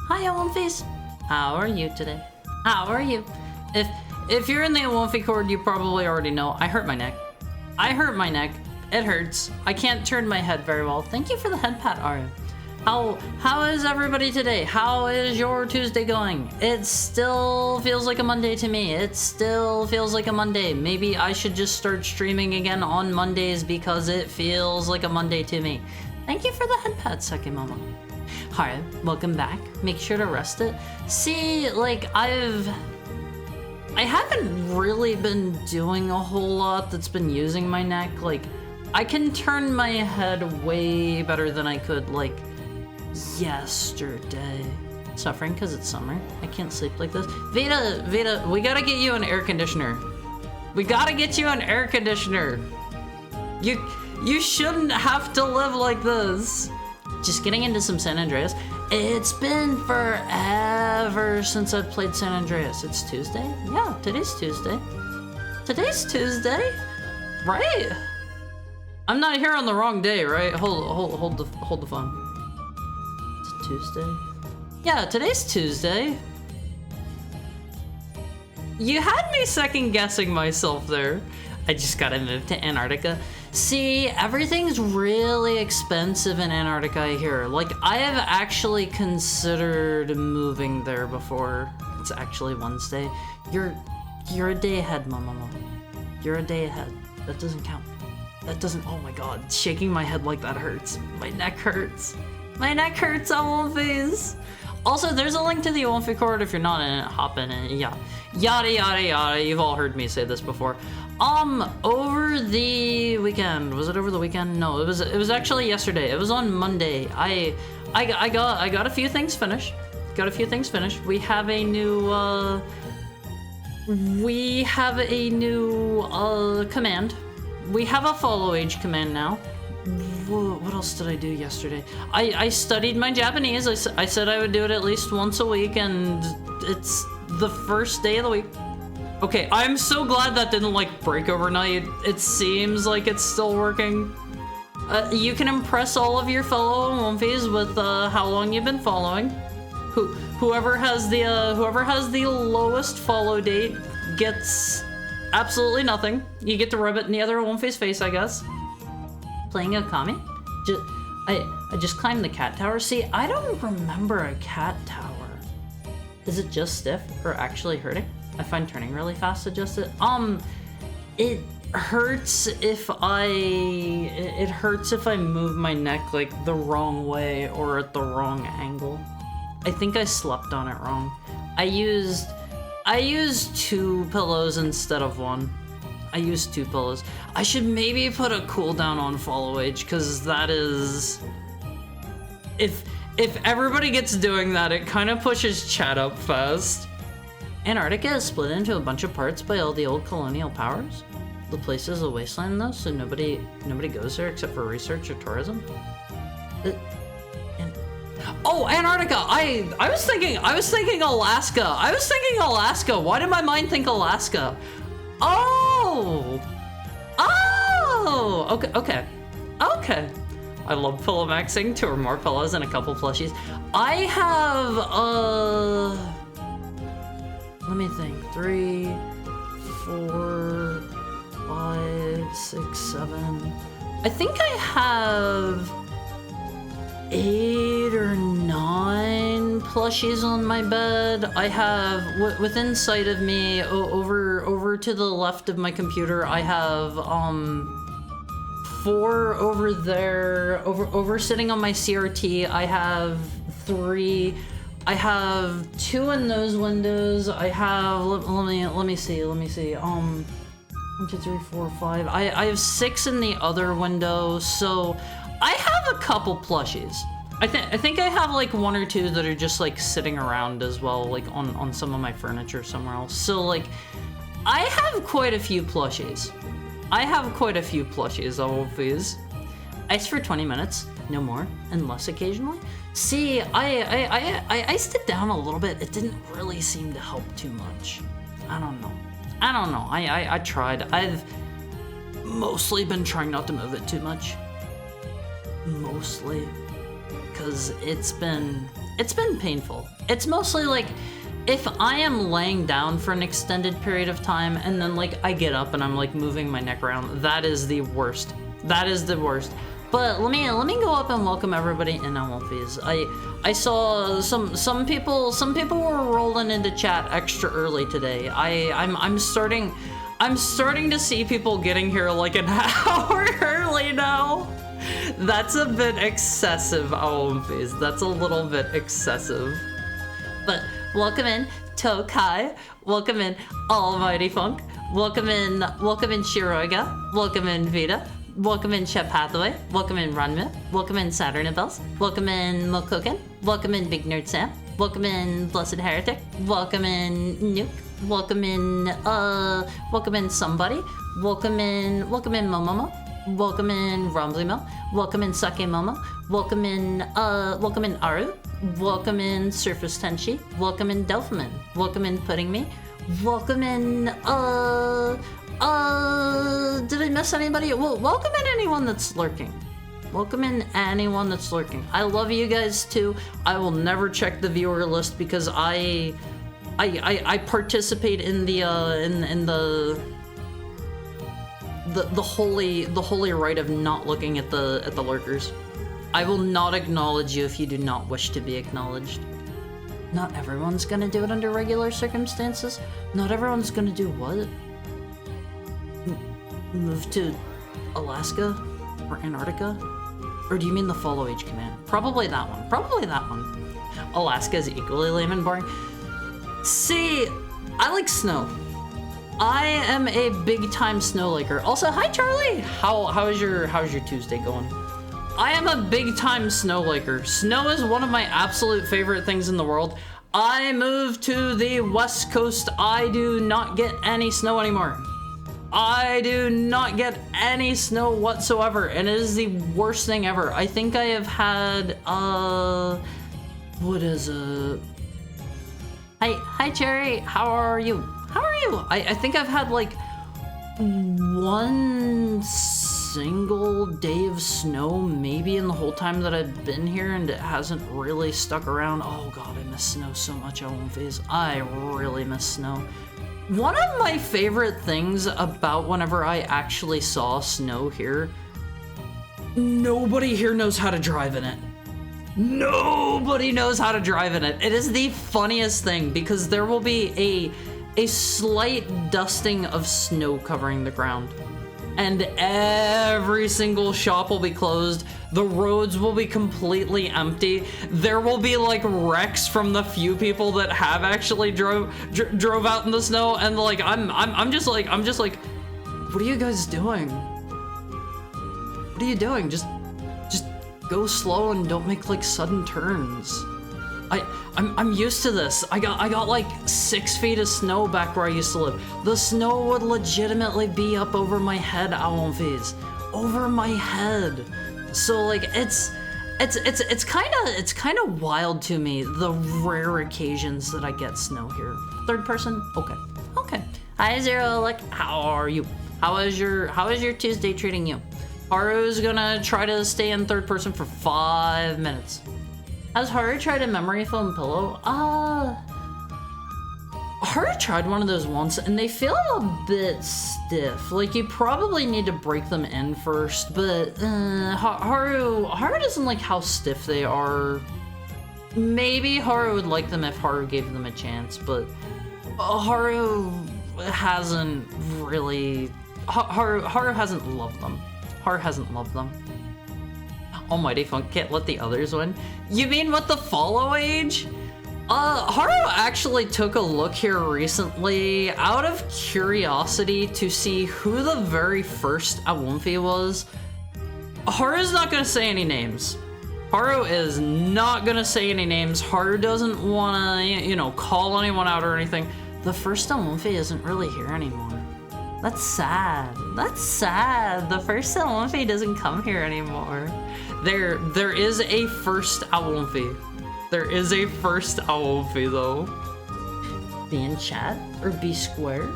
Hi, One Face. How are you today? How are you? If you're in the Wolfie Chord, you probably already know. I hurt my neck. I hurt my neck. It hurts. I can't turn my head very well. Thank you for the head pat, Aria. How is everybody today? How is your Tuesday going? It still feels like a Monday to me. It still feels like a Monday. Maybe I should just start streaming again on Mondays because it feels like a Monday to me. Thank you for the head pat, Seki Mama. Alright, welcome back. Make sure to rest it. See, like, I haven't really been doing a whole lot that's been using my neck. Like, I can turn my head way better than I could, like, yesterday. Suffering because it's summer. I can't sleep like this. Veda, we gotta get you an air conditioner. We gotta get you an air conditioner. You shouldn't have to live like this. Just getting into some San Andreas. It's been forever since I've played San Andreas. It's Tuesday? Yeah, today's Tuesday. Today's Tuesday? Right? I'm not here on the wrong day, right? Hold the phone. Is it Tuesday? Yeah, today's Tuesday. You had me second guessing myself there. I just gotta move to Antarctica. See, everything's really expensive in Antarctica, I hear. Like, I have actually considered moving there before. It's actually Wednesday. You're a day ahead, Mama. You're a day ahead. That doesn't count. That doesn't, oh my god, shaking my head like that hurts. My neck hurts. My neck hurts on Wolfies. Also, there's a link to the Wolfie Chord if you're not in it, hop in it, yeah. Yada yada yada, you've all heard me say this before. Over the weekend, was it over the weekend? No, it was actually yesterday. It was on Monday. I got a few things finished. We have a new command. We have a follow age command now. What else did I do yesterday? I studied my Japanese. I said I would do it at least once a week, and it's the first day of the week. Okay, I'm so glad that didn't like break overnight. It seems like it's still working. You can impress all of your fellow Womfies with how long you've been following. Whoever has the lowest follow date gets absolutely nothing. You get to rub it in the other Womfie's face, I guess. Playing a Kami? I just climbed the cat tower. See, I don't remember a cat tower. Is it just stiff or actually hurting? I find turning really fast adjusted. It hurts if I move my neck like the wrong way or at the wrong angle. I think I slept on it wrong. I used 2 pillows instead of 1. I used 2 pillows. I should maybe put a cooldown on follow age, because that is... If everybody gets doing that, it kind of pushes chat up fast. Antarctica is split into a bunch of parts by all the old colonial powers. The place is a wasteland though, so nobody goes there except for research or tourism. Oh, Antarctica! I was thinking Alaska. I was thinking Alaska. Why did my mind think Alaska? Oh! Okay. I love pillow maxing 2 or more pillows and a couple plushies. I have, let me think. 3, 4, 5, 6, 7. I think I have 8 or 9 plushies on my bed. I have, within sight of me, over to the left of my computer, I have, 4 over there, over sitting on my CRT. I have 3. I have 2 in those windows. I have, let me see. 1, 2, 3, 4, 5. I have 6 in the other window, so I have a couple plushies. I think I have like 1 or 2 that are just like sitting around as well, like on some of my furniture somewhere else. So like, I have quite a few plushies. Always. Ice for 20 minutes, no more, and less occasionally. See, I iced it down a little bit. It didn't really seem to help too much. I don't know. I tried. I've mostly been trying not to move it too much. Mostly, because it's been painful. It's mostly like, if I am laying down for an extended period of time and then like I get up and I'm like moving my neck around, that is the worst. That is the worst. But let me go up and welcome everybody in Wolfies. I saw some people were rolling into chat extra early today. I'm starting to see people getting here like an hour early now. That's a bit excessive, Wolfies. That's a little bit excessive. But welcome in Tokai. Welcome in Almighty Funk. Welcome in Shiroga. Welcome in Vita. Welcome in Chef Hathaway. Welcome in Runma. Welcome in Saturn and Bells. Welcome in Mokoken. Welcome in Big Nerd Sam. Welcome in Blessed Heretic. Welcome in Nuke. Welcome in Somebody. Welcome in Momomo. Welcome in Romsley Mill. Welcome in Sake Momo. Welcome in Aru. Welcome in Surface Tenshi. Welcome in Delphiman. Welcome in Pudding Me. Welcome in did I miss anybody? Well, welcome in anyone that's lurking. Welcome in anyone that's lurking. I love you guys too. I will never check the viewer list because I participate in the holy rite of not looking at the lurkers. I will not acknowledge you if you do not wish to be acknowledged. Not everyone's gonna do it under regular circumstances. Not everyone's gonna do what? Move to Alaska or Antarctica? Or do you mean the follow age command? Probably that one. Alaska is equally lame and boring. See, I like snow. I am a big time snow liker. Also, hi Charlie. How's your Tuesday going? I am a big time snow liker. Snow is one of my absolute favorite things in the world. I moved to the West Coast. I do not get any snow anymore. I do not get any snow whatsoever, and it is the worst thing ever. I think I have had, what is it? Hi Cherry, how are you? I think I've had like 1 single day of snow maybe in the whole time that I've been here, and it hasn't really stuck around. Oh god, I miss snow so much, Phase. I really miss snow. One of my favorite things about whenever I actually saw snow here, nobody here knows how to drive in it. Nobody knows how to drive in it. It is the funniest thing because there will be a slight dusting of snow covering the ground. And every single shop will be closed. The roads will be completely empty. There will be like wrecks from the few people that have actually drove out in the snow. And like I'm just like, what are you guys doing? What are you doing? Just go slow and don't make like sudden turns. I'm used to this. I got like 6 feet of snow back where I used to live. The snow would legitimately be up over my head, Phase. Over my head. So like it's kind of wild to me, the rare occasions that I get snow here. Third person? Okay. Hi Zero, like how are you? How is your Tuesday treating you? Haru's gonna try to stay in third person for 5 minutes. Has Haru tried a memory foam pillow? Haru tried one of those once and they feel a bit stiff. Like you probably need to break them in first, but Haru doesn't like how stiff they are. Maybe Haru would like them if Haru gave them a chance, but Haru hasn't really, Haru hasn't loved them. Haru hasn't loved them. Almighty Funk can't let the others win. You mean with the follow age? Haru actually took a look here recently out of curiosity to see who the very first Awumfi was. Haru's not gonna say any names. Haru is not gonna say any names. Haru doesn't wanna, call anyone out or anything. The first Awumfi isn't really here anymore. That's sad. That's sad. The first Awumfi doesn't come here anymore. There is a first Awumfi. There is a first Awumfi though. Be in chat or be square?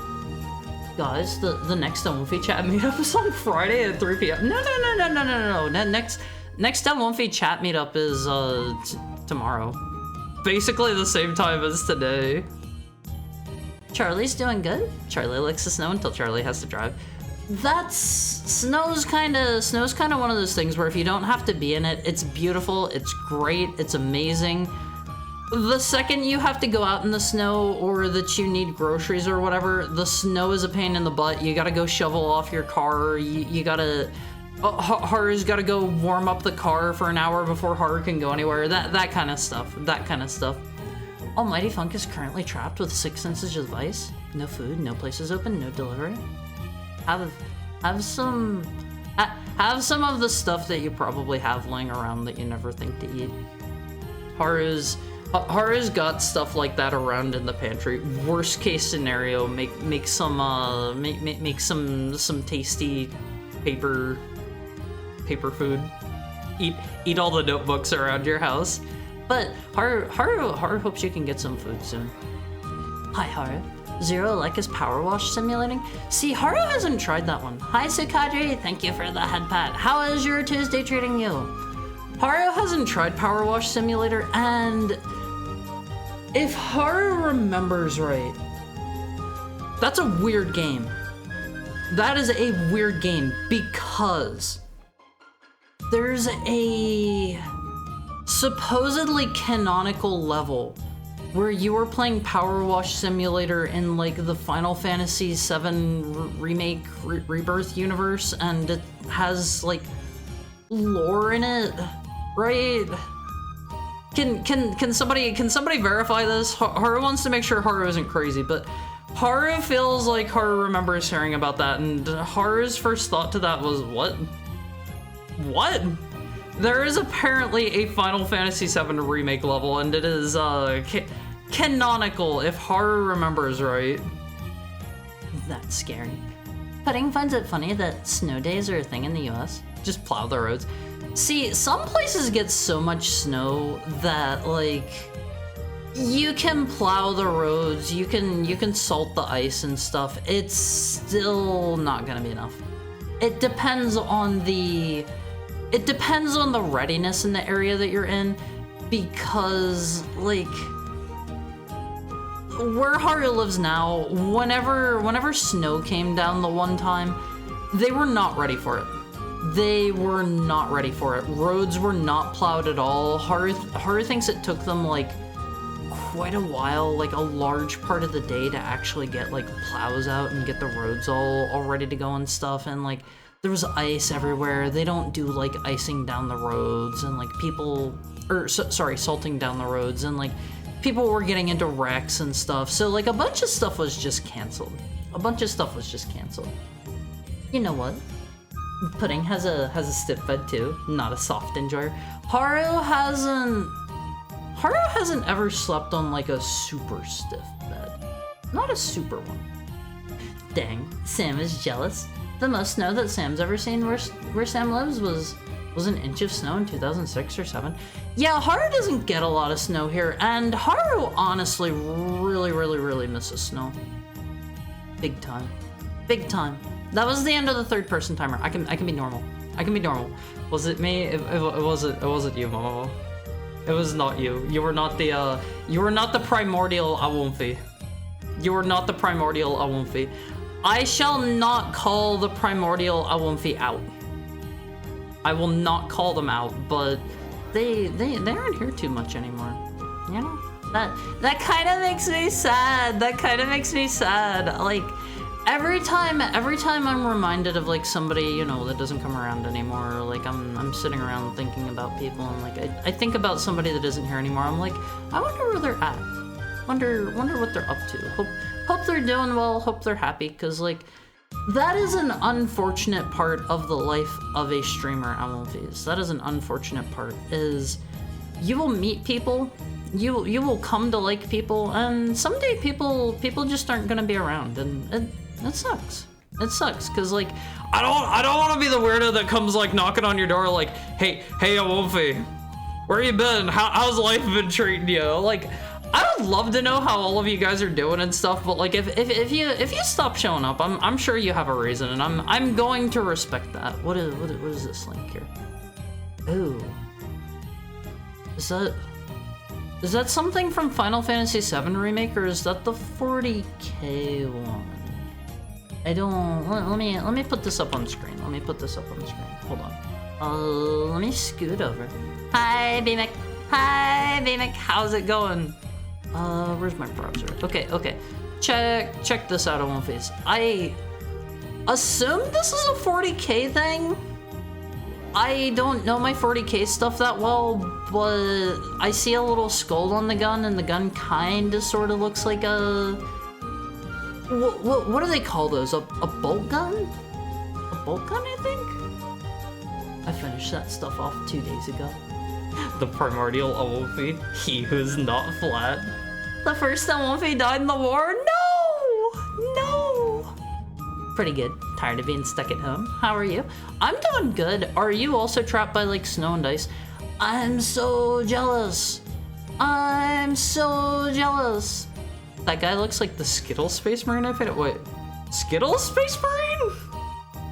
Guys, the next Awumfi chat meetup is on Friday at 3 p.m. No. Next Awumfi chat meetup is tomorrow. Basically the same time as today. Charlie's doing good. Charlie likes the snow until Charlie has to drive. Snow's kind of one of those things where if you don't have to be in it, it's beautiful, it's great, it's amazing. The second you have to go out in the snow or that you need groceries or whatever, the snow is a pain in the butt. You gotta go shovel off your car. You gotta, Haru's gotta go warm up the car for an hour before Haru can go anywhere. That kind of stuff. Almighty Funk is currently trapped with 6 senses of ice. No food, no places open, no delivery. Have some of the stuff that you probably have laying around that you never think to eat. Haru's got stuff like that around in the pantry. Worst case scenario, make some tasty paper food. Eat all the notebooks around your house. But Haru hopes you can get some food soon. Hi Haru. Zero like his power wash simulating? See, Haru hasn't tried that one. Hi Sukadri, thank you for the head pat. How is your Tuesday treating you? Haru hasn't tried Power Wash Simulator, and if Haru remembers right, that's a weird game. That is a weird game because there's a supposedly canonical level where you were playing Power Wash Simulator in like the Final Fantasy VII remake rebirth universe, and it has like lore in it, right? Can somebody verify this? Haru wants to make sure Haru isn't crazy, but Haru feels like Haru remembers hearing about that, and Haru's first thought to that was, what? What? There is apparently a Final Fantasy VII remake level, and it is canonical, if Haru remembers right. That's scary. Pudding finds it funny that snow days are a thing in the US. Just plow the roads. See, some places get so much snow that, like, you can plow the roads, you can salt the ice and stuff. It's still not gonna be enough. it depends on the readiness in the area that you're in, because like where Haru lives now, whenever snow came down the one time, they were not ready for it. They were not ready for it. Roads were not plowed at all. Haru thinks it took them like quite a while, like a large part of the day, to actually get like plows out and get the roads all ready to go and stuff. And like there was ice everywhere. They don't do like icing down the roads, and like salting down the roads, and like people were getting into wrecks and stuff. So like a bunch of stuff was just canceled. You know what? Pudding has a stiff bed too, not a soft enjoyer. Haru hasn't ever slept on like a super stiff bed. Not a super one. Dang, Sam is jealous. The most snow that Sam's ever seen where Sam lives was an inch of snow in 2006 or 7. Yeah, Haru doesn't get a lot of snow here, and Haru honestly really misses snow. Big time. That was the end of the third person timer. I can be normal. Was it me? It wasn't you, Momo. It was not you. You were not the primordial Awumfi. I shall not call the primordial Awumfi out. I will not call them out, but they aren't here too much anymore. You know? That kind of makes me sad. Like every time I'm reminded of like somebody, you know, that doesn't come around anymore, or like I'm sitting around thinking about people, and like I think about somebody that isn't here anymore. I'm like, I wonder where they're at. Wonder what they're up to. Hope they're doing well. Hope they're happy, because like that is an unfortunate part of the life of a streamer, Amulfies. That is an unfortunate part, is you will meet people, you will come to like people, and someday people just aren't gonna be around, and it sucks. It sucks, because like I don't want to be the weirdo that comes like knocking on your door like, hey Amulfie, where you been? How's life been treating you? Like, I would love to know how all of you guys are doing and stuff, but like if you stop showing up, I'm sure you have a reason, and I'm going to respect that. What is this link here? Ooh, is that something from Final Fantasy VII Remake, or is that the 40K one? I don't. Let me put this up on screen. Hold on. Let me scoot over. Hi, BMIC. How's it going? Where's my browser? Okay. Check this out on Face. I assume this is a 40K thing. I don't know my 40K stuff that well, but I see a little skull on the gun, and the gun kinda sorta looks like a... What do they call those? A bolt gun? A bolt gun, I think? I finished that stuff off 2 days ago. The primordial Awolfi, he who's not flat. The first Awolfi died in the war? No! Pretty good. Tired of being stuck at home. How are you? I'm doing good. Are you also trapped by like snow and ice? I'm so jealous. That guy looks like the Skittles Space Marine I played. Wait, Skittles Space Marine?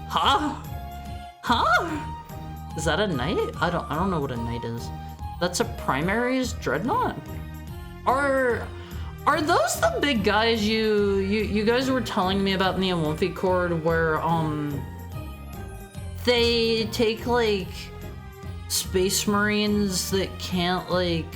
Huh? Is that a knight? I don't know what a knight is. That's a Primaries Dreadnought? Are those the big guys you guys were telling me about in the Awolfi Chord, where they take like Space Marines that can't like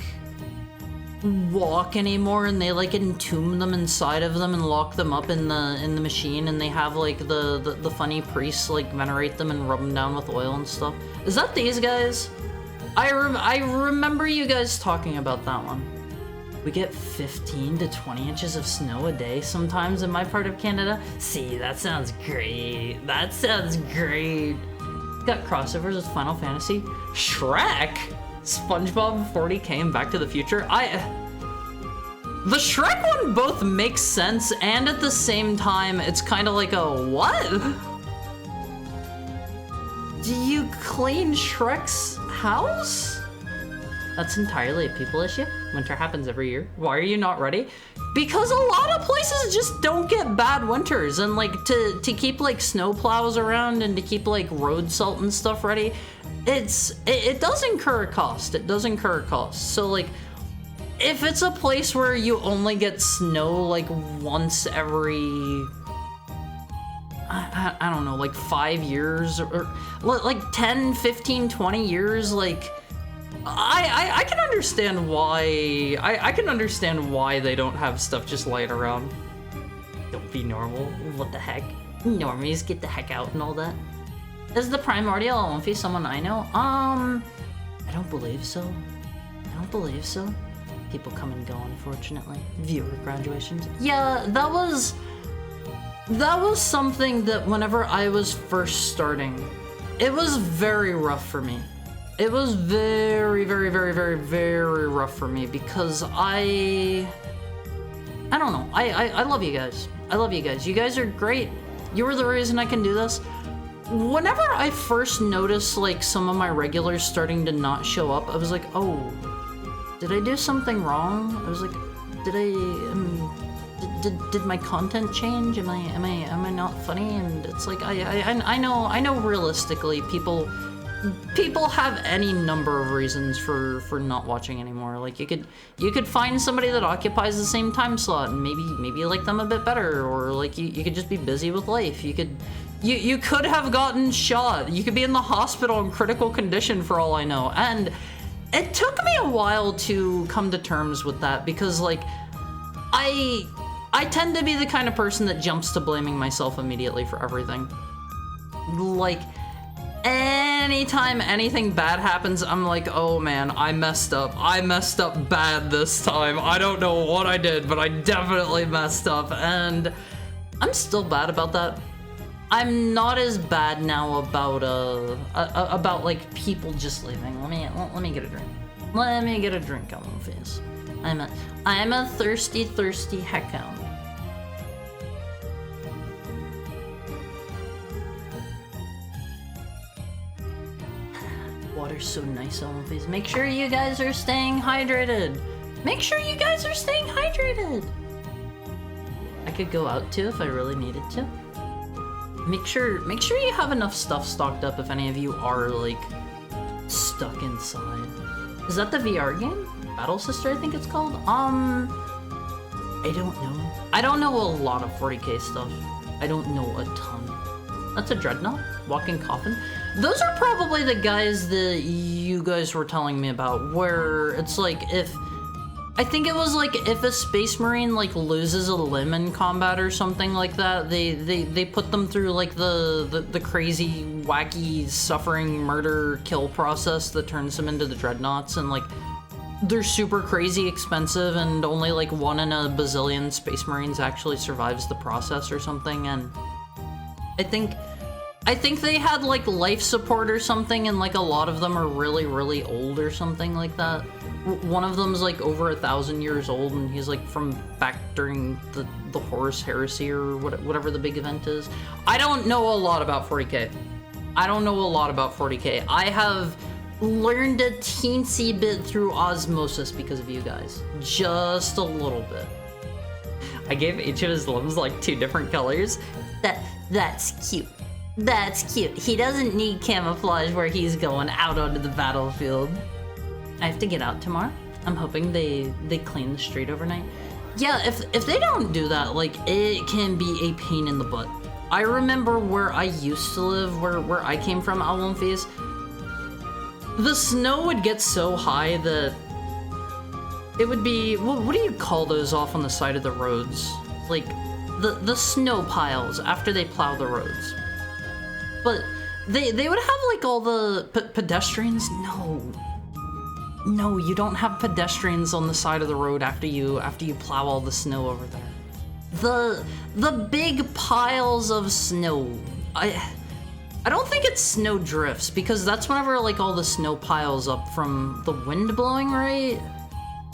walk anymore, and they like entomb them inside of them and lock them up in the machine, and they have like the funny priests like venerate them and rub them down with oil and stuff? Is that these guys? I remember you guys talking about that one. We get 15 to 20 inches of snow a day sometimes in my part of Canada. See, that sounds great. Got crossovers with Final Fantasy, Shrek, SpongeBob, 40K, and Back to the Future. The Shrek one both makes sense, and at the same time, it's kind of like a what? Do you clean Shrek's house? That's entirely a people issue. Winter happens every year. Why are you not ready? Because a lot of places just don't get bad winters, and like to keep like snow plows around and to keep like road salt and stuff ready, it does incur a cost. It does incur a cost. So like, if it's a place where you only get snow like once every, I don't know, like 5 years or like 10, 15, 20 years, like I can understand why I can understand why they don't have stuff just lying around. Don't be normal. What the heck? Normies, get the heck out and all that. Is the primordial Olympi someone I know? I don't believe so. I don't believe so. People come and go, unfortunately. Viewer graduations. Yeah, that was something that whenever I was first starting, it was very rough for me. It was very, very, very, very, very rough for me because I don't know. I love you guys. I love you guys. You guys are great. You were the reason I can do this. Whenever I first noticed like some of my regulars starting to not show up, I was like, oh, did I do something wrong? I was like, did my content change? Am I not funny? And it's like I know realistically people have any number of reasons for not watching anymore. Like you could find somebody that occupies the same time slot and maybe you like them a bit better, or like you could just be busy with life. You could have gotten shot. You could be in the hospital in critical condition for all I know. And it took me a while to come to terms with that because like I tend to be the kind of person that jumps to blaming myself immediately for everything. Like anytime anything bad happens, I'm like, oh man, I messed up. I messed up bad this time. I don't know what I did, but I definitely messed up, and I'm still bad about that. I'm not as bad now about like people just leaving. Let me get a drink. Let me get a drink on my face. I'm a thirsty heckhound. Water's so nice on my face. Make sure you guys are staying hydrated. Make sure you guys are staying hydrated. I could go out too if I really needed to. Make sure you have enough stuff stocked up if any of you are like stuck inside. Is that the VR game? Battle Sister, I think it's called. I don't know. I don't know a lot of 40k stuff. I don't know a ton. That's a dreadnought? Walking coffin? Those are probably the guys that you guys were telling me about, where it's like I think it was like if a space marine like loses a limb in combat or something like that, they put them through like the crazy, wacky, suffering, murder, kill process that turns them into the dreadnoughts, and like they're super crazy expensive and only like 1 in a bazillion space marines actually survives the process or something. And I think they had like life support or something, and like a lot of them are really, really old or something like that. One of them's like over 1,000 years old, and he's like from back during the Horus Heresy or whatever the big event is. I don't know a lot about 40k. I don't know a lot about 40k. I have learned a teensy bit through osmosis because of you guys. Just a little bit. I gave each of his limbs like 2 different colors. That's cute. That's cute. He doesn't need camouflage where he's going out onto the battlefield. I have to get out tomorrow. I'm hoping they clean the street overnight. Yeah, if they don't do that, like, it can be a pain in the butt. I remember where I used to live, where I came from, Alonfis. The snow would get so high that it would be, what do you call those off on the side of the roads? Like, the snow piles after they plow the roads. But they would have like all the pedestrians. No, you don't have pedestrians on the side of the road after you plow all the snow over there. The big piles of snow. I don't think it's snow drifts, because that's whenever like all the snow piles up from the wind blowing, right?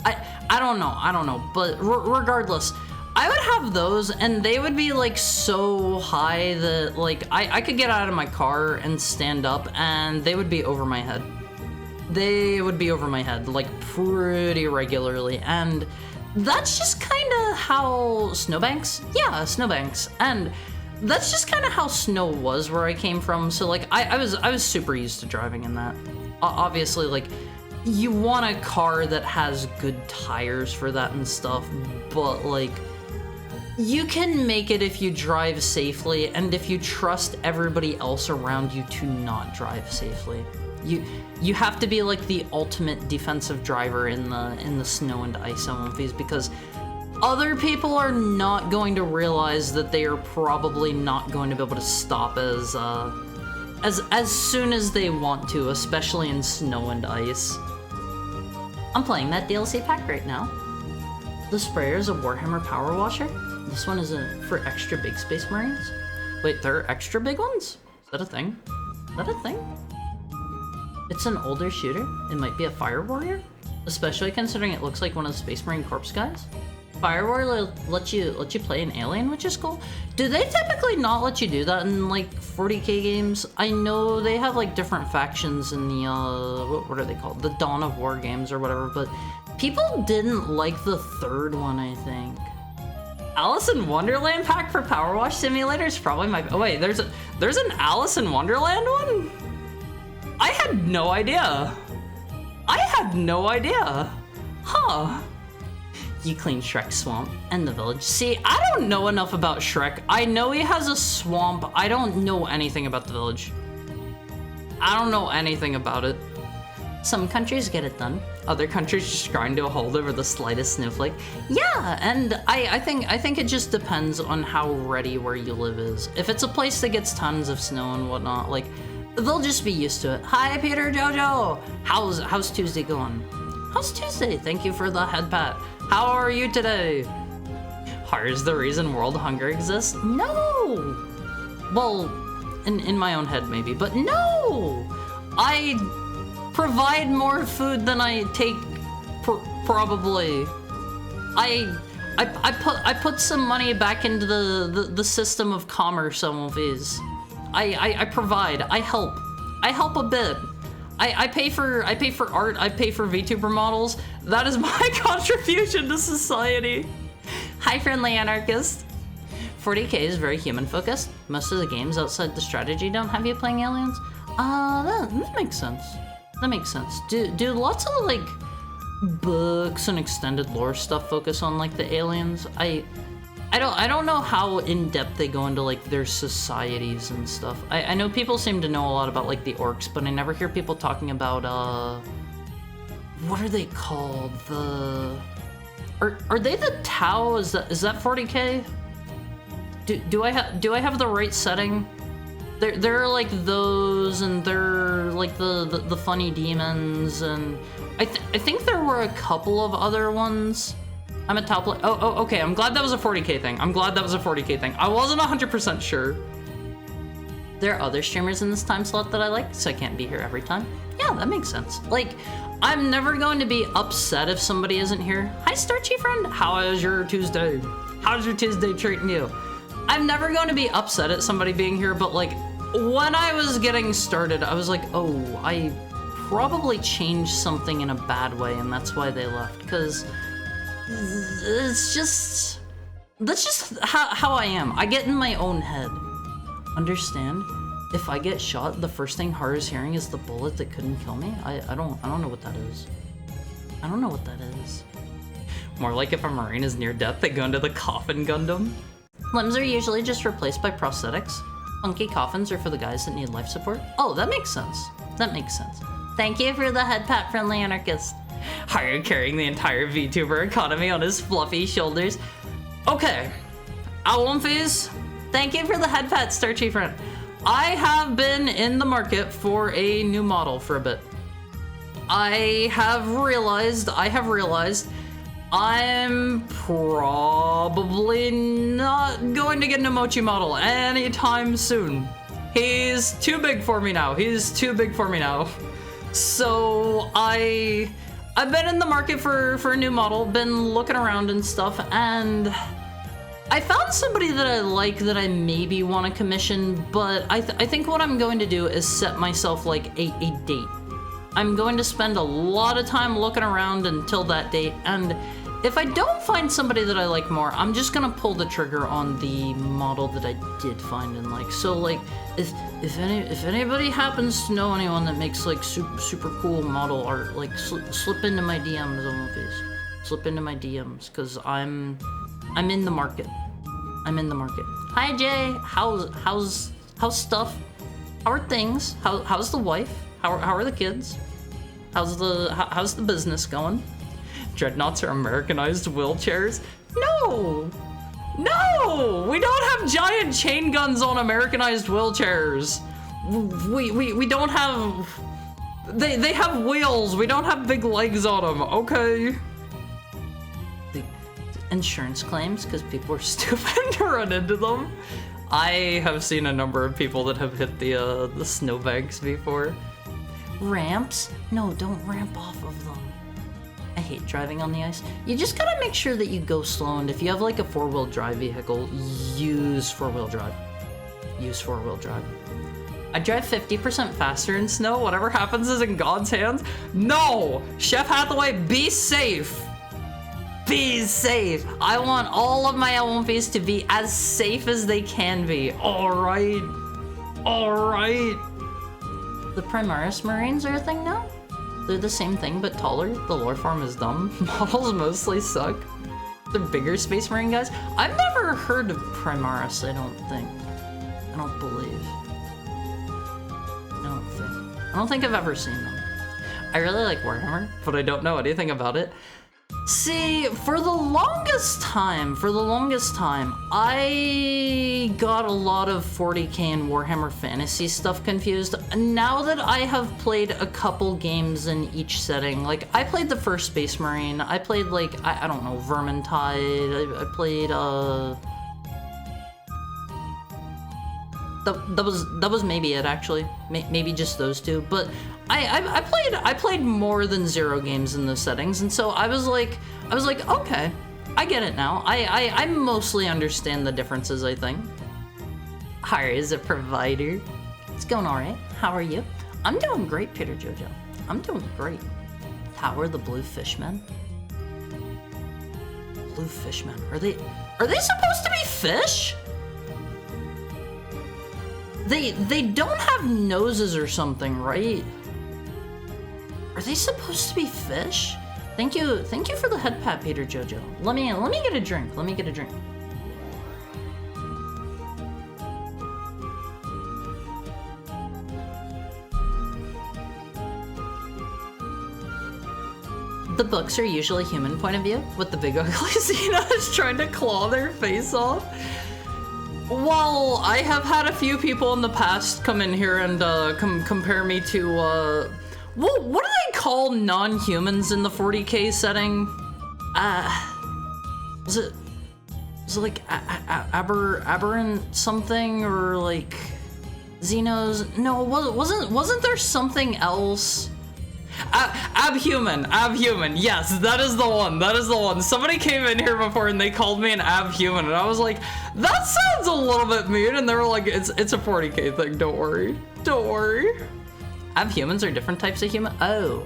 I don't know, but regardless, I would have those, and they would be like so high that like I could get out of my car and stand up and they would be over my head. they would be over my head, like, pretty regularly, and that's just kind of how snowbanks? Yeah, snowbanks. And that's just kind of how snow was where I came from, so, like, I was super used to driving in that. Obviously, like, you want a car that has good tires for that and stuff, but, like, you can make it if you drive safely and if you trust everybody else around you to not drive safely. You have to be like the ultimate defensive driver in the snow and ice movies, because other people are not going to realize that they are probably not going to be able to stop as soon as they want to, especially in snow and ice. I'm playing that DLC pack right now. The sprayer is a Warhammer Power Washer. This one is for extra big Space Marines. Wait, there are extra big ones? Is that a thing? Is that a thing? It's an older shooter. It might be a Fire Warrior, especially considering it looks like one of the Space Marine Corps guys. Fire Warrior lets you play an alien, which is cool. Do they typically not let you do that in like 40k games? I know they have like different factions in the what are they called? The Dawn of War games or whatever, but people didn't like the third one, I think. Alice in Wonderland pack for Power Wash Simulators probably my. Oh wait, there's an Alice in Wonderland one? I had no idea. I had no idea. Huh. You clean Shrek's swamp and the village. See, I don't know enough about Shrek. I know he has a swamp. I don't know anything about the village. I don't know anything about it. Some countries get it done. Other countries just grind to a halt over the slightest snowflake. Yeah, and I think it just depends on how ready where you live is. If it's a place that gets tons of snow and whatnot, like, they'll just be used to it. Hi, Peter Jojo. How's Tuesday going? How's Tuesday? Thank you for the head pat. How are you today? Hunger the reason world hunger exists? No. Well, in my own head maybe, but no. I provide more food than I take, probably. I put some money back into the system of commerce on movies. I provide. I help a bit. I pay for art. I pay for VTuber models. That is my contribution to society. Hi, friendly anarchist. 40k is very human focused. Most of the games outside the strategy don't have you playing aliens. That makes sense. That makes sense. Do lots of like books and extended lore stuff focus on like the aliens? I don't know how in depth they go into like their societies and stuff. I know people seem to know a lot about like the orcs, but I never hear people talking about what are they called? Are they the Tau? Is that 40k? Do I have the right setting? They're like those, and they're like the funny demons, and I think there were a couple of other ones. I'm a top. Oh, okay. I'm glad that was a 40k thing. I wasn't 100% sure. There are other streamers in this time slot that I like, so I can't be here every time. Yeah, that makes sense. Like, I'm never going to be upset if somebody isn't here. Hi, Starchy friend. How is your Tuesday? How's your Tuesday treating you? I'm never going to be upset at somebody being here, but like, when I was getting started, I was like, oh, I probably changed something in a bad way, and that's why they left, because that's just how I am. I get in my own head. Understand? If I get shot, the first thing Har is hearing is the bullet that couldn't kill me. I don't know what that is. I don't know what that is. More like if a Marine is near death, they go into the coffin Gundam. Limbs are usually just replaced by prosthetics. Funky coffins are for the guys that need life support. Oh, that makes sense. That makes sense. Thank you for the head pat, friendly anarchist. Haru carrying the entire VTuber economy on his fluffy shoulders. Okay, Alwumfies, thank you for the head pat, Starchy friend. I have been in the market for a new model for a bit. I have realized I'm probably not going to get an Emochi model anytime soon. He's too big for me now. So I've been in the market for a new model, been looking around and stuff, and I found somebody that I like that I maybe want to commission, but I think what I'm going to do is set myself like a date. I'm going to spend a lot of time looking around until that date, and if I don't find somebody that I like more, I'm just gonna pull the trigger on the model that I did find and like. So like, if anybody happens to know anyone that makes like super cool model art, like slip into my DMs on these. Slip into my DMs, cause I'm in the market. I'm in the market. Hi Jay, how's stuff? How are things? How's the wife? How are the kids? How's the business going? Dreadnoughts are Americanized wheelchairs? No! No! We don't have giant chain guns on Americanized wheelchairs. We don't have... They have wheels. We don't have big legs on them, okay? The insurance claims, because people are stupid to run into them. I have seen a number of people that have hit the snowbanks before. Ramps? No, don't ramp off of them. I hate driving on the ice. You just gotta make sure that you go slow, and if you have like a four-wheel drive vehicle, use four-wheel drive. Use four-wheel drive. I drive 50% faster in snow. Whatever happens is in God's hands. No! Chef Hathaway, be safe! Be safe! I want all of my LMVs to be as safe as they can be. Alright. Alright. The Primaris Marines are a thing now? They're the same thing, but taller. The lore farm is dumb. Models mostly suck. The bigger Space Marine guys. I've never heard of Primaris, I don't think. I don't believe. I don't think I've ever seen them. I really like Warhammer, but I don't know anything about it. See, for the longest time, I got a lot of 40k and Warhammer Fantasy stuff confused. Now that I have played a couple games in each setting, like I played the first Space Marine, I played like, I don't know, Vermintide, I played, that was maybe it actually, maybe just those two, but I played more than 0 games in those settings, and so I was like, okay, I get it now. I mostly understand the differences, I think. Hi, is a provider. It's going all right. How are you? I'm doing great, Peter Jojo. I'm doing great. How are the blue fishmen? Blue fishmen. Are they supposed to be fish? They don't have noses or something, right? Are they supposed to be fish? Thank you for the head pat, Peter Jojo. Let me get a drink. Let me get a drink. The books are usually human point of view, with the big ugly Xenos trying to claw their face off. Well, I have had a few people in the past come in here and compare me to what do they call non-humans in the 40k setting? Was it like aberrant something, or like Xenos? No, wasn't there something else? Abhuman. Yes, that is the one. Somebody came in here before and they called me an abhuman, and I was like, that sounds a little bit mean, and they were like, it's a 40k thing, don't worry. Abhumans are different types of human. Oh.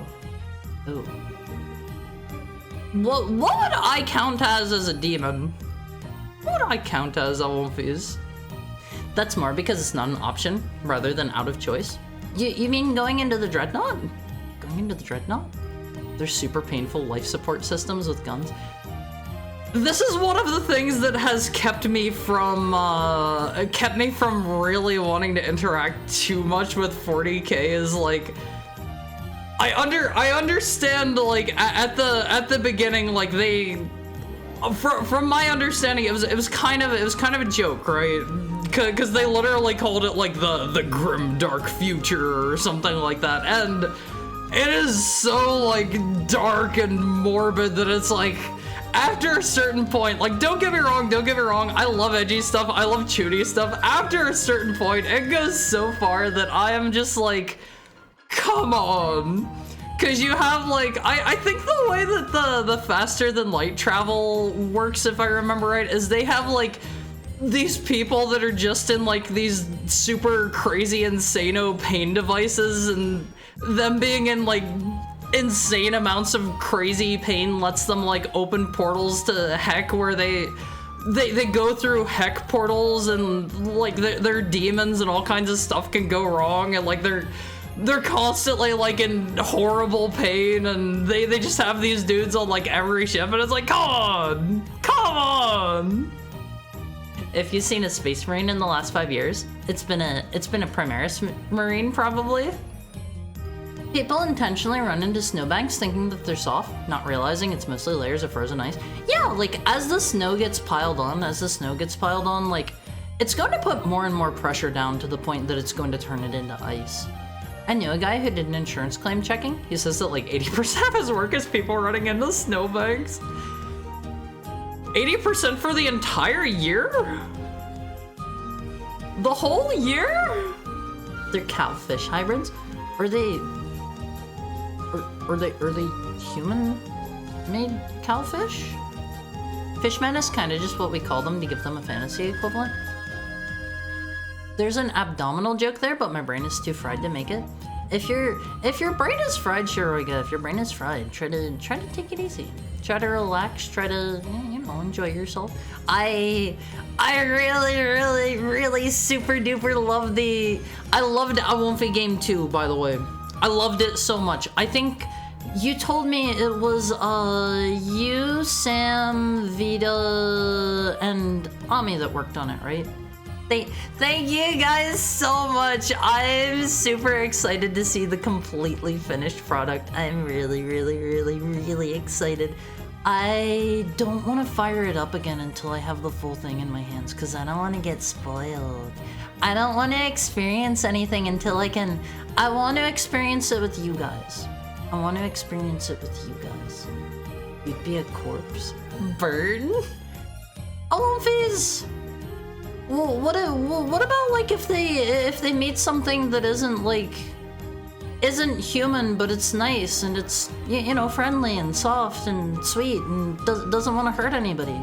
What would I count as a demon? What would I count as, Alphys? That's more because it's not an option rather than out of choice. You mean going into the Dreadnought? Going into the Dreadnought? There's super painful life support systems with guns. This is one of the things that has kept me from really wanting to interact too much with 40k, is like, I understand, like, at the beginning, like, they, from my understanding, it was kind of a joke, right? Because they literally called it like the grim dark future or something like that, and it is so like dark and morbid that it's like, after a certain point, like, don't get me wrong, I love edgy stuff, I love chooty stuff. After a certain point, it goes so far that I am just like, come on. Because you have, like, I think the way that the faster than light travel works, if I remember right, is they have, like, these people that are just in, like, these super crazy insano pain devices, and them being in like insane amounts of crazy pain lets them like open portals to heck where they go through heck portals, and like their demons and all kinds of stuff can go wrong, and like they're constantly like in horrible pain, and they just have these dudes on like every ship, and it's like, come on. If you've seen a Space Marine in the last 5 years, it's been a Primaris Marine probably. People intentionally run into snowbanks thinking that they're soft, not realizing it's mostly layers of frozen ice. Yeah, like as the snow gets piled on, like it's going to put more and more pressure down to the point that it's going to turn it into ice. I knew a guy who did an insurance claim checking. He says that like 80% of his work is people running into snowbanks. 80% for the entire year? The whole year? They're cowfish hybrids? Are they human-made cowfish? Fishman is kind of just what we call them to give them a fantasy equivalent. There's an abdominal joke there, but my brain is too fried to make it. If your brain is fried, sure, Oiga, if your brain is fried, try to take it easy. Try to relax, try to, you know, enjoy yourself. I really super duper loved I loved Awonfi Game 2, by the way. I loved it so much. I think you told me it was you, Sam, Vita, and Ami that worked on it, right? Thank you guys so much. I'm super excited to see the completely finished product. I'm really excited. I don't want to fire it up again until I have the full thing in my hands, because I don't want to get spoiled. I don't want to experience anything until I want to experience it with you guys. I want to experience it with you guys. You'd be a corpse. Burn? Awonfi's. Well, what about like if they made something that isn't human, but it's nice and it's, you know, friendly and soft and sweet and doesn't want to hurt anybody?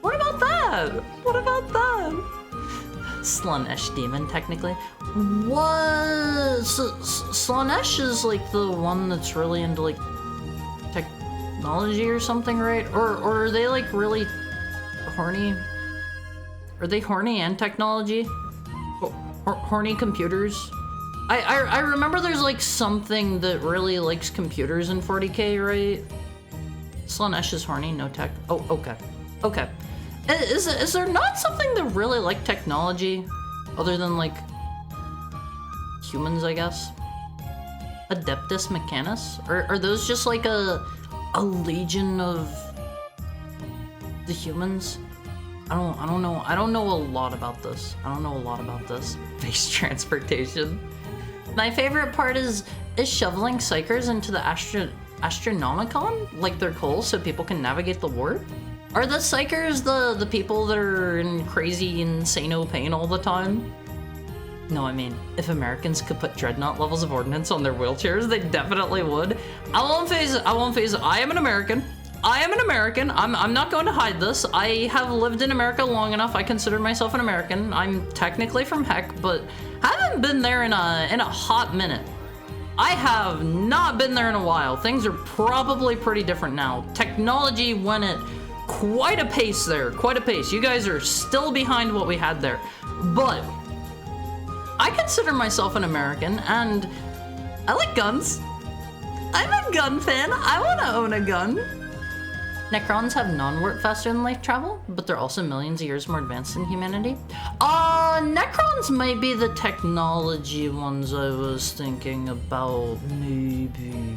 What about that? What about that? Slanesh demon, technically. What? Slanesh is like the one that's really into like technology or something, right? Or are they like really horny? Are they horny and technology? Horny computers? I remember there's like something that really likes computers in 40k, right? Slanesh is horny, no tech. Oh, okay. Okay. Is there not something that really like technology? Other than like humans, I guess? Adeptus Mechanus? Are those just like a legion of the humans? I don't know. I don't know a lot about this. Space transportation. My favorite part is shoveling psychers into the Astronomicon like they're coal so people can navigate the warp. Are the psychers the people that are in crazy insano pain all the time? No, I mean, if Americans could put dreadnought levels of ordnance on their wheelchairs, they definitely would. I won't phase. I am an American. I'm not going to hide this. I have lived in America long enough. I consider myself an American. I'm technically from Heck, but haven't been there in a hot minute. I have not been there in a while. Things are probably pretty different now. Technology went at quite a pace there, quite a pace. You guys are still behind what we had there. But I consider myself an American, and I like guns. I'm a gun fan. I want to own a gun. Necrons have non-warp faster than light travel, but they're also millions of years more advanced than humanity. Necrons might be the technology ones I was thinking about, maybe.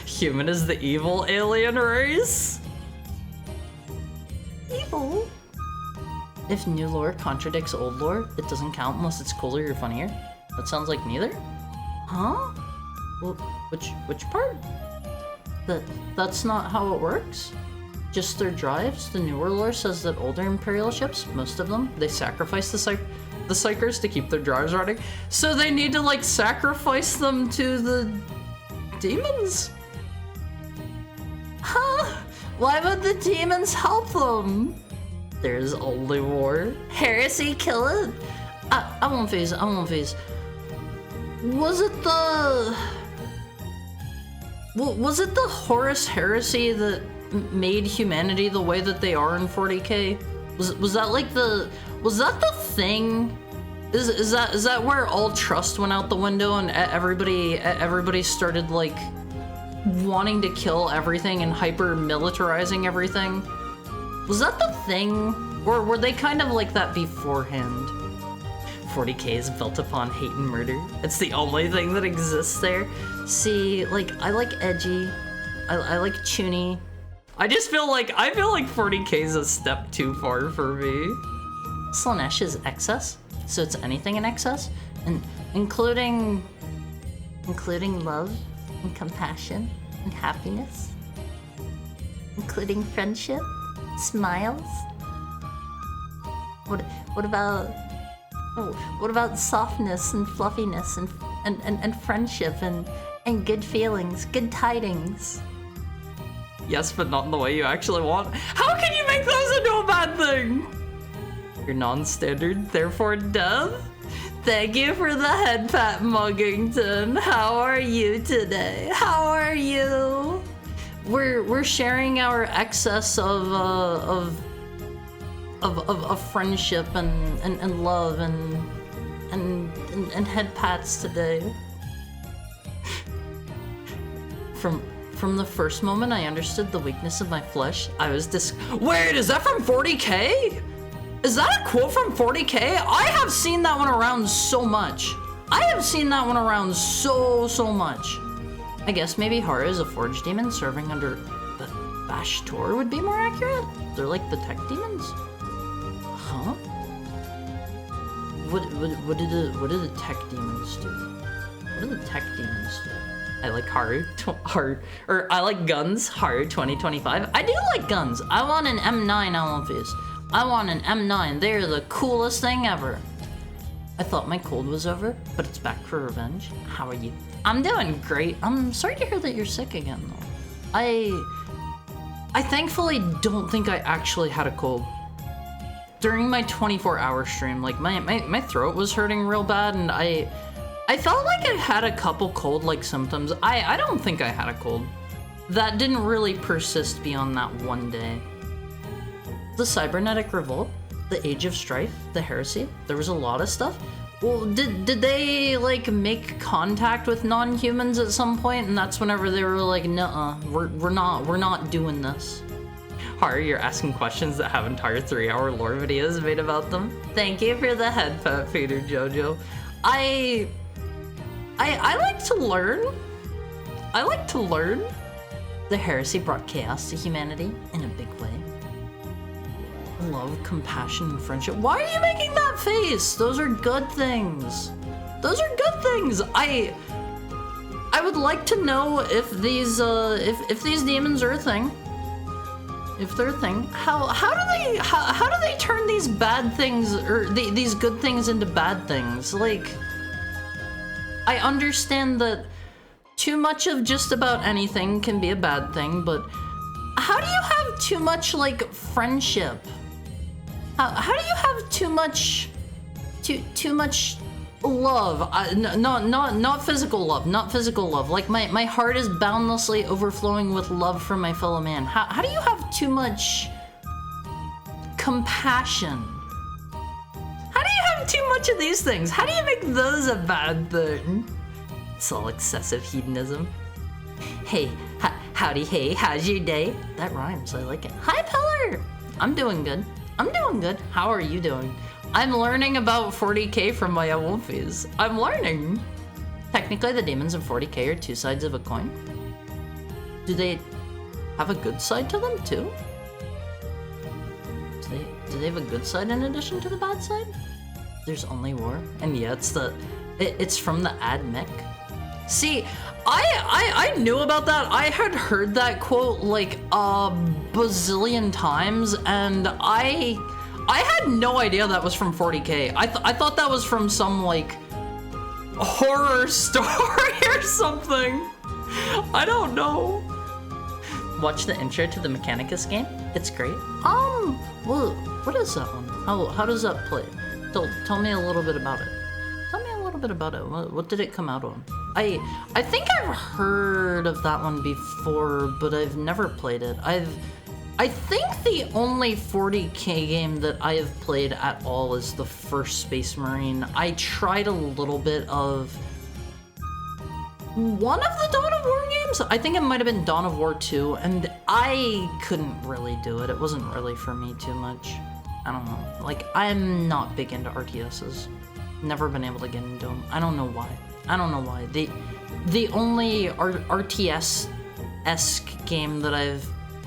Human is the evil alien race? Evil? If new lore contradicts old lore, it doesn't count unless it's cooler or funnier. That sounds like neither? Huh? Well, which part? That's not how it works? Just their drives? The newer lore says that older Imperial ships, most of them, they sacrifice the Psychers to keep their drives running. So they need to, like, sacrifice them to the demons? Huh? Why would the demons help them? There's only war. Heresy, kill it. I won't phase. Was it the... Was it the Horus heresy that made humanity the way that they are in 40K? Was that like the... Was that the thing? Is that where all trust went out the window and everybody started like wanting to kill everything and hyper militarizing everything? Was that the thing? Or were they kind of like that beforehand? 40K is built upon hate and murder. It's the only thing that exists there. See, like, I like edgy. I like chuny. I feel like 40K is a step too far for me. Slanesh is excess, so it's anything in excess, and including love and compassion and happiness, including friendship, smiles. What about softness and fluffiness and friendship and good feelings, good tidings? Yes, but not in the way you actually want. How can you make those into a bad thing? You're non-standard, therefore death? Thank you for the head pat, Muggington. How are you today? How are you? We're sharing our excess of friendship and love and head pats today. From the first moment I understood the weakness of my flesh, I was Wait, is that from 40K? Is that a quote from 40K? I have seen that one around so much. I have seen that one around so much. I guess maybe Hara is a forge demon serving under the Bashtor would be more accurate. They're like the tech demons. Huh? What do the tech demons do? What do the tech demons do? I like I like guns, Haru 2025. I do like guns. I want an M9 Olympias. I want an M9. They're the coolest thing ever. I thought my cold was over, but it's back for revenge. How are you? I'm doing great. I'm sorry to hear that you're sick again, though. I thankfully don't think I actually had a cold. During my 24-hour stream, like my throat was hurting real bad, and I felt like I had a couple cold-like symptoms. I don't think I had a cold. That didn't really persist beyond that one day. The cybernetic revolt, the age of strife, the heresy, there was a lot of stuff. Well, did they like make contact with non-humans at some point, and that's whenever they were like, nuh-uh, we're not doing this. Haru, you're asking questions that have entire 3-hour lore videos made about them. Thank you for the head pat, Peter Jojo. I like to learn. I like to learn. The heresy brought chaos to humanity in a big way. Love, compassion, and friendship. Why are you making that face? Those are good things. Those are good things. I would like to know if these demons are a thing. If they're a thing, how do they turn these bad things or these good things into bad things? Like, I understand that too much of just about anything can be a bad thing, but how do you have too much like friendship? How do you have too much love? Not physical love, not physical love. Like my heart is boundlessly overflowing with love for my fellow man. How do you have too much compassion? How do you have too much of these things? How do you make those a bad thing? It's all excessive hedonism. Hey, howdy, hey, how's your day? That rhymes, I like it. Hi, Pillar! I'm doing good. I'm doing good. How are you doing? I'm learning about 40K from my Wolfies. I'm learning. Technically, the demons in 40K are two sides of a coin. Do they have a good side to them, too? Do they have a good side in addition to the bad side? There's only war. And yeah, it's from the Admech. See, I knew about that. I had heard that quote like a bazillion times, and I had no idea that was from 40K. I thought that was from some like horror story or something. I don't know. Watch the intro to the Mechanicus game. It's great. Well, what is that one? How does that play? Tell me a little bit about it. Tell me a little little bit about it. What did it come out on? I think I've heard of that one before, but I've never played it. I think the only 40K game that I have played at all is the first Space Marine. I tried a little bit of one of the Dawn of War games. I think it might have been Dawn of War 2, and I couldn't really do it. It wasn't really for me too much. I don't know. Like, I'm not big into RTSs. Never been able to get into them. I don't know why. I don't know why. The only RTS-esque game that I've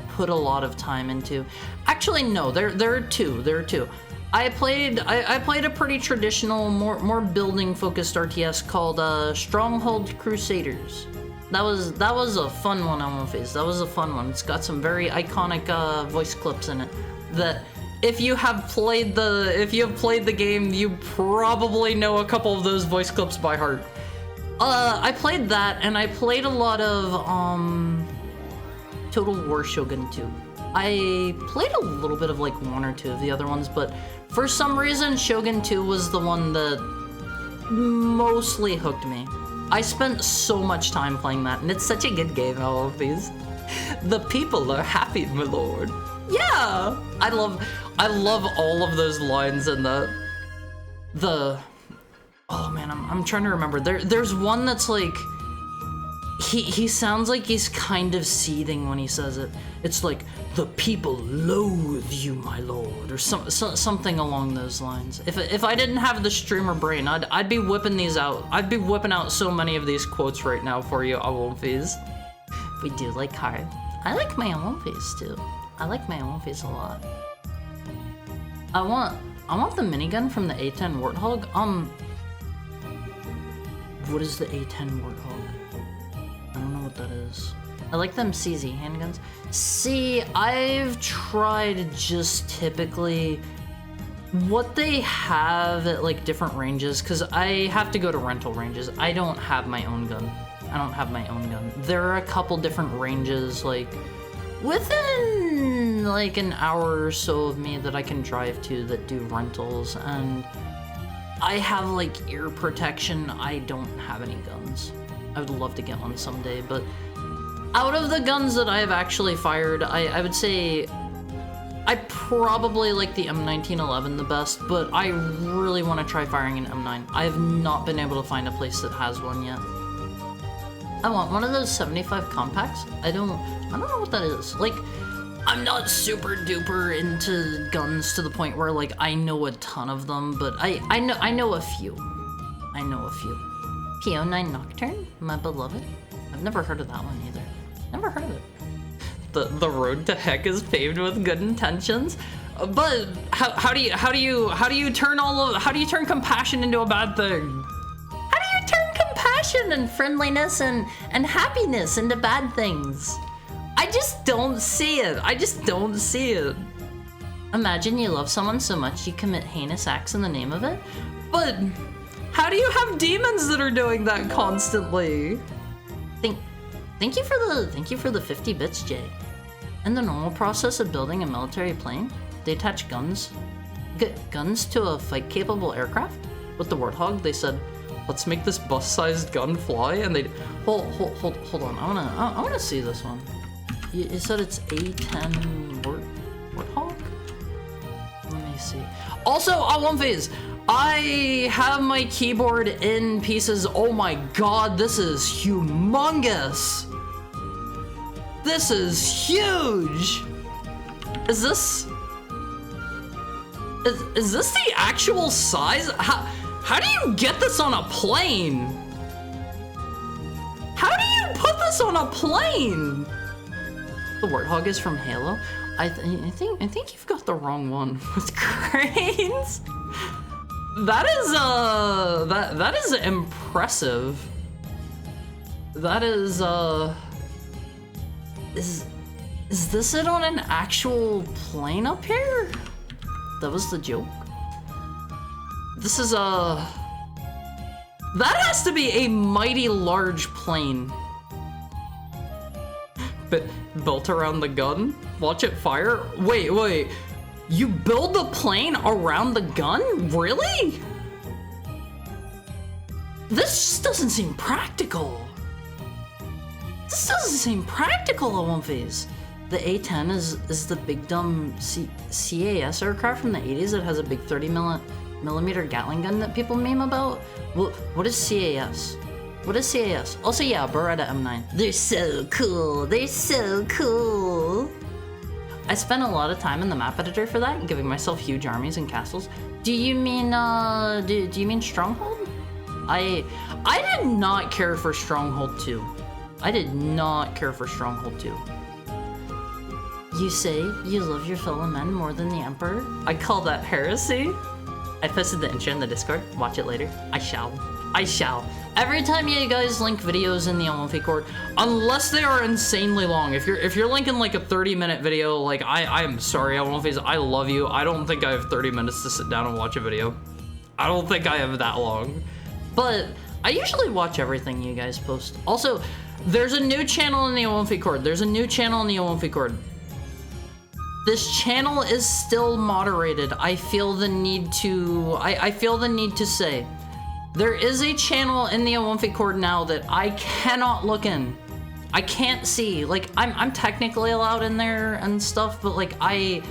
put a lot of time into. Actually, no. There are two. There are two. I played a pretty traditional, more building focused RTS called Stronghold Crusaders. That was a fun one on One-Phase. That was a fun one. It's got some very iconic voice clips in it. That if you have played the game, you probably know a couple of those voice clips by heart. I played that, and I played a lot of Total War Shogun 2. I played a little bit of like one or two of the other ones, but for some reason Shogun 2 was the one that mostly hooked me. I spent so much time playing that, and it's such a good game, all of these. The people are happy, my lord. Yeah! I love all of those lines in the oh man, I'm trying to remember. There's one that's like he sounds like he's kind of seething when he says it. It's like, the people loathe you, my lord, or something along those lines. If I didn't have the streamer brain, I'd be whipping these out. I'd be whipping out so many of these quotes right now for you, One-Phase. We do like hard. I like my One-Phase too. I like my One-Phase a lot. I want the minigun from the A10 Warthog. What is the A10 Warthog? I don't know what that is. I like them CZ handguns. See, I've tried just typically what they have at like different ranges, because I have to go to rental ranges. I don't have my own gun. There are a couple different ranges like within like an hour or so of me that I can drive to that do rentals, and I have like ear protection. I don't have any guns. I would love to get one someday, but out of the guns that I have actually fired, I would say I probably like the M1911 the best, but I really want to try firing an M9. I have not been able to find a place that has one yet. I want one of those 75 compacts. I don't know what that is. Like, I'm not super duper into guns to the point where like I know a ton of them, but I know a few. I know a few. PO9 Nocturne, my beloved. I've never heard of that one either. Never heard of it. The road to heck is paved with good intentions, but how do you turn compassion into a bad thing? How do you turn compassion and friendliness and happiness into bad things? I just don't see it. I just don't see it. Imagine you love someone so much you commit heinous acts in the name of it, but how do you have demons that are doing that constantly? Thank you for the 50 bits, Jay. In the normal process of building a military plane, they attach guns to a fight-capable aircraft. With the Warthog, they said, "Let's make this bus-sized gun fly," and they hold on. I wanna see this one. You said it's A10 Warthog? Let me see. Also, on One-Phase, I have my keyboard in pieces. Oh my god, this is humongous. This is huge. Is this the actual size? How do you get this on a plane? How do you put this on a plane? The Warthog is from Halo. I think you've got the wrong one with cranes. That is impressive. That is is this it on an actual plane up here? That was the joke. This is that has to be a mighty large plane. But built around the gun? Watch it fire? Wait. You build the plane around the gun? Really? This just doesn't seem practical. This doesn't seem practical, Awumfies. The A-10 is the big dumb CAS aircraft from the 80s that has a big 30mm Gatling gun that people meme about. What is CAS? What is CAS? Also, yeah, Beretta M9. They're so cool. They're so cool. I spent a lot of time in the map editor for that, giving myself huge armies and castles. Do you mean do you mean Stronghold? I did not care for Stronghold 2. I did not care for Stronghold 2. You say you love your fellow men more than the Emperor? I call that heresy. I posted the intro in the Discord. Watch it later. I shall. I shall. Every time you guys link videos in the Awumfi Court, unless they are insanely long, if you're linking like a 30-minute video, like I'm sorry, Awumfis, I love you. I don't think I have 30 minutes to sit down and watch a video. I don't think I have that long. But I usually watch everything you guys post. Also, there's a new channel in the Awumfi Court. There's a new channel in the Awumfi Court. This channel is still moderated. I feel the need to, I feel the need to say, there is a channel in the Awumfi Court now that I cannot look in. I can't see. Like, I'm technically allowed in there and stuff, but like I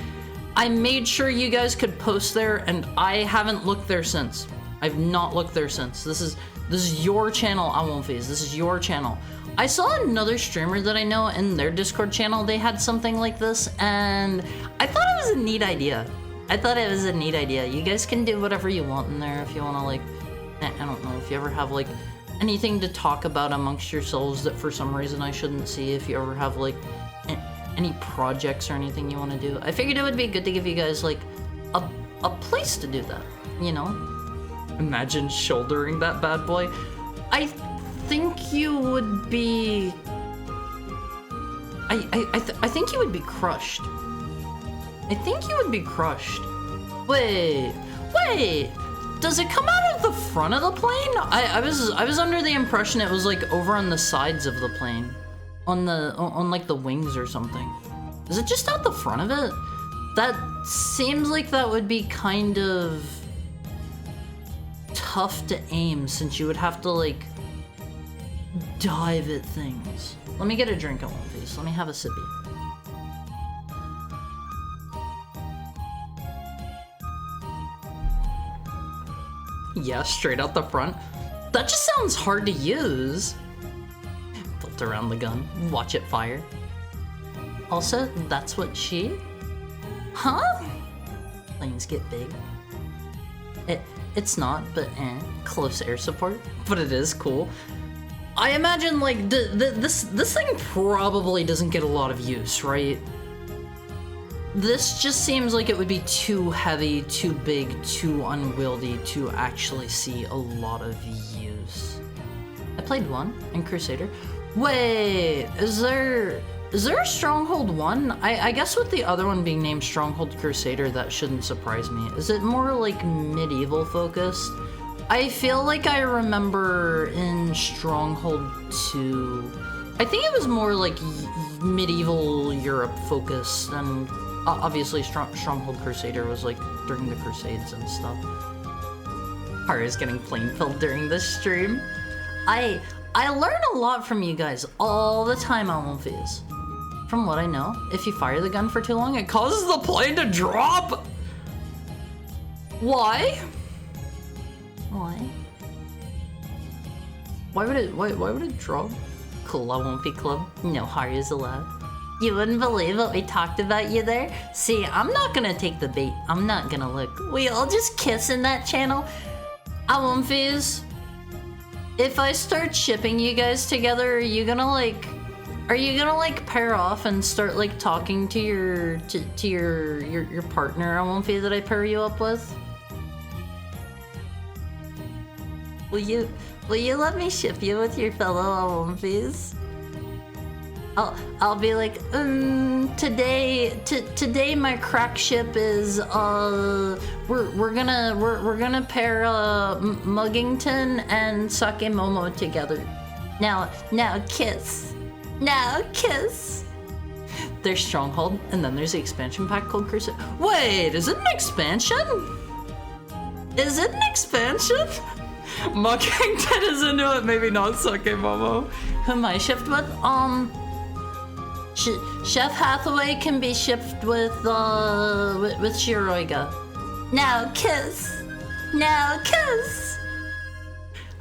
made sure you guys could post there, and I haven't looked there since. I've not looked there since. This is your channel, Awumfis. This is your channel. I saw another streamer that I know in their Discord channel, they had something like this, and I thought it was a neat idea. I thought it was a neat idea. You guys can do whatever you want in there if you want to, like, I don't know, if you ever have, like, anything to talk about amongst yourselves that for some reason I shouldn't see, if you ever have, like, any projects or anything you want to do. I figured it would be good to give you guys, like, a place to do that, you know? Imagine shouldering that bad boy. I think you would be... I think you would be crushed. I think you would be crushed. Wait. Does it come out of the front of the plane? I was under the impression it was like over on the sides of the plane. On like the wings or something. Is it just out the front of it? That seems like that would be kind of tough to aim, since you would have to like dive at things. Let me get a drink on one of these. Let me have a sippy. Yeah, straight out the front. That just sounds hard to use. Built around the gun. Watch it fire. Also, that's what she... Huh? Planes get big. It's not, but close air support. But it is cool. I imagine, like, this thing probably doesn't get a lot of use, right? This just seems like it would be too heavy, too big, too unwieldy to actually see a lot of use. I played one in Crusader. Wait, is there a Stronghold 1? I guess with the other one being named Stronghold Crusader, that shouldn't surprise me. Is it more like medieval focused? I feel like I remember in Stronghold 2, I think it was more like medieval Europe focused, and obviously Stronghold Crusader was like during the Crusades and stuff. Hara's getting plain filled during this stream. I learn a lot from you guys all the time on Multiverse. From what I know, if you fire the gun for too long, it causes the plane to drop! Why? Why? Why would it drop? Cool, I won't be club. No Harry's allowed. You wouldn't believe what we talked about you there? See, I'm not gonna take the bait. I'm not gonna look. We all just kiss in that channel. Awumfies, if I start shipping you guys together, are you gonna like pair off and start like talking to your partner, Awumfi, that I pair you up with? Will you let me ship you with your fellow Awumfis? I'll be like, today my crack ship is we're gonna pair Muggington and Sake Momo together. Now kiss. Now kiss. There's Stronghold, and then there's the expansion pack called Crusade. Wait, is it an expansion? Is it an expansion? Muckington is into it, maybe not Sake Momo. Who am I shipped with? Chef Hathaway can be shipped with Shiroiga. Now kiss. Now kiss.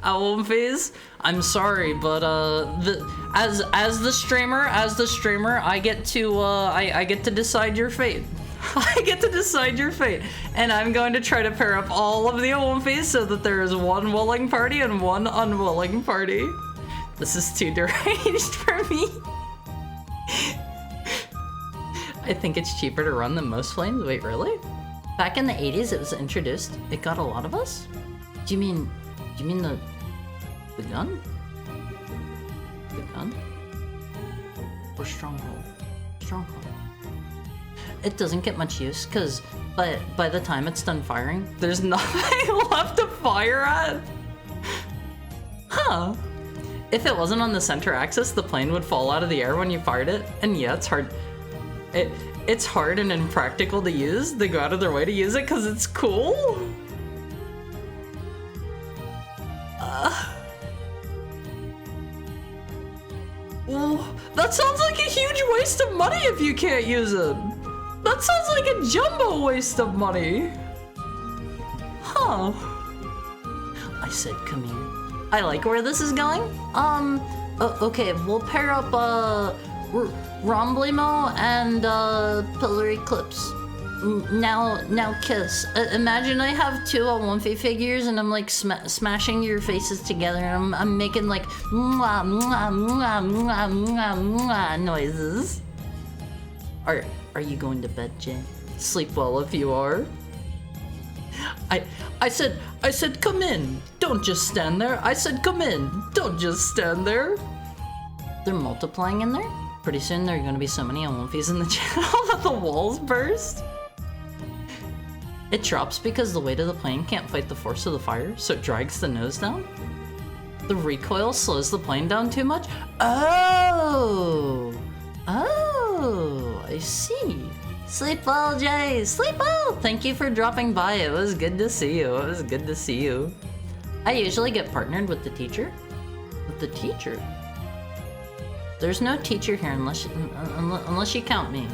Owlface, I'm sorry, but as the streamer, I get to I get to decide your fate. I get to decide your fate, and I'm going to try to pair up all of the Owlface so that there is one willing party and one unwilling party. This is too deranged for me. I think it's cheaper to run than most flames. Wait, really? Back in the 80s, it was introduced. It got a lot of us? Do you mean the gun? The gun? Or Stronghold? Stronghold. It doesn't get much use, because by the time it's done firing, there's nothing left to fire at. Huh. If it wasn't on the center axis, the plane would fall out of the air when you fired it. And yeah, it's hard. It's hard and impractical to use. They go out of their way to use it because it's cool. Oh, that sounds like a huge waste of money if you can't use it. That sounds like a jumbo waste of money. Huh. I said come here. I like where this is going. Okay, we'll pair up, Romblimo and, Pillar Eclipse. Now kiss. Imagine I have two Owlface figures and I'm like smashing your faces together and I'm making like mwah, mwah, mwah, mwah, mwah, mwah noises. Are you going to bed, Jay? Sleep well if you are. I said come in. Don't just stand there. I said come in. Don't just stand there. They're multiplying in there? Pretty soon there are going to be so many Owlface in the channel that the walls burst. It drops because the weight of the plane can't fight the force of the fire, so it drags the nose down. The recoil slows the plane down too much. Oh, I see. Sleep well, Jay. Sleep well. Thank you for dropping by. It was good to see you. It was good to see you. I usually get partnered with the teacher. With the teacher? There's no teacher here unless you count me.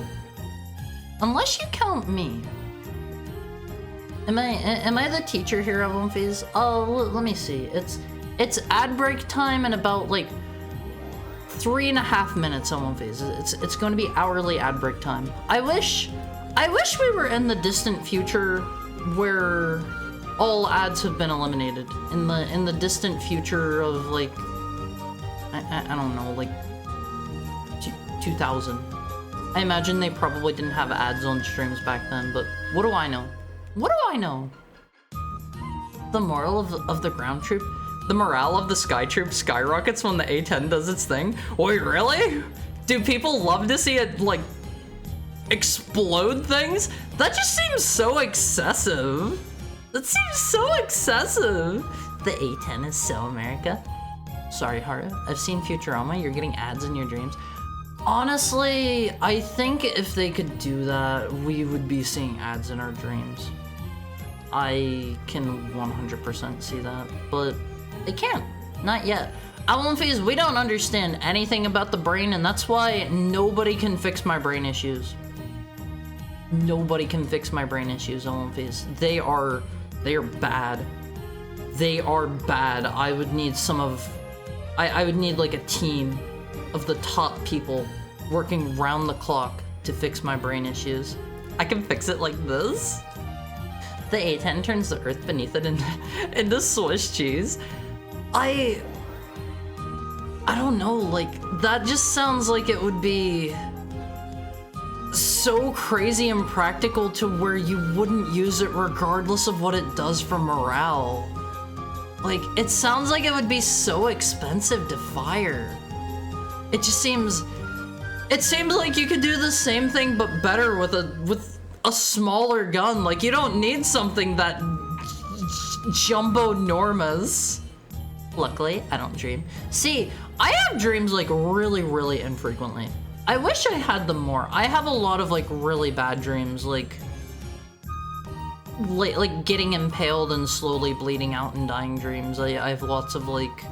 Unless you count me. Am I the teacher here at Owlface? Oh, let me see. It's ad break time in about like 3.5 minutes on Owlface. It's going to be hourly ad break time. I wish we were in the distant future where all ads have been eliminated. In the distant future of like I don't know, like 2000. I imagine they probably didn't have ads on streams back then, but what do I know? What do I know? The moral of the ground troop, the morale of the sky troop skyrockets when the A10 does its thing. Wait, really? Do people love to see it, like, explode things? That just seems so excessive. That seems so excessive. The A10 is so America. Sorry, Haru. I've seen Futurama. You're getting ads in your dreams. Honestly, I think if they could do that, we would be seeing ads in our dreams. I can 100% see that, but they can't. Not yet. Owlface, we don't understand anything about the brain, and that's why nobody can fix my brain issues. Nobody can fix my brain issues, Owlface. They are bad. They are bad. I would need I would need like a team of the top people working round the clock to fix my brain issues. I can fix it like this. The A10 turns the earth beneath it into Swiss cheese. I don't know, like, that just sounds like it would be so crazy impractical to where you wouldn't use it regardless of what it does for morale. Like, it sounds like it would be so expensive to fire. It just seems like you could do the same thing but better with a smaller gun. Like, you don't need something that jumbo-normous. Luckily, I don't dream. See, I have dreams like really, really infrequently. I wish I had them more. I have a lot of like really bad dreams. Like, like getting impaled and slowly bleeding out and dying dreams. I have lots of like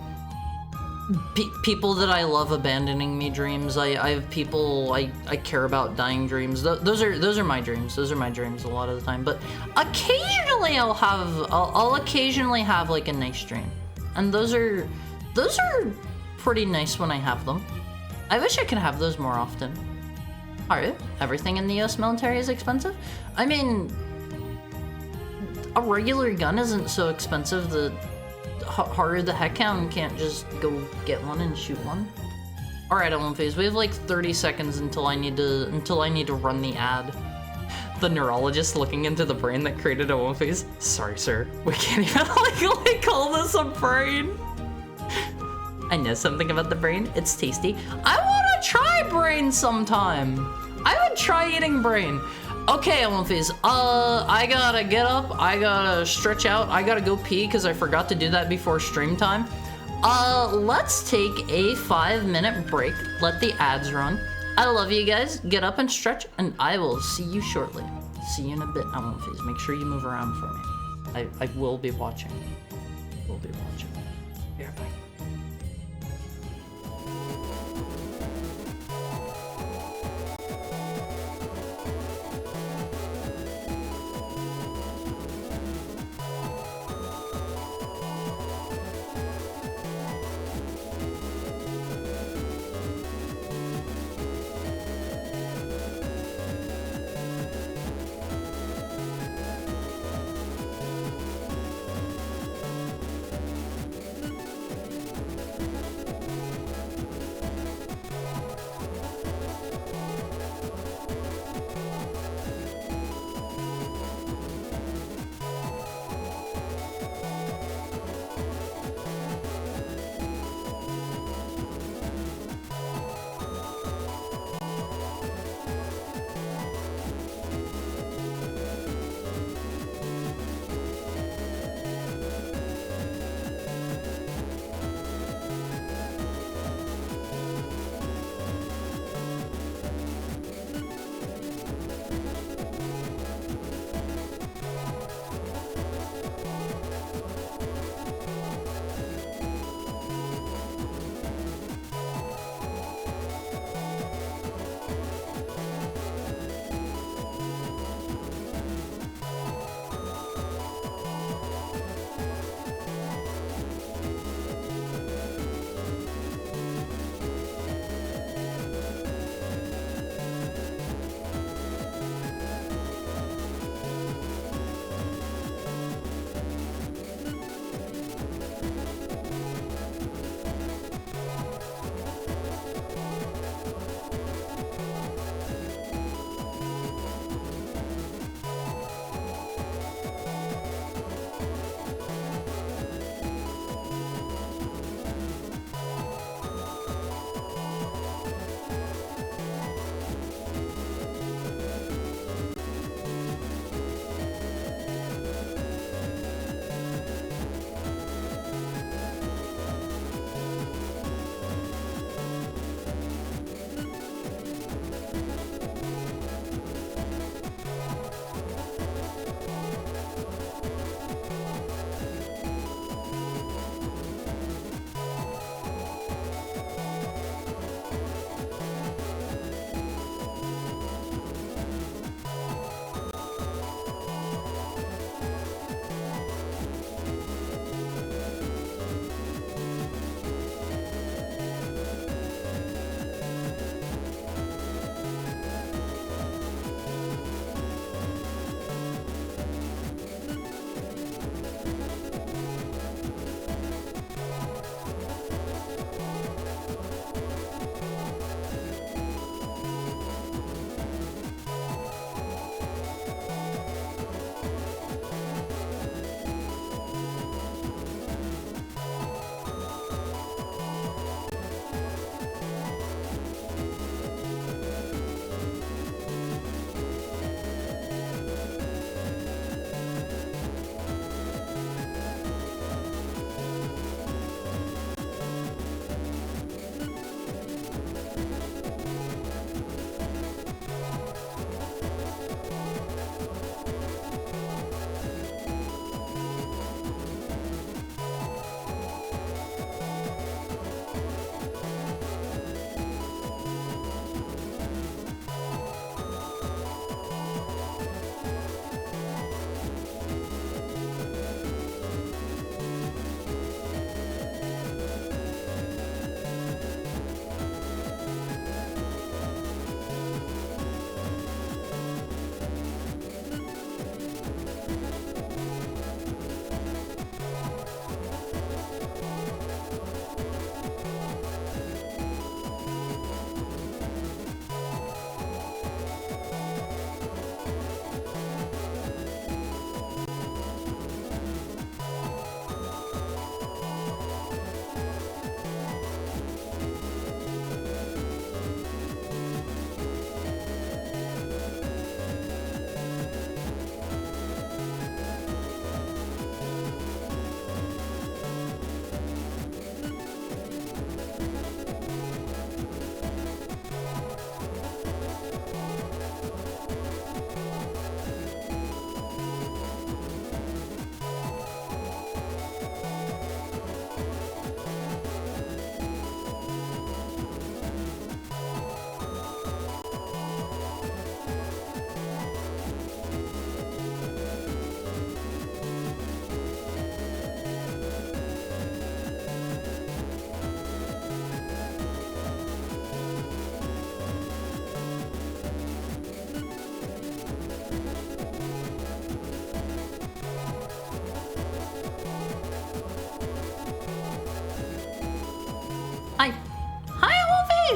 people that I love abandoning me dreams. I have people I care about dying dreams. Those are my dreams. Those are my dreams a lot of the time. But occasionally I'll occasionally have like a nice dream, and those are pretty nice when I have them. I wish I could have those more often. Alright, everything in the US military is expensive? I mean, a regular gun isn't so expensive that Haru the Heckhound can't just go get one and shoot one. Alright, Phase, we have like 30 seconds until I need to run the ad. The neurologist looking into the brain that created Phase. Sorry, sir. We can't even legally call this a brain. I know something about the brain. It's tasty. I want to try brain sometime. I would try eating brain. Okay, Phase. I gotta get up. I gotta stretch out. I gotta go pee because I forgot to do that before stream time. Let's take a 5-minute break. Let the ads run. I love you guys. Get up and stretch, and I will see you shortly. See you in a bit, Phase. Make sure you move around for me. I will be watching. Will be watching. Be right back.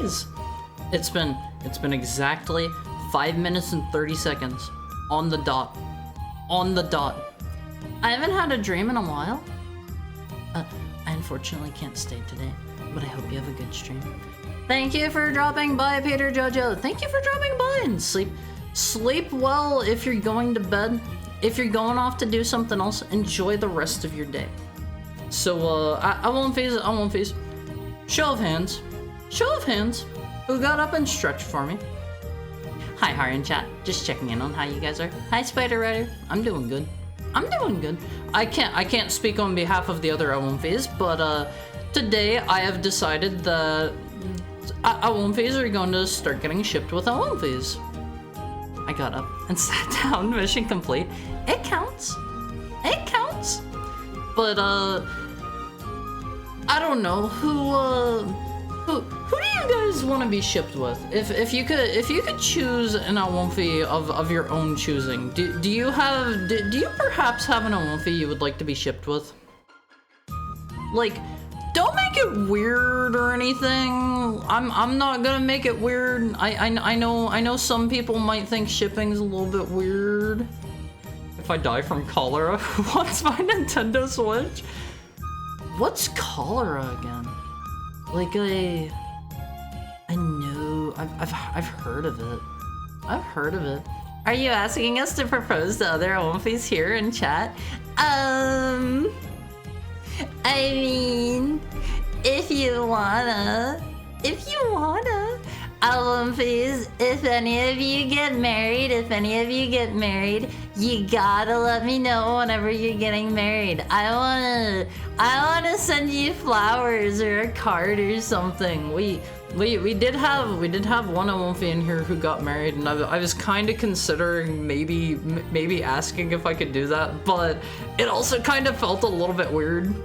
days. It's been exactly 5 minutes and 30 seconds. On the dot. On the dot. I haven't had a dream in a while. I unfortunately can't stay today, but I hope you have a good stream. Thank you for dropping by, Peter Jojo. Thank you for dropping by, and sleep well if you're going to bed. If you're going off to do something else, enjoy the rest of your day. So, I won't phase. Show of hands. Show of hands. Who got up and stretched for me? Hi, Hari in chat. Just checking in on how you guys are. Hi, Spider Rider. I'm doing good. I'm doing good. I can't speak on behalf of the other Awomfis, but today I have decided that Awomfis are going to start getting shipped with Awomfis. I got up and sat down. Mission complete. It counts. It counts. But I don't know who do you guys want to be shipped with? If you could choose an Awomfi of your own choosing, do you perhaps have an Awomfi you would like to be shipped with? Like, don't make it weird or anything. I'm not gonna make it weird. I know some people might think shipping's a little bit weird. If I die from cholera, what's my Nintendo Switch? What's cholera again? Like I know I've heard of it. I've heard of it. Are you asking us to propose to other Awomfis here in chat? I mean, if you wanna, Awomfis, if any of you get married, you gotta let me know whenever you're getting married. I wanna send you flowers or a card or something. We did have one Awomfi in here who got married, and I was kind of considering maybe asking if I could do that, but it also kind of felt a little bit weird.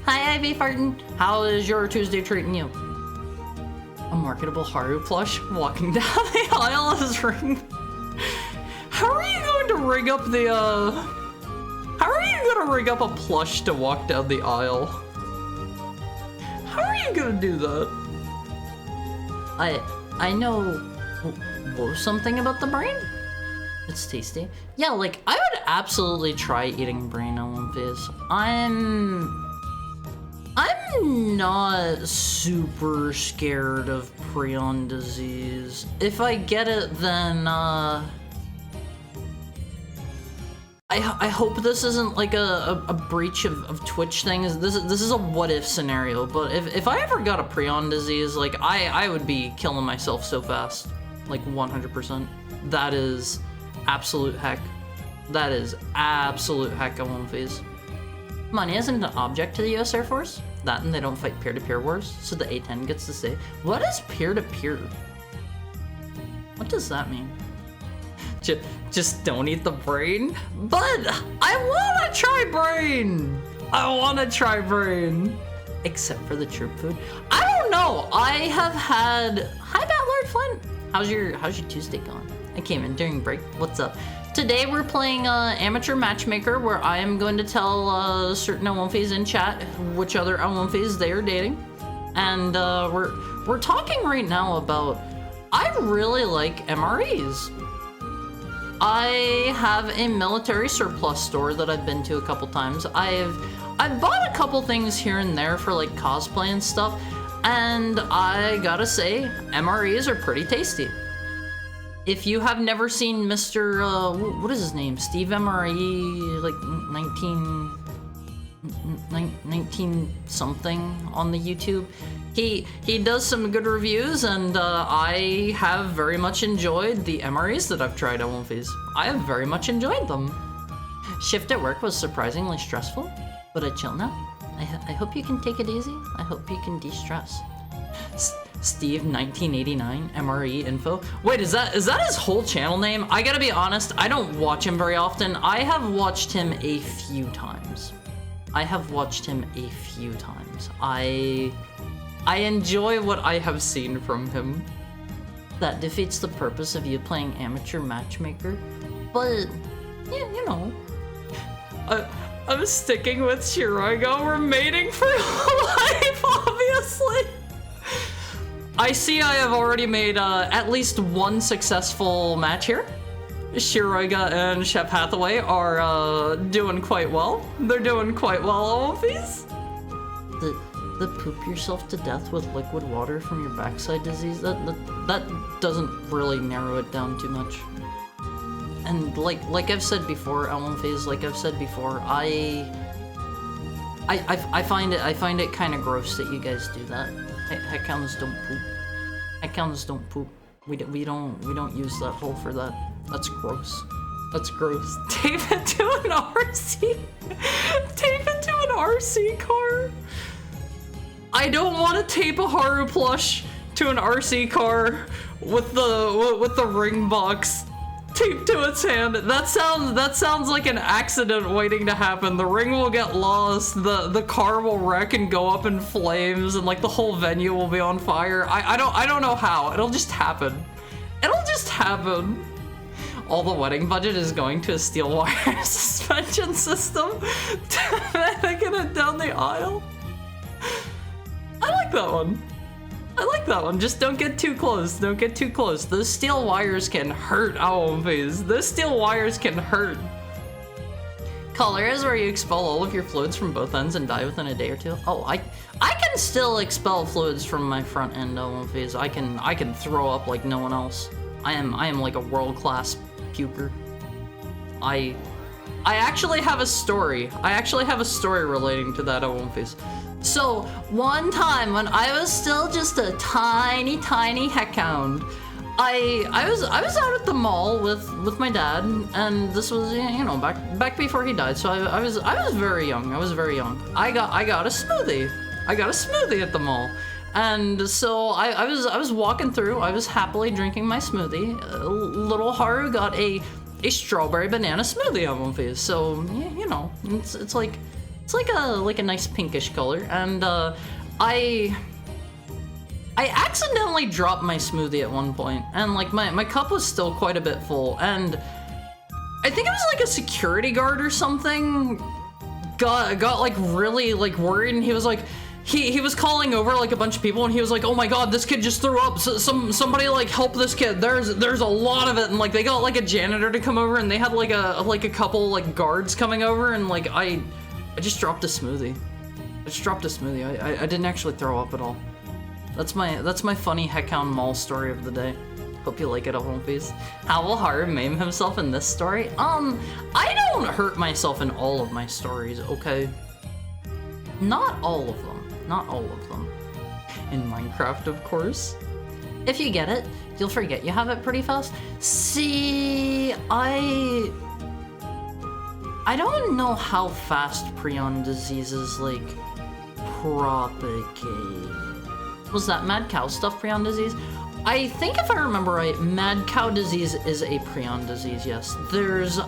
Hi, Ivy Farton. How is your Tuesday treating you? A marketable Haru plush walking down the aisle is ring. How are you going to rig up the How are you gonna rig up a plush to walk down the aisle? How are you gonna do that? I know something about the brain. It's tasty. Yeah, like I would absolutely try eating brain Awomfis. I'm not super scared of prion disease. If I get it, then I hope this isn't like a breach of Twitch things. This is a what if scenario. But if I ever got a prion disease, like I would be killing myself so fast, like 100%. That is absolute heck. That is absolute heck. I won't phase. Money isn't an object to the U.S. Air Force. That and they don't fight peer-to-peer wars, so the A-10 gets to say, what is peer-to-peer? What does that mean? Just don't eat the brain? But I wanna try brain! I wanna try brain! Except for the troop food. I don't know, I have had... Hi, Batlord Flint! How's your Tuesday going? I came in during break. What's up? Today we're playing Amateur Matchmaker, where I am going to tell certain Awomfis in chat which other Awomfis they are dating. And we're talking right now about... I really like MREs. I have a military surplus store that I've been to a couple times. I've bought a couple things here and there for like cosplay and stuff, and I gotta say, MREs are pretty tasty. If you have never seen Mr. What is his name? Steve MRE, like 19 something on the YouTube. He does some good reviews, and I have very much enjoyed the MREs that I've tried at Awomfis. I have very much enjoyed them. Shift at work was surprisingly stressful, but I chill now. I hope you can take it easy. I hope you can de-stress. Steve 1989 MRE info. Wait, is that his whole channel name? I gotta be honest, I don't watch him very often. I have watched him a few times. I enjoy what I have seen from him. That defeats the purpose of you playing Amateur Matchmaker, but yeah, you know. I'm sticking with Shirago. We're mating for life, obviously. I see I have already made at least one successful match here. Shiroiga and Chef Hathaway are doing quite well. They're doing quite well, Olfies. The poop yourself to death with liquid water from your backside disease, that doesn't really narrow it down too much. And like I've said before, Elmphase, like I've said before, I find it kind of gross that you guys do that. Heckhounds don't poop. Heckhounds don't poop. We don't use that hole for that. That's gross. That's gross. Tape it to an RC. Tape it to an RC car. I don't want to tape a Haru plush to an RC car with the ring box taped to its hand. That sounds like an accident waiting to happen. The ring will get lost, the car will wreck and go up in flames, and like the whole venue will be on fire. I don't know how. It'll just happen. It'll just happen. All the wedding budget is going to a steel wire suspension system to mannequin it down the aisle. I like that one. I like that one. Just don't get too close. Don't get too close. Those steel wires can hurt, Owlface. Those steel wires can hurt. Color is where you expel all of your fluids from both ends and die within a day or two. Oh, I can still expel fluids from my front end, Owlface. I can throw up like no one else. I am like a world-class puker. I actually have a story. I actually have a story relating to that, Owlface. So, one time when I was still just a tiny heckhound, I was out at the mall with my dad, and this was, you know, back before he died. So I was very young. I was very young. I got a smoothie. I got a smoothie at the mall. And so I was walking through, I was happily drinking my smoothie. Little Haru got a strawberry banana smoothie on my face. So, you know, it's like a nice pinkish color, and I accidentally dropped my smoothie at one point, and like my cup was still quite a bit full, and I think it was like a security guard or something got like really like worried, and he was like he was calling over like a bunch of people, and he was like, oh my god, this kid just threw up, so somebody like help this kid, there's a lot of it, and like they got like a janitor to come over, and they had like a couple like guards coming over, and like I just dropped a smoothie. I just dropped a smoothie. I didn't actually throw up at all. That's my funny Heckhound Mall story of the day. Hope you like it, Olympies. How will Haru maim himself in this story? I don't hurt myself in all of my stories, okay? Not all of them. Not all of them. In Minecraft, of course. If you get it, you'll forget you have it pretty fast. See, I don't know how fast prion diseases, like, propagate. Was that mad cow stuff prion disease? I think if I remember right, mad cow disease is a prion disease, yes. There's,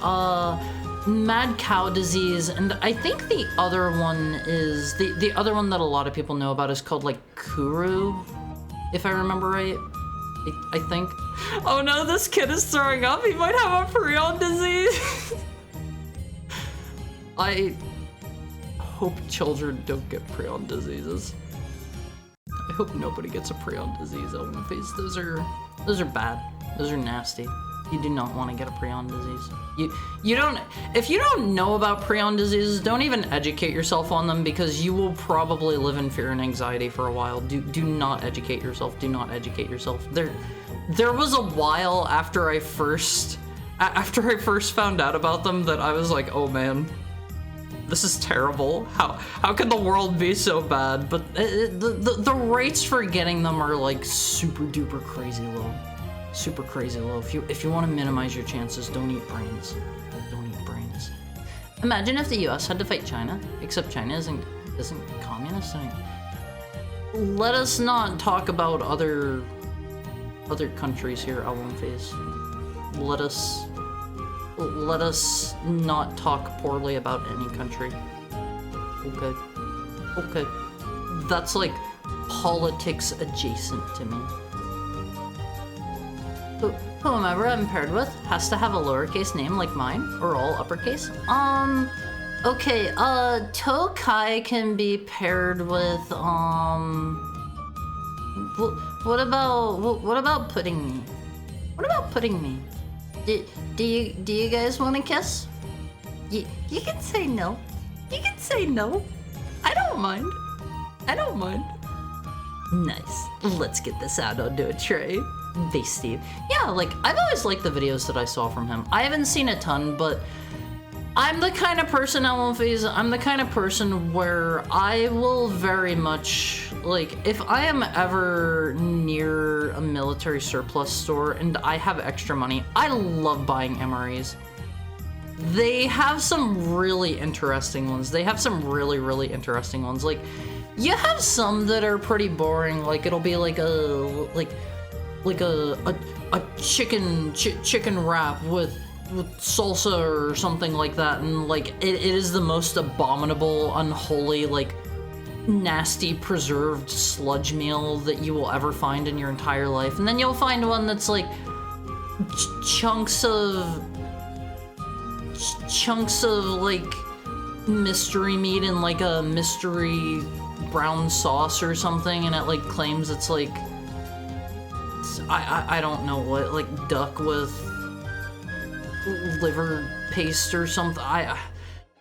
mad cow disease, and I think the other one is, the other one that a lot of people know about is called, like, Kuru, if I remember right. I think. Oh no, this kid is throwing up. He might have a prion disease. I hope children don't get prion diseases. I hope nobody gets a prion disease, Elmface. Those are bad. Those are nasty. You do not want to get a prion disease. If you don't know about prion diseases, don't even educate yourself on them, because you will probably live in fear and anxiety for a while. Do not educate yourself. Do not educate yourself. There was a while after I first found out about them that I was like, oh man, this is terrible. How can the world be so bad? But the rates for getting them are like super duper crazy low. Super crazy low. If you want to minimize your chances, don't eat brains. Don't eat brains. Imagine if the US had to fight China, except China isn't communist. I mean, let us not talk about other countries here, Elmface. Let us not talk poorly about any country. Okay. Okay. That's like politics adjacent to me. Whomever I'm paired with has to have a lowercase name like mine, or all uppercase. Okay, Tokai can be paired with, What about putting me? What about putting me? Do you guys want to kiss? You can say no. You can say no. I don't mind. I don't mind. Nice. Let's get this out onto a tray. Base Steve. Yeah, like, I've always liked the videos that I saw from him. I haven't seen a ton, but I'm the kind of person, I'm the kind of person where I will very much, like, if I am ever near a military surplus store and I have extra money, I love buying MREs. They have some really interesting ones. They have some really interesting ones. Like, you have some that are pretty boring. Like, it'll be like a chicken wrap with salsa or something like that, and like it is the most abominable, unholy, like nasty preserved sludge meal that you will ever find in your entire life. And then you'll find one that's like chunks of like mystery meat in like a mystery brown sauce or something, and it like claims it's like I don't know what, like duck with liver paste or something.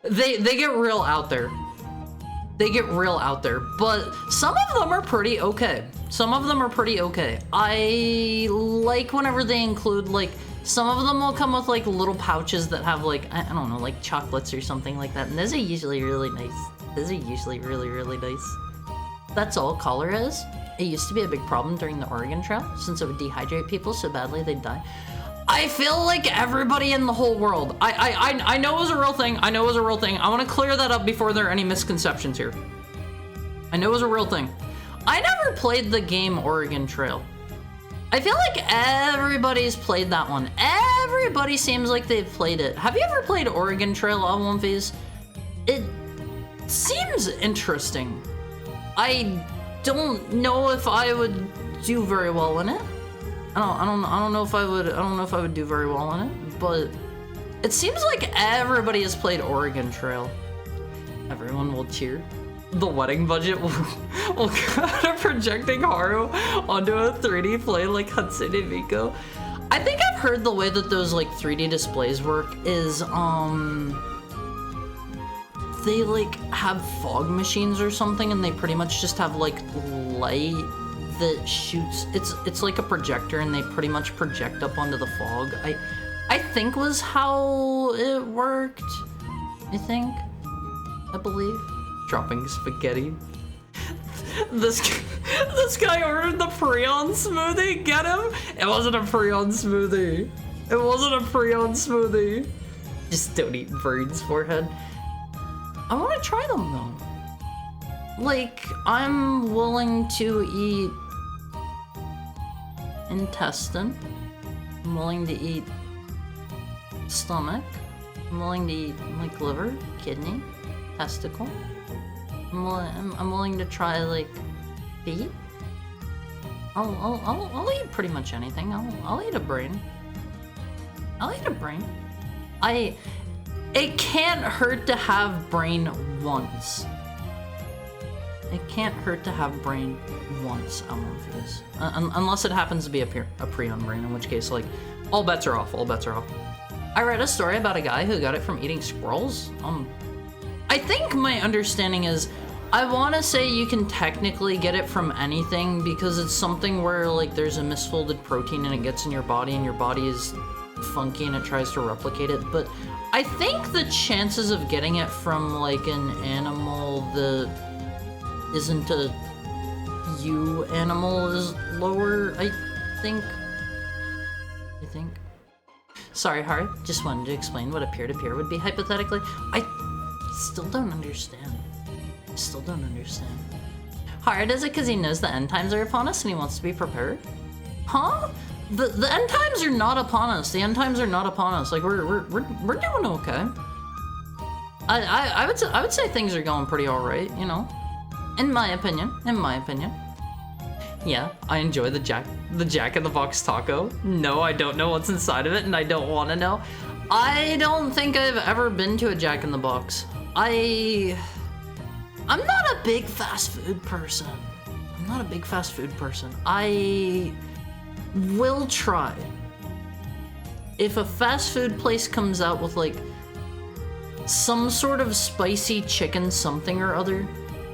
They get real out there. They get real out there, but some of them are pretty okay. Some of them are pretty okay. I like whenever they include, like, some of them will come with like little pouches that have like, I don't know, like chocolates or something like that, and those are usually really nice. Those are usually really nice. That's all cholera is. It used to be a big problem during the Oregon Trail, since it would dehydrate people so badly they'd die. I feel like everybody in the whole world, I know it was a real thing. I know it was a real thing. I want to clear that up before there are any misconceptions here. I know it was a real thing. I never played the game Oregon Trail. I feel like everybody's played that one. Everybody seems like they've played it. Have you ever played Oregon Trail L1Vs? It seems interesting. I don't know if I would do very well in it. I don't know if I would do very well in it, but it seems like everybody has played Oregon Trail. Everyone will cheer. The wedding budget will cut a projecting Haru onto a 3D plane like Hatsune Miku. I think I've heard the way that those like 3D displays work is they like have fog machines or something, and they pretty much just have like light that shoots. It's like a projector, and they pretty much project up onto the fog. I think was how it worked. I believe. Dropping spaghetti. This guy ordered the Prion smoothie. Get him? It wasn't a Prion smoothie. It wasn't a Prion smoothie. Just don't eat birds, forehead. I want to try them though. Like, I'm willing to eat intestine. I'm willing to eat stomach. I'm willing to eat like liver, kidney, testicle. I'm willing to try like feet. I'll eat pretty much anything. I'll eat a brain. I'll eat a brain. It can't hurt to have brain once. It can't hurt to have brain once, L1Vs. Unless it happens to be a Prion brain, in which case, like, all bets are off, all bets are off. I read a story about a guy who got it from eating squirrels. I think my understanding is, I want to say you can technically get it from anything, because it's something where, like, there's a misfolded protein and it gets in your body, and your body is funky and it tries to replicate it, but I think the chances of getting it from, like, an animal that isn't a you animal is lower, I think. Sorry, Hari, just wanted to explain what a peer-to-peer would be hypothetically. I still don't understand. Hari does it because he knows the end times are upon us and he wants to be prepared? Huh? The end times are not upon us. The end times are not upon us. Like, we're doing okay. I would say things are going pretty alright, you know. In my opinion. Yeah, I enjoy the Jack in the Box taco. No, I don't know what's inside of it, and I don't want to know. I don't think I've ever been to a Jack in the Box. I'm not a big fast food person. I'm not a big fast food person. I will try. If a fast food place comes out with like some sort of spicy chicken something or other.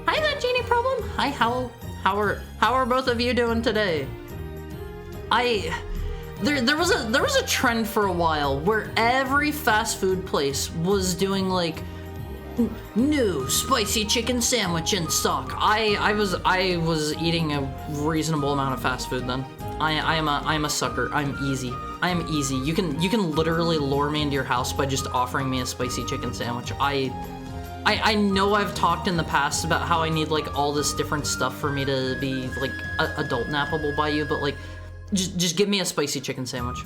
Hi, that Genie Problem. Hi, Howl. How are both of you doing today? There was a trend for a while where every fast food place was doing like new spicy chicken sandwich in stock. I was eating a reasonable amount of fast food then. I am a sucker. I'm easy. I am easy. You can literally lure me into your house by just offering me a spicy chicken sandwich. I know I've talked in the past about how I need like all this different stuff for me to be like adult nappable by you, but like just give me a spicy chicken sandwich.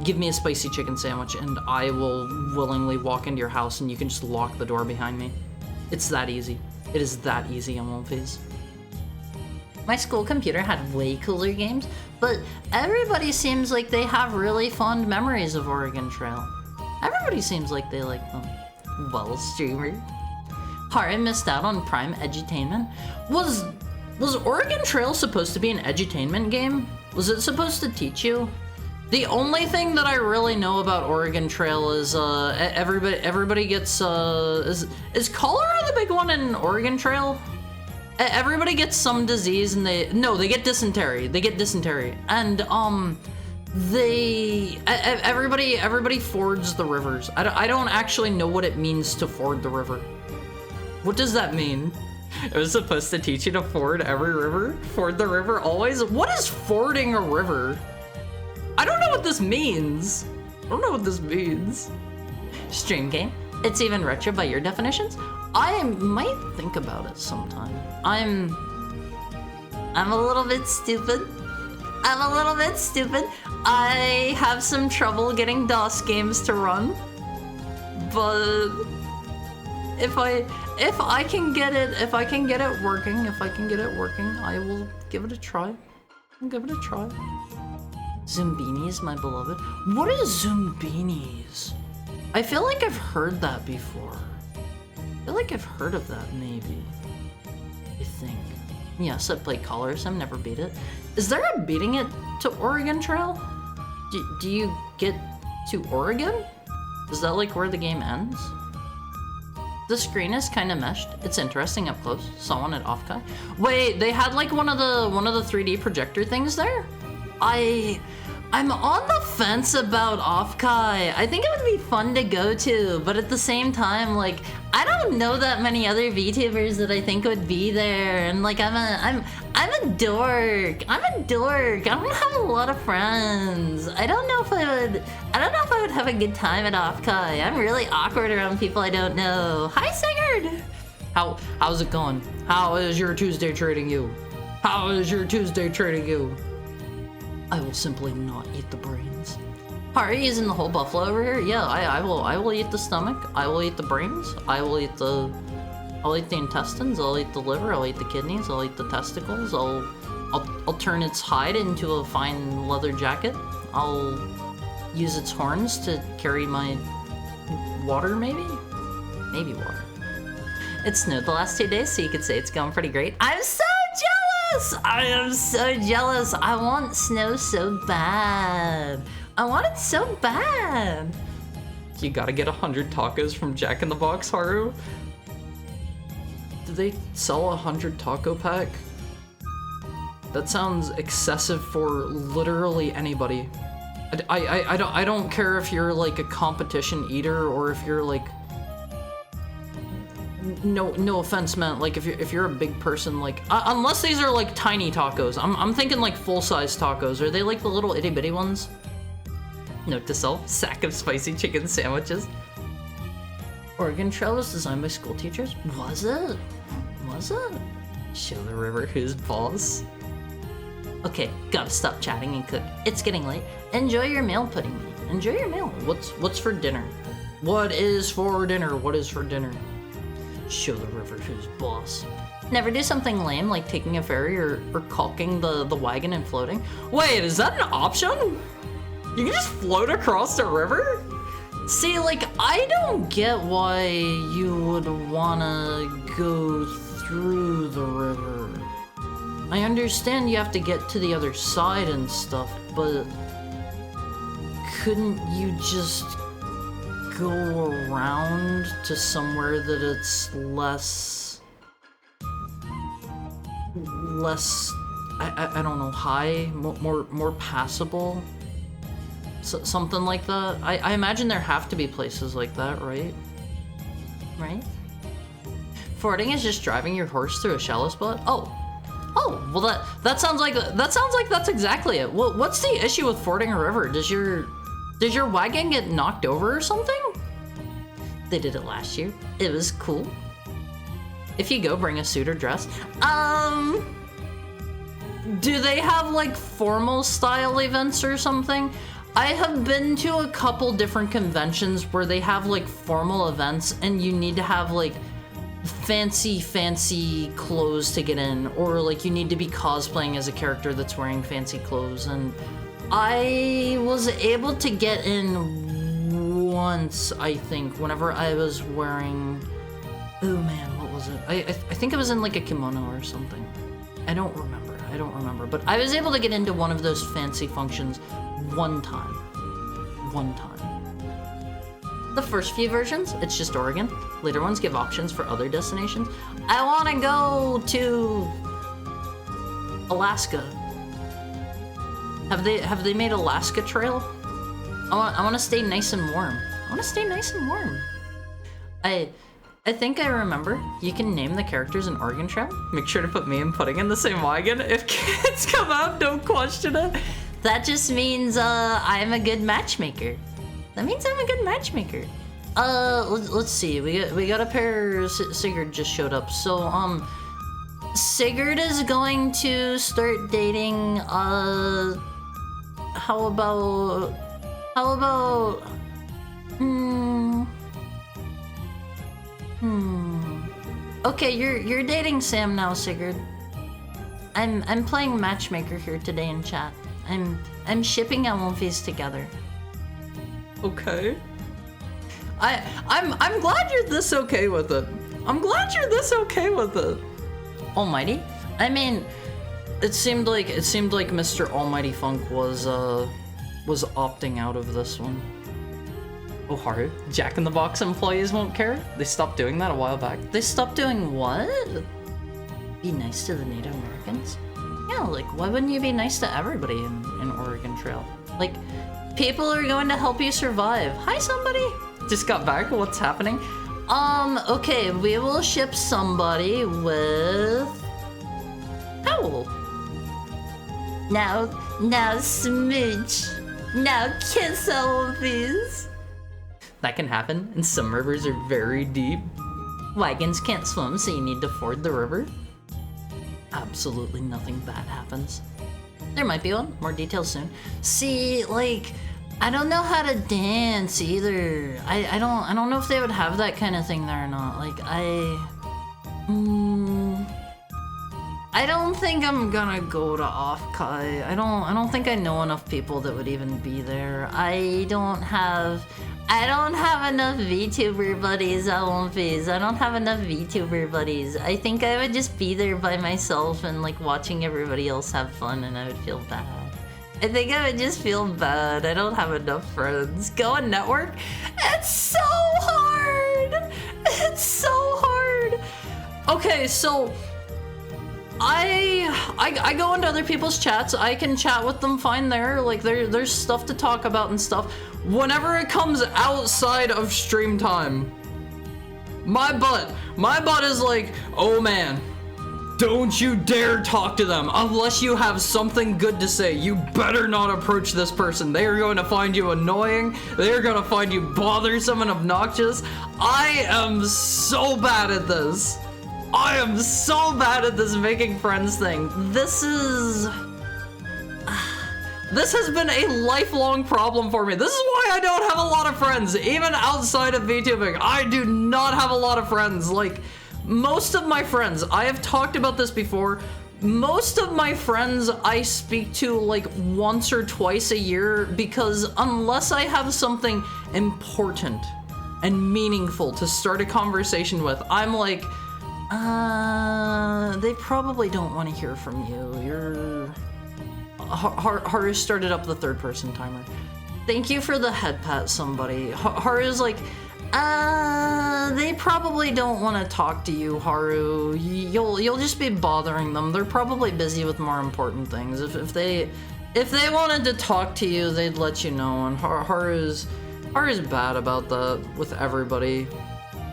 Give me a spicy chicken sandwich and I will willingly walk into your house and you can just lock the door behind me. It's that easy. It is that easy on One Phase. My school computer had way cooler games, but everybody seems like they have really fond memories of Oregon Trail. Everybody seems like they like them. Well, streamer. Hara missed out on prime edutainment. Was Oregon Trail supposed to be an edutainment game? Was it supposed to teach you? The only thing that I really know about Oregon Trail is everybody gets is cholera the big one in Oregon Trail? Everybody gets some disease and they get dysentery. They get dysentery. And everybody fords the rivers. I don't actually know what it means to ford the river. What does that mean? It was supposed to teach you to ford every river? Ford the river always? What is fording a river? I don't know what this means. I don't know what this means. Stream game. It's even retro by your definitions. I might think about it sometime. I'm a little bit stupid. I have some trouble getting DOS games to run. But if I can get it working, I will give it a try. I'll give it a try. Zumbinis, my beloved. What is Zumbinis? I feel like I've heard that before. I feel like I've heard of that, maybe. I think. Yes, I played Color Sim, never beat it. Is there a beating it to Oregon Trail? Do you get to Oregon? Is that like where the game ends? The screen is kind of meshed. It's interesting up close. Saw one at Offkai. Wait, they had like one of the 3D projector things there? I'm on the fence about Offkai. I think it would be fun to go to, but at the same time, like, I don't know that many other VTubers that I think would be there, and like, I'm a dork. I don't have a lot of friends. I don't know if I would have a good time at Offkai. I'm really awkward around people I don't know. Hi, Sigurd. How's it going? How is your Tuesday treating you? I will simply not eat the brains. Are you using the whole buffalo over here? Yeah, I will eat the stomach. I will eat the brains. I'll eat the intestines. I'll eat the liver. I'll eat the kidneys. I'll eat the testicles. I'll turn its hide into a fine leather jacket. I'll use its horns to carry my water, maybe water. It snowed the last 2 days, so you could say it's going pretty great. I'm so jealous! I am so jealous. I want snow so bad. I want it so bad. You gotta get 100 tacos from Jack in the Box, Haru. Do they sell 100 taco pack? That sounds excessive for literally anybody. I don't care if you're like a competition eater or if you're like, no offense meant, like if you're a big person, like unless these are like tiny tacos. I'm thinking like full-size tacos. Are they like the little itty-bitty ones? Note to self, sack of spicy chicken sandwiches. Oregon Trail was designed by school teachers? Was it? Show the river who's boss. Okay, gotta stop chatting and cook. It's getting late. Enjoy your meal, Pudding Me. Enjoy your meal. What's for dinner? What is for dinner? Show the river who's boss. Never do something lame like taking a ferry or caulking the wagon and floating. Wait, is that an option? You can just float across the river? See, like, I don't get why you would wanna go through the river. I understand you have to get to the other side and stuff, but couldn't you just go around to somewhere that it's less, I don't know, high, more passable? Something like that? I imagine there have to be places like that, right? Right? Fording is just driving your horse through a shallow spot? Oh, well that sounds like that's exactly it. What's the issue with fording a river? Does your wagon get knocked over or something? They did it last year. It was cool. If you go, bring a suit or dress. Do they have like formal style events or something? I have been to a couple different conventions where they have like formal events and you need to have like fancy clothes to get in, or like you need to be cosplaying as a character that's wearing fancy clothes, and I was able to get in once, I think, whenever I was wearing, oh man, what was it? I think it was in like a kimono or something. I don't remember, but I was able to get into one of those fancy functions one time. The first few versions, it's just Oregon. Later ones give options for other destinations. I want to go to Alaska. Have they made Alaska Trail? I want to stay nice and warm. I think I remember. You can name the characters in Oregon Trail. Make sure to put me and Pudding in the same wagon. If kids come out, don't question it. That just means I'm a good matchmaker. Let's see. We got a pair. Sigurd just showed up. So Sigurd is going to start dating. How about? Okay, you're dating Sam now, Sigurd. I'm playing matchmaker here today in chat. I'm shipping Elmfies together. Okay. I'm glad you're this okay with it. Almighty? I mean, it seemed like Mr. Almighty Funk was opting out of this one. Oh, Haru, Jack in the Box employees won't care? They stopped doing that a while back. They stopped doing what? Be nice to the Native Americans? Yeah, like, why wouldn't you be nice to everybody in Oregon Trail? Like, people are going to help you survive. Hi, somebody! Just got back, what's happening? Okay, we will ship somebody with... Owl. Now smooch. Now kiss Elmfies. That can happen, and some rivers are very deep. Wagons can't swim, so you need to ford the river. Absolutely nothing bad happens. There might be one, more details soon. See, like, I don't know how to dance either. I don't know if they would have that kind of thing there or not. Like, I don't think I'm gonna go to Offkai. I don't think I know enough people that would even be there. I don't have enough VTuber buddies, Elmfies. I don't have enough VTuber buddies. I think I would just be there by myself and like watching everybody else have fun, and I would feel bad. I think I would just feel bad. I don't have enough friends. Go on network? It's so hard! Okay, so I go into other people's chats. I can chat with them fine there. Like there's stuff to talk about and stuff. Whenever it comes outside of stream time, my butt is like, oh man, don't you dare talk to them unless you have something good to say. You better not approach this person. They are going to find you annoying. They are going to find you bothersome and obnoxious. I am so bad at this. Making friends thing. This has been a lifelong problem for me. This is why I don't have a lot of friends, even outside of VTubing. I do not have a lot of friends. Like, most of my friends, I have talked about this before, most of my friends I speak to like once or twice a year, because unless I have something important and meaningful to start a conversation with, I'm like, They probably don't want to hear from you. You're... Haru started up the third person timer. Thank you for the head pat, somebody. Haru's like, they probably don't want to talk to you, Haru. You'll just be bothering them. They're probably busy with more important things. If they wanted to talk to you, they'd let you know. And Haru's bad about that with everybody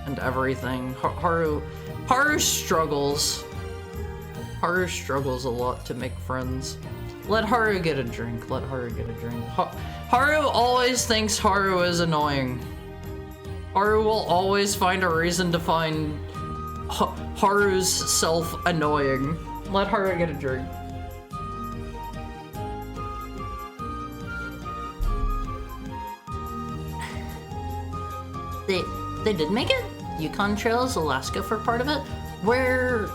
and everything. Haru struggles. Haru struggles a lot to make friends. Let Haru get a drink. Let Haru get a drink. Haru always thinks Haru is annoying. Haru will always find a reason to find Haru's self annoying. Let Haru get a drink. They did make it? Yukon Trails, Alaska for part of it? Where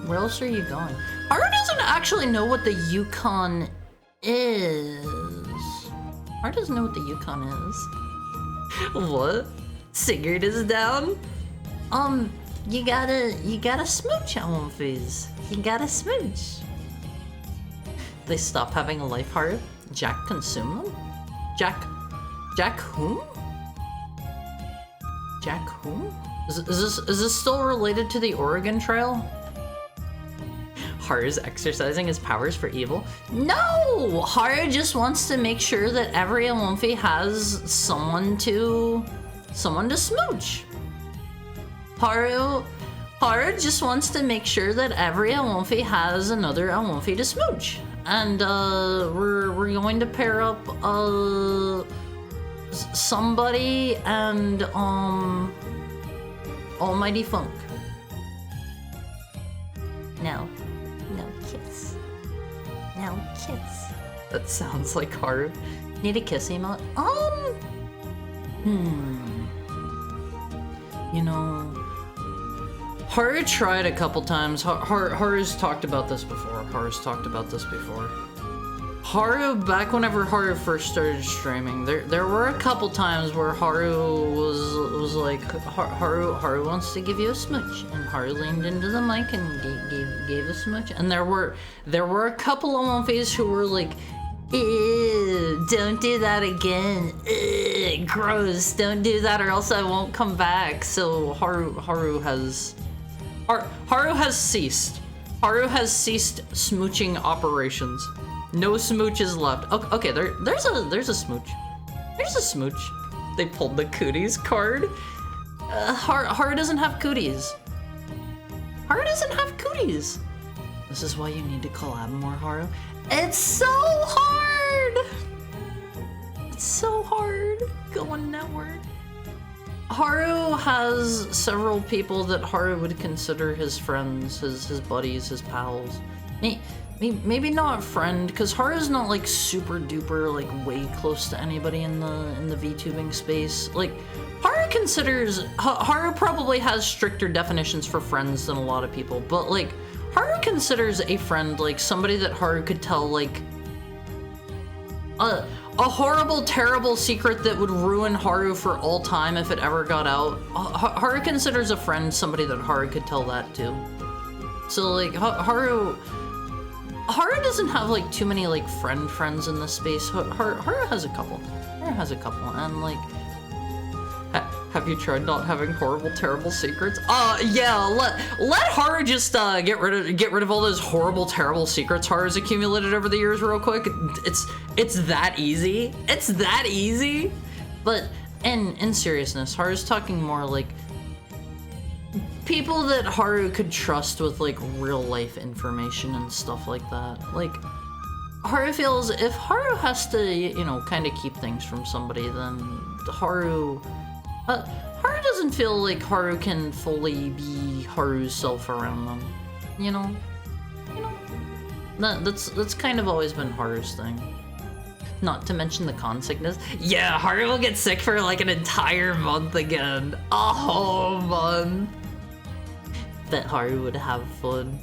else are you going? Haru doesn't actually know what the Yukon is. Haru doesn't know what the Yukon is. What? Sigurd is down? You gotta smooch on one phase. You gotta smooch. They stop having a life, Haru? Jack consume them? Jack whom? Jack whom? Is this still related to the Oregon Trail? Haru's exercising his powers for evil? No! Haru just wants to make sure that every Aomfi has someone to smooch. Haru just wants to make sure that every Aomfi has another Aomfi to smooch. And we're going to pair up somebody and Almighty Funk. No kiss. No kiss. That sounds like Haru. Need a kiss emote? You know, Haru tried a couple times. Haru's talked about this before. Haru, back whenever Haru first started streaming, there were a couple times where Haru was like, Haru wants to give you a smooch, and Haru leaned into the mic and gave a smooch, and there were a couple of Aomfis who were like, ew, don't do that again, ew, gross, don't do that or else I won't come back. So Haru has ceased. Haru has ceased smooching operations. No smooches left. Okay, there's a smooch. There's a smooch. They pulled the cooties card. Haru doesn't have cooties. Haru doesn't have cooties. This is why you need to collab more, Haru. It's so hard. It's so hard going network. Haru has several people that Haru would consider his friends, his buddies, his pals. Maybe not friend, because Haru's not like super duper like way close to anybody in the VTubing space. Like Haru probably has stricter definitions for friends than a lot of people, but like Haru considers a friend like somebody that Haru could tell like a horrible, terrible secret that would ruin Haru for all time if it ever got out. Haru considers a friend somebody that Haru could tell that to. So like Haru doesn't have like too many like friends in this space. Haru has a couple. And like, have you tried not having horrible, terrible secrets? Yeah. Let Haru just get rid of all those horrible, terrible secrets Haru's accumulated over the years real quick. It's that easy. It's that easy. But in seriousness, Haru's talking more like people that Haru could trust with like real life information and stuff like that. Like Haru feels if Haru has to, you know, kind of keep things from somebody, then Haru doesn't feel like Haru can fully be Haru's self around them. You know, that's kind of always been Haru's thing. Not to mention the con sickness. Yeah, Haru will get sick for like an entire month again. A whole month. Bet Haru would have fun.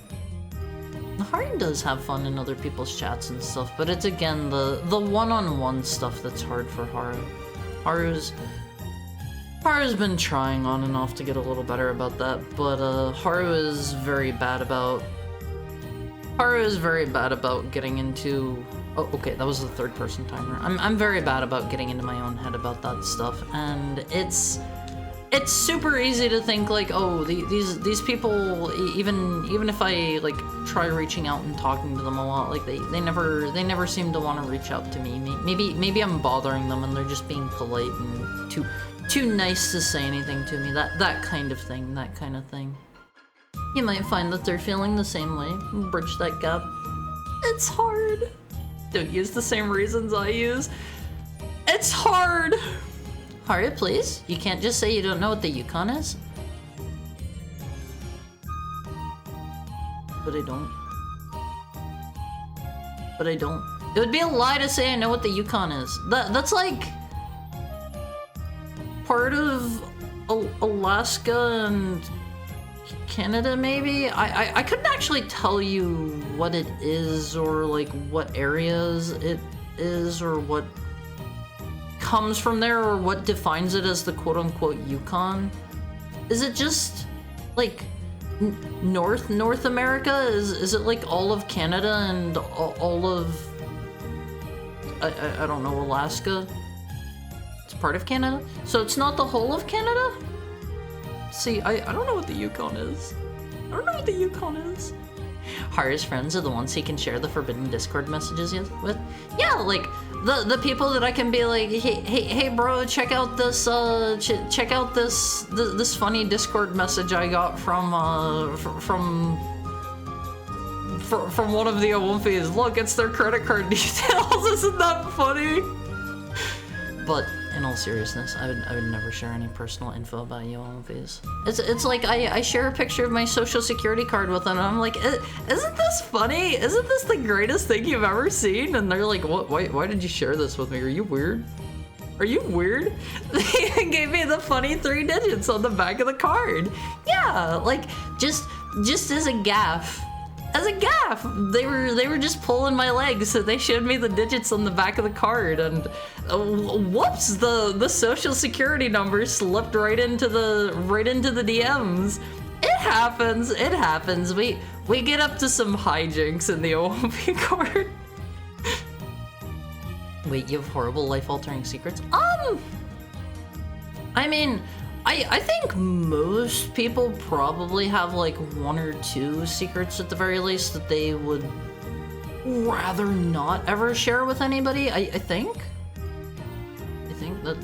Haru does have fun in other people's chats and stuff, but it's again the one-on-one stuff that's hard for Haru. Haru's been trying on and off to get a little better about that, but Haru is very bad about getting into. Oh, okay, that was the third person timer. I'm very bad about getting into my own head about that stuff, and it's super easy to think like, oh, these people, even if I like try reaching out and talking to them a lot, like they never seem to want to reach out to me. Maybe I'm bothering them and they're just being polite and too nice to say anything to me. That kind of thing. You might find that they're feeling the same way. Bridge that gap. It's hard. Don't use the same reasons I use. It's hard. Haru, please. You can't just say you don't know what the Yukon is. But I don't. It would be a lie to say I know what the Yukon is. That's like part of Alaska and Canada, maybe? I couldn't actually tell you what it is, or like what areas it is, or what comes from there, or what defines it as the quote-unquote Yukon. Is it just like North America? Is it like all of Canada and all of I don't know, Alaska? It's part of Canada? So it's not the whole of Canada? See, I don't know what the Yukon is. Haru's friends are the ones he can share the forbidden Discord messages with. Yeah, like the people that I can be like, hey bro, check out this this funny Discord message I got from one of the Olympians. Look, it's their credit card details. Isn't that funny? But in all seriousness, I would never share any personal info about you, Olympians. It's like I share a picture of my social security card with them, and I'm like, isn't this funny? Isn't this the greatest thing you've ever seen? And they're like, what? Why did you share this with me? Are you weird? They gave me the funny 3 digits on the back of the card. Yeah, like just as a gaff. They were just pulling my legs, so they showed me the digits on the back of the card, and whoops, the social security number slipped right into the DMs. It happens. We get up to some hijinks in the Olympic card. Wait, you have horrible life-altering secrets? I mean, I think most people probably have like 1 or 2 secrets at the very least that they would rather not ever share with anybody. I think that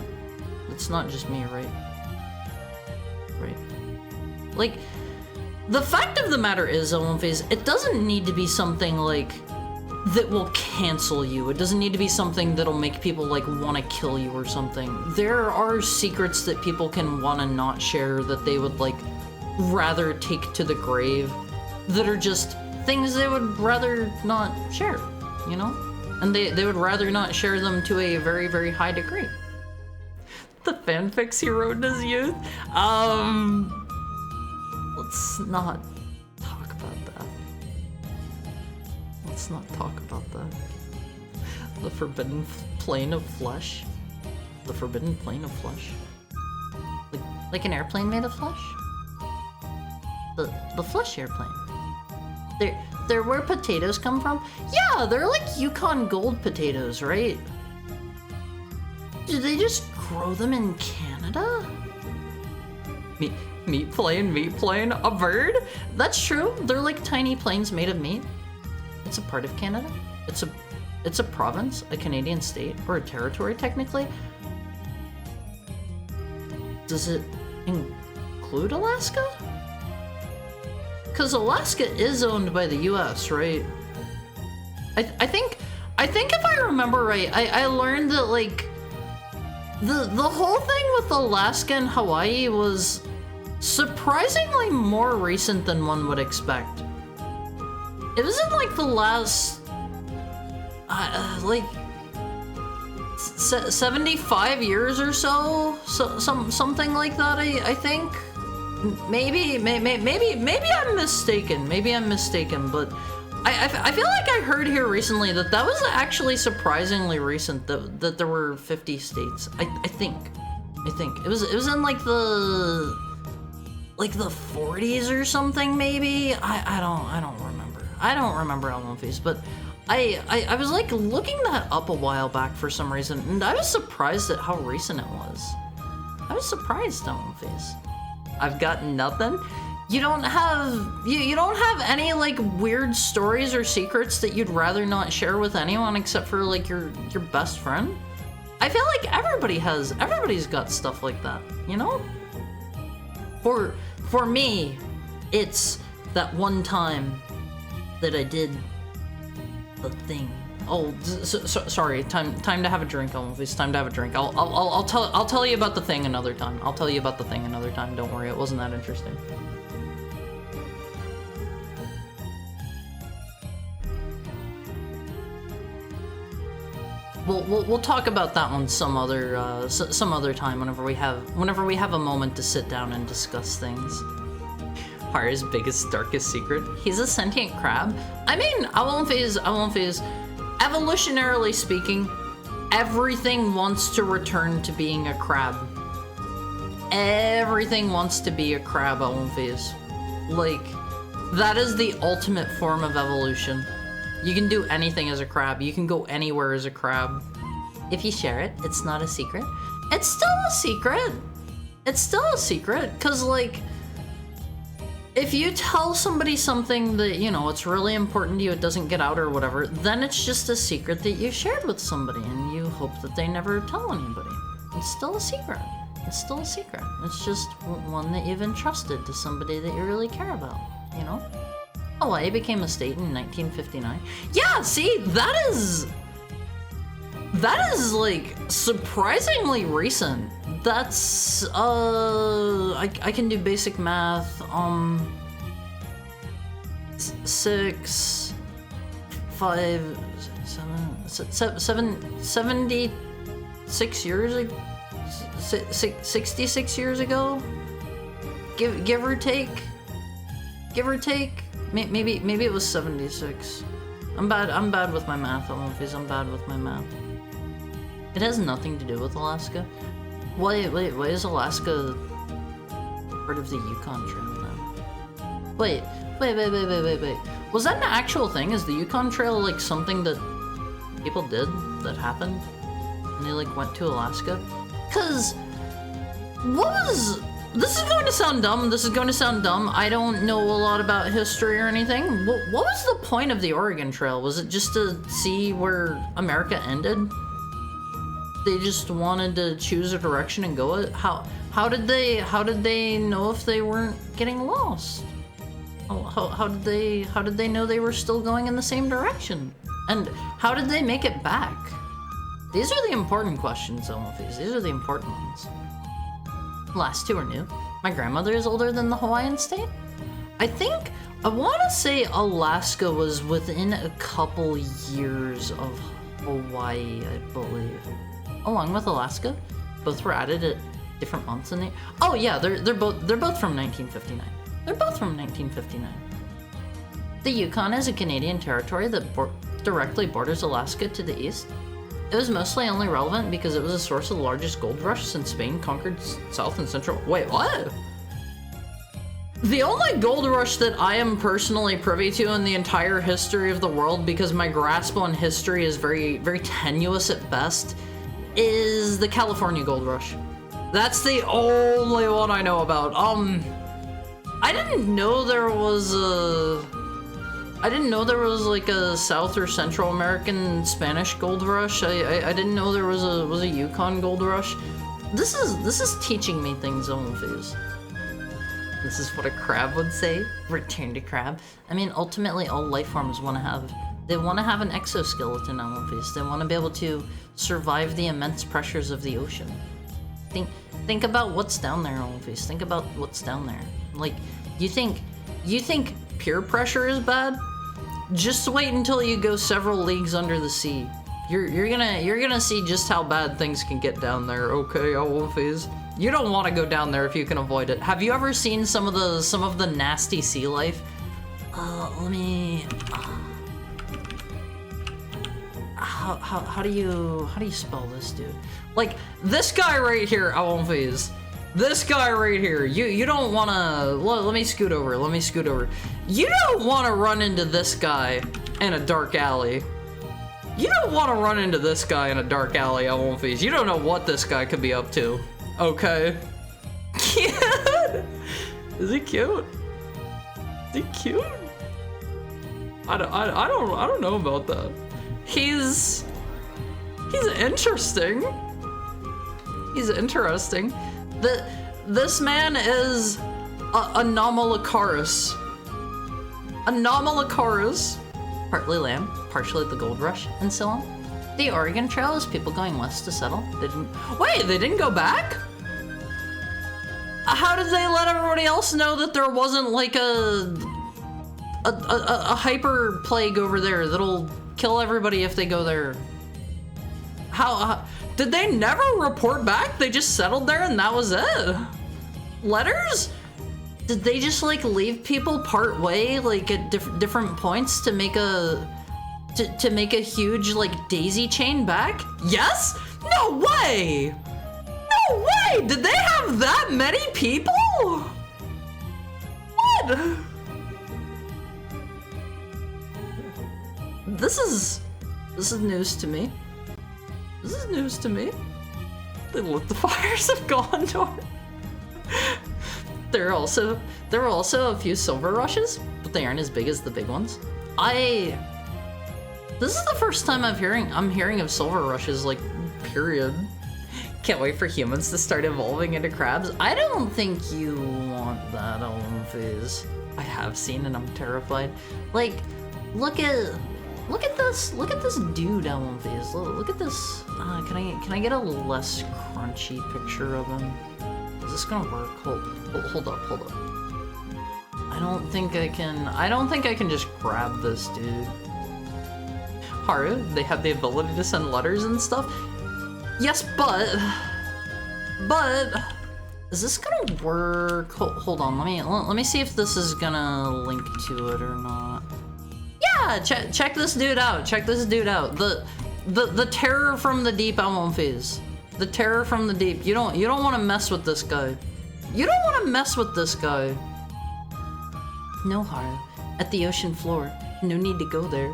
it's not just me, right? Like, the fact of the matter is, Olympias, it doesn't need to be something like that will cancel you. It doesn't need to be something that'll make people like want to kill you or something. There are secrets that people can want to not share, that they would like rather take to the grave, that are just things they would rather not share, you know? And they would rather not share them to a very, very high degree. The fanfics he wrote in his youth? Let's not talk about that. Let's not talk about that. The forbidden plane of flesh. The forbidden plane of flesh. Like an airplane made of flesh? The flesh airplane. They're where potatoes come from? Yeah, they're like Yukon Gold potatoes, right? Do they just grow them in Canada? Meat plane, a bird? That's true. They're like tiny planes made of meat. It's a part of Canada. It's a province, a Canadian state, or a territory technically. Does it include Alaska? Because Alaska is owned by the US, right? I think if I remember right, I learned that like the whole thing with Alaska and Hawaii was surprisingly more recent than one would expect. It was in like the last, like 75 years or so, something like that. I think. Maybe I'm mistaken. But I feel like I heard here recently that was actually surprisingly recent. That there were 50 states. I think. I think it was in like the 40s or something, maybe. I don't remember. I don't remember how long face, but I was like looking that up a while back for some reason, and I was surprised at how recent it was. I was surprised, how face. I've got nothing. You don't have any like weird stories or secrets that you'd rather not share with anyone except for like your best friend? I feel like everybody's got stuff like that, you know? For me, it's that one time that I did the thing. Oh, sorry. Time to have a drink. It's time to have a drink. I'll tell you about the thing another time. I'll tell you about the thing another time. Don't worry, it wasn't that interesting. We'll talk about that one some other time whenever we have a moment to sit down and discuss things. Har's biggest darkest secret. He's a sentient crab. I mean, I won't phase. Evolutionarily speaking, everything wants to return to being a crab. Everything wants to be a crab, I won't phase. Like, that is the ultimate form of evolution. You can do anything as a crab. You can go anywhere as a crab. If you share it, it's not a secret. It's still a secret. It's still a secret, because, like, if you tell somebody something that, you know, it's really important to you, it doesn't get out or whatever, then it's just a secret that you shared with somebody, and you hope that they never tell anybody. It's still a secret. It's still a secret. It's just one that you've entrusted to somebody that you really care about, you know? Hawaii became a state in 1959. Yeah, see, that is like surprisingly recent. That's I can do basic math. 6, 5, 7, 76 years ago. 66 years ago. Give or take. Maybe it was 76. I'm bad with my math, I'm bad with my math. It has nothing to do with Alaska. Why is Alaska part of the Yukon Trail now? Wait. Was that an actual thing? Is the Yukon Trail like something that people did that happened? And they like went to Alaska? Cause this is going to sound dumb. I don't know a lot about history or anything. What was the point of the Oregon Trail? Was it just to see where America ended? They just wanted to choose a direction and go it? How did they know if they weren't getting lost? How did they know they were still going in the same direction? And how did they make it back? These are the important questions, Omofis. These are the important ones. The last two are new. My grandmother is older than the Hawaiian state. I want to say Alaska was within a couple years of Hawaii, I believe. Along with Alaska, both were added at different months in the. Oh yeah, they're both from 1959. They're both from 1959. The Yukon is a Canadian territory that directly borders Alaska to the east. It was mostly only relevant because it was a source of the largest gold rush since Spain conquered South and Central. Wait, what? The only gold rush that I am personally privy to in the entire history of the world, because my grasp on history is very, very tenuous at best, is the California gold rush. That's the only one I know about. I didn't know there was like a South or Central American Spanish gold rush. I didn't know there was a Yukon gold rush. This is teaching me things, Omofis. This is what a crab would say. Return to crab. I mean, ultimately, all life forms want to have an exoskeleton, Omofis. They want to be able to survive the immense pressures of the ocean. Think about what's down there, Omofis. Think about what's down there. Like, you think peer pressure is bad? Just wait until you go several leagues under the sea. You're gonna see just how bad things can get down there. Okay, Omofis. You don't want to go down there if you can avoid it. Have you ever seen some of the nasty sea life? how do you spell this dude? Like this guy right here, I won't phase. This guy right here, you don't wanna, let me scoot over, You don't wanna run into this guy in a dark alley. You don't wanna run into this guy in a dark alley, I won't phase. You don't know what this guy could be up to, okay? Cute! Is he cute? Is he cute? I don't know about that. He's interesting. He's interesting. This man is Anomalocaris. Anomalocaris. Partly land, partially the gold rush, and so on. The Oregon Trail is people going west to settle. They didn't go back? How did they let everybody else know that there wasn't like a hyper plague over there that'll kill everybody if they go there? How did they never report back? They just settled there and that was it? Letters? Did they just like leave people part way, like at different points to make a huge like daisy chain back? Yes? No way! No way! Did they have that many people? What? This is news to me. This is news to me. They lit the fires of Gondor. There were also a few silver rushes, but they aren't as big as the big ones. This is the first time I'm hearing of silver rushes, like, period. Can't wait for humans to start evolving into crabs. I don't think you want that, Olymphis. I have seen and I'm terrified. Like, look at this dude, Olymphis. Look at this. Can I get a less crunchy picture of him? Is this gonna work? Hold up. I don't think I can just grab this dude. Haru, they have the ability to send letters and stuff. Yes, but is this gonna work? Hold on, let me see if this is gonna link to it or not. Yeah, check this dude out. The terror from the deep, Olymphis. The terror from the deep. You don't want to mess with this guy. You don't want to mess with this guy. No, Haru. At the ocean floor. No need to go there.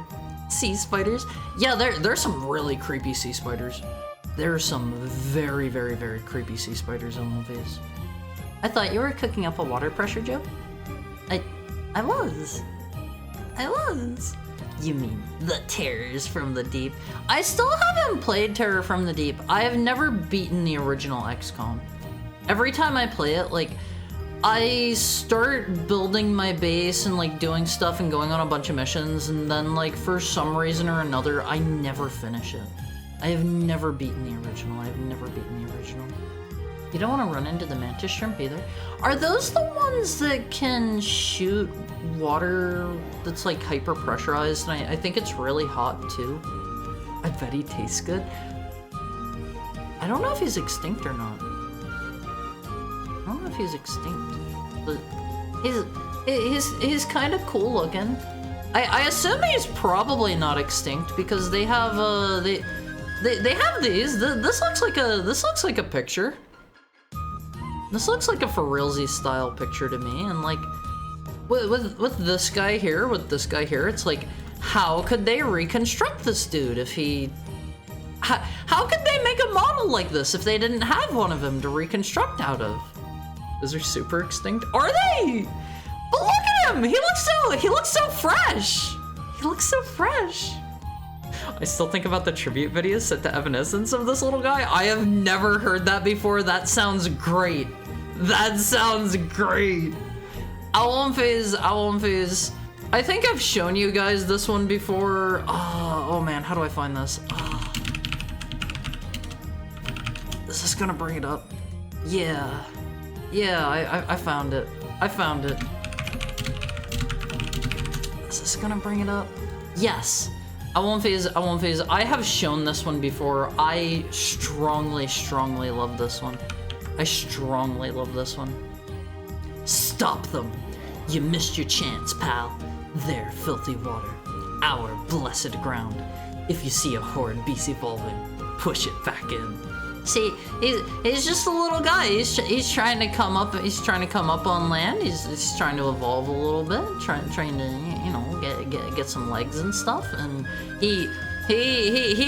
Sea spiders? Yeah, there's some really creepy sea spiders. There are some very, very, very creepy sea spiders on the face. I thought you were cooking up a water pressure joke? I was. You mean the terrors from the deep? I still haven't played Terror from the Deep. I have never beaten the original XCOM. Every time I play it, like, I start building my base and like doing stuff and going on a bunch of missions, and then like for some reason or another, I never finish it. I have never beaten the original. You don't want to run into the mantis shrimp either. Are those the ones that can shoot water that's like hyper pressurized? And I think it's really hot too. I bet he tastes good. I don't know if he's extinct or not. I don't know if he's extinct, but he's kind of cool looking. I assume he's probably not extinct because they have they have these. This looks like a picture. This looks like a for realsy style picture to me, and like with this guy here, it's like, how could they reconstruct this dude if he? How could they make a model like this if they didn't have one of him to reconstruct out of? Is there super extinct? Are they? But look at him! He looks so fresh! He looks so fresh! I still think about the tribute videos set to Evanescence of this little guy. I have never heard that before. That sounds great. That sounds great. Owl Phase. I think I've shown you guys this one before. Oh man, how do I find this? Is this gonna bring it up? Yeah, I found it. Is this gonna bring it up? Yes. I won't phase. I have shown this one before. I strongly love this one. Stop them. You missed your chance, pal. Their filthy water. Our blessed ground. If you see a horrid beast evolving, push it back in. See, he's just a little guy. He's trying to come up. He's trying to come up on land. He's trying to evolve a little bit. Trying to get some legs and stuff. And he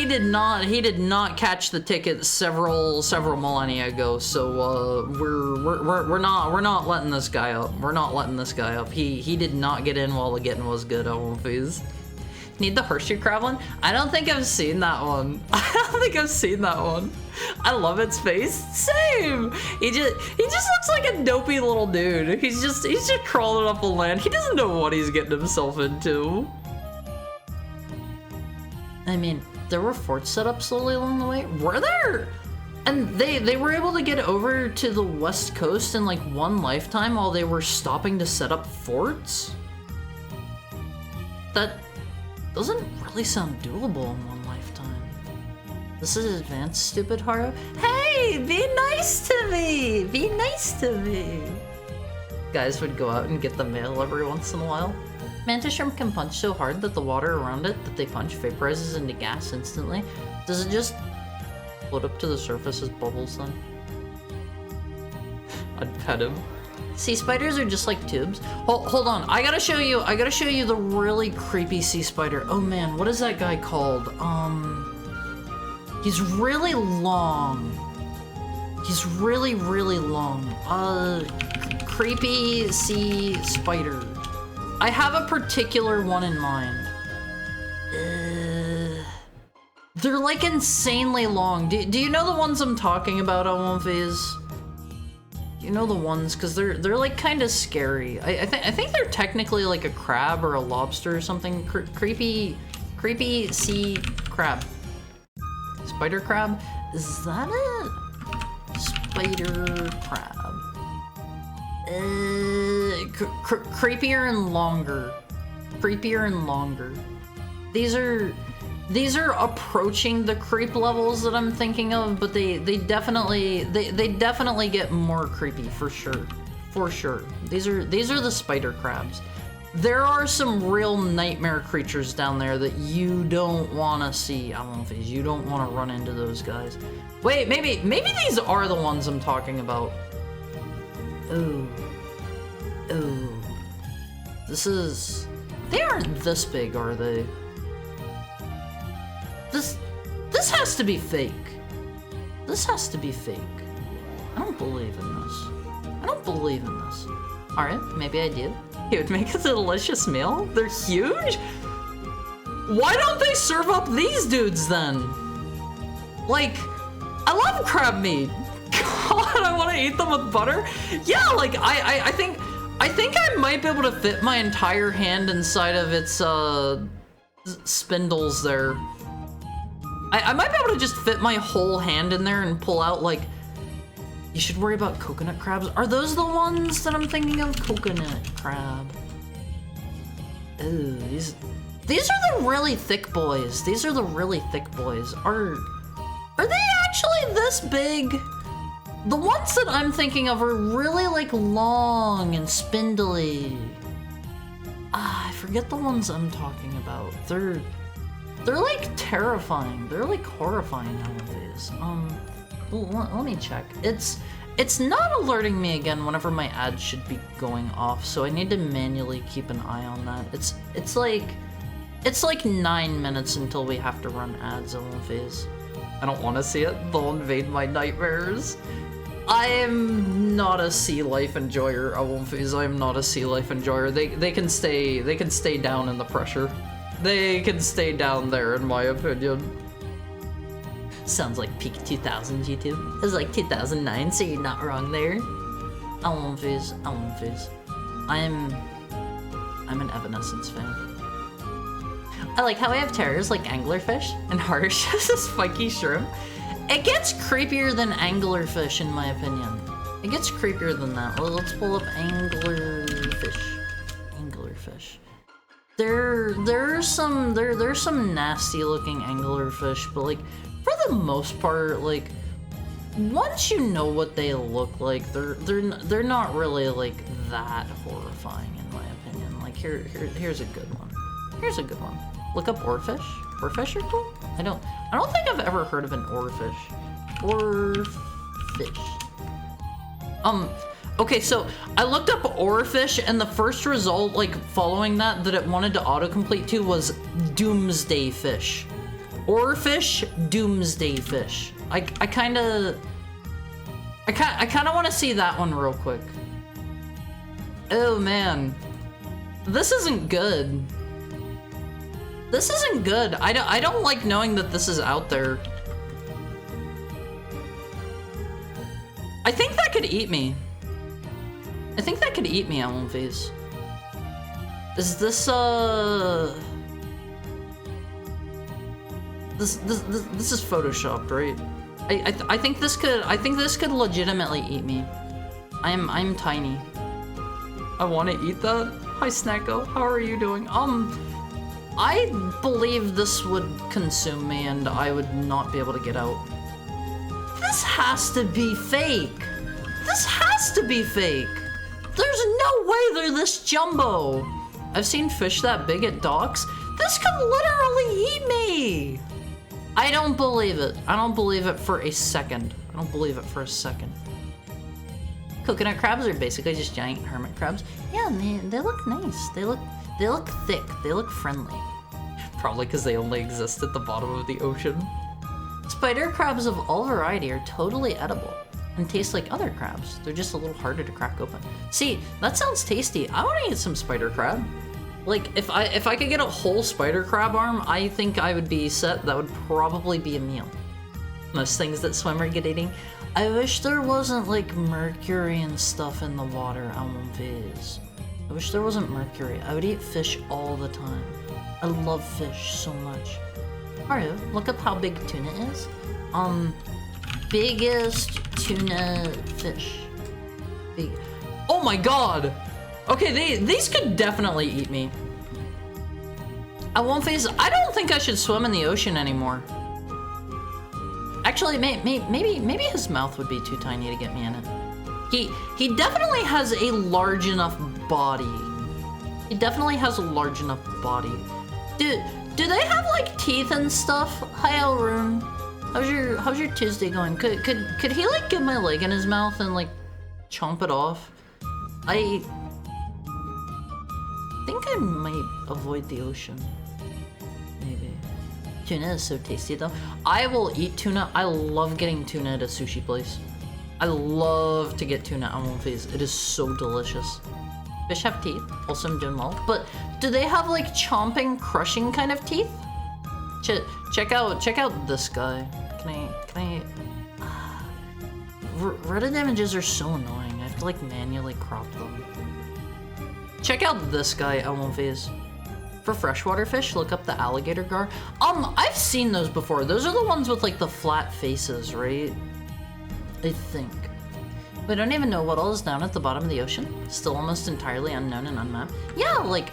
did not catch the ticket several millennia ago. So we're not letting this guy up. We're not letting this guy up. He did not get in while the getting was good. Need the horseshoe crab one? I don't think I've seen that one. I love its face. Same. He just looks like a dopey little dude. He's just crawling up the land. He doesn't know what he's getting himself into. I mean, there were forts set up slowly along the way. Were there? And they were able to get over to the west coast in like one lifetime while they were stopping to set up forts? That doesn't really sound doable in one lifetime. This is advanced, stupid Haru. Hey, be nice to me! Be nice to me! Guys would go out and get the mail every once in a while. Mantis shrimp can punch so hard that the water around it that they punch vaporizes into gas instantly. Does it just float up to the surface as bubbles then? I'd pet him. Sea spiders are just like tubes. Hold on, I gotta show you the really creepy sea spider. Oh man, what is that guy called? He's really long. He's really long. Creepy sea spider. I have a particular one in mind. They're like insanely long. Do you know the ones I'm talking about, Owenphase? You know the ones, because they're like kind of scary. I think they're technically like a crab or a lobster or something. Creepy sea crab. Spider crab? Is that it? Spider crab. Creepier and longer. Creepier and longer. These are approaching the creep levels that I'm thinking of, but they definitely get more creepy for sure. For sure. These are the spider crabs. There are some real nightmare creatures down there that you don't want to see. I don't know if you don't want to run into those guys. Wait, maybe these are the ones I'm talking about. Ooh. They aren't this big, are they? This has to be fake. This has to be fake. I don't believe in this. Alright, maybe I do. It would make us a delicious meal. They're huge? Why don't they serve up these dudes then? Like, I love crab meat. God, I want to eat them with butter. Yeah, like I think I might be able to fit my entire hand inside of its spindles there. I might be able to just fit my whole hand in there and pull out, like... You should worry about coconut crabs. Are those the ones that I'm thinking of? Coconut crab. Ooh, these are the really thick boys. Are they actually this big? The ones that I'm thinking of are really, like, long and spindly. I forget the ones I'm talking about. They're like terrifying. They're like horrifying nowadays. Let me check. It's not alerting me again whenever my ads should be going off, so I need to manually keep an eye on that. It's like 9 minutes until we have to run ads on phase. I don't want to see it. They'll invade my nightmares. I am not a sea life enjoyer, Phase. I am not a sea life enjoyer. They can stay down in the pressure. They can stay down there, in my opinion. Sounds like peak 2000 YouTube. It was like 2009, so you're not wrong there. Phase. I'm an Evanescence fan. I like how I have terrors like anglerfish, and Harsh has a spiky shrimp. It gets creepier than anglerfish, in my opinion. It gets creepier than that. Well, let's pull up anglerfish. There's some nasty looking anglerfish, but like for the most part, like once you know what they look like, they're not really like that horrifying in my opinion. Like here's a good one. Look up oarfish. Oarfish are cool? I don't think I've ever heard of an oarfish. Oarfish. Okay, so I looked up oarfish, and the first result, like, following that it wanted to autocomplete to was doomsday fish. Oarfish, doomsday fish. I kind of want to see that one real quick. Oh man, this isn't good. This isn't good. I don't like knowing that this is out there. I think that could eat me. I think that could eat me, Elmface. Is this This is photoshopped, right? I think this could legitimately eat me. I'm tiny. I want to eat that. Hi Snacko, how are you doing? I believe this would consume me and I would not be able to get out. This has to be fake. This has to be fake. There's no way they're this jumbo. I've seen fish that big at docks. This could literally eat me. I don't believe it. I don't believe it for a second. I don't believe it for a second. Coconut crabs are basically just giant hermit crabs. Yeah, they look nice. They look thick. They look friendly. Probably because they only exist at the bottom of the ocean. Spider crabs of all variety are totally edible and taste like other crabs. They're just a little harder to crack open. See, that sounds tasty. I want to eat some spider crab. Like, if I could get a whole spider crab arm, I think I would be set. That would probably be a meal. Most things that swim are good eating. I wish there wasn't, like, mercury and stuff in the water, Almonviz. I wish there wasn't mercury. I would eat fish all the time. I love fish so much. Mario, look up how big tuna is. Biggest tuna fish. Big. Oh my god! Okay, these could definitely eat me. I won't face. I don't think I should swim in the ocean anymore. Actually, maybe his mouth would be too tiny to get me in it. He definitely has a large enough body. He definitely has a large enough body. Do they have like teeth and stuff? Hi Elroom. How's your Tuesday going? Could he like get my leg in his mouth and like chomp it off? I think I might avoid the ocean. Maybe. Tuna is so tasty though. I will eat tuna. I love getting tuna at a sushi place. I love to get tuna on one face. It is so delicious. Fish have teeth. Also, I'm doing well. But do they have like chomping, crushing kind of teeth? Check out this guy. Can I? Reddit images are so annoying. I have to like manually crop them. Check out this guy, Elmonface. For freshwater fish, look up the alligator gar. I've seen those before. Those are the ones with like the flat faces, right? I think. We don't even know what all is down at the bottom of the ocean. Still almost entirely unknown and unmapped. Yeah, like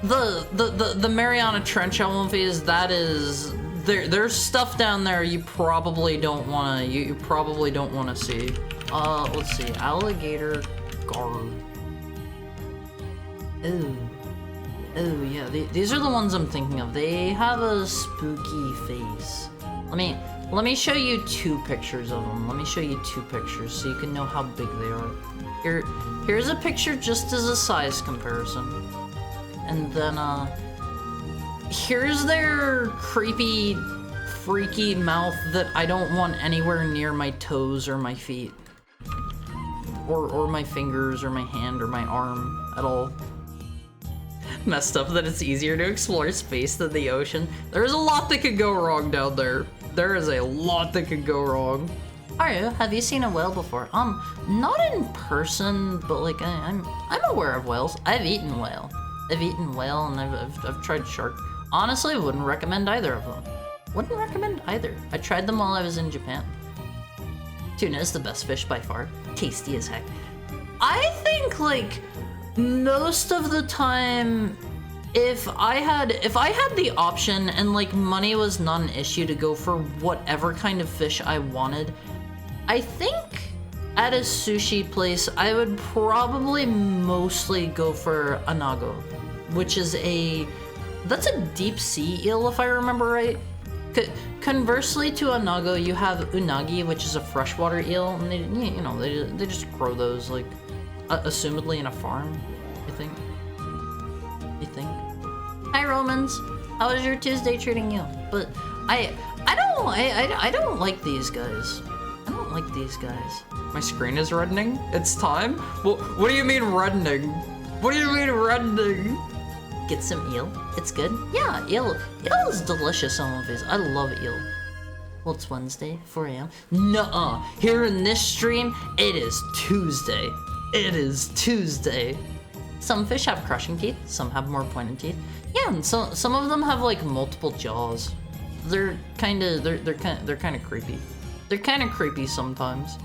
the Mariana Trench Elmonface, that is there's stuff down there you probably don't wanna see. Let's see. Alligator gar. Oh yeah, these are the ones I'm thinking of. They have a spooky face. Let me show you two pictures of them. Let me show you two pictures so you can know how big they are. Here's a picture just as a size comparison. And then here's their creepy, freaky mouth that I don't want anywhere near my toes or my feet. Or my fingers or my hand or my arm at all. Messed up that it's easier to explore space than the ocean. There's a lot that could go wrong down there. There is a lot that could go wrong. Ario, have you seen a whale before? Not in person, but like I'm aware of whales. I've eaten whale. And I've tried shark. Honestly, wouldn't recommend either of them. Wouldn't recommend either. I tried them while I was in Japan. Tuna is the best fish by far. Tasty as heck. I think like most of the time, if I had the option and like money was not an issue to go for whatever kind of fish I wanted, I think at a sushi place I would probably mostly go for anago, which is a That's a deep sea eel, if I remember right. Conversely to a nago, you have unagi, which is a freshwater eel, and they, you know, they just grow those, like, assumedly in a farm, I think. Hi, Romans. How is your Tuesday treating you? But I don't like these guys. I don't like these guys. My screen is reddening. It's time. Well, what do you mean reddening? What do you mean reddening? Get some eel. It's good. Yeah, eel is delicious on these. I love eel. Well, it's Wednesday, 4 a.m. Nuh-uh. Here in this stream, it is Tuesday. It is Tuesday. Some fish have crushing teeth. Some have more pointed teeth. Yeah, and some of them have like multiple jaws. They're kind of creepy. They're kind of creepy sometimes.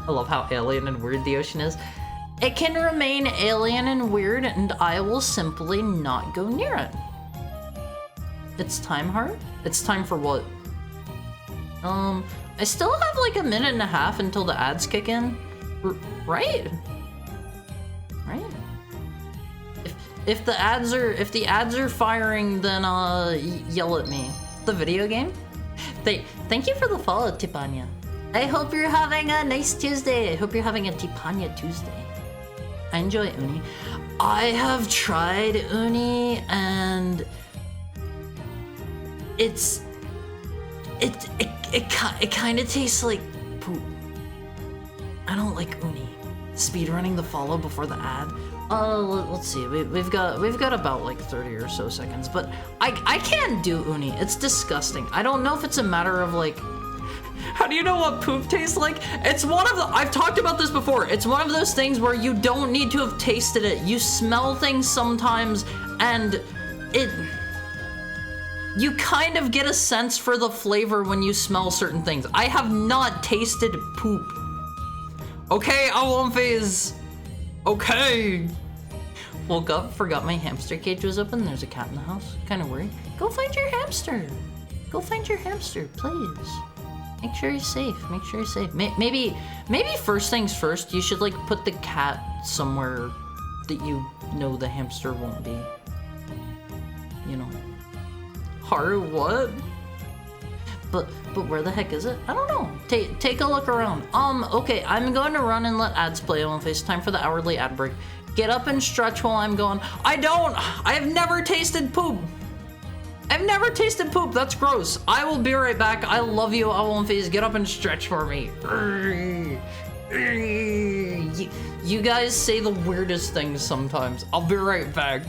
I love how alien and weird the ocean is. It can remain alien and weird, and I will simply not go near it. It's time, Heart? It's time for what? I still have like a minute and a half until the ads kick in. Right? Right? If the ads are firing, then yell at me. The video game? Thank you for the follow, Tipanya. I hope you're having a nice Tuesday. I hope you're having a Tipanya Tuesday. I enjoy uni. I have tried uni, and it kind of tastes like poop. I don't like uni. Speedrunning the follow before the ad. Let's see. We've got about like 30 or so seconds, but I can't do uni. It's disgusting. I don't know if it's a matter of like, how do you know what poop tastes like? It's one of the, I've talked about this before. It's one of those things where you don't need to have tasted it. You smell things sometimes, and you kind of get a sense for the flavor when you smell certain things. I have not tasted poop. Okay, I won't phase. Okay. Woke up, forgot my hamster cage was open. There's a cat in the house. Kind of worried. Go find your hamster. Go find your hamster, please. Make sure he's safe. Make sure he's safe. Maybe first things first, you should like put the cat somewhere that you know the hamster won't be. You know. Haru, what? But where the heck is it? I don't know. Take a look around. Okay, I'm going to run and let ads play on face. Time for the hourly ad break. Get up and stretch while I'm gone. I have never tasted poop. I've never tasted poop. That's gross. I will be right back. I love you, Owl Face. Get up and stretch for me. You guys say the weirdest things sometimes. I'll be right back.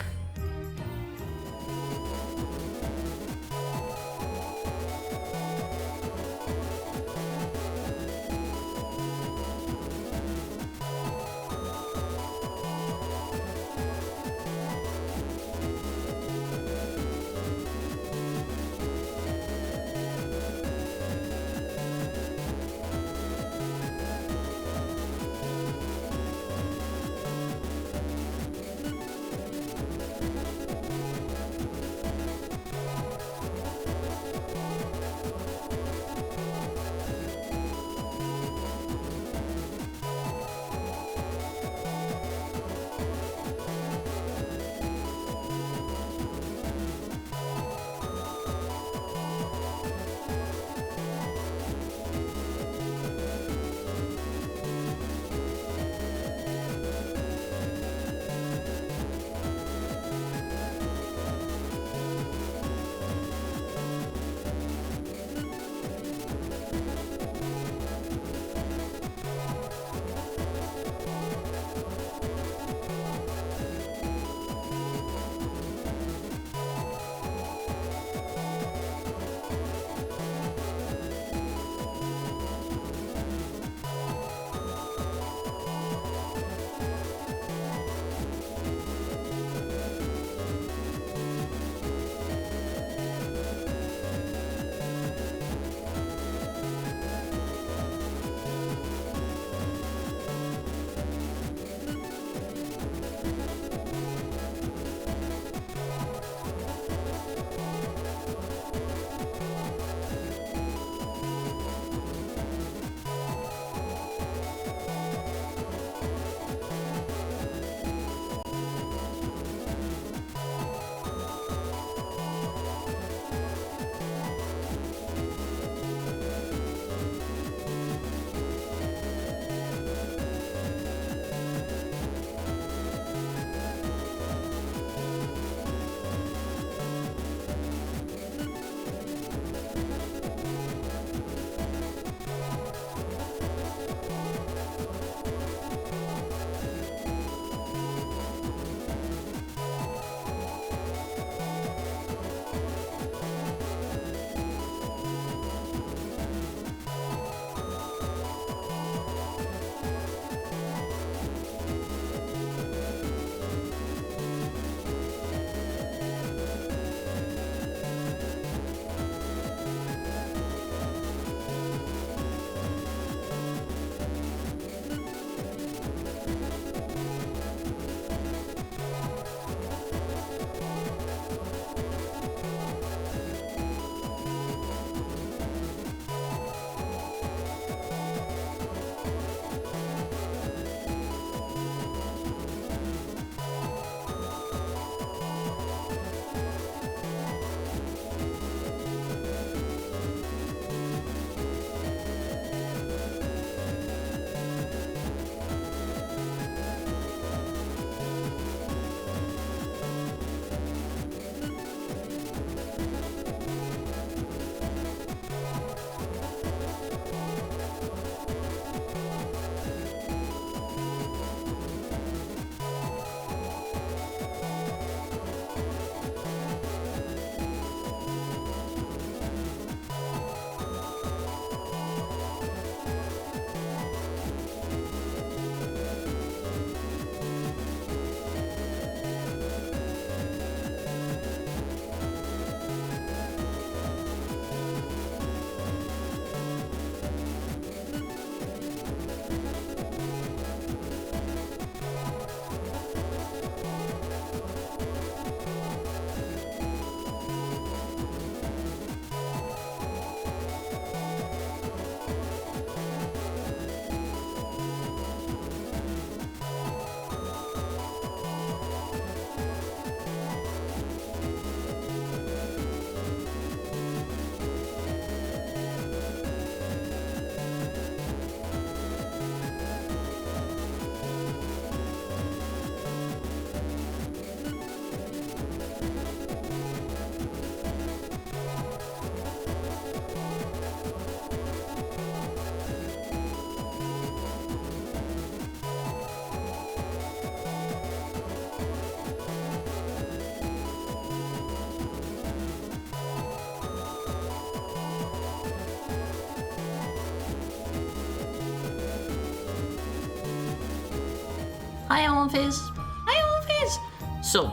Hi, Ellen Phase. Hi, Ellen Phase. So,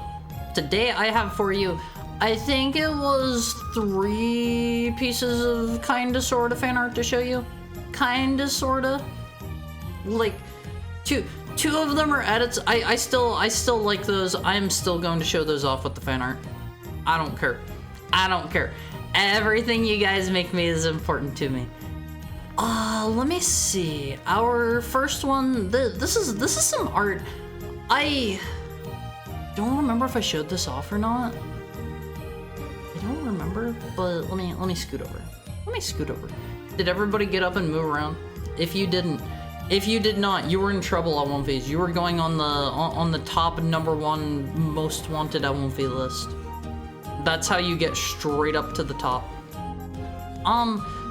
today I have for you, I think it was 3 pieces of kinda sorta fan art to show you. Kinda sorta. Like, two of them are edits. I still like those. I am still going to show those off with the fan art. I don't care. I don't care. Everything you guys make me is important to me. Let me see. Our first one, this is some art. I don't remember if I showed this off or not. I don't remember, but let me scoot over. Let me scoot over. Did everybody get up and move around? If you did not, you were in trouble at One Phase. You were going on the top #1 most wanted at One Phase list. That's how you get straight up to the top.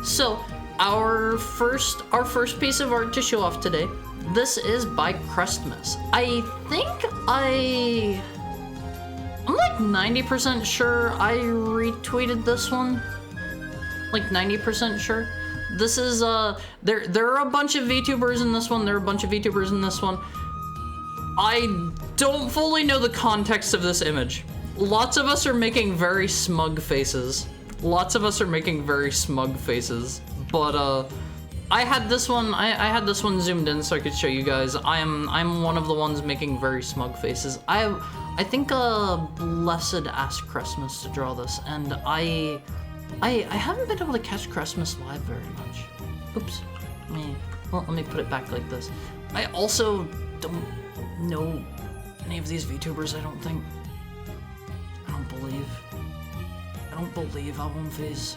So our first piece of art to show off today. This is by Christmas. I think I'm like 90% sure I retweeted this one. Like 90% sure. This is there are a bunch of VTubers in this one. There are a bunch of VTubers in this one. I don't fully know the context of this image. Lots of us are making very smug faces. Lots of us are making very smug faces. But I had this one. I had this one zoomed in so I could show you guys. I'm one of the ones making very smug faces. I think Blessed asked Christmas to draw this, and I haven't been able to catch Christmas live very much. Oops. Let me put it back like this. I also don't know any of these VTubers, I don't think. I don't believe I won't face.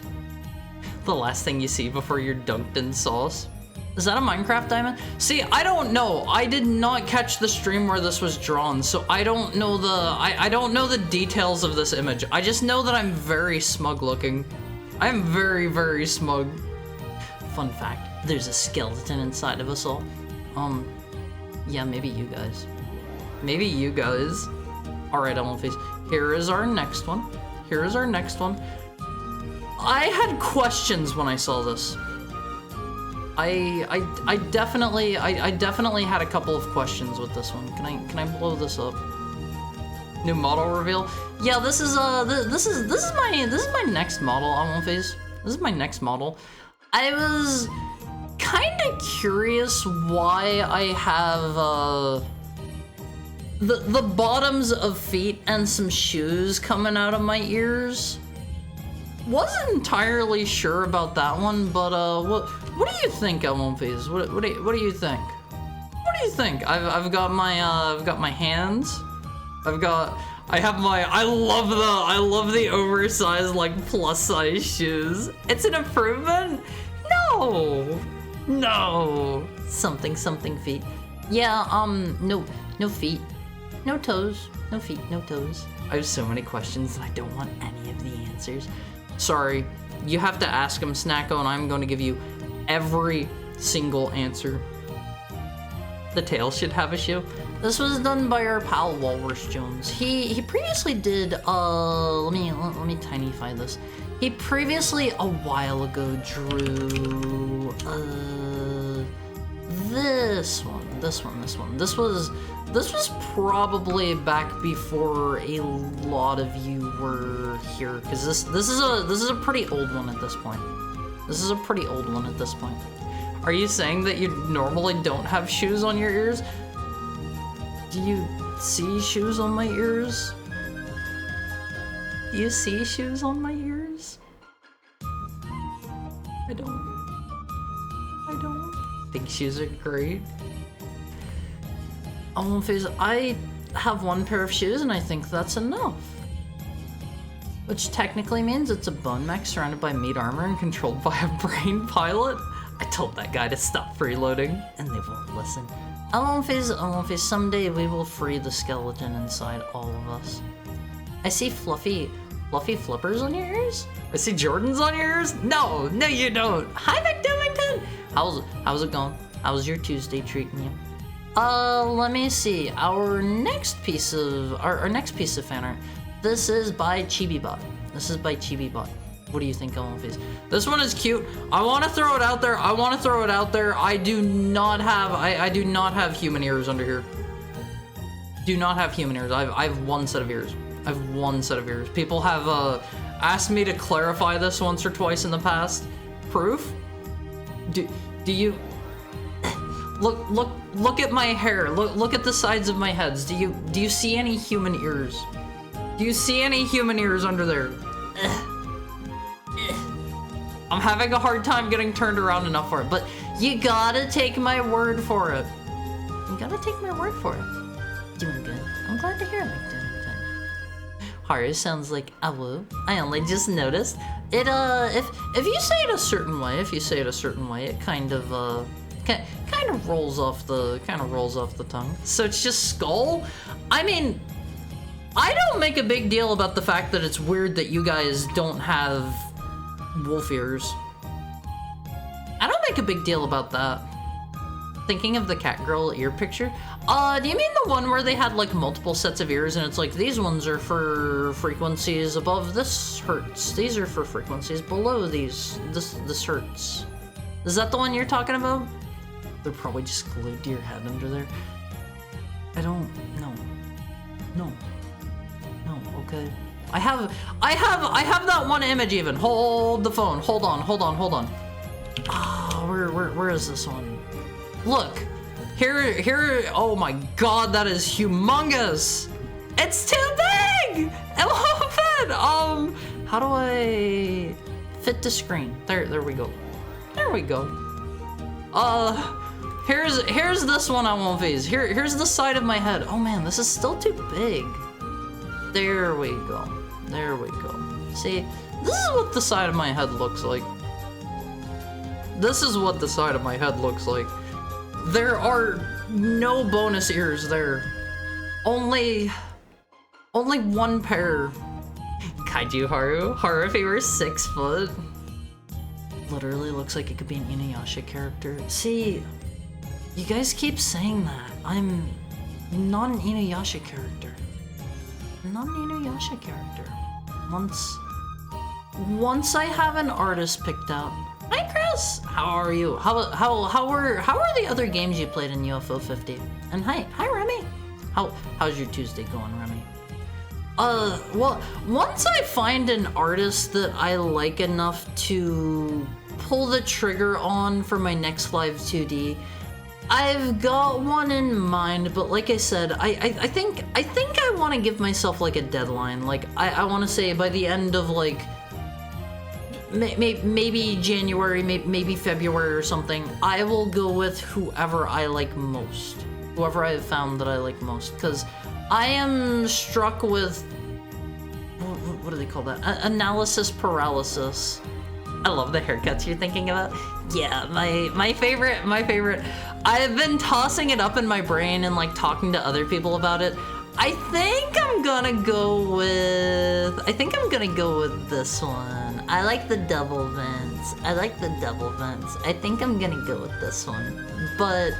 The last thing you see before you're dunked in sauce. Is that a Minecraft diamond? See, I don't know. I did not catch the stream where this was drawn, so I don't know I don't know the details of this image. I just know that I'm very smug looking. I'm very, very smug. Fun fact, there's a skeleton inside of us all. Yeah, maybe you guys. Maybe you guys. Alright, I'm on face. Here is our next one. Here is our next one. I had questions when I saw this. I definitely had a couple of questions with this one. Can I blow this up? New model reveal. Yeah, this is my next model on One Phase. This is my next model. I was kind of curious why I have the bottoms of feet and some shoes coming out of my ears. Wasn't entirely sure about that one, but what do you think, One Phase? What do you think? What do you think? I've got my hands. I love the oversized, like, plus size shoes. It's an improvement? No. Something feet. Yeah, no feet. No toes. No feet, no toes. I have so many questions and I don't want any of the answers. Sorry, you have to ask him, Snacko, and I'm going to give you every single answer. The tail should have a shoe. This was done by our pal Walrus Jones. He previously did let me tinyfy this. He previously a while ago drew this one. This was probably back before a lot of you were here, because this is a pretty old one at this point. Are you saying that you normally don't have shoes on your ears? Do you see shoes on my ears? Do you see shoes on my ears? I don't think shoes are great. One Phase, I have one pair of shoes and I think that's enough. Which technically means it's a bone mech surrounded by meat armor and controlled by a brain pilot. I told that guy to stop freeloading and they won't listen. One Phase, someday we will free the skeleton inside all of us. I see fluffy flippers on your ears? I see Jordans on your ears? No you don't. Hi, McDovington! How's it going? How's your Tuesday treating you? Let me see. Our next piece of fan art. This is by Chibibot. What do you think, One Phase? This one is cute. I want to throw it out there. I do not have human ears under here. do not have human ears. I have one set of ears. I have one set of ears. People have asked me to clarify this once or twice in the past. Proof? Do you look at my hair? Look at the sides of my heads. Do you see any human ears? Do you see any human ears under there? I'm having a hard time getting turned around enough for it, but you gotta take my word for it. You gotta take my word for it. Doing good. I'm glad to hear it. Doing good. Haru sounds like a woo. I only just noticed. It if you say it a certain way, it kind of rolls off the tongue. So it's just skull? I mean, I don't make a big deal about the fact that it's weird that you guys don't have wolf ears. I don't make a big deal about that. Thinking of the cat girl ear picture? Do you mean the one where they had like multiple sets of ears and it's like these ones are for frequencies above this hertz, these are for frequencies below these, this hertz. Is that the one you're talking about? They're probably just glued to your head under there. I don't know. No, okay. I have that one image even. Hold the phone. Hold on. Ah, where is this one? Look, here. Oh my God, that is humongous. It's too big. It won't fit. How do I fit the screen? There we go. Here's this one I won't phase. Here's the side of my head. Oh man, this is still too big. There we go. See, this is what the side of my head looks like. There are no bonus ears there. Only one pair. Kaiju Haru if he were 6 foot. Literally looks like it could be an Inuyasha character. See, you guys keep saying that. I'm not an Inuyasha character. Once I have an artist picked out. Hi Chris, how are you? How are the other games you played in UFO 50? And hi Remy. How's your Tuesday going, Remy? Well, once I find an artist that I like enough to pull the trigger on for my next live 2D, I've got one in mind, but like I said, I think I want to give myself like a deadline. Like I want to say by the end of like maybe January, maybe February or something, I will go with whoever I like most, whoever I have found that I like most, because I am struck with what do they call that? Analysis paralysis. I love the haircuts you're thinking about. Yeah, my favorite. I've been tossing it up in my brain and like talking to other people about it. I think I'm gonna go with this one. I like the double vents. I think I'm gonna go with this one. But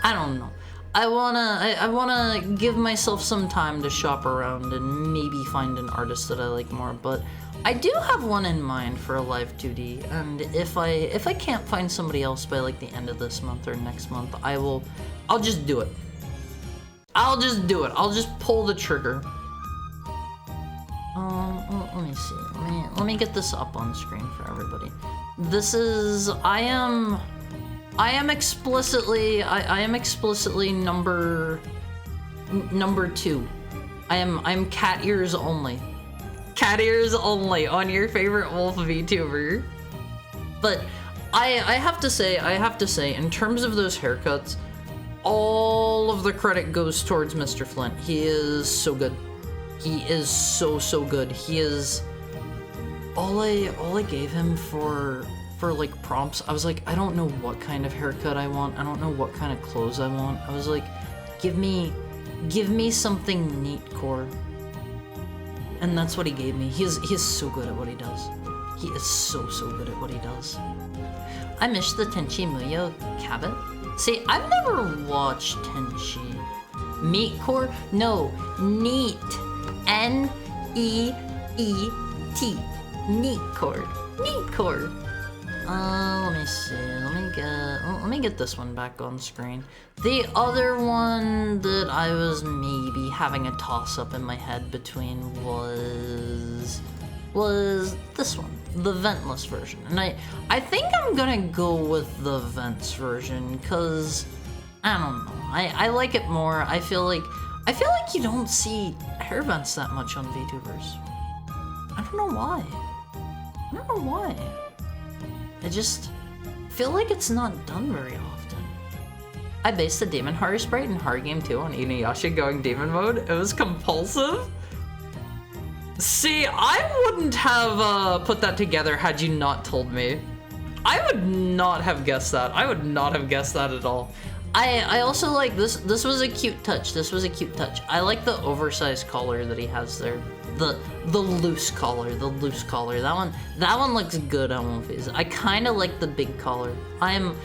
I don't know. I wanna give myself some time to shop around and maybe find an artist that I like more, but I do have one in mind for a live 2D, and if I can't find somebody else by like the end of this month or next month, I'll just do it. I'll just pull the trigger. Let me see. Let me get this up on screen for everybody. This is I am explicitly number 2. I'm cat ears only. Cat ears only on your favorite wolf VTuber. But I have to say, in terms of those haircuts, all of the credit goes towards Mr. Flint. He is so good. He is so good. He is all I gave him for like prompts. I was like, I don't know what kind of haircut I want. I don't know what kind of clothes I want. I was like, give me something neat, core. And that's what he gave me. He is so good at what he does. He is so good at what he does. I miss the Tenchi Muyo cabin. See, I've never watched Tenchi. Meat core? No, neat. N-E-E-T. Neat core. Let me see. Let me get this one back on screen. The other one that I was maybe having a toss-up in my head between was this one, the ventless version. And I think I'm gonna go with the vents version, cause I don't know. I like it more. I feel like you don't see air vents that much on VTubers. I don't know why. I just feel like it's not done very often. I based the Demon Hari sprite in Hari Game 2 on Inuyasha going demon mode. It was compulsive. See, I wouldn't have put that together had you not told me. I would not have guessed that. I would not have guessed that at all. I also like this. This was a cute touch. I like the oversized collar that he has there. The loose collar. That one looks good on one face. I kind of like the big collar. I am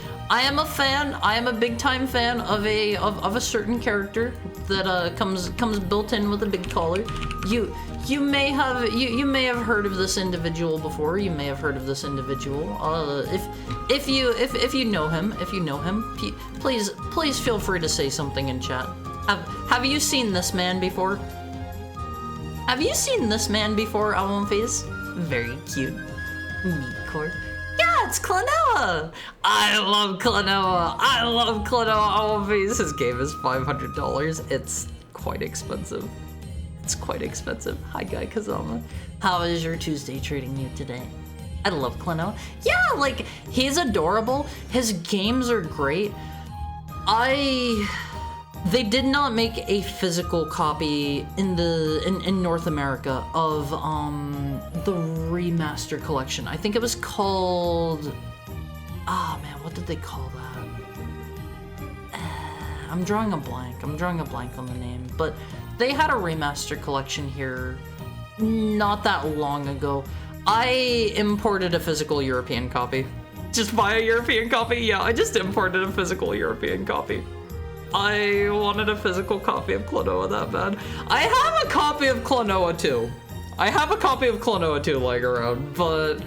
a fan. I am a big time fan of a certain character that comes built in with a big collar. You may have heard of this individual before. You may have heard of this individual. If you know him, please feel free to say something in chat. Have you seen this man before? Have you seen this man before, Album Face? Very cute. Meatcore. Yeah, it's Klonoa! I love Klonoa! Album Face. His game is $500. It's quite expensive. Hi, Guy Kazama. How is your Tuesday treating you today? I love Klonoa. Yeah, like, he's adorable. His games are great. They did not make a physical copy in North America of the remaster collection. I think it was called, what did they call that? I'm drawing a blank on the name, but they had a remaster collection here not that long ago. I imported a physical European copy. Just buy a European copy? Yeah, I just imported a physical European copy. I wanted a physical copy of Klonoa that bad. I have a copy of Klonoa 2. Lying around, but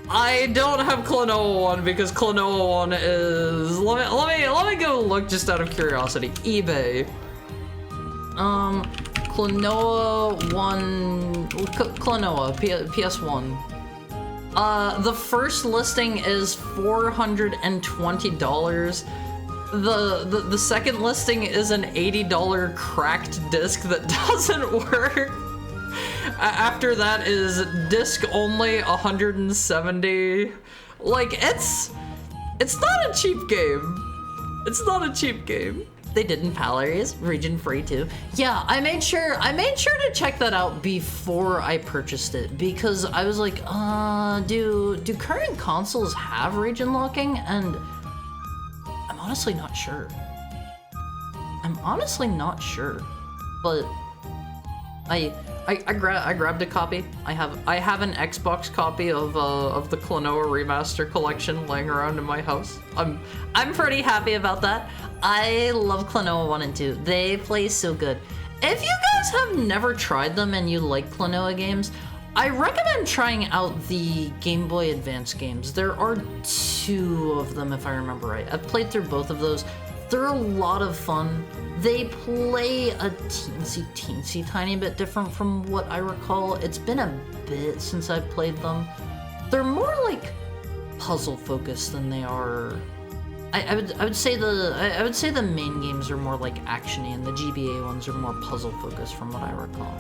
I don't have Klonoa 1 because Klonoa 1 is... Let me go look just out of curiosity. eBay. Klonoa 1... Klonoa, PS1. The first listing is $420. The second listing is an $80 cracked disc that doesn't work. After that is disc only $170. Like, it's not a cheap game. They did in Palaris, region free too. Yeah, I made sure to check that out before I purchased it because I was like, do current consoles have region locking? And I'm honestly not sure. But I grabbed a copy. I have an Xbox copy of the Klonoa remaster collection laying around in my house. I'm pretty happy about that. I love Klonoa 1 and 2. They play so good. If you guys have never tried them and you like Klonoa games, I recommend trying out the Game Boy Advance games. There are 2 of them if I remember right. I've played through both of those. They're a lot of fun. They play a teensy tiny bit different from what I recall. It's been a bit since I've played them. They're more like puzzle focused than they are. I would say the main games are more like actiony and the GBA ones are more puzzle focused from what I recall.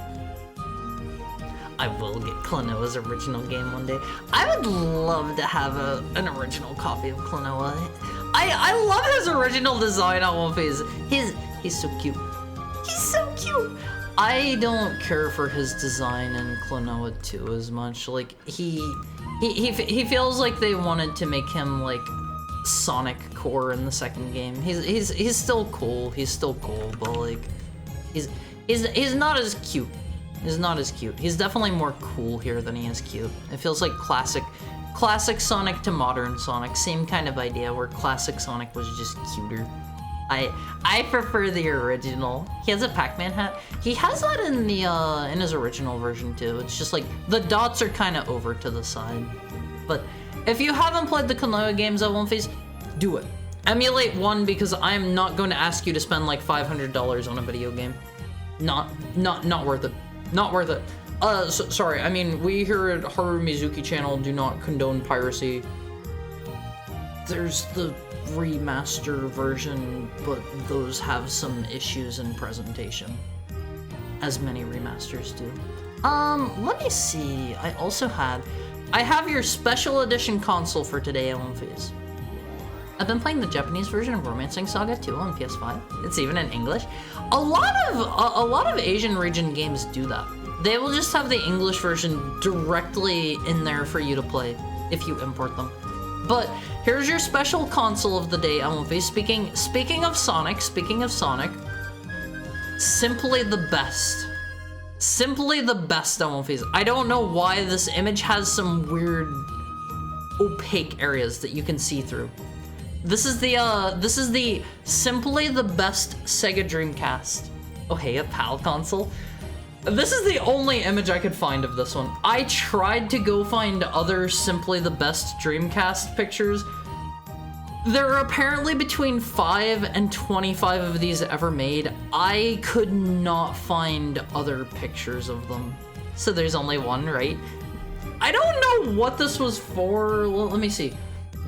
I will get Klonoa's original game one day. I would love to have an original copy of Klonoa. I love his original design on One Piece. He's so cute. I don't care for his design in Klonoa 2 as much. Like he feels like they wanted to make him like Sonic core in the second game. He's still cool. But like he's not as cute. He's definitely more cool here than he is cute. It feels like classic Sonic to modern Sonic. Same kind of idea where classic Sonic was just cuter. I prefer the original. He has a Pac-Man hat. He has that in in his original version too. It's just like the dots are kind of over to the side. But If you haven't played the Klonoa games at One Face, do it. Emulate 1 because I am not going to ask you to spend like $500 on a video game. Not worth it. Not worth it. Sorry, I mean, we here at Haru Mizuki channel do not condone piracy. There's the remaster version, but those have some issues in presentation, as many remasters do. Let me see. I have your special edition console for today at One Face. I've been playing the Japanese version of Romancing Saga 2 on PS5. It's even in English. A lot of Asian region games do that. They will just have the English version directly in there for you to play if you import them. But here's your special console of the day at One Face. Speaking of Sonic, simply the best. Simply the best at One Face. I don't know why this image has some weird opaque areas that you can see through. This is the simply the best Sega Dreamcast. Oh hey, a PAL console. This is the only image I could find of this one. I tried to go find other simply the best Dreamcast pictures. There are apparently between 5 and 25 of these ever made. I could not find other pictures of them. So there's only one, right? I don't know what this was for. Well, let me see.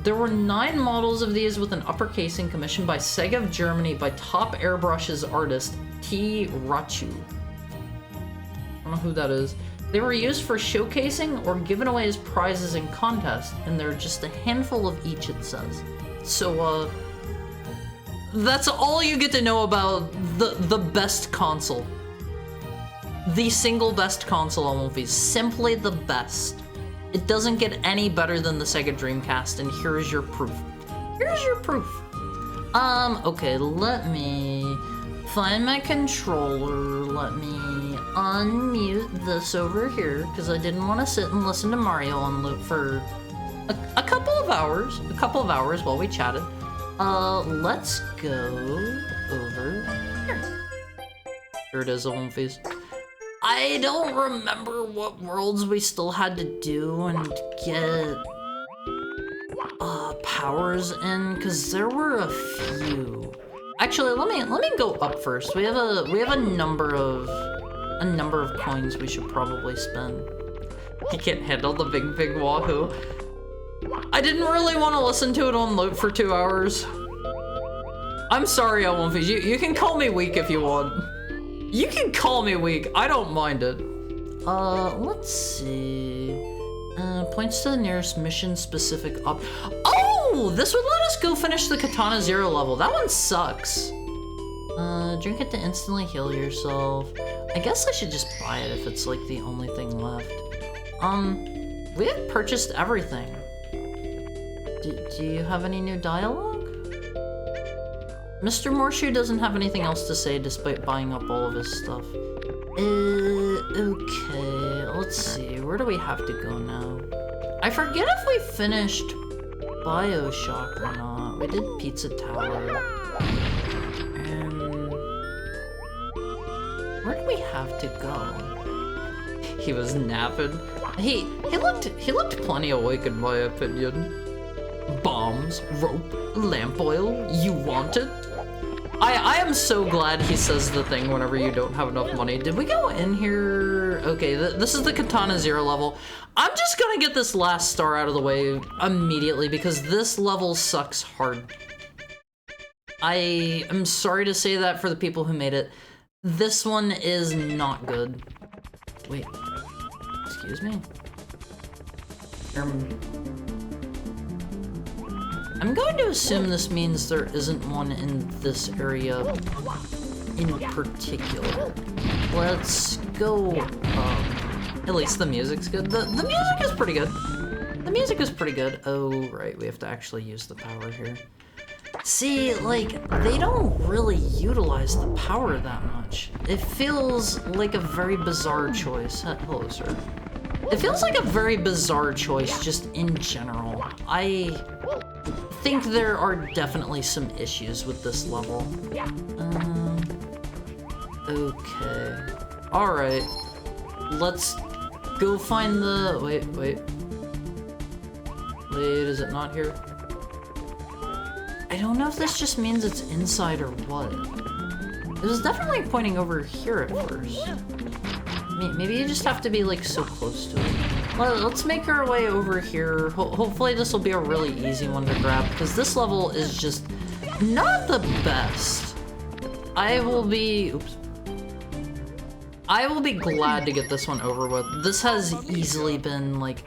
There were 9 models of these with an upper casing commissioned by Sega of Germany by Top Airbrushes artist T. Rachu. I don't know who that is. They were used for showcasing or given away as prizes in contests, and there are just a handful of each, it says. So, that's all you get to know about the best console. The single best console on One Face. Simply the best. It doesn't get any better than the Sega Dreamcast, and here's your proof. Here's your proof. Okay, let me find my controller. Let me unmute this over here, because I didn't want to sit and listen to Mario on loop for a couple of hours while we chatted. Let's go over here. Here it is, a Home Face. I don't remember what worlds we still had to do and get powers in, because there were a few. Actually, let me go up first. We have a number of coins we should probably spend. You can't handle the big wahoo. I didn't really want to listen to it on loop for 2 hours. I'm sorry, L1Fish. You can call me weak if you want. You can call me weak. I don't mind it. Let's see. Points to the nearest mission-specific op. Oh, this would let us go finish the Katana Zero level. That one sucks. Drink it to instantly heal yourself. I guess I should just buy it if it's like the only thing left. We have purchased everything. Do you have any new dialogue? Mr. Morshoe doesn't have anything else to say despite buying up all of his stuff. Okay, let's see. Where do we have to go now? I forget if we finished BioShock or not. We did Pizza Tower. And where do we have to go? He was napping. He looked plenty awake in my opinion. Bombs, rope, lamp oil, you want it? I am so glad he says the thing whenever you don't have enough money. Did we go in here? Okay, this is the Katana Zero level. I'm just gonna get this last star out of the way immediately because this level sucks hard. I am sorry to say that for the people who made it. This one is not good. Wait, excuse me? I'm going to assume this means there isn't one in this area in particular. Let's go at least the music's good. The music is pretty good. The music is pretty good. Oh, right, we have to actually use the power here. See, like, they don't really utilize the power that much. It feels like a very bizarre choice. Hello, sir. It feels like a very bizarre choice just in general. I think there are definitely some issues with this level. Okay. Alright. Let's go find the... Wait. Wait, is it not here? I don't know if this just means it's inside or what. It was definitely pointing over here at first. Maybe you just have to be like so close to it. Well, let's make our way over here. Hopefully this will be a really easy one to grab, because this level is just not the best. I will be glad to get this one over with. This has easily been like,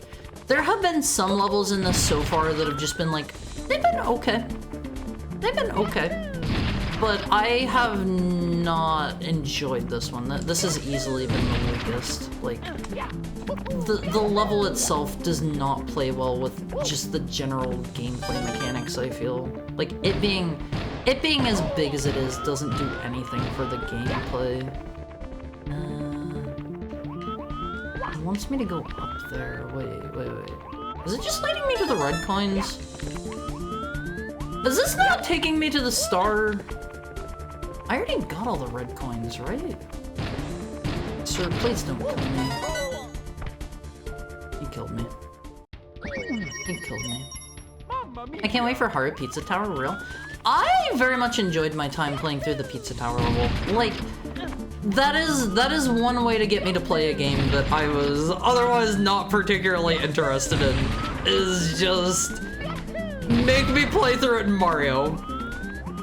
there have been some levels in this so far that have just been like, they've been okay. They've been okay. But I have not enjoyed this one. This has easily been the weakest. Like, the level itself does not play well with just the general gameplay mechanics, I feel. Like, it being as big as it is doesn't do anything for the gameplay. It wants me to go up there. Wait. Is it just leading me to the red coins? Is this not taking me to the star? I already got all the red coins, right? Sir, please don't kill me. He killed me. He killed me. I can't wait for Haru Pizza Tower, real. I very much enjoyed my time playing through the Pizza Tower level. Like, that is one way to get me to play a game that I was otherwise not particularly interested in, is just make me play through it in Mario.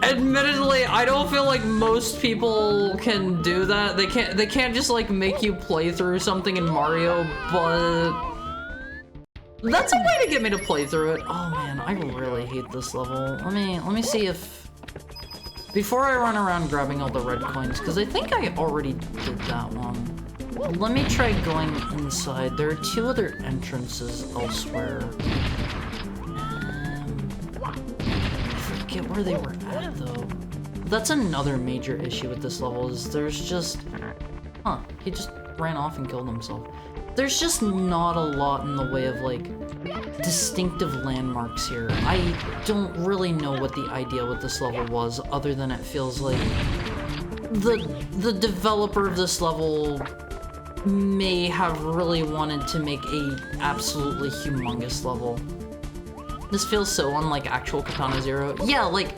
Admittedly, I don't feel like most people can do that. They can't just like make you play through something in Mario, but that's a way to get me to play through it. Oh man, I really hate this level. Let me see if, before I run around grabbing all the red coins, because I think I already did that one. Let me try going inside. There are two other entrances elsewhere. I forget where they were at though. That's another major issue with this level, is there's just, he just ran off and killed himself. There's just not a lot in the way of like distinctive landmarks here. I don't really know what the idea with this level was, other than it feels like the developer of this level may have really wanted to make a absolutely humongous level. This feels so unlike actual Katana Zero. Yeah, like,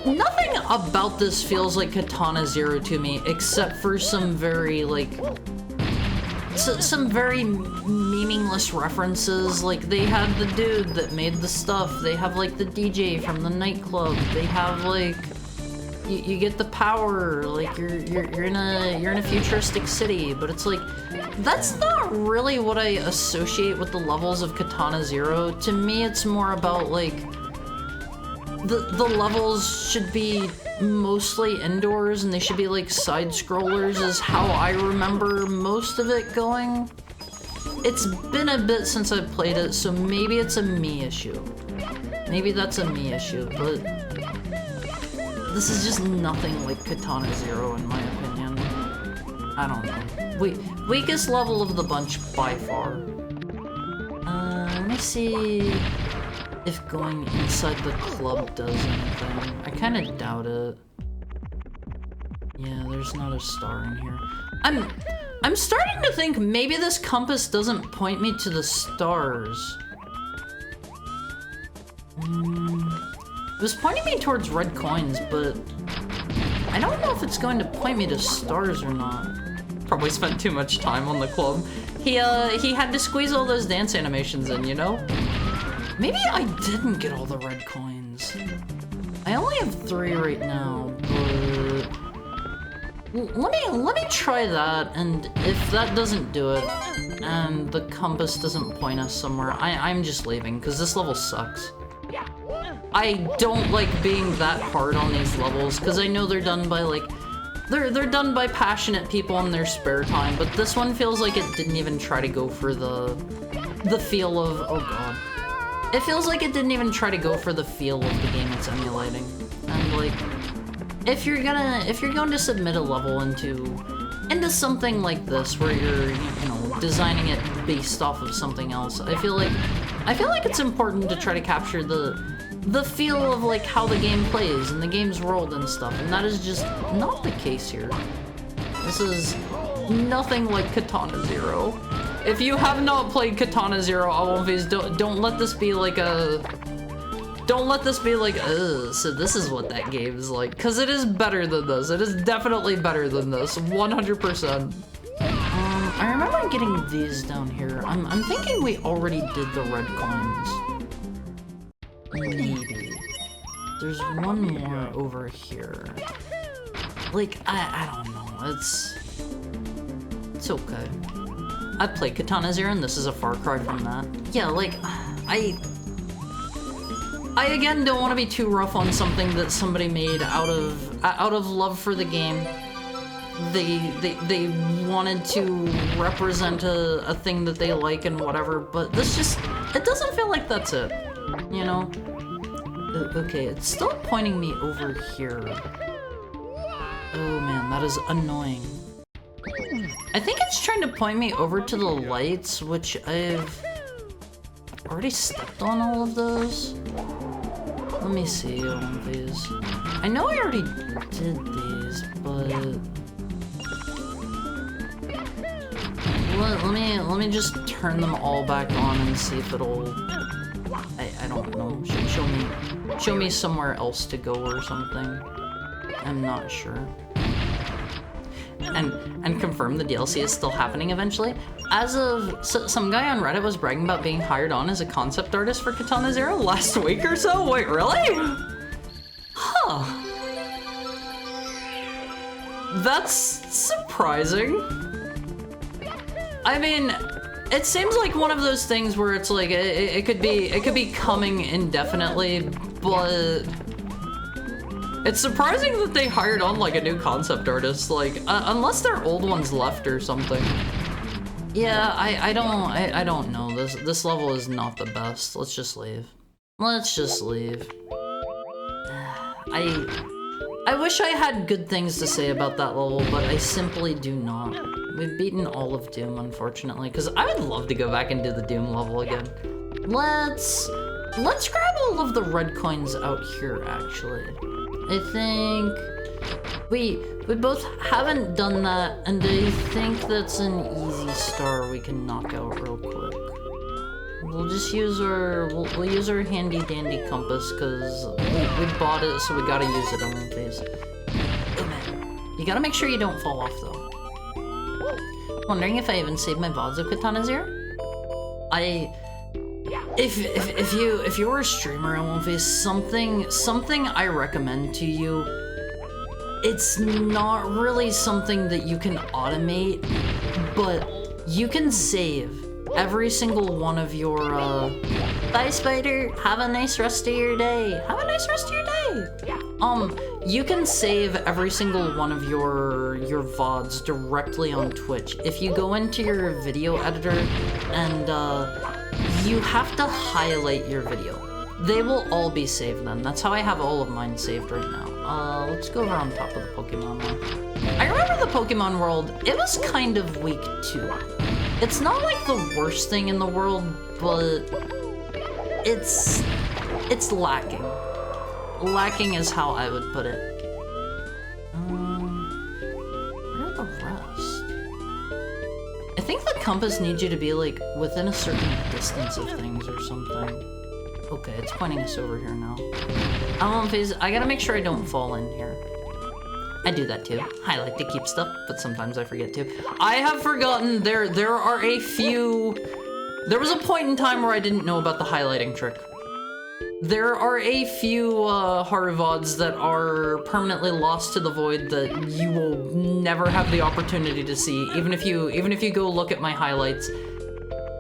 nothing about this feels like Katana Zero to me, except for some very, like, some very meaningless references. Like, they have the dude that made the stuff. They have, like, the DJ from the nightclub. They have, like, you get the power. Like, you're in a futuristic city, but it's like, that's not really what I associate with the levels of Katana Zero. To me, it's more about, like, the levels should be mostly indoors, and they should be, like, side-scrollers is how I remember most of it going. It's been a bit since I've played it, so maybe it's a me issue. Maybe that's a me issue, but this is just nothing like Katana Zero in my opinion. I don't know. Weakest level of the bunch by far. Let me see if going inside the club does anything. I kind of doubt it. Yeah, there's not a star in here. I'm starting to think maybe this compass doesn't point me to the stars. It was pointing me towards red coins, but I don't know if it's going to point me to stars or not. Probably spent too much time on the club. He had to squeeze all those dance animations in, you know? Maybe I didn't get all the red coins. I only have 3 right now, but let me try that, and if that doesn't do it, and the compass doesn't point us somewhere, I'm just leaving, because this level sucks. I don't like being that hard on these levels, because I know they're done by, like, they're done by passionate people in their spare time, but this one feels like it didn't even try to go for the feel of, oh god. It feels like it didn't even try to go for the feel of the game it's emulating. And, like, if you're going to submit a level into something like this, where you're, you know, designing it based off of something else, I feel like it's important to try to capture the feel of, like, how the game plays and the game's world and stuff, and that is just not the case here. This is nothing like Katana Zero. if you have not played Katana Zero, Always don't let this be like a... Don't let this be like, so this is what that game is like. Because it is better than this. It is definitely better than this, 100%. I remember getting these down here. I'm thinking we already did the red coins. Maybe. There's one more over here. Like, I don't know. It's okay. I played Katana Zero and this is a far cry from that. Yeah, like, I again don't want to be too rough on something that somebody made out of love for the game. They wanted to represent a thing that they like and whatever, but this just, it doesn't feel like that's it, you know? Okay, it's still pointing me over here. Oh man, that is annoying. I think it's trying to point me over to the lights, which I've already stepped on all of those. Let me see one of these. I know I already did these, but let me just turn them all back on and see if it'll. I don't know. Show me somewhere else to go or something. I'm not sure. And confirm the DLC is still happening eventually. As of some guy on Reddit was bragging about being hired on as a concept artist for Katana Zero last week or so. Wait, really? Huh. That's surprising. I mean, it seems like one of those things where it's like it could be coming indefinitely, but it's surprising that they hired on like a new concept artist, like unless their old ones left or something. Yeah, I don't know. This level is not the best. Let's just leave. Let's just leave. I wish I had good things to say about that level, but I simply do not. We've beaten all of Doom, unfortunately, because I would love to go back and do the Doom level again. Let's grab all of the red coins out here, actually. I think we both haven't done that, and I think that's an easy star we can knock out real quick. We'll just use we'll use our handy dandy compass because we bought it, so we gotta use it on one phase. Oh man, you gotta make sure you don't fall off though. Wondering if I even saved my VODs of Katana Zero? If you're a streamer on One Face, something I recommend to you, it's not really something that you can automate, but you can save every single one of your bye Spider, have a nice rest of your day. Have a nice rest of your day. You can save every single one of your VODs directly on Twitch. If you go into your video editor and you have to highlight your video. They will all be saved then. That's how I have all of mine saved right now. Let's go over on top of the Pokemon one. I remember the Pokemon world, it was kind of weak too. It's not like the worst thing in the world, but it's lacking. Lacking is how I would put it. Where are the rest? I think the compass needs you to be like within a certain distance of things or something. Okay, it's pointing us over here now. I gotta make sure I don't fall in here. I do that too. I like to keep stuff, but sometimes I forget to. I have forgotten there are a few... There was a point in time where I didn't know about the highlighting trick. There are a few Haru VODs that are permanently lost to the void that you will never have the opportunity to see, even if you go look at my highlights.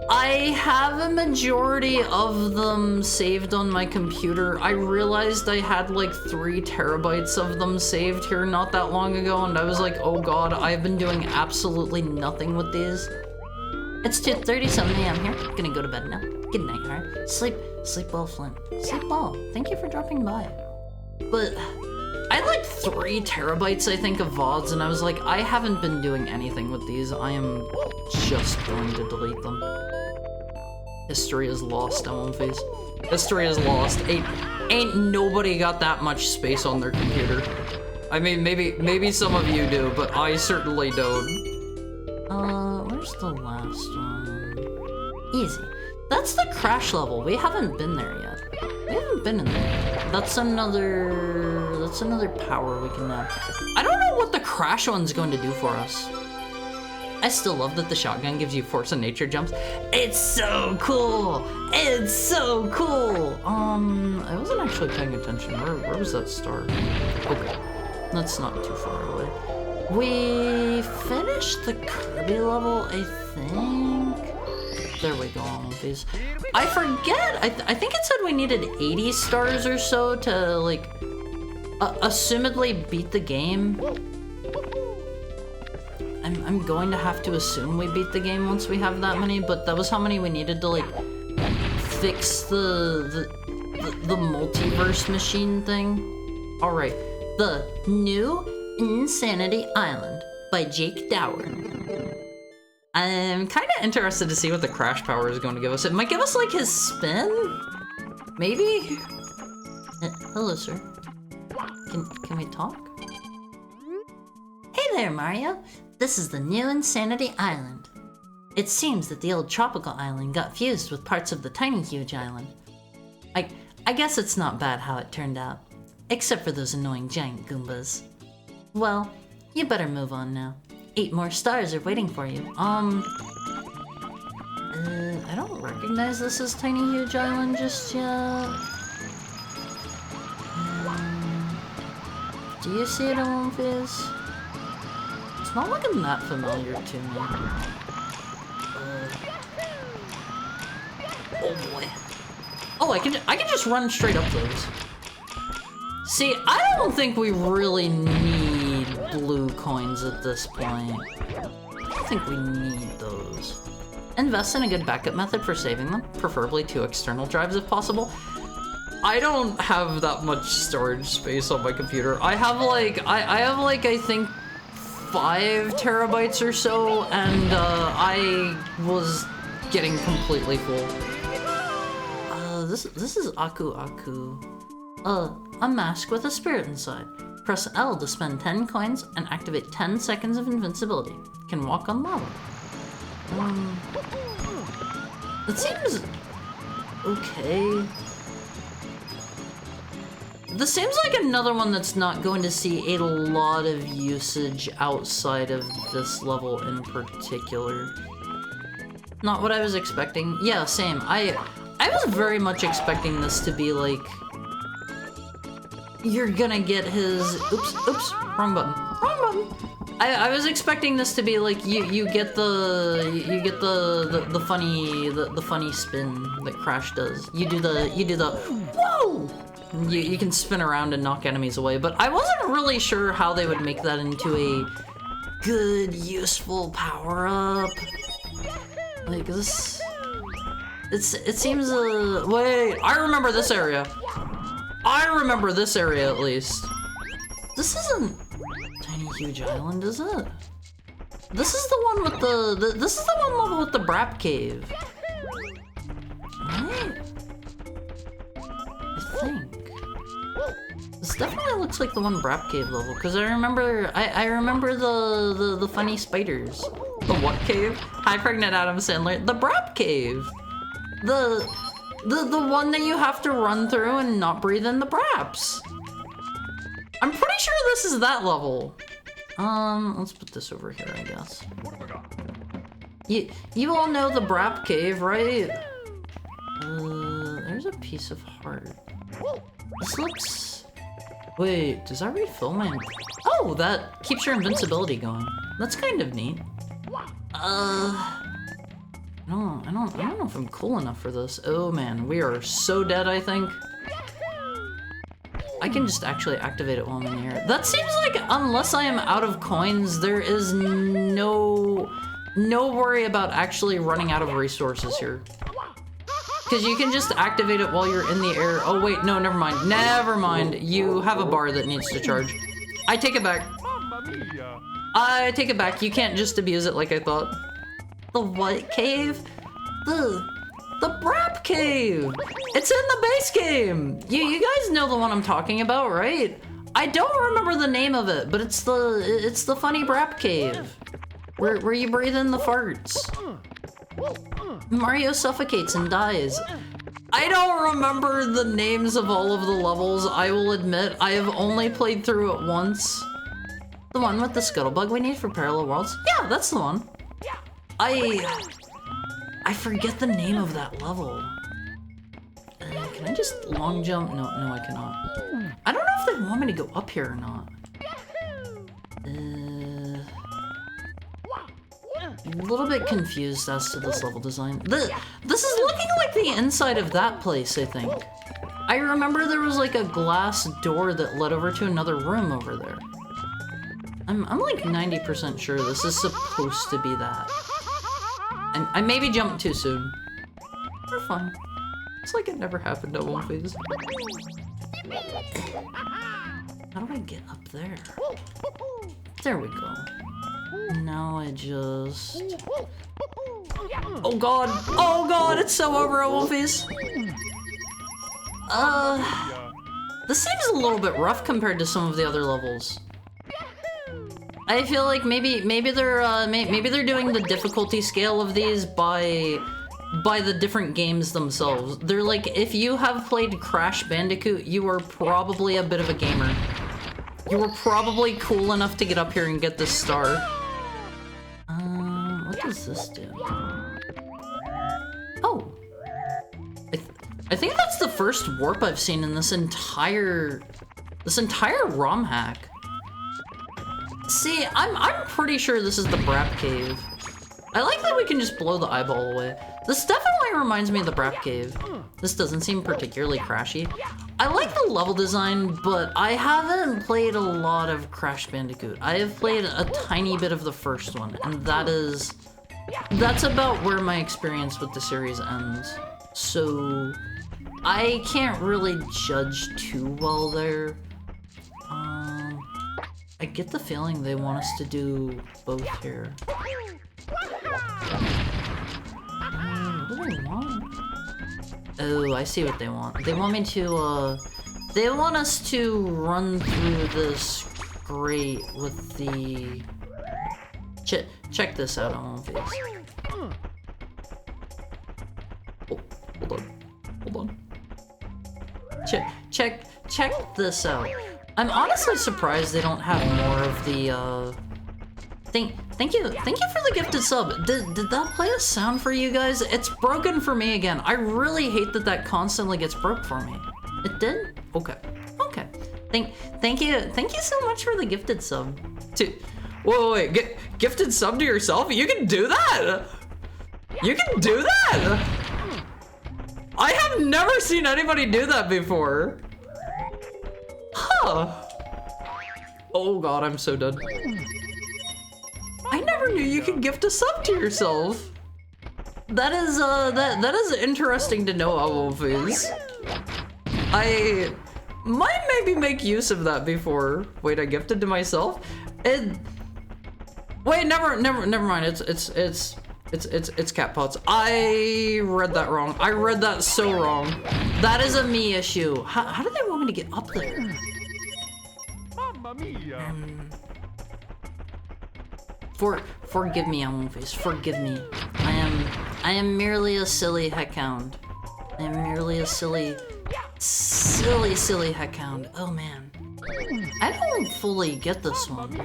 I have a majority of them saved on my computer. I realized I had like 3 terabytes of them saved here not that long ago, and I was like, oh god, I've been doing absolutely nothing with these. It's 2:37 a.m. here. Gonna go to bed now. Good night, alright? Sleep well, Flint. Sleep well. Thank you for dropping by. But I had like 3 terabytes, I think, of VODs, and I was like, I haven't been doing anything with these. I am just going to delete them. History is lost on One Face. History is lost. Ain't nobody got that much space on their computer. I mean, maybe some of you do, but I certainly don't. Where's the last one? Easy. That's the crash level. We haven't been there yet. We haven't been in there. That's another power we can have. I don't know what the crash one's going to do for us. I still love that the shotgun gives you force of nature jumps. It's so cool! It's so cool! I wasn't actually paying attention. Where was that star? Okay. That's not too far away. We finished the Kirby level, I think. There we go on with these. I forget. I think it said we needed 80 stars or so to, like, assumedly beat the game. I'm going to have to assume we beat the game once we have that many, but that was how many we needed to, like, fix the multiverse machine thing. All right, the New Insanity Island by Jake Dower. I'm kind of interested to see what the crash power is going to give us. It might give us, like, his spin? Maybe? Hello, sir. Can we talk? Hey there, Mario. This is the New Insanity Island. It seems that the old tropical island got fused with parts of the tiny huge island. I guess it's not bad how it turned out. Except for those annoying giant Goombas. Well, you better move on now. 8 more stars are waiting for you. I don't recognize this as Tiny Huge Island just yet. Do you see it on Fizz? It's not looking that familiar to me. Oh boy. Oh, I can just run straight up those. See, I don't think we really need blue coins at this point. I don't think we need those. Invest in a good backup method for saving them, preferably 2 external drives if possible. I don't have that much storage space on my computer. I have like, I think 5 terabytes or so, and I was getting completely full. This is Aku Aku. A mask with a spirit inside. Press L to spend 10 coins and activate 10 seconds of invincibility. Can walk on lava. It seems okay. This seems like another one that's not going to see a lot of usage outside of this level in particular. Not what I was expecting. Yeah, same. I was very much expecting this to be like, you're gonna get his, oops, wrong button. I was expecting this to be like you get the funny spin that Crash does. You do the whoa. You can spin around and knock enemies away, but I wasn't really sure how they would make that into a good, useful power-up. Like this, it seems wait, I remember this area. I remember this area at least. This isn't Tiny Huge Island, is it? This is the one with this is the one level with the Brap Cave. Right? I think. This definitely looks like the one Brap Cave level, because I remember the funny spiders. The what cave? Hi, Pregnant Adam Sandler. The Brap Cave. The one that you have to run through and not breathe in the Braps. I'm pretty sure this is that level. Let's put this over here, I guess. You all know the Brap Cave, right? There's a piece of heart. This looks... Wait, does that refill my... Oh, that keeps your invincibility going. That's kind of neat. I don't know if I'm cool enough for this. Oh man, we are so dead, I think. I can just actually activate it while I'm in the air. That seems like, unless I am out of coins, there is no worry about actually running out of resources here. Because you can just activate it while you're in the air. Oh wait, no, never mind. Never mind. You have a bar that needs to charge. I take it back. I take it back. You can't just abuse it like I thought. The what cave? The Brap Cave! It's in the base game! You guys know the one I'm talking about, right? I don't remember the name of it, but it's the funny Brap Cave. Where you breathe in the farts. Mario suffocates and dies. I don't remember the names of all of the levels, I will admit. I have only played through it once. The one with the scuttlebug we need for Parallel Worlds? Yeah, that's the one. I forget the name of that level. Can I just long jump? No, I cannot. I don't know if they want me to go up here or not. A little bit confused as to this level design. This is looking like the inside of that place, I think. I remember there was like a glass door that led over to another room over there. I'm like 90% sure this is supposed to be that. And I maybe jumped too soon. We're fine. It's like it never happened at one phase. How do I get up there? There we go. Now I just... Oh god! Oh god! It's so over at one phase! This seems a little bit rough compared to some of the other levels. I feel like maybe they're doing the difficulty scale of these by the different games themselves. They're like, if you have played Crash Bandicoot, you are probably a bit of a gamer. You were probably cool enough to get up here and get this star. What does this do? Oh. I think that's the first warp I've seen in this entire ROM hack. See, I'm pretty sure this is the Brap Cave. I like that we can just blow the eyeball away. This definitely reminds me of the Brap Cave. This doesn't seem particularly crashy. I like the level design, but I haven't played a lot of Crash Bandicoot. I have played a tiny bit of the first one, and that's about where my experience with the series ends. So I can't really judge too well there. I get the feeling they want us to do both here. What do they want? Oh, I see what they want. They want me to, they want us to run through this grate with the... Check this out on one face. Oh, hold on. Check this out. I'm honestly surprised they don't have more of the, Thank you for the gifted sub. Did that play a sound for you guys? It's broken for me again. I really hate that constantly gets broke for me. It did? Okay. Thank you so much for the gifted sub. Wait, gifted sub to yourself? You can do that? You can do that? I have never seen anybody do that before. Huh. Oh god, I'm so done. I never knew you could gift a sub to yourself. That is that is interesting to know, Alphys. I might maybe make use of that before. Wait, I gifted to myself? Wait, never mind. It's cat pots. I read that wrong. I read that so wrong. That is a me issue. How do they want me to get up there? Mamma mia. Forgive me, Alphys. Forgive me. I am merely a silly heckhound. I am merely a silly heckhound. Oh man. I don't fully get this one.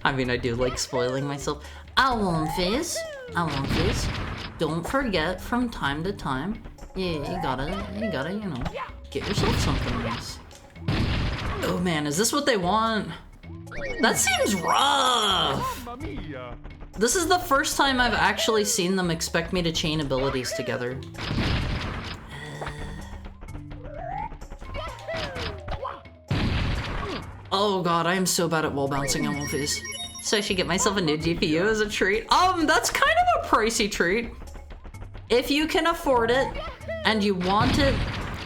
I mean, I do like spoiling myself. Alphys, don't forget from time to time, you gotta, you know, get yourself something nice. Oh man, is this what they want? That seems rough! This is the first time I've actually seen them expect me to chain abilities together. Oh god, I am so bad at wall bouncing on Alphys. So I should get myself a new GPU as a treat. That's kind of a pricey treat. If you can afford it, and you want it,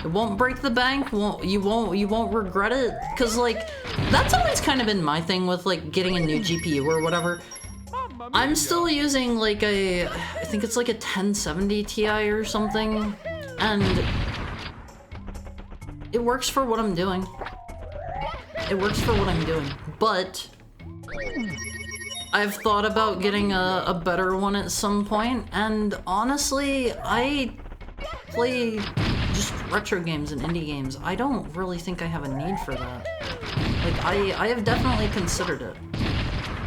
it won't break the bank, you won't regret it. Cause like, that's always kind of been my thing with like getting a new GPU or whatever. I'm still using like I think it's like a 1070 Ti or something. And it works for what I'm doing. It works for what I'm doing, but I've thought about getting a better one at some point, and honestly, I play just retro games and indie games. I don't really think I have a need for that. Like, I have definitely considered it.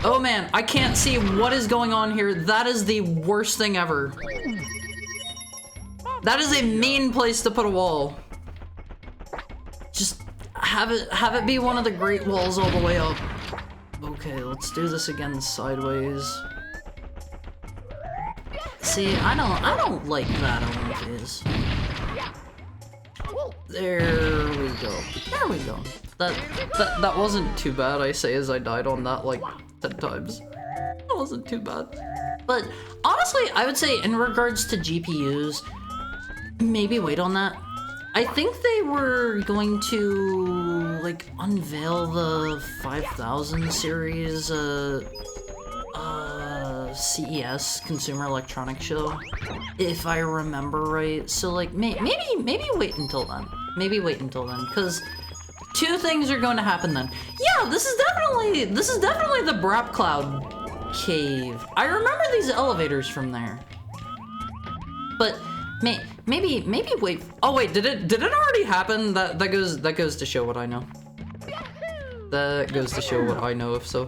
Oh man, I can't see what is going on here. That is the worst thing ever. That is a mean place to put a wall. Just have it be one of the great walls all the way up. Okay, let's do this again sideways. See, I don't like that on phase. There we go. There we go. That wasn't too bad, I say, as I died on that like 10 times. That wasn't too bad. But honestly, I would say in regards to GPUs, maybe wait on that. I think they were going to like unveil the 5000 series CES Consumer Electronics Show, if I remember right. So like maybe wait until then. Maybe wait until then, because two things are going to happen then. Yeah, this is definitely the Brap Cloud cave. I remember these elevators from there. But maybe wait. Oh wait, did it already happen? That goes to show what I know. That goes to show what I know, if so.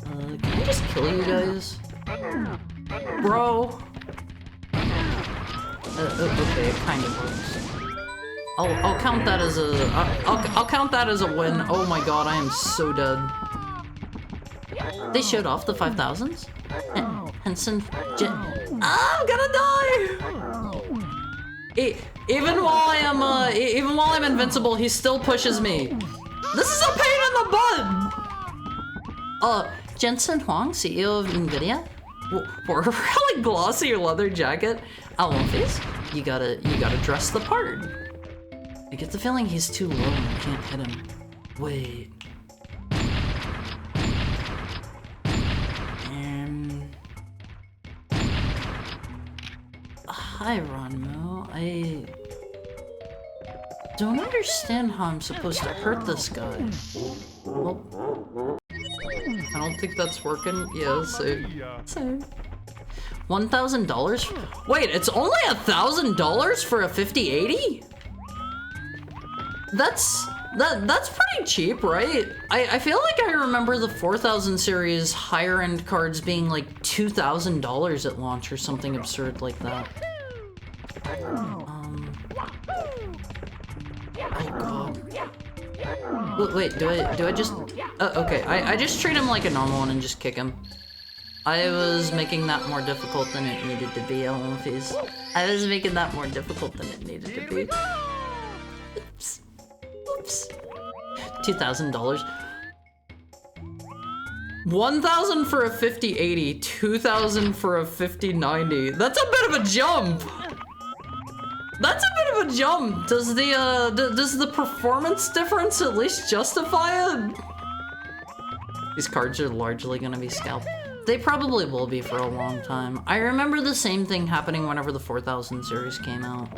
Can I just kill you guys? Bro. Okay, it kind of works. I'll count that as a I'll count that as a win. Oh my god, I am so dead. They showed off the 5000s? Henson I'm gonna die! Even while I'm invincible, he still pushes me. This is a pain in the butt! Jensen Huang, CEO of NVIDIA? For a really glossy leather jacket? Alonphis, you gotta dress the part. I get the feeling he's too low and I can't hit him. Wait. Hi, Ronmo. I don't understand how I'm supposed to hurt this guy. Well, I don't think that's working. Yeah, same. $1,000? Wait, it's only $1,000 for a 5080? That's pretty cheap, right? I feel like I remember the 4000 series higher end cards being like $2,000 at launch or something absurd like that. Oh god. Wait, do I just... okay, I just treat him like a normal one and just kick him. I was making that more difficult than it needed to be, Alonphis. I was making that more difficult than it needed to be. Oops. Oops. $2,000. 1,000 for a 5080, 2,000 for a 5090. That's a bit of a jump! That's a bit of a jump! Does the performance difference at least justify it? These cards are largely gonna be scalped. They probably will be for a long time. I remember the same thing happening whenever the 4000 series came out.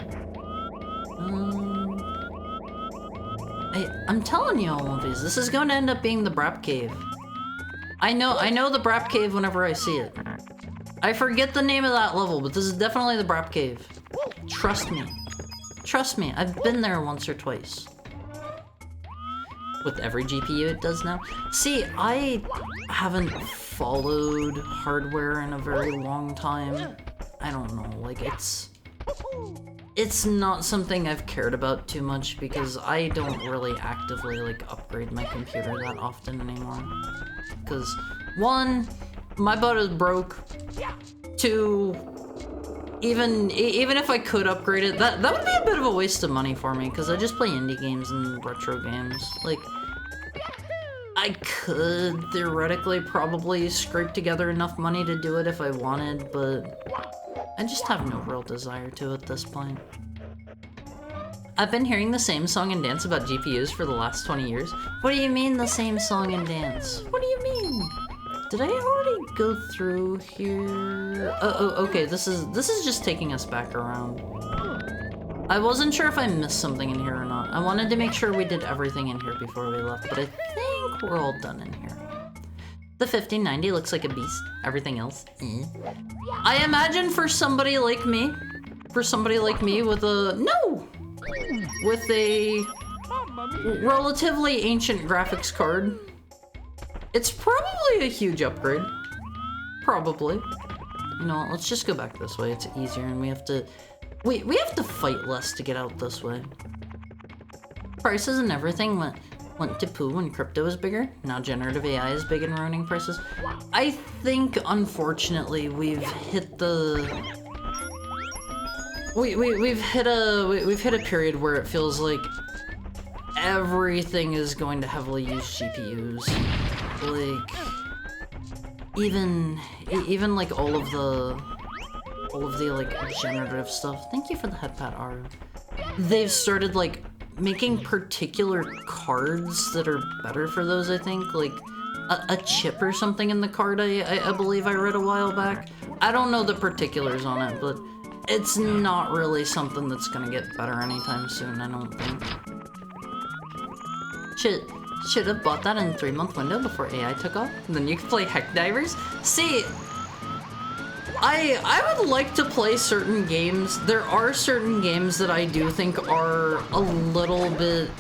I'm telling you, Olympies, this is going to end up being the Brap Cave. I know the Brap Cave whenever I see it. I forget the name of that level, but this is definitely the Brap Cave. Trust me. Trust me, I've been there once or twice. With every GPU it does now. See, I haven't followed hardware in a very long time. I don't know, like it's not something I've cared about too much because I don't really actively like upgrade my computer that often anymore. Because one, my butt is broke. Two, even if I could upgrade it, that would be a bit of a waste of money for me because I just play indie games and retro games. Like, I could theoretically probably scrape together enough money to do it if I wanted, but I just have no real desire to at this point. I've been hearing the same song and dance about GPUs for the last 20 years. What do you mean the same song and dance? What do you mean? Did I already go through here? Oh, okay, this is just taking us back around. I wasn't sure if I missed something in here or not. I wanted to make sure we did everything in here before we left, but I think we're all done in here. The 1590 looks like a beast. Everything else, eh. I imagine for somebody like me with a relatively ancient graphics card, it's probably a huge upgrade. Probably. You know what, let's just go back this way. It's easier and we have to fight less to get out this way. Prices and everything went to poo when crypto was bigger. Now generative AI is big and ruining prices. I think, unfortunately, we've hit the... We've hit a period where it feels like everything is going to heavily use GPUs. Like, even like all of the like generative stuff. Thank you for the head pat, Aru. They've started like making particular cards that are better for those, I think. Like a chip or something in the card, I believe I read a while back. I don't know the particulars on it, but it's not really something that's gonna get better anytime soon, I don't think. Should have bought that in a 3-month window before AI took off. And then you could play Heck Divers. See, I would like to play certain games. There are certain games that I do think are a little bit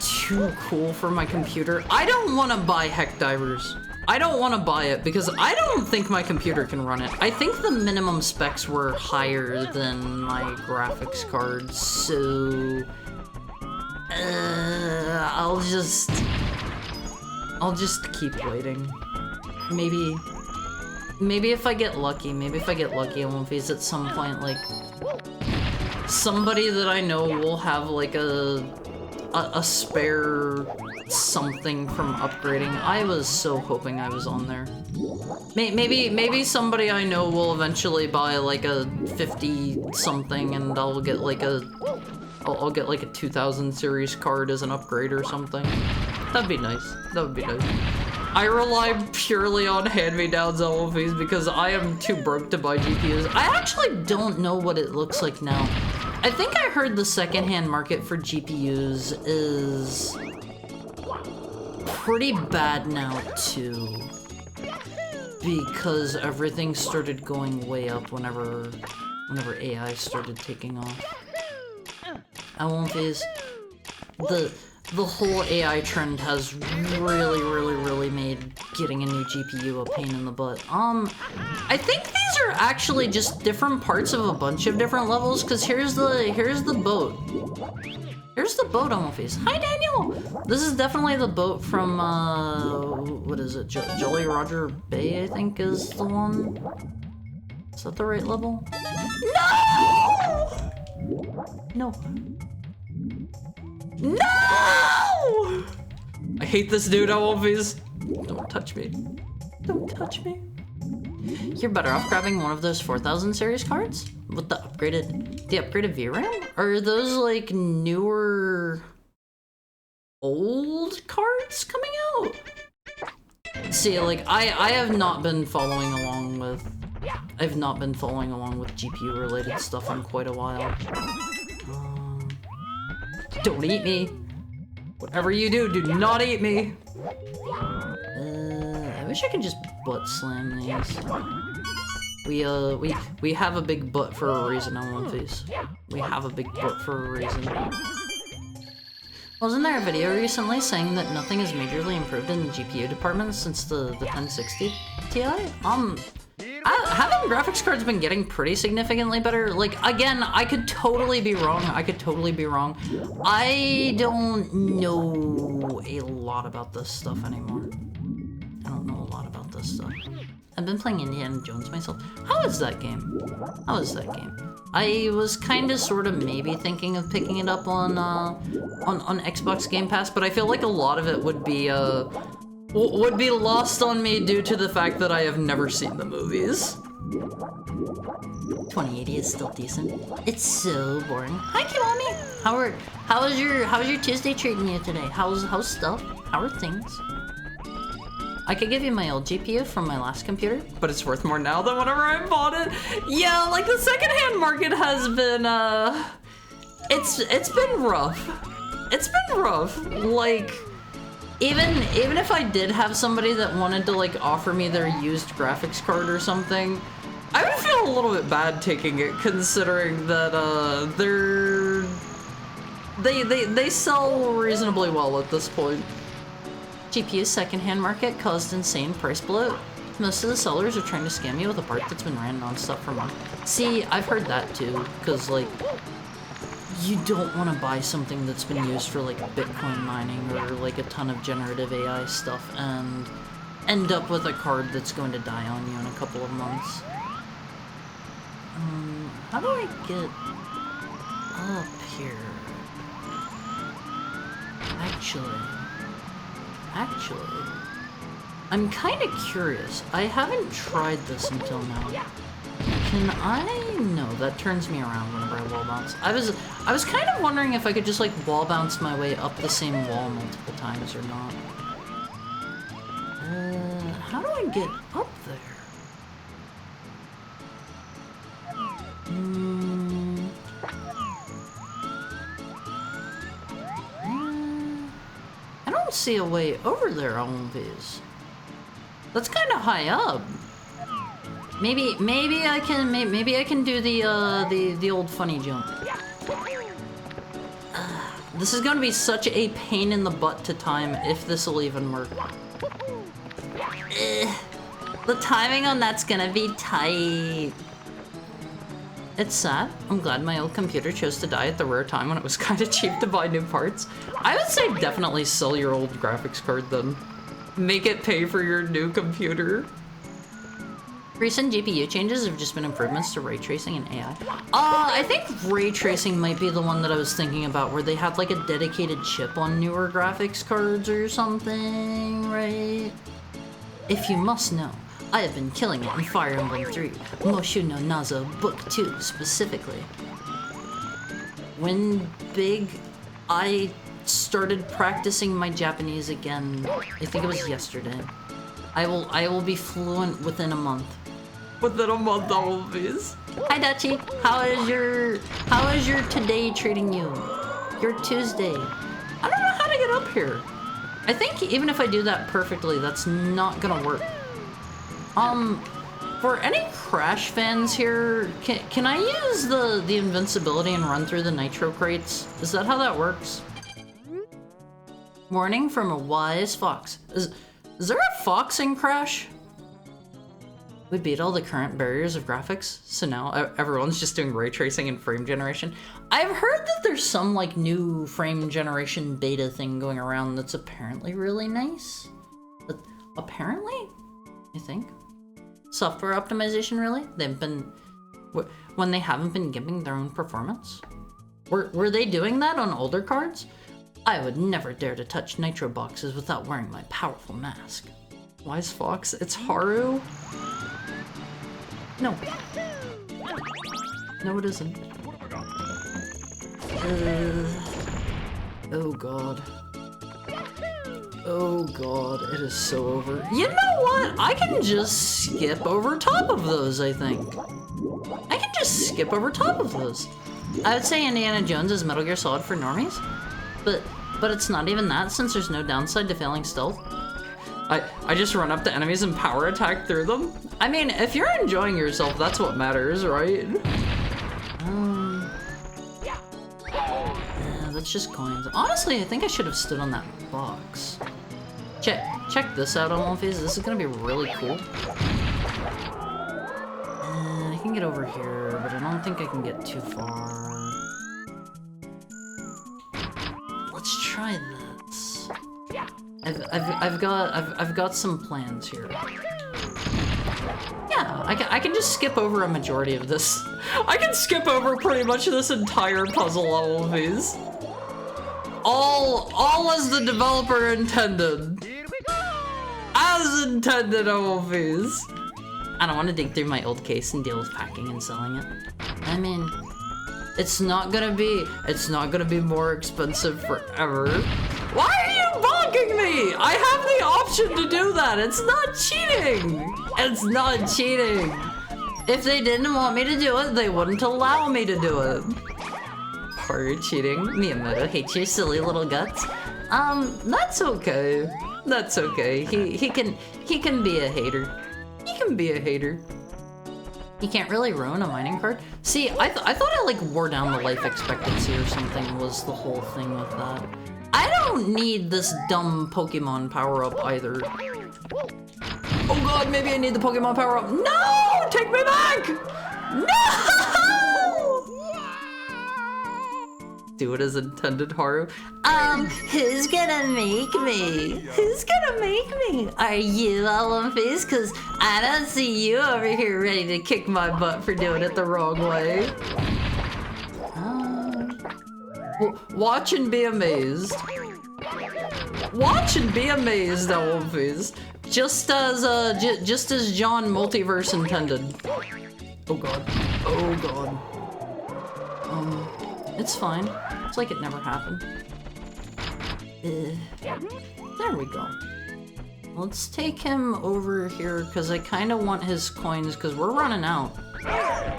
too cool for my computer. I don't want to buy Heck Divers. I don't want to buy it because I don't think my computer can run it. I think the minimum specs were higher than my graphics card, so... I'll just keep waiting. Maybe if I get lucky, I won't face at some point, like, somebody that I know will have, like, a spare something from upgrading. I was so hoping I was on there. Maybe somebody I know will eventually buy, like, a 50-something, and I'll get, like, I'll get, like, a 2000 series card as an upgrade or something. That'd be nice. That would be nice. I rely purely on hand-me-downs LFEs because I am too broke to buy GPUs. I actually don't know what it looks like now. I think I heard the secondhand market for GPUs is pretty bad now too, because everything started going way up whenever AI started taking off. I won't face the whole AI trend has really made getting a new GPU a pain in the butt. I think these are actually just different parts of a bunch of different levels, because here's the boat. Here's the boat, Almoface. Hi, Daniel! This is definitely the boat from, what is it? Jolly Roger Bay, I think, is the one. Is that the right level? No! No. No! I hate this dude, Almoface. Don't touch me. Don't touch me. You're better off grabbing one of those 4000 series cards with the upgraded VRAM? Or are those like newer old cards coming out? See, like I have not been following along with GPU related stuff in quite a while. Don't eat me. Whatever you do, do not eat me. I wish I could just butt slam these. We have a big butt for a reason on One Face. We have a big butt for a reason. Wasn't there a video recently saying that nothing has majorly improved in the GPU department since the 1060 Ti? Haven't graphics cards been getting pretty significantly better? Like, again, I could totally be wrong. I don't know a lot about this stuff anymore. I don't know a lot about this stuff. I've been playing Indiana Jones myself. How is that game? I was kind of, sort of, maybe thinking of picking it up on Xbox Game Pass, but I feel like a lot of it would be lost on me due to the fact that I have never seen the movies. 2080 is still decent. It's so boring. Hi, Kiwami. How's your Tuesday treating you today? How's stuff? How are things? I could give you my old GPU from my last computer, but it's worth more now than whenever I bought it. Yeah, like the secondhand market has been it's been rough. It's been rough. Like, even if I did have somebody that wanted to like offer me their used graphics card or something, I would feel a little bit bad taking it, considering that they sell reasonably well at this point. GPU secondhand market caused insane price bloat. Most of the sellers are trying to scam you with a part that's been ran non-stop for months. See, I've heard that too, because like, you don't want to buy something that's been used for like Bitcoin mining or like a ton of generative AI stuff and end up with a card that's going to die on you in a couple of months. How do I get up here? Actually, I'm kind of curious. I haven't tried this until now. Can I? No, that turns me around whenever I wall bounce. I was kind of wondering if I could just like wall bounce my way up the same wall multiple times or not. How do I get up there? I don't see a way over there on these. That's kind of high up. Maybe I can do the old funny jump. This is gonna be such a pain in the butt to time if this will even work. The timing on that's gonna be tight. It's sad. I'm glad my old computer chose to die at the rare time when it was kind of cheap to buy new parts. I would say definitely sell your old graphics card then. Make it pay for your new computer. Recent GPU changes have just been improvements to ray tracing and AI. I think ray tracing might be the one that I was thinking about, where they had like a dedicated chip on newer graphics cards or something, right? If you must know, I have been killing it in Fire Emblem 3, Moshu no Nazo Book 2 specifically. When I started practicing my Japanese again, I think it was yesterday. I will be fluent within a month. Within a month, I will be. Hi, Dachi. How is your today treating you? Your Tuesday. I don't know how to get up here. I think even if I do that perfectly, that's not gonna work. For any Crash fans here, can I use the invincibility and run through the nitro crates? Is that how that works? Warning from a wise fox. Is there a fox in Crash? We beat all the current barriers of graphics, so now everyone's just doing ray tracing and frame generation. I've heard that there's some like new frame generation beta thing going around that's apparently really nice. But apparently, I think. Software optimization, really? They've been, when they haven't been giving their own performance? Were they doing that on older cards? I would never dare to touch nitro boxes without wearing my powerful mask. Wise Fox? It's Haru? No. No, it isn't. Oh god. Oh god, it is so over. You know what? I can just skip over top of those, I think. I can just skip over top of those. I would say Indiana Jones is Metal Gear Solid for normies, but it's not even that, since there's no downside to failing stealth. I just run up to enemies and power attack through them. I mean, if you're enjoying yourself, that's what matters, right? Yeah, that's just coins. Honestly, I think I should have stood on that box. Check this out, Olympies. This is gonna be really cool. I can get over here, but I don't think I can get too far. Let's try this. I've got some plans here. Yeah, I can just skip over a majority of this. I can skip over pretty much this entire puzzle, all of these. All as the developer intended. As intended, all of these. I don't want to dig through my old case and deal with packing and selling it. I mean, it's not gonna be more expensive forever. Why are you bonking me? I have the option to do that. It's not cheating. It's not cheating. If they didn't want me to do it, they wouldn't allow me to do it. Are you cheating? Miyamoto hates your silly little guts. That's okay. That's okay. He can be a hater. He can be a hater. You can't really ruin a mining card. See, I thought I like wore down the life expectancy or something was the whole thing with that. I don't need this dumb Pokemon power-up either. Oh god, maybe I need the Pokemon power-up. No! Take me back! No! Do it as intended, Haru. Who's gonna make me? Who's gonna make me? Are you, Olympus? Cause I don't see you over here ready to kick my butt for doing it the wrong way. Watch and be amazed. Watch and be amazed, Olympus. Just as John Multiverse intended. Oh god. Oh god. It's fine. It's like it never happened. There we go. Let's take him over here because I kind of want his coins because we're running out.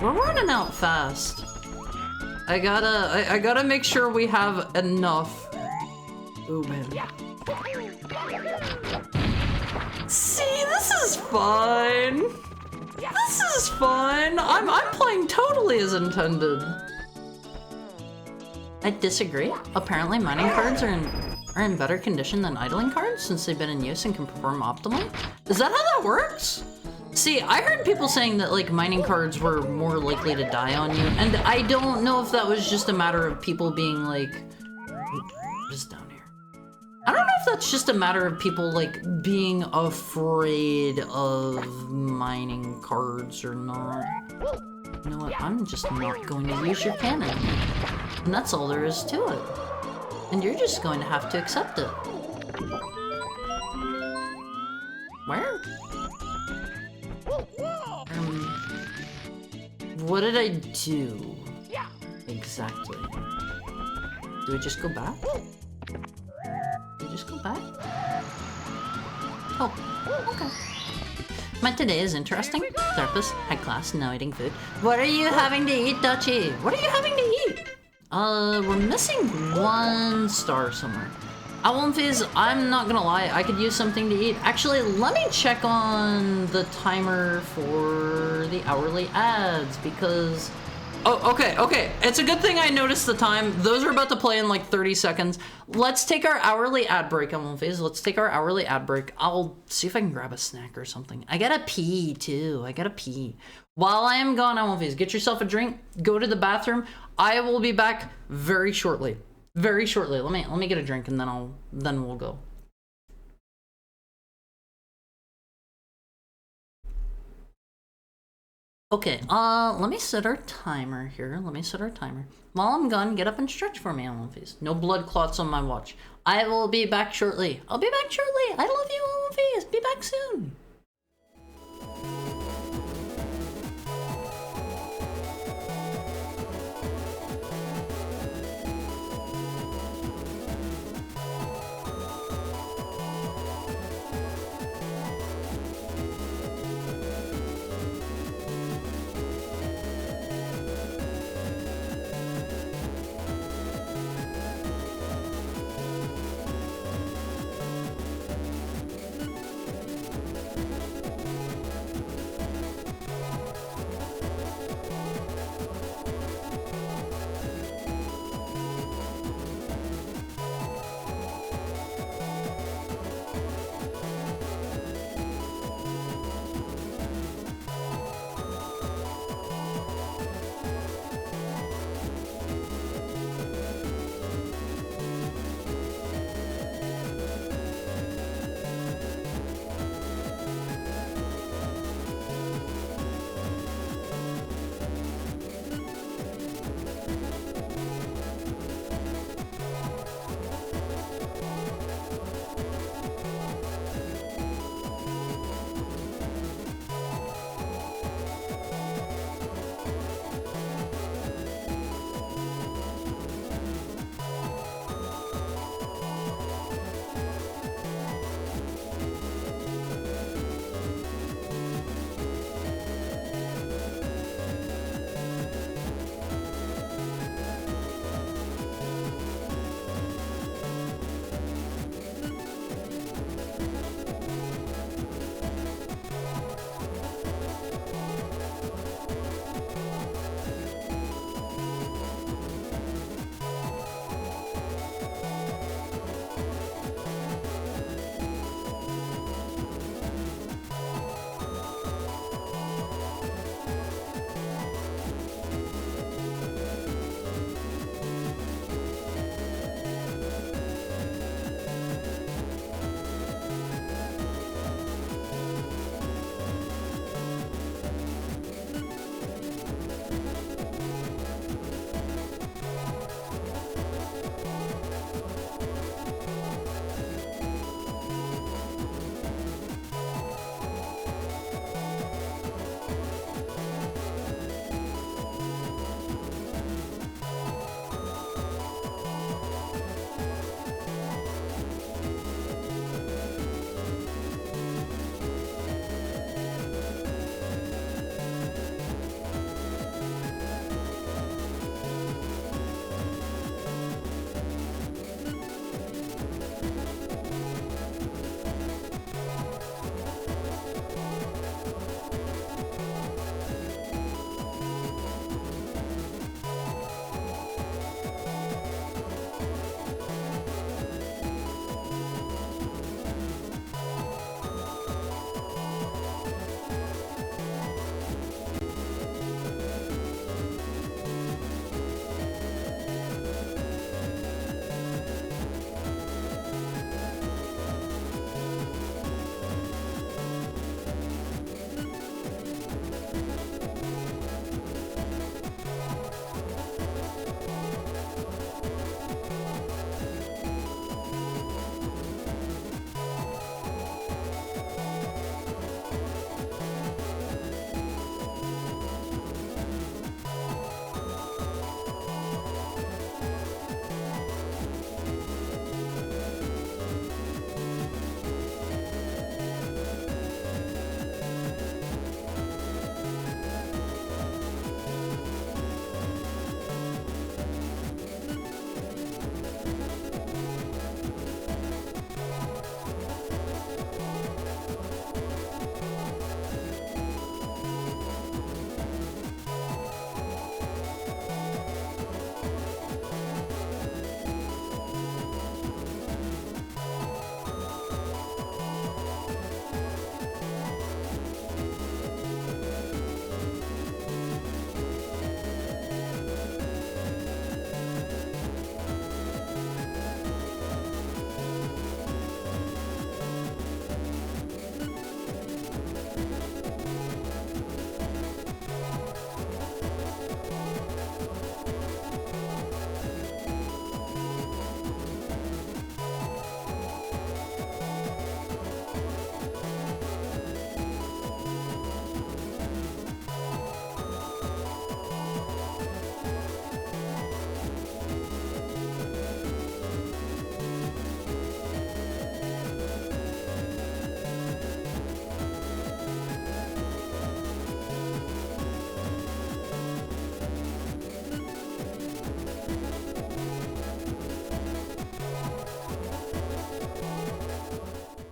We're running out fast. I gotta make sure we have enough. Oh man. See, this is fun. This is fun. I'm playing totally as intended. I disagree. Apparently mining cards are in better condition than idling cards since they've been in use and can perform optimally. Is that how that works? See, I heard people saying that like mining cards were more likely to die on you, and I don't know if that was just a matter of people being like, just down here. I don't know if that's just a matter of people like being afraid of mining cards or not. You know what? I'm just not going to use your cannon. And that's all there is to it. And you're just going to have to accept it. Where? What did I do? Exactly. Do we just go back? Do we just go back? Oh, okay. My today is interesting. Therapist, high class, now eating food. What are you having to eat, Dutchie? What are you having to eat? We're missing 1 star somewhere. Fizz, I'm not gonna lie, I could use something to eat. Actually, let me check on the timer for the hourly ads because... Oh, okay. It's a good thing I noticed the time. Those are about to play in like 30 seconds. Let's take our hourly ad break, Fizz. Let's take our hourly ad break. I'll see if I can grab a snack or something. I gotta pee, too. I gotta pee. While I am gone, Fizz, get yourself a drink, go to the bathroom. I will be back very shortly. Very shortly. Let me get a drink and then we'll go. Okay, let me set our timer here. Let me set our timer. While I'm gone, get up and stretch for me, Fizz. No blood clots on my watch. I will be back shortly. I'll be back shortly. I love you, Fizz. Be back soon.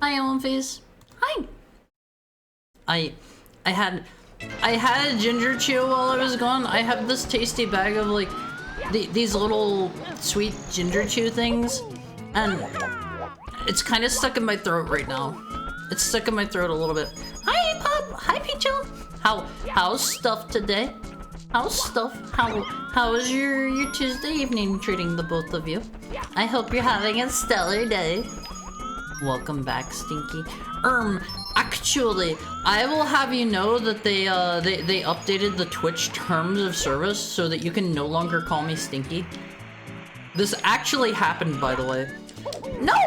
Hi, Owen Face. Hi. I had a ginger chew while I was gone. I have this tasty bag of like these little sweet ginger chew things, and it's kind of stuck in my throat right now. It's stuck in my throat a little bit. Hi, Pop. Hi, Picho. How's stuff today? How's stuff? How is your Tuesday evening treating the both of you? I hope you're having a stellar day. Welcome back, Stinky. Actually, I will have you know that they updated the Twitch terms of service so that you can no longer call me Stinky. This actually happened, by the way. No!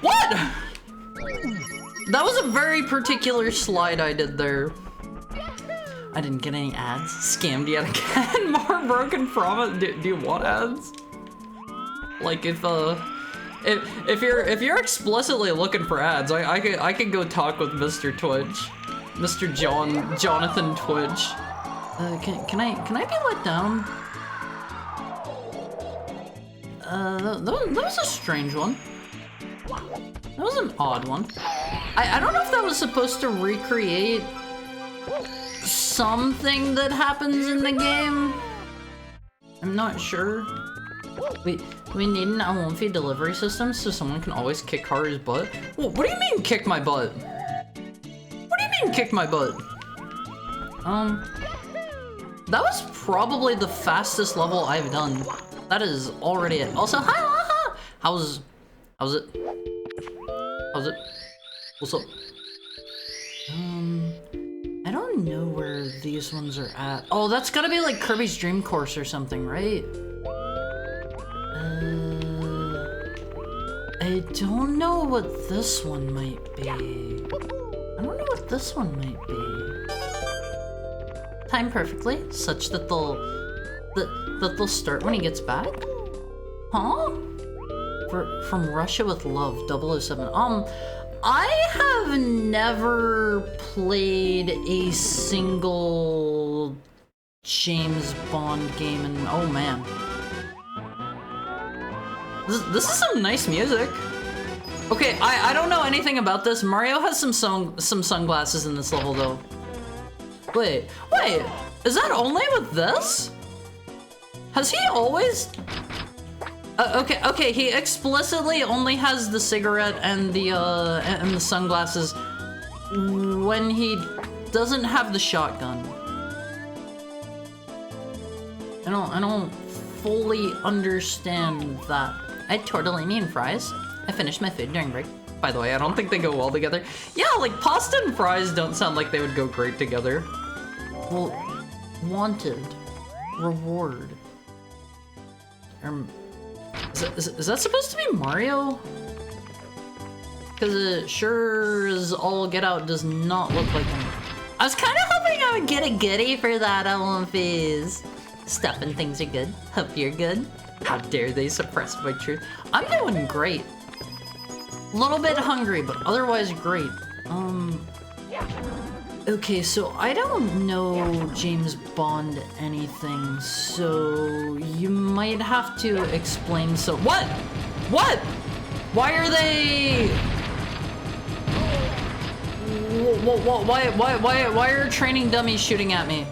What? That was a very particular slide I did there. I didn't get any ads. Scammed yet again. More broken promise. Do you want ads? Like if you're explicitly looking for ads, I could go talk with Mr. Twitch, Mr. Jonathan Twitch. Can I be let down? That was a strange one. That was an odd one. I don't know if that was supposed to recreate something that happens in the game. I'm not sure. We need an Alonfi delivery system so someone can always kick Haru's butt. What do you mean kick my butt? What do you mean kick my butt? That was probably the fastest level I've done. That is already it. Also, hi, Laha! How's it? How's it? What's up? I don't know where these ones are at. Oh, that's gotta be like Kirby's Dream Course or something, right? I don't know what this one might be. I don't know what this one might be. Timed perfectly, such that they'll start when he gets back? Huh? From Russia with Love, 007. I have never played a single James Bond game, and oh man. This is some nice music. Okay, I don't know anything about this. Mario has some sunglasses in this level though. Wait, is that only with this? Has he always? Okay, he explicitly only has the cigarette and the sunglasses when he doesn't have the shotgun. I don't fully understand that. I had tortellini and fries. I finished my food during break. By the way, I don't think they go well together. Yeah, like pasta and fries don't sound like they would go great together. Well, wanted. Reward. Is that supposed to be Mario? Because it sure as all get out does not look like him. I was kind of hoping I would get a goodie for that Olympies. Stuff and things are good. Hope you're good. How dare they suppress my truth? I'm doing great. A little bit hungry, but otherwise great. Okay, so I don't know James Bond anything, so you might have to explain What? Why are they... Why are training dummies shooting at me?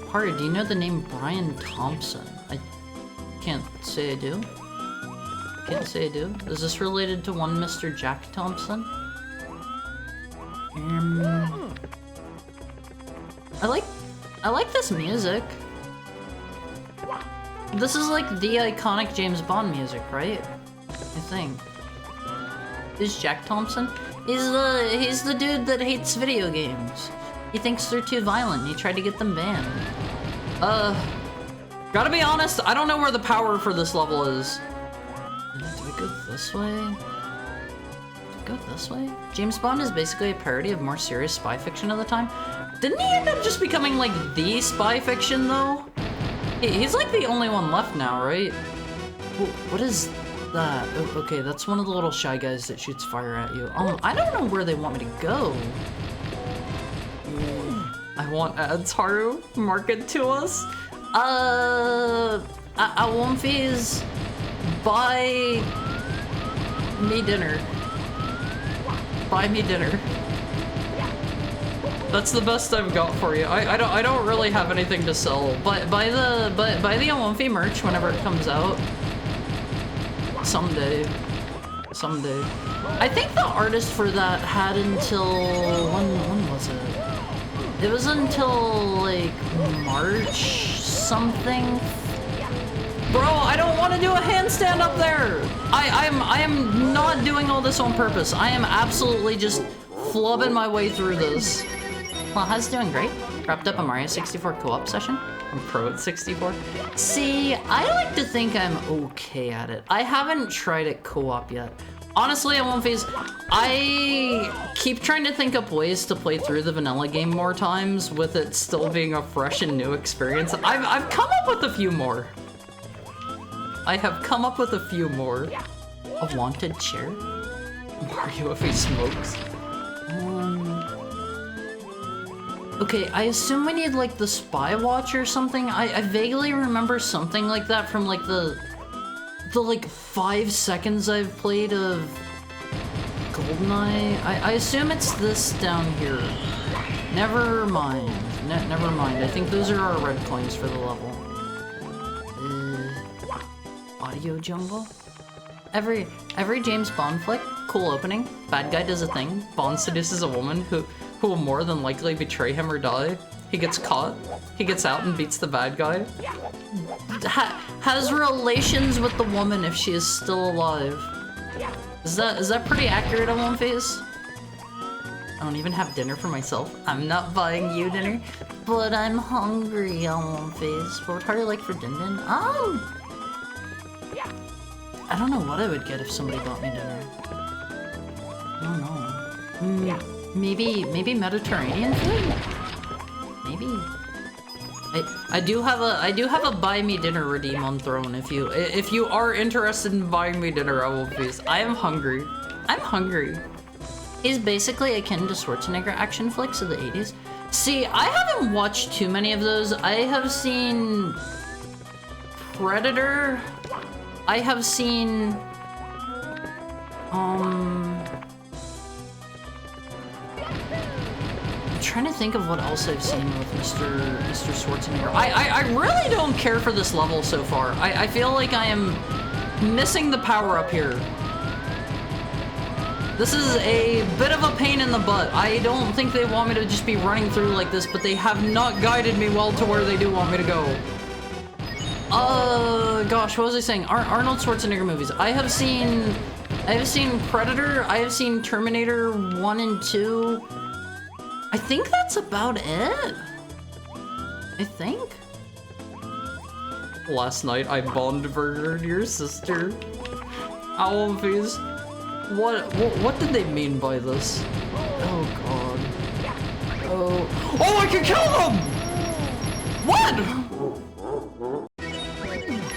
Haru, do you know the name Brian Thompson? I can't say I do. Can't say I do. Is this related to one Mr. Jack Thompson? I like this music. This is like the iconic James Bond music, right? I think. Is Jack Thompson? He's the dude that hates video games. He thinks they're too violent. He tried to get them banned. Gotta be honest, I don't know where the power for this level is. Do we go this way? Do we go this way? James Bond is basically a parody of more serious spy fiction of the time. Didn't he end up just becoming like the spy fiction though? He's like the only one left now, right? What is that? Oh, okay, that's one of the little shy guys that shoots fire at you. I don't know where they want me to go. I want ads, Haru. Market to us. I want fees. Buy me dinner. buy me dinner. That's the best I've got for you. I don't really have anything to sell, but buy the Omomfi merch whenever it comes out. Someday. I think the artist for that had until when was it? It was until like March something. Bro, I don't want to do a handstand up there. I am not doing all this on purpose. I am absolutely just flubbing my way through this. Well, how's it doing? Great. Wrapped up a Mario 64 co-op session. I'm pro at 64. See, I like to think I'm okay at it. I haven't tried it co-op yet. Honestly, I won't face. I keep trying to think up ways to play through the vanilla game more times with it still being a fresh and new experience. I've come up with a few more. I have come up with a few more. A wanted chair? Mario if he smokes. Okay, I assume we need like the spy watch or something. I vaguely remember something like that from like the like 5 seconds I've played of GoldenEye. I assume it's this down here. Never mind. Never mind. I think those are our red coins for the level. Audio jungle? Every James Bond flick, cool opening. Bad guy does a thing. Bond seduces a woman who will more than likely betray him or die. He gets caught. He gets out and beats the bad guy. Has relations with the woman if she is still alive. Is that pretty accurate on One Face? I don't even have dinner for myself. I'm not buying you dinner, but I'm hungry on One Face. What would Hardy like for din din? I don't know what I would get if somebody bought me dinner. I don't know. Maybe Mediterranean food? Maybe. I do have a buy me dinner redeem on Throne if you are interested in buying me dinner, I will please. I am hungry. I'm hungry. He's basically akin to Schwarzenegger action flicks of the 80s. See, I haven't watched too many of those. I have seen Predator. I have seen I'm trying to think of what else I've seen with Mr. Schwarzenegger. I really don't care for this level so far. I feel like I am missing the power up here. This is a bit of a pain in the butt. I don't think they want me to just be running through like this, but they have not guided me well to where they do want me to go. Gosh, what was I saying? Arnold Schwarzenegger movies. I have seen Predator. I have seen Terminator 1 and 2. I think that's about it. I think. Last night I bond-burgered your sister. Owlface. What did they mean by this? Oh god. Oh, I can kill them! What?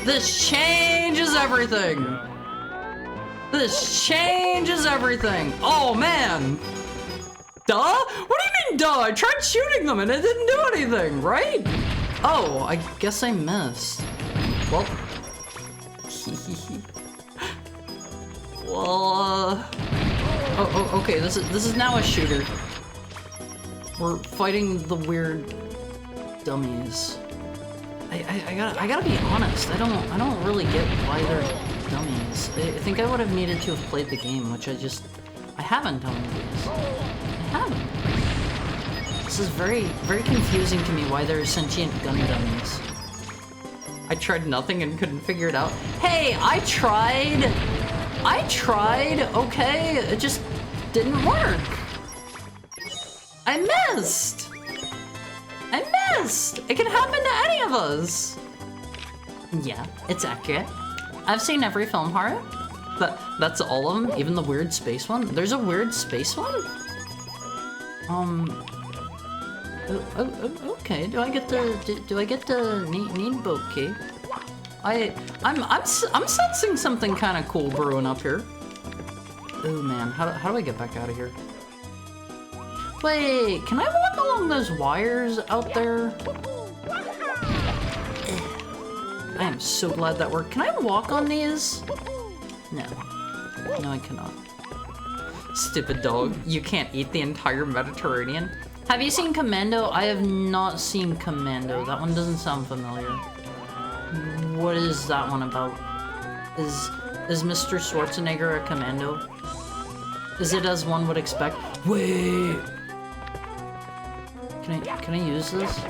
This changes everything. This changes everything. Oh man. Duh? What do you mean duh? I tried shooting them and it didn't do anything, right? Oh, I guess I missed. Well. Well, okay, this is now a shooter. We're fighting the weird dummies. I gotta be honest, I don't really get why they're dummies. I think I would have needed to have played the game, which I haven't done these. I haven't. This is very, very confusing to me why they're sentient gun dummies. I tried nothing and couldn't figure it out. Hey, I tried, okay? It just didn't work. I missed. It can happen to any of us. Yeah, it's accurate. I've seen every film horror. That's all of them, even the weird space one. There's a weird space one? Okay. Do I get the need bouquet? I'm sensing something kind of cool brewing up here. Oh man, how do I get back out of here? Wait, can I walk along those wires out there? I am so glad that worked. Can I walk on these? No, I cannot. Stupid dog. You can't eat the entire Mediterranean. Have you seen Commando? I have not seen Commando. That one doesn't sound familiar. What is that one about? Is Mr. Schwarzenegger a commando? Is it as one would expect? Wait! Can I use this?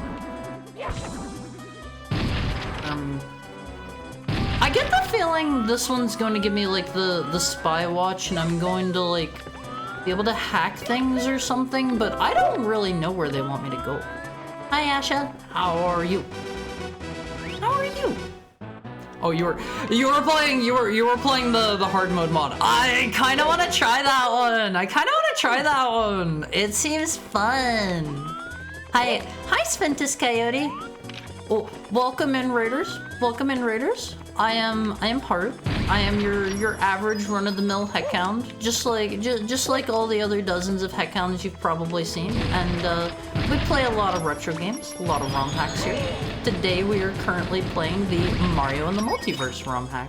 I get the feeling this one's going to give me like the spy watch and I'm going to like be able to hack things or something, but I don't really know where they want me to go. Hi Asha, how are you? How are you? Oh, you were playing the hard mode mod. I kind of want to try that one. It seems fun. Hi Sventus Coyote. Oh, welcome in Raiders. Welcome in Raiders. I am Hart. I am your average run-of-the-mill heckhound, just like all the other dozens of heckhounds you've probably seen. And we play a lot of retro games, a lot of ROM hacks here. Today we are currently playing the Mario and the Multiverse ROM hack.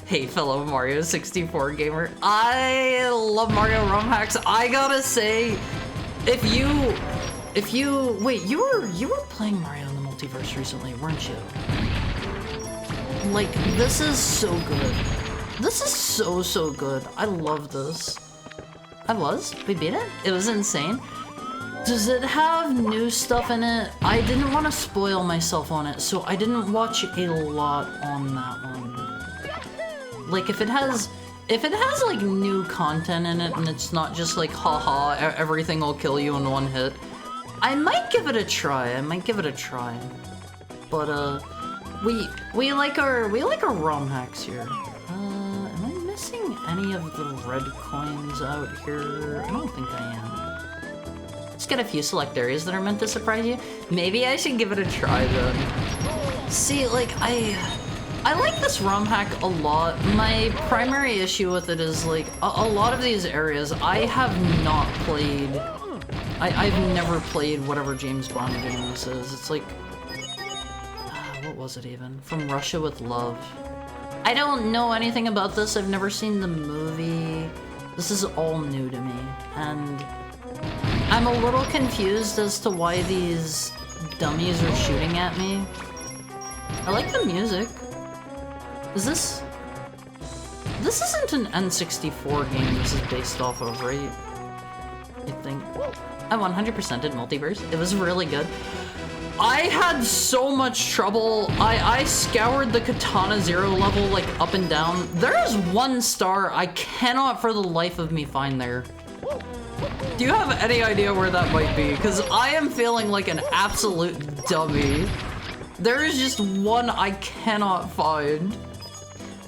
Hey, fellow Mario 64 gamer, I love Mario ROM hacks. I gotta say, if you wait, you were playing Mario in the Multiverse recently, weren't you? Like, this is so good. This is so good. I love this. We beat it? It was insane. Does it have new stuff in it? I didn't want to spoil myself on it, so I didn't watch a lot on that one. Like, if it has like new content in it and it's not just like, haha, everything will kill you in one hit, I might give it a try. But, we like our ROM hacks here. Am I missing any of the red coins out here? I don't think I am. Just get a few select areas that are meant to surprise you. Maybe I should give it a try then. See, like, I like this ROM hack a lot. My primary issue with it is, like, a lot of these areas I have not played. I've never played whatever James Bond game this is. It's like, what was it even? From Russia with Love. I don't know anything about this. I've never seen the movie. This is all new to me. And I'm a little confused as to why these dummies are shooting at me. I like the music. This isn't an N64 game this is based off of, right? I think. I 100% did Multiverse. It was really good. I had so much trouble. I scoured the Katana Zero level, like, up and down. There is 1 star I cannot for the life of me find there. Do you have any idea where that might be? Because I am feeling like an absolute dummy. There is just 1 I cannot find.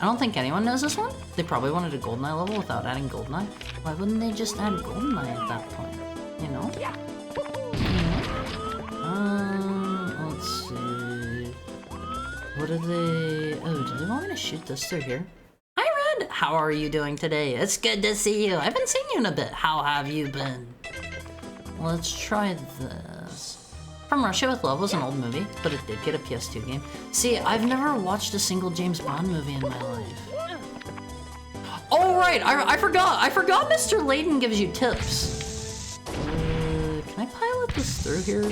I don't think anyone knows this one. They probably wanted a Goldeneye level without adding Goldeneye. Why wouldn't they just add Goldeneye at that point? You know? Let's see. What are they? Oh, do they want me to shoot this through here? Hi, Red. How are you doing today? It's good to see you. I haven't seen you in a bit. How have you been? Let's try this. From Russia with Love was an old movie, but it did get a PS2 game. See, I've never watched a single James Bond movie in my life. Oh, right. I forgot. Mr. Layden gives you tips. Can I pilot this through here?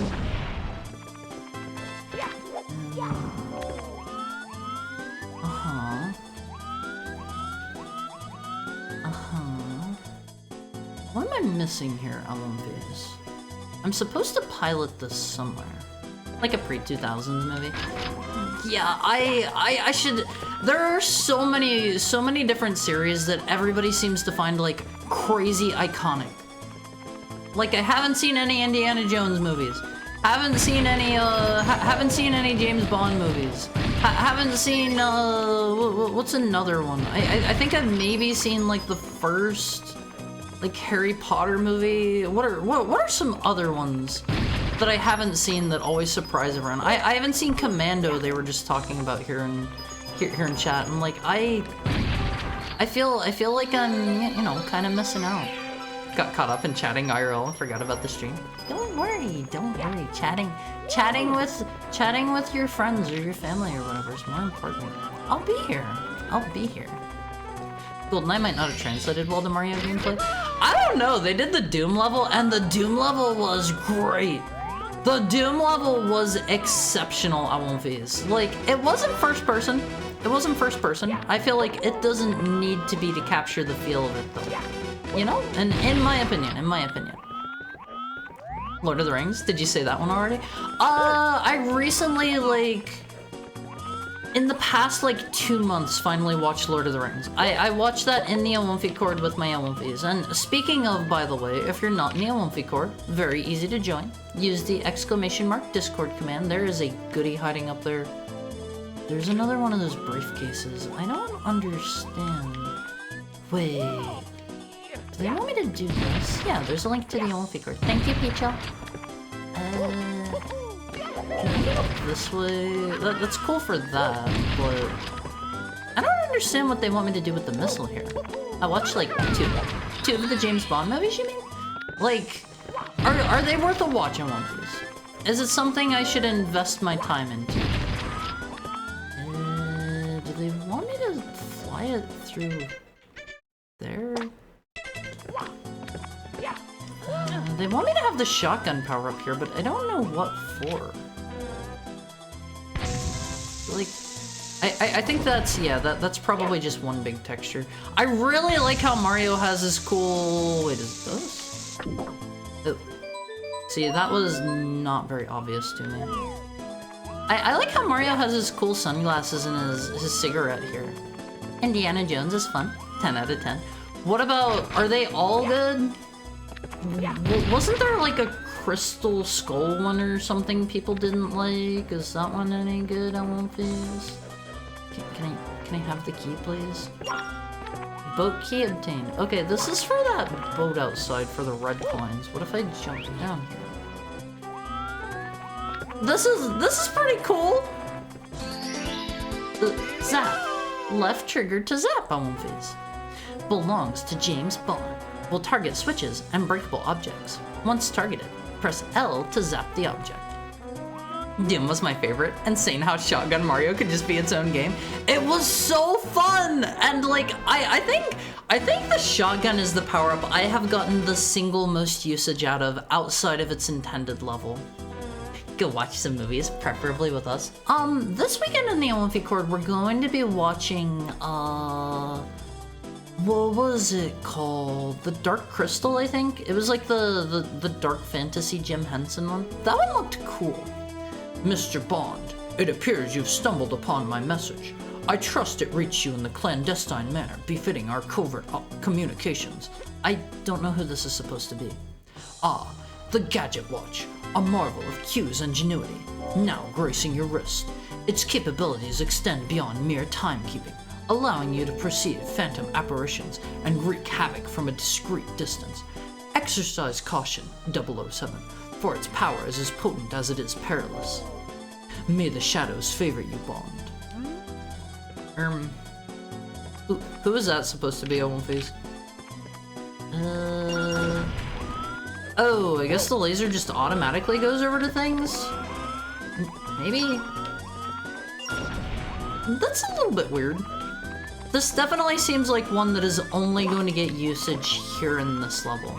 What am I missing here, LMVs? I'm supposed to pilot this somewhere. Like a pre-2000s movie. Yeah, I should... There are so many different series that everybody seems to find, like, crazy iconic. Like, I haven't seen any Indiana Jones movies. Haven't seen any James Bond movies. Haven't seen, what's another one? I think I've maybe seen, like, the first, like, Harry Potter movie. What are some other ones that I haven't seen that always surprise everyone? I haven't seen Commando. They were just talking about here in chat, and like I feel like I'm, you know, kind of missing out. Got caught up in chatting IRL and forgot about the stream. Don't worry. Chatting with your friends or your family or whatever is more important. I'll be here. GoldenEye might not have translated well to Mario gameplay. I don't know, they did the Doom level, and the Doom level was great. The Doom level was exceptional, I won't face. Like, it wasn't first person. It wasn't first person. I feel like it doesn't need to be to capture the feel of it, though. You know? And in my opinion. Lord of the Rings, did you say that one already? I recently, like, in the past, like, 2 months, finally watched Lord of the Rings. I watched that in the L1 Cord with my L1s. And speaking of, by the way, if you're not in the L1 Cord, very easy to join. Use the !! Discord command. There is a goodie hiding up there. There's another one of those briefcases. I don't understand. Wait. Do they want me to do this? Yeah, there's a link to the L1 Cord. Thank you, Peacha. Can I get up this way? That's cool for that, but I don't understand what they want me to do with the missile here. I watched like two of the James Bond movies, you mean? Like, are they worth a watch in One Piece? Is it something I should invest my time into? Do they want me to fly it through there? They want me to have the shotgun power up here, but I don't know what for. Like, I think that's, yeah, that's probably just one big texture. I really like how Mario has his cool... Wait, is this? Oh. See, that was not very obvious to me. I like how Mario has his cool sunglasses and his cigarette here. Indiana Jones is fun. 10 out of 10. What about... Are they all good? Wasn't there like a Crystal Skull one or something people didn't like? Is that one any good? I won't face. Can I have the key, please? Boat key obtained. Okay, this is for that boat outside for the red coins. What if I jump down here? This is pretty cool. Zap. Left trigger to zap, I won't face. Belongs to James Bond. Will target switches and breakable objects. Once targeted, press L to zap the object. Doom was my favorite, and saying how Shotgun Mario could just be its own game. It was so fun! And like, I think the shotgun is the power-up I have gotten the single most usage out of outside of its intended level. Go watch some movies, preferably with us. This weekend in the L1 Cord, we're going to be watching, what was it called? The Dark Crystal, I think? It was like the Dark Fantasy Jim Henson one. That one looked cool. Mr. Bond, it appears you've stumbled upon my message. I trust it reached you in the clandestine manner befitting our covert communications. I don't know who this is supposed to be. Ah, the Gadget Watch, a marvel of Q's ingenuity, now gracing your wrist. Its capabilities extend beyond mere timekeeping, allowing you to perceive phantom apparitions and wreak havoc from a discreet distance. Exercise caution, 007, for its power is as potent as it is perilous. May the shadows favor you, Bond. Who is that supposed to be, Owen Face? Oh, I guess the laser just automatically goes over to things? Maybe? That's a little bit weird. This definitely seems like one that is only going to get usage here in this level.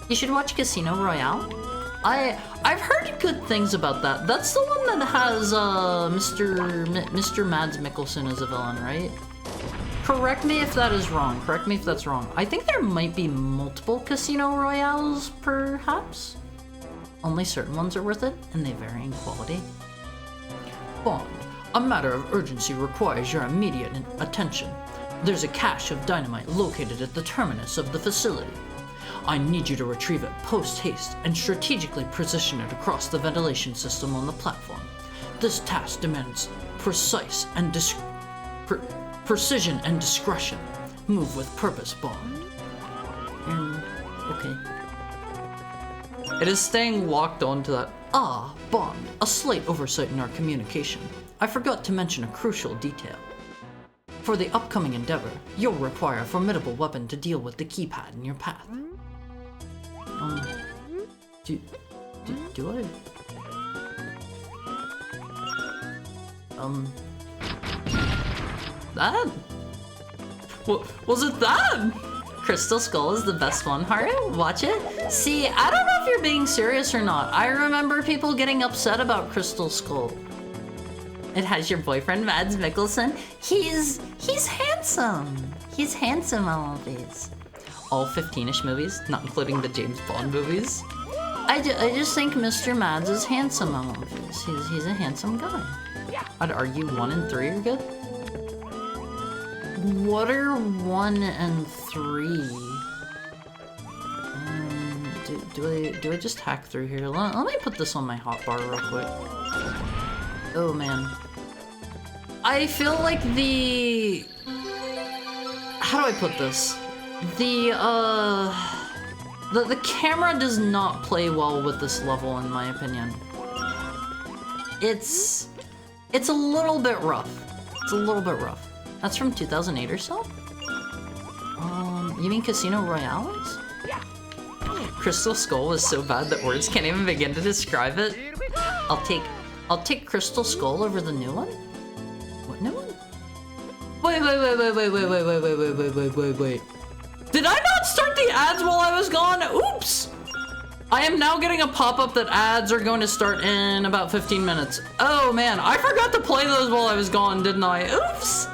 You should watch Casino Royale. I've heard good things about that. That's the one that has Mr. Mads Mikkelsen as a villain, right? Correct me if that is wrong. Correct me if that's wrong. I think there might be multiple Casino Royales, perhaps? Only certain ones are worth it, and they vary in quality. Bond. A matter of urgency requires your immediate attention. There's a cache of dynamite located at the terminus of the facility. I need you to retrieve it post-haste and strategically position it across the ventilation system on the platform. This task demands precision and discretion. Move with purpose, Bond. Okay. It is staying locked onto that. Ah, Bond, a slight oversight in our communication. I forgot to mention a crucial detail. For the upcoming endeavor, you'll require a formidable weapon to deal with the keypad in your path. Do I? Was it that? Crystal Skull is the best one, Haru. Watch it. See, I don't know if you're being serious or not. I remember people getting upset about Crystal Skull. It has your boyfriend, Mads Mikkelsen. He's handsome. He's handsome, all of these. All 15-ish movies, not including the James Bond movies. I just think Mr. Mads is handsome, all of these. He's a handsome guy. I'd argue 1 and 3 are good. What are 1 and 3? Do I just hack through here? Let me put this on my hotbar real quick. Oh man. I feel like the... How do I put this? The camera does not play well with this level, in my opinion. It's a little bit rough. It's a little bit rough. That's from 2008 or so? You mean Casino Royale is? Crystal Skull was so bad that words can't even begin to describe it. I'll take Crystal Skull over the new one? What new one? Wait. Did I not start the ads while I was gone? Oops! I am now getting a pop-up that ads are going to start in about 15 minutes. Oh man, I forgot to play those while I was gone, didn't I? Oops!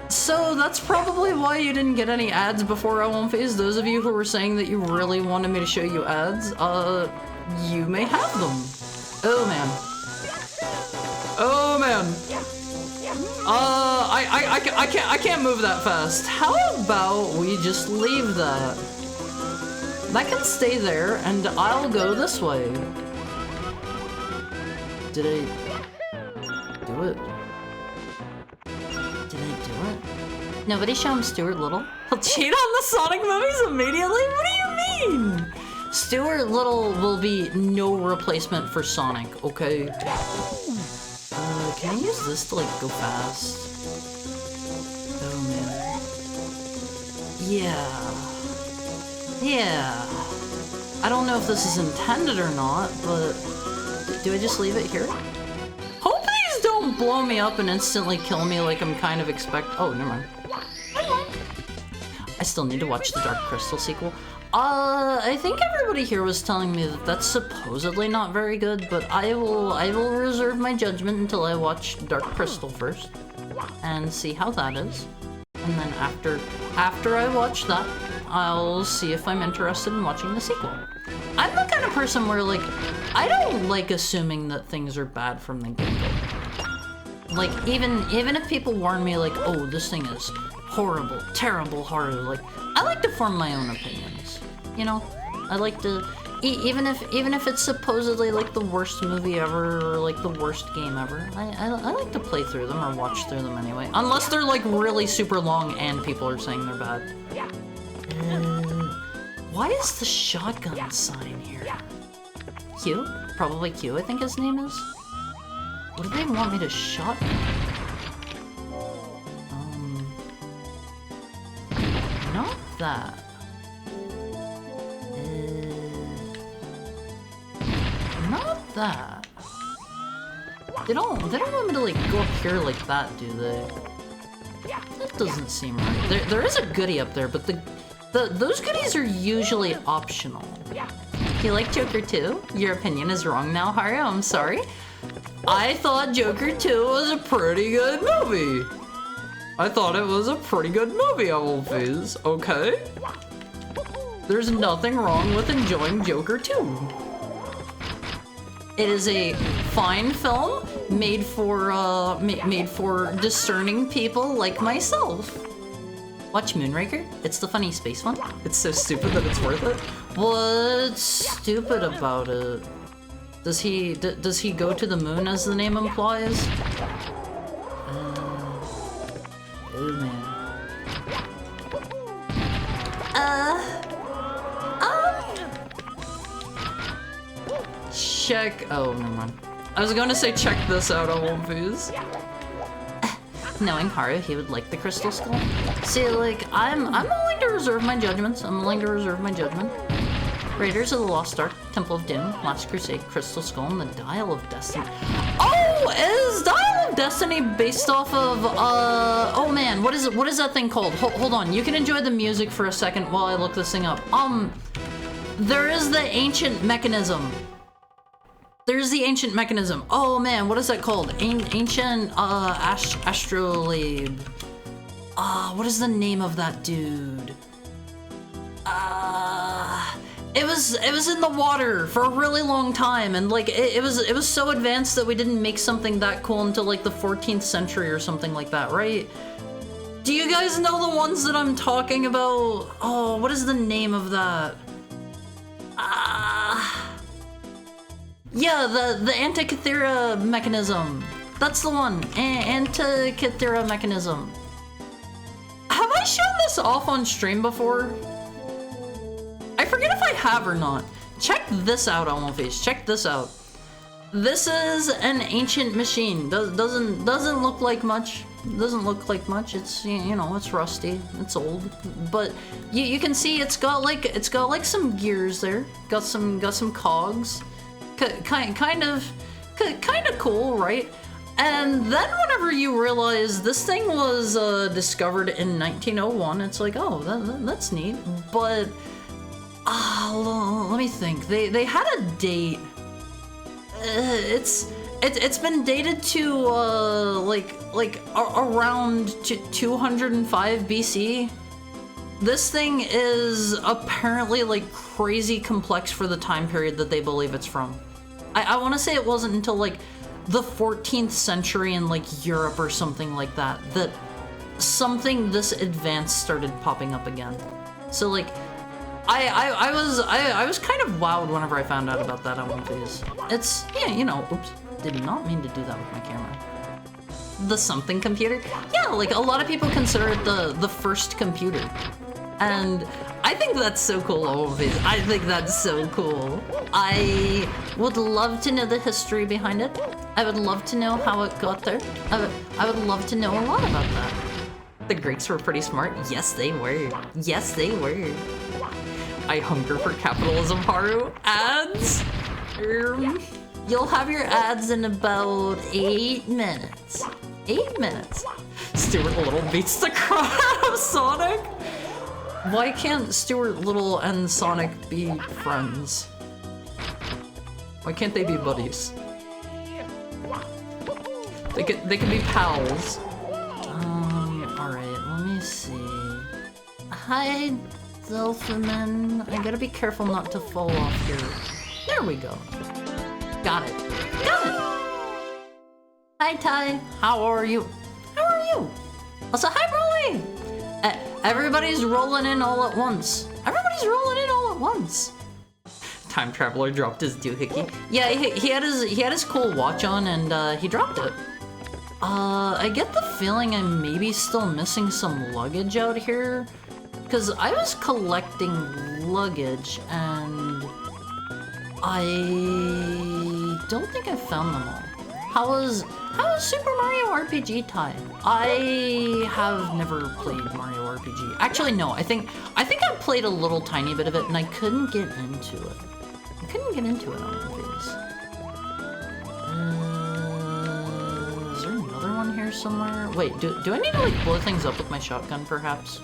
So that's probably why you didn't get any ads before L1 Phase. Those of you who were saying that you really wanted me to show you ads, you may have them. Oh man. Oh man. I can't move that fast. How about we just leave that? That can stay there, and I'll go this way. Did I do it? Did I do it? Nobody show him Stuart Little. He'll cheat on the Sonic movies immediately? What do you mean? Stuart Little will be no replacement for Sonic, okay? Can I use this to, like, go fast? Oh, man. Yeah. I don't know if this is intended or not, but... Do I just leave it here? Hope these don't blow me up and instantly kill me like I'm kind of Oh, never mind. I still need to watch the Dark Crystal sequel. I think everybody here was telling me that that's supposedly not very good, but I will reserve my judgment until I watch Dark Crystal first and see how that is. And then after I watch that, I'll see if I'm interested in watching the sequel. I'm the kind of person where, like, I don't like assuming that things are bad from the get-go. Like, even if people warn me, like, oh, this thing is horrible, terrible, horror, like, I like to form my own opinions. You know, I like to, even if it's supposedly like the worst movie ever or like the worst game ever, I like to play through them or watch through them anyway. Unless they're like really super long and people are saying they're bad. Why is the shotgun sign here? Q? Probably Q, I think his name is. What do they want me to shotgun? Not that. Not that. They don't want me to like go up here like that, do they? That doesn't seem right. There is a goodie up there, but those goodies are usually optional. You like Joker 2? Your opinion is wrong now, Haru. I'm sorry. I thought Joker 2 was a pretty good movie. I thought it was a pretty good movie, L1 Phase, okay? There's nothing wrong with enjoying Joker 2. It is a fine film made for discerning people like myself. Watch Moonraker. It's the funny space one. It's so stupid that it's worth it. What's stupid about it? Does he go to the moon as the name implies? Oh man. Check. Oh, never mind. I was going to say check this out on L1 Phase. Knowing Haru, he would like the Crystal Skull. See, like, I'm willing to reserve my judgments. I'm willing to reserve my judgment. Raiders of the Lost Ark, Temple of Doom, Last Crusade, Crystal Skull, and the Dial of Destiny. Oh, is Dial of Destiny based off of, oh man, what is that thing called? Hold on, you can enjoy the music for a second while I look this thing up. There is the ancient mechanism. There's the ancient mechanism. Oh man, what is that called? Ancient, astrolabe. What is the name of that dude? It was in the water for a really long time, and like it was so advanced that we didn't make something that cool until like the 14th century or something like that, right? Do you guys know the ones that I'm talking about? Oh, what is the name of that? Yeah, the Antikythera mechanism. That's the one. Antikythera mechanism. Have I shown this off on stream before? I forget if I have or not. Check this out, Elmoface. Check this out. This is an ancient machine. Doesn't look like much. Doesn't look like much. It's, you know, it's rusty. It's old. But you can see it's got like some gears there. Got some cogs. Kind of cool, right? And then whenever you realize this thing was discovered in 1901, it's like, oh, that's neat. But let me think. They had a date. It's been dated to like around 205 BC. This thing is apparently like crazy complex for the time period that they believe it's from. I want to say it wasn't until like the 14th century in like Europe or something like that that something this advanced started popping up again. So like I was kind of wowed whenever I found out about that on one phase. It's, yeah, you know, oops, did not mean to do that with my camera. The something computer? Yeah, like a lot of people consider it the first computer. And I think that's so cool, always. I think that's so cool. I would love to know the history behind it. I would love to know how it got there. I would love to know a lot about that. The Greeks were pretty smart. Yes, they were. Yes, they were. I hunger for capitalism, Haru. Ads? You'll have your ads in about 8 minutes. 8 minutes. Stuart Little beats the crap out of Sonic. Why can't Stuart Little and Sonic be friends? Why can't they be buddies? They can be pals. Alright, let me see. Hi, Delphiman. I gotta be careful not to fall off here. There we go. Got it. Got it! Hi, Ty. How are you? How are you? Also, hi, Broly! Everybody's rolling in all at once. Everybody's rolling in all at once. Time Traveler dropped his doohickey. Yeah, he had his cool watch on and he dropped it. I get the feeling I'm maybe still missing some luggage out here. Because I was collecting luggage and I don't think I found them all. How was Super Mario RPG time? I have never played Mario RPG. Actually, no. I think I played a little tiny bit of it, and I couldn't get into it. I couldn't get into it on these. Is there another one here somewhere? Wait, do I need to like blow things up with my shotgun, perhaps?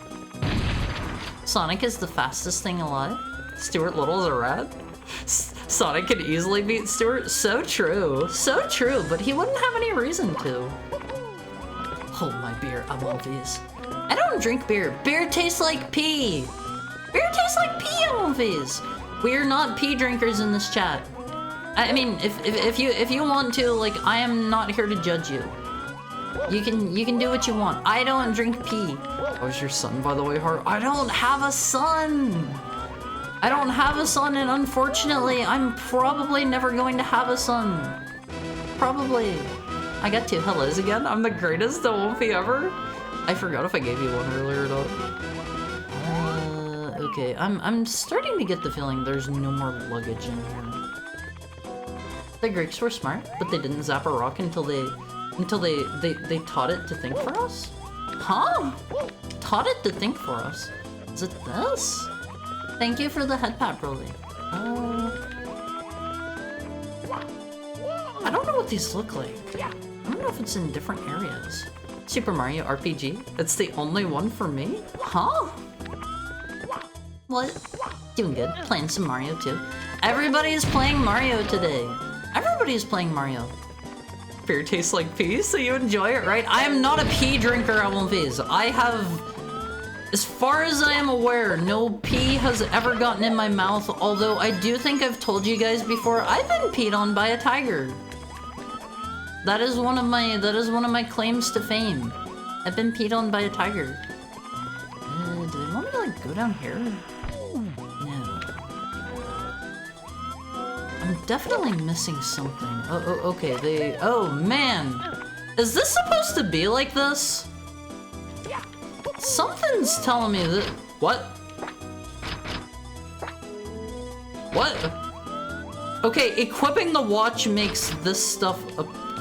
Sonic is the fastest thing alive. Stuart Little's a rat. Sonic could easily beat Stuart. So true, but he wouldn't have any reason to. Hold my beer, I want these. I don't drink beer. Beer tastes like pee. Beer tastes like pee, I want these. We're not pee drinkers in this chat. I mean, if you want to, like, I am not here to judge you. You can do what you want. I don't drink pee. How's your son, by the way, Hart? I don't have a son. I don't have a son, and unfortunately, I'm probably never going to have a son. Probably. I got 2 hellos again. I'm the greatest Wolfie ever. I forgot if I gave you one earlier or not. Okay. I'm starting to get the feeling there's no more luggage in here. The Greeks were smart, but they didn't zap a rock until they taught it to think for us? Huh? Taught it to think for us? Is it this? Thank you for the head pat, Broly. I don't know what these look like. I I don't know if it's in different areas. Super Mario RPG? It's the only one for me? Huh? What? Doing good. Playing some Mario too. Everybody is playing Mario today. Everybody is playing Mario. Beer tastes like pee, so you enjoy it, right? I am not a pee drinker, Alonfiz. I have, as far as I am aware, no pee has ever gotten in my mouth, although I do think I've told you guys before, I've been peed on by a tiger. That is one of my claims to fame. I've been peed on by a tiger. Do they want me to like go down here? No. I'm definitely missing something. Okay, oh man! Is this supposed to be like this? Something's telling me that- What? What? Okay, equipping the watch makes this stuff-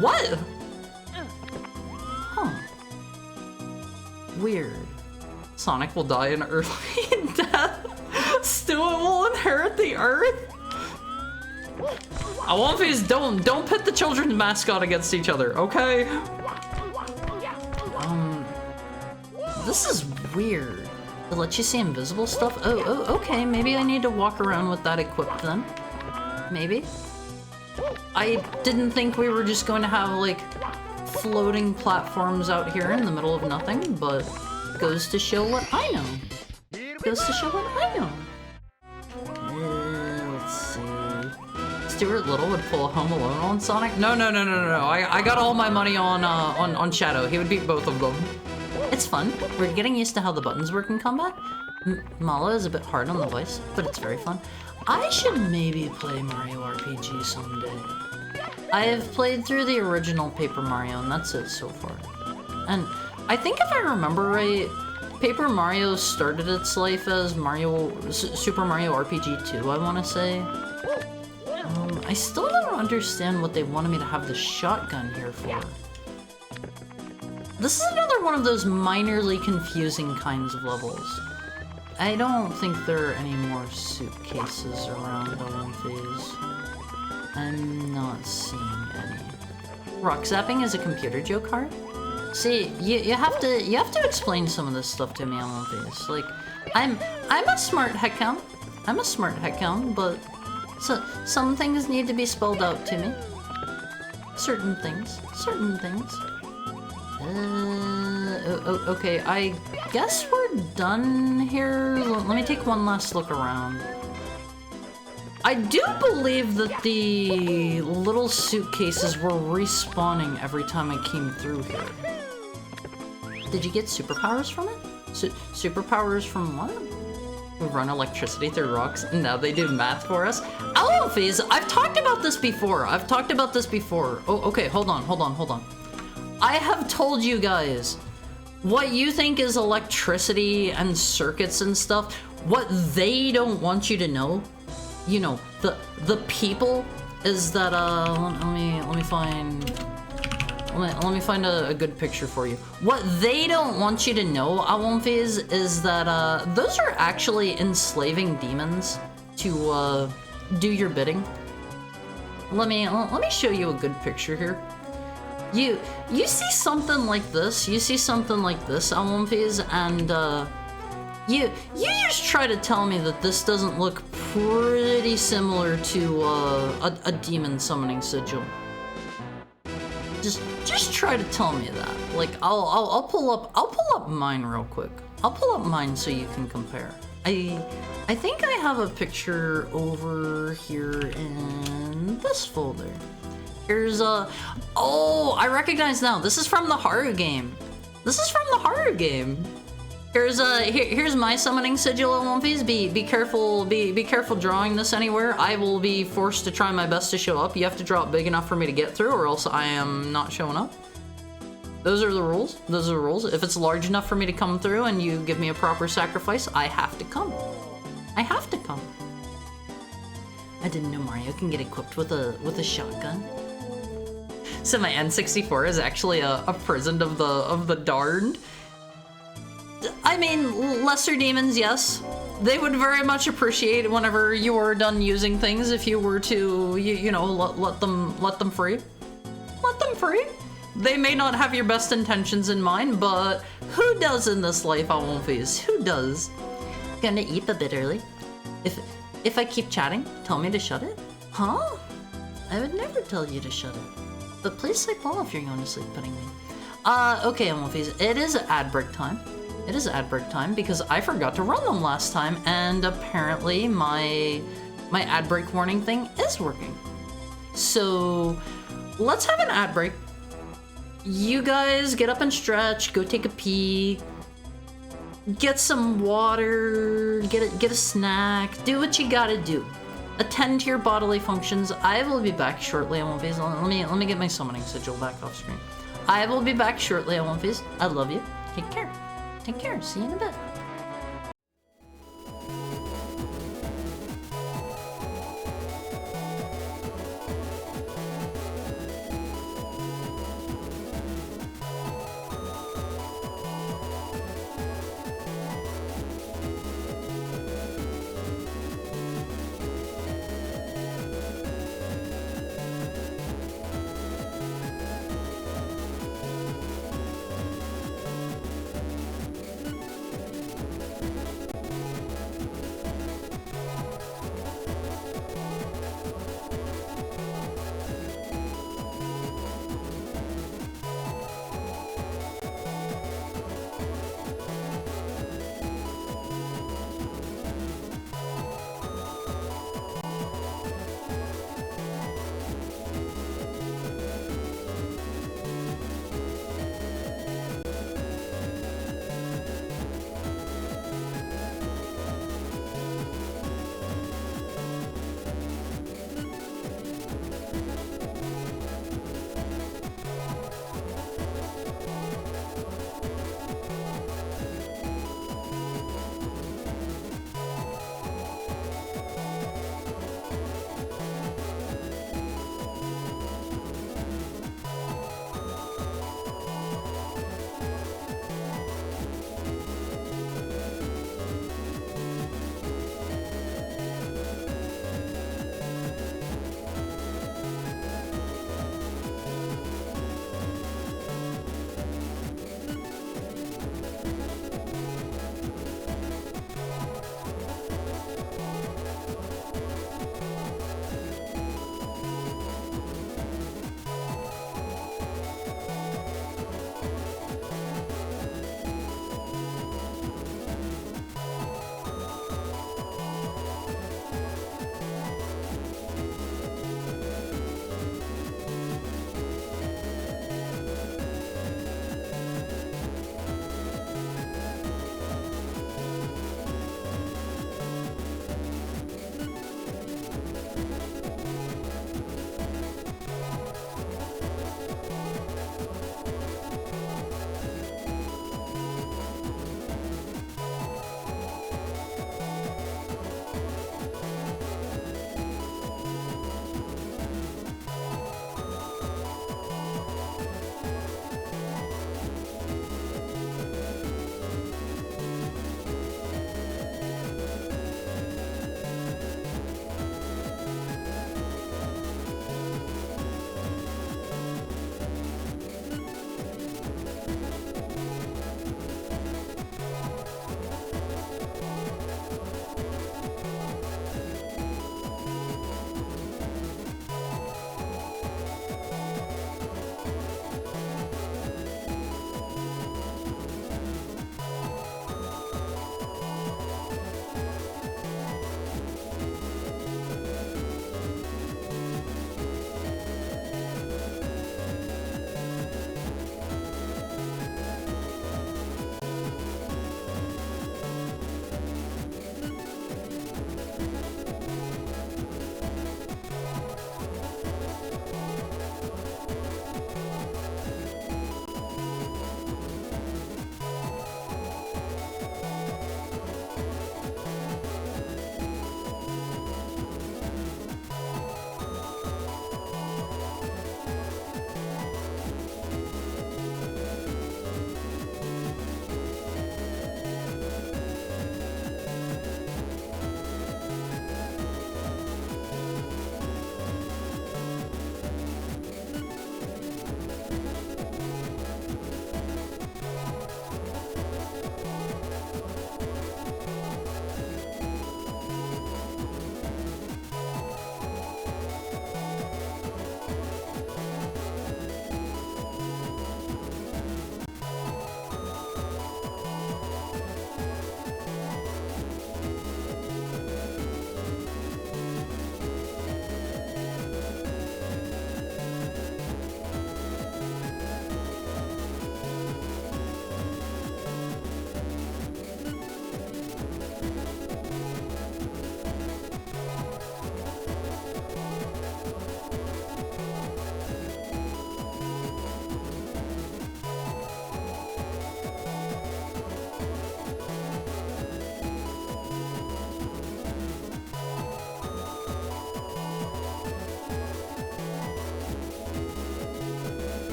What? Huh. Weird. Sonic will die an early death. Stuart will inherit the earth? Alonfiz, don't pit the children's mascot against each other, okay? This is weird. It lets you see invisible stuff? Oh, okay, maybe I need to walk around with that equipped then. Maybe. I didn't think we were just going to have, like, floating platforms out here in the middle of nothing, but goes to show what I know. Goes to show what I know. Let's see. Stuart Little would pull Home Alone on Sonic? No. I got all my money on Shadow. He would beat both of them. It's fun. We're getting used to how the buttons work in combat. Mala is a bit hard on the voice, but it's very fun. I should maybe play Mario RPG someday. I have played through the original Paper Mario, and that's it so far. And I think if I remember right, Paper Mario started its life as Super Mario RPG 2, I want to say. I still don't understand what they wanted me to have the shotgun here for. This is another one of those minorly confusing kinds of levels. I don't think there are any more suitcases around Olympias. I'm not seeing any. Rock zapping is a computer joke, Heart? See, you have to explain some of this stuff to me, Olympias. Like, I'm a smart heckhound. I'm a smart heckhound, but some things need to be spelled out to me. Certain things. Okay, I guess we're done here. Let me take one last look around. I do believe that the little suitcases were respawning every time I came through here. Did you get superpowers from it? Superpowers from what? We run electricity through rocks, and now they do math for us? Alonfiz, I've talked about this before. Oh, okay, hold on. I have told you guys, what you think is electricity and circuits and stuff, what they don't want you to know, you know, the people, is that, let me find a good picture for you. What they don't want you to know, Alonfiz, is that, those are actually enslaving demons to, do your bidding. Let me show you a good picture here. You see something like this, Alonfiz, and, you just try to tell me that this doesn't look pretty similar to, a demon summoning sigil. Just try to tell me that. Like, I'll pull up mine real quick. I'll pull up mine so you can compare. I think I have a picture over here in this folder. Here's oh, I recognize now. This is from the horror game. Here's my summoning sigil, Olympies. Be careful drawing this anywhere. I will be forced to try my best to show up. You have to draw it big enough for me to get through, or else I am not showing up. Those are the rules. If it's large enough for me to come through and you give me a proper sacrifice, I have to come. I didn't know Mario can get equipped with a shotgun. So my N64 is actually a prison of the darned. I mean, lesser demons, yes. They would very much appreciate whenever you were done using things if you were to, you know, let them free. They may not have your best intentions in mind, but who does in this life, Almonfis? Who does? Gonna eat a bit early. If I keep chatting, tell me to shut it? Huh? I would never tell you to shut it. But please sleep well if you're going to sleep putting me. Okay, Almonfis, it is ad break time. It is ad break time because I forgot to run them last time, and apparently my ad break warning thing is working. So let's have an ad break. You guys get up and stretch, go take a pee, get some water, get a snack, do what you gotta do. Attend to your bodily functions. I will be back shortly, Almonfis. Let me get my summoning sigil back off screen. I will be back shortly, Almonfis. I love you. Take care. Take care. See you in a bit.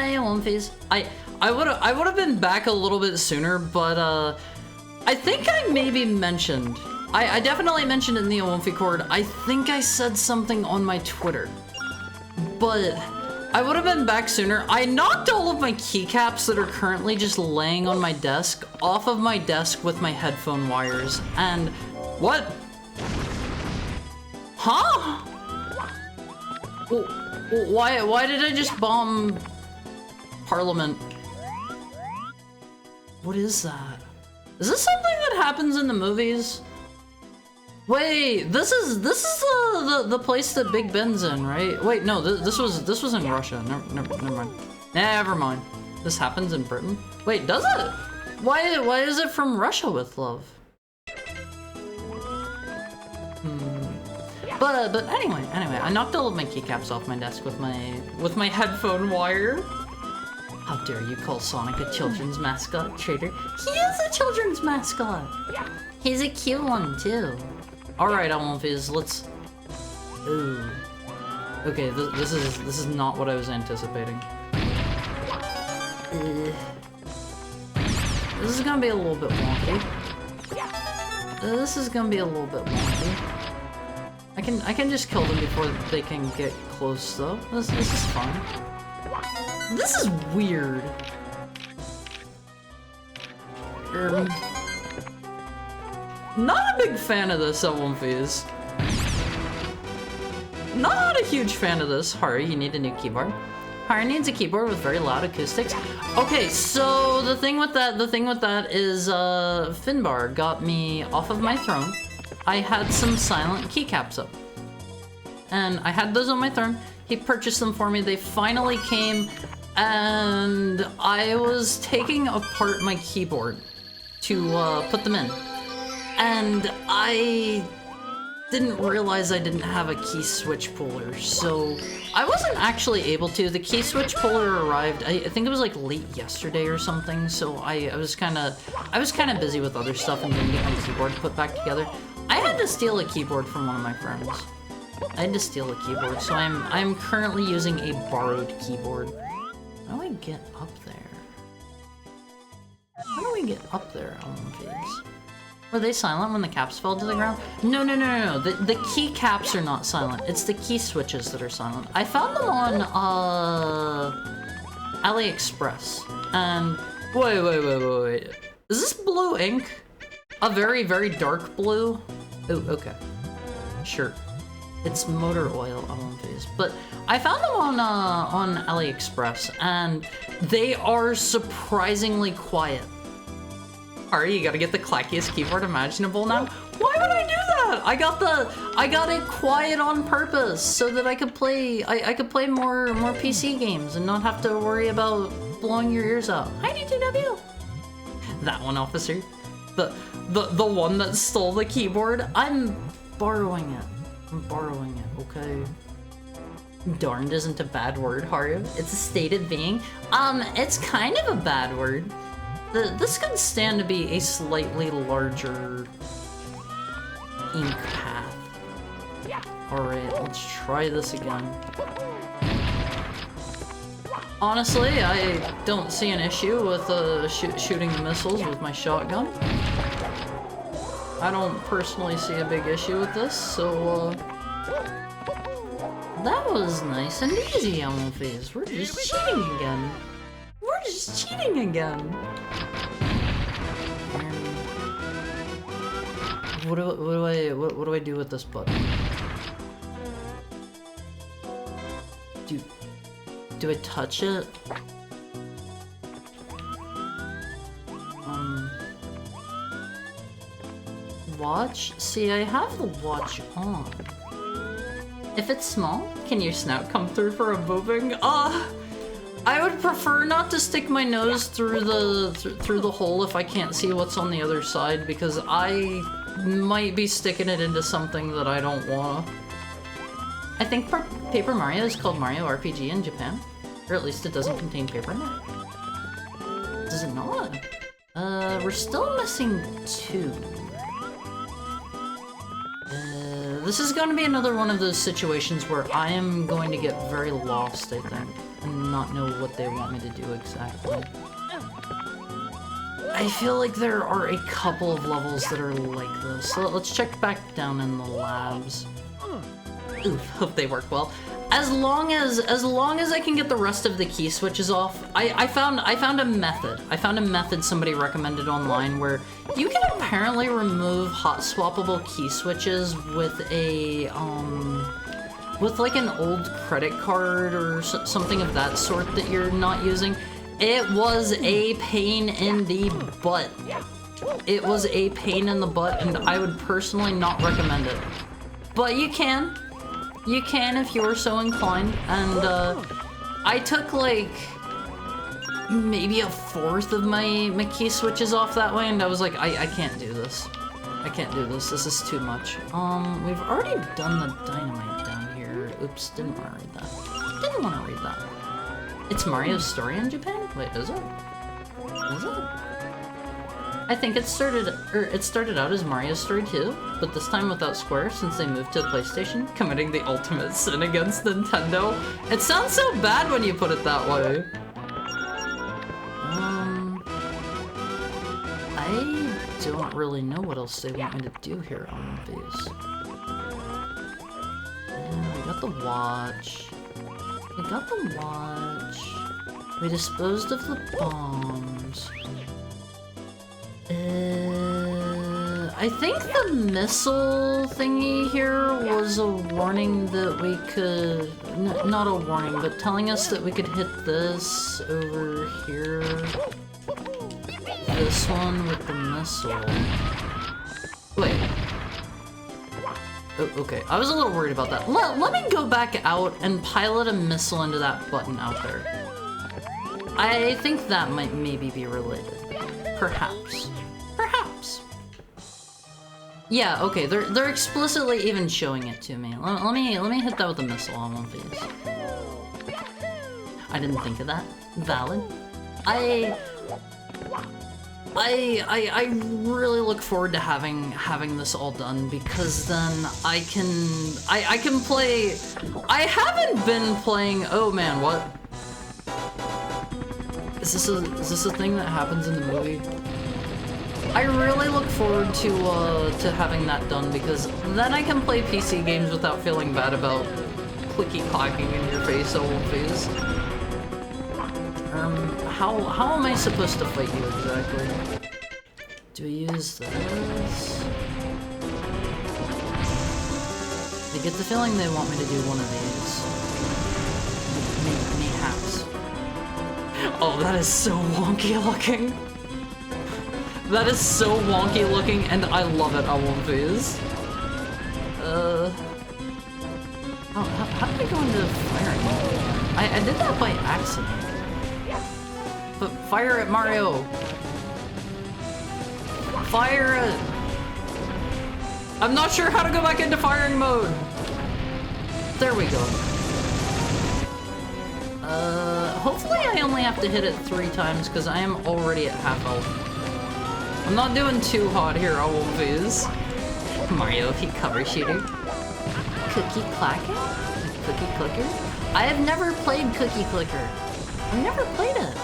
Hey, Lumpies. I would have been back a little bit sooner, but I think I maybe mentioned. I definitely mentioned it in the Owumfi Cord. I think I said something on my Twitter, but I would have been back sooner. I knocked all of my keycaps that are currently just laying on my desk off of my desk with my headphone wires. And what? Huh? Why did I just bomb Parliament? What is that? Is this something that happens in the movies? Wait, this is the place that Big Ben's in, right? Wait, no, this was in Russia. Never mind. Never mind. This happens in Britain. Wait, does it? Why is it from Russia with love? But anyway, I knocked all of my keycaps off my desk with my headphone wire. How dare you call Sonic a children's mascot, traitor? He is a children's mascot. He's a cute one too. All right, Owumfies, let's. Ooh. Okay, this is not what I was anticipating. This is gonna be a little bit wonky. This is gonna be a little bit wonky. I can just kill them before they can get close though. This is fun. This is weird. Not a big fan of this, Owumfies. Not a huge fan of this. Hari, you need a new keyboard. Hari needs a keyboard with very loud acoustics. Okay, so the thing with that is Finbar got me off of my throne. I had some silent keycaps up. And I had those on my throne. He purchased them for me. They finally came, and I was taking apart my keyboard to put them in. And I didn't realize I didn't have a key switch puller, so I wasn't actually able to. The key switch puller arrived, I think it was like late yesterday or something, so I was kind of busy with other stuff and didn't get my keyboard put back together. I had to steal a keyboard from one of my friends. I had to steal a keyboard, so I'm currently using a borrowed keyboard. How do I get up there? How do we get up there, Owumfies? Were they silent when the caps fell to the ground? No. The key caps are not silent. It's the key switches that are silent. I found them on AliExpress. And wait. Is this blue ink? A very, very dark blue? Oh, okay. Sure. It's motor oil, Owumfies. But I found them on AliExpress, and they are surprisingly quiet. Alright, you gotta get the clackiest keyboard imaginable now. Why would I do that? I got it quiet on purpose so that I could play more PC games and not have to worry about blowing your ears out. Hi, D2W. That one, officer. The one that stole the keyboard. I'm borrowing it. Okay. Darned isn't a bad word, Haru. It's a state of being. It's kind of a bad word. This could stand to be a slightly larger ink path. Alright, let's try this again. Honestly, I don't see an issue with shooting missiles with my shotgun. I don't personally see a big issue with this, so that was nice and easy, Owumfies. We're just cheating again. What do I do with this button? Do I touch it? Watch? See, I have the watch on. If it's small, can your snout come through for a moving? I would prefer not to stick my nose through the hole if I can't see what's on the other side, because I might be sticking it into something that I don't want. I think Paper Mario is called Mario RPG in Japan, or at least it doesn't contain paper in it. Does it not? We're still missing 2. This is going to be another one of those situations where I am going to get very lost, I think. and not know what they want me to do exactly. I feel like there are a couple of levels that are like this. So let's check back down in the labs. Oof, hope they work well. As long as I can get the rest of the key switches off, I found a method. I found a method somebody recommended online where you can apparently remove hot swappable key switches with a with like an old credit card or something of that sort that you're not using. It was a pain in the butt. It was a pain in the butt, and I would personally not recommend it. But you can. You can if you are so inclined, and I took like maybe a fourth of my key switches off that way, and I was like, I can't do this. I can't do this. This is too much. We've already done the dynamite down here. Oops, didn't want to read that. Didn't want to read that. It's Mario's story in Japan? Wait, is it? Is it? I think it started out as Mario's Story 2, but this time without Square since they moved to PlayStation, committing the ultimate sin against Nintendo. It sounds so bad when you put it that way. I don't really know what else they want me to do here on these. We got the watch. We got the watch. We disposed of the bombs. I think the missile thingy here was a warning that we could... not a warning, but telling us that we could hit this over here. This one with the missile. Wait. Oh, okay, I was a little worried about that. Let me go back out and pilot a missile into that button out there. I think that might maybe be related. Perhaps. Perhaps. Yeah, okay, they're explicitly even showing it to me. Let me hit that with a missile on one of these. I didn't think of that. Valid. I really look forward to having this all done, because then I can play. I haven't been playing. Oh man, what? Is this a thing that happens in the movie? I really look forward to having that done, because then I can play PC games without feeling bad about clicky clacking in your face always. How am I supposed to fight you exactly? Do we use this? I get the feeling they want me to do one of these. Mayhaps. Oh, that is so wonky looking. That is so wonky looking, and I love it on one of these. Oh, how did I go into firing? I did that by accident. But fire at Mario! Fire it! I'm not sure how to go back into firing mode! There we go. Hopefully I only have to hit it 3 times, because I am already at half health. I'm not doing too hot here, I won't phase. Mario, if he cover shooter. Cookie clacker? Cookie clicker? I have never played Cookie Clicker. I've never played it.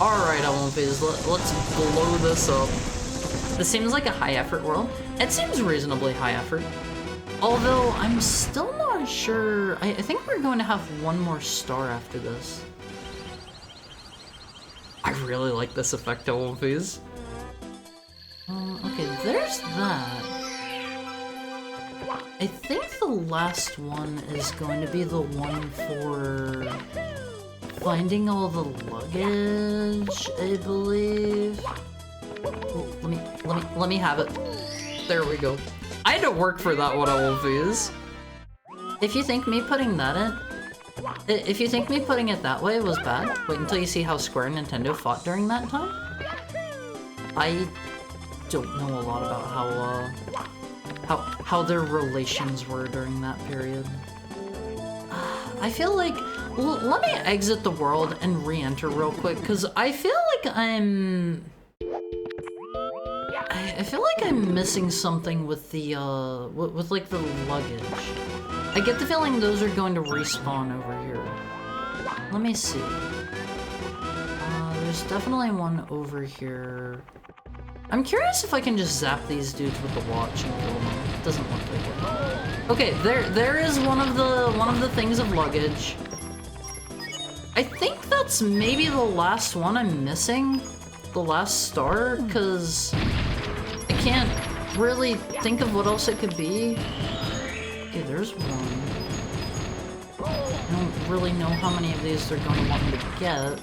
Alright, I won't phase. Let's blow this up. This seems like a high effort world. It seems reasonably high effort. Although, I'm still not sure. I think we're going to have one more star after this. I really like this effect, I won't phase. Okay, there's that. I think the last one is going to be the one for finding all the luggage, I believe. Oh, let me have it. There we go. I had to work for that one, I will fuse. If you think me putting that in, if you think me putting it that way was bad, wait until you see how Square and Nintendo fought during that time. I don't know a lot about how their relations were during that period. I feel like, let me exit the world and re-enter real quick, because I feel like I'm missing something with the with like the luggage. I get the feeling those are going to respawn over here. Let me see. There's definitely one over here. I'm curious if I can just zap these dudes with the watch and kill them. It doesn't look like it. Okay, there is one of the things of luggage. I think that's maybe the last one I'm missing. The last star, because I can't really think of what else it could be. Okay, there's one. I don't really know how many of these they're going to want me to get.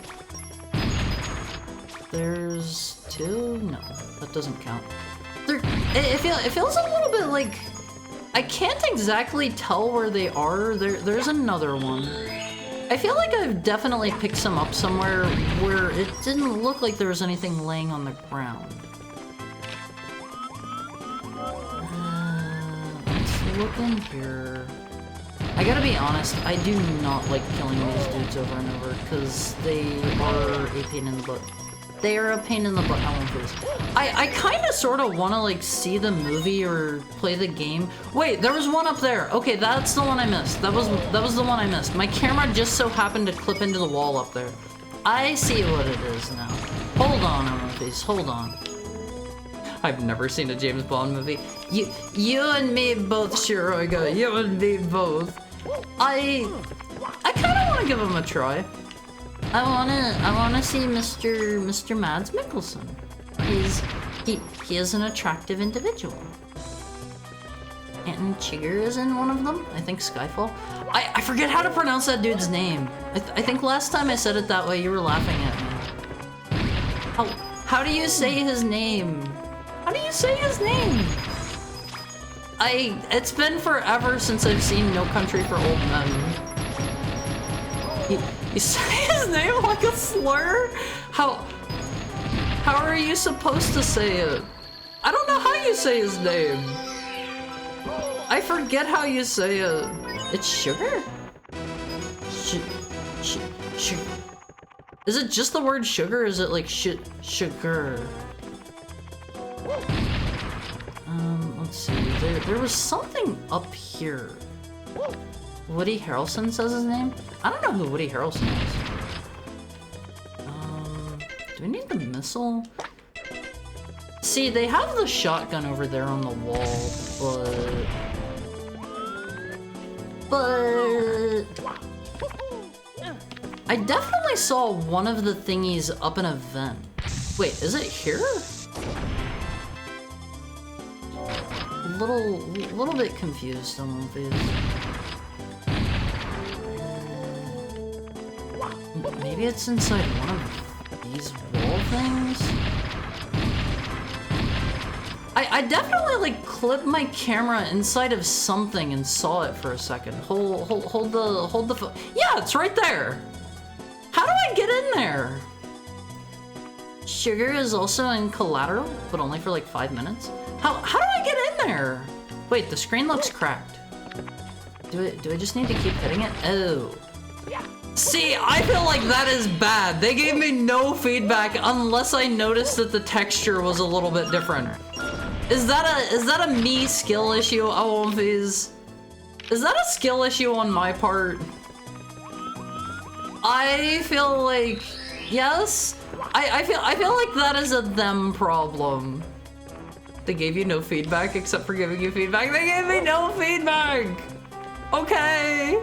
There's two? No, that doesn't count. It feels a little bit like... I can't exactly tell where they are. There's another one. I feel like I've definitely picked some up somewhere where it didn't look like there was anything laying on the ground. Let's look in here. I gotta be honest, I do not like killing these dudes over and over because they are a pain in the butt. They are a pain in the butt. I kind of sort of want to like see the movie or play the game. Wait, there was one up there. Okay, that's the one I missed. That was the one I missed. My camera just so happened to clip into the wall up there. I see what it is now. Hold on, Amethyst. Hold on. I've never seen a James Bond movie. You and me both, Shiroga. You and me both. I kind of want to give him a try. I wanna see Mr. Mads Mikkelsen. He is an attractive individual. And Chigger is in one of them. I think Skyfall. I forget how to pronounce that dude's name. I think last time I said it that way, you were laughing at me. How do you say his name? How do you say his name? It's been forever since I've seen No Country for Old Men. You say his name like a slur? How are you supposed to say it? I don't know how you say his name. I forget how you say it. It's Sugar? Sugar. Is it just the word sugar or is it like sugar? Let's see. There was something up here. Woody Harrelson says his name? I don't know who Woody Harrelson is. Do we need the missile? See, they have the shotgun over there on the wall, but... I definitely saw one of the thingies up in a vent. Wait, is it here? Little bit confused on these. Maybe it's inside one of these wall things? I definitely like clipped my camera inside of something and saw it for a second. Hold the phone. Yeah, it's right there. How do I get in there? Sugar is also in Collateral, but only for like 5 minutes. How do I get in there? Wait, the screen looks cracked. Do I just need to keep hitting it? Oh. See, I feel like that is bad. They gave me no feedback unless I noticed that the texture was a little bit different. Is that a me skill issue? Oh, is that a skill issue on my part? I feel like yes. I feel like that is a them problem. They gave you no feedback except for giving you feedback. They gave me no feedback. Okay.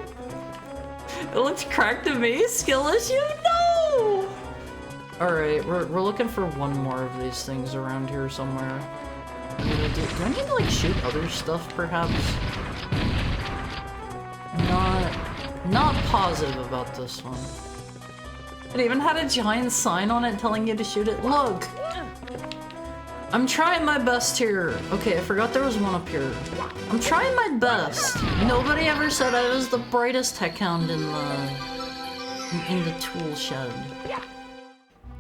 It looks cracked to me. Skill issue? No! Alright, we're looking for one more of these things around here somewhere. Do I need to like shoot other stuff perhaps? Not positive about this one. It even had a giant sign on it telling you to shoot it. Look! I'm trying my best here. Okay, I forgot there was one up here. I'm trying my best. Nobody ever said I was the brightest tech hound in the tool shed.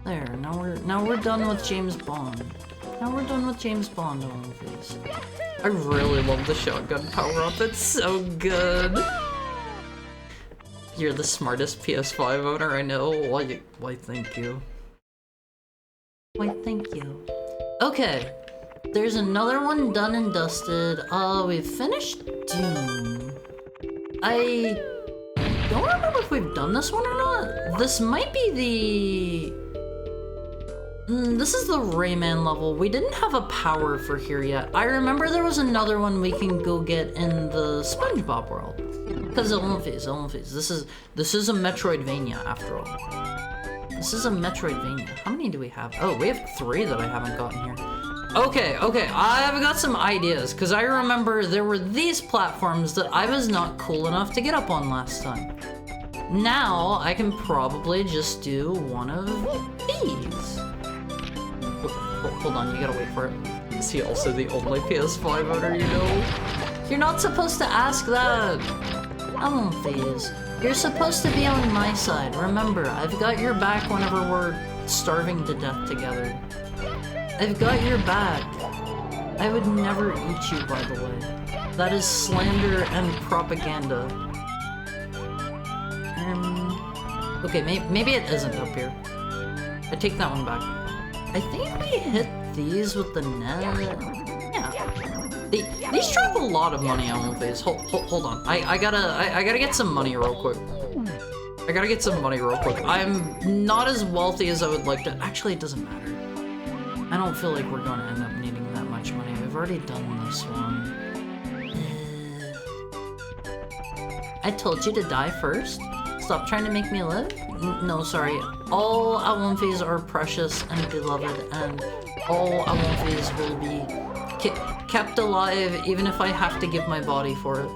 There, now we're done with James Bond. Now we're done with James Bond movies. I really love the shotgun power-up. It's so good. You're the smartest PS5 owner I know. Why thank you. Why thank you. Okay, there's another one done and dusted. We've finished Doom. I don't remember remember if we've done this one or not. This might be the... this is the Rayman level. We didn't have a power for here yet. I remember there was another one we can go get in the SpongeBob world. Because it won't phase. This is a Metroidvania after all. This is a Metroidvania. How many do we have? Oh, we have 3 that I haven't gotten here. Okay, I've got some ideas, because I remember there were these platforms that I was not cool enough to get up on last time. Now, I can probably just do one of these. Hold on, you gotta wait for it. Is he also the only PS5 owner you know? You're not supposed to ask that! I won't phase. You're supposed to be on my side. Remember, I've got your back whenever we're starving to death together. I've got your back. I would never eat you, by the way. That is slander and propaganda. Okay, maybe it isn't up here. I take that one back. I think we hit these with the net. Yeah. These drop a lot of money on phase. Hold on. I gotta get some money real quick. I'm not as wealthy as I would like to. Actually, it doesn't matter. I don't feel like we're gonna end up needing that much money. We've already done this one. I told you to die first. Stop trying to make me live? No, sorry. All Awonfis are precious and beloved, and all Awonfis will be kept alive even if I have to give my body for it.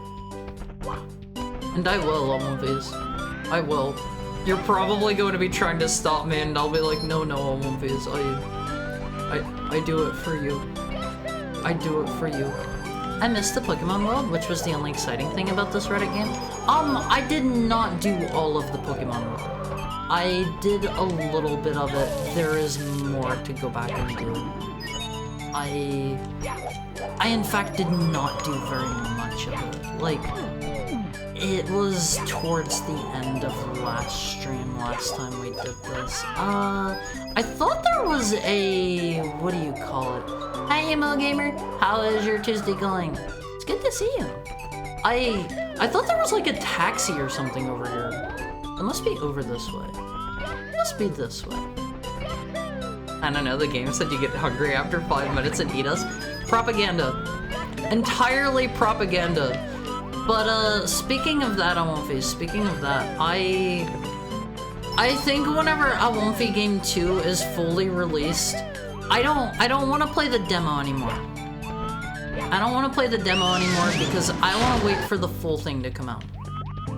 And I will, Awonfis. I will. You're probably going to be trying to stop me, and I'll be like, no, Awonfis. I do it for you. I do it for you. I missed the Pokemon world, which was the only exciting thing about this Reddit game. I did not do all of the Pokemon world. I did a little bit of it. There is more to go back and do. I in fact did not do very much of it. Like, it was towards the end of the last stream last time we did this. I thought there was a, what do you call it? Hi, Emo Gamer. How is your Tuesday going? It's good to see you. I thought there was like a taxi or something over here. It must be over this way. It must be this way. I don't know, the game said you get hungry after 5 minutes and eat us. Propaganda. Entirely propaganda. But, speaking of that, speaking of that, I think whenever Awonfi Game 2 is fully released, I don't want to play the demo anymore. I don't want to play the demo anymore because I want to wait for the full thing to come out.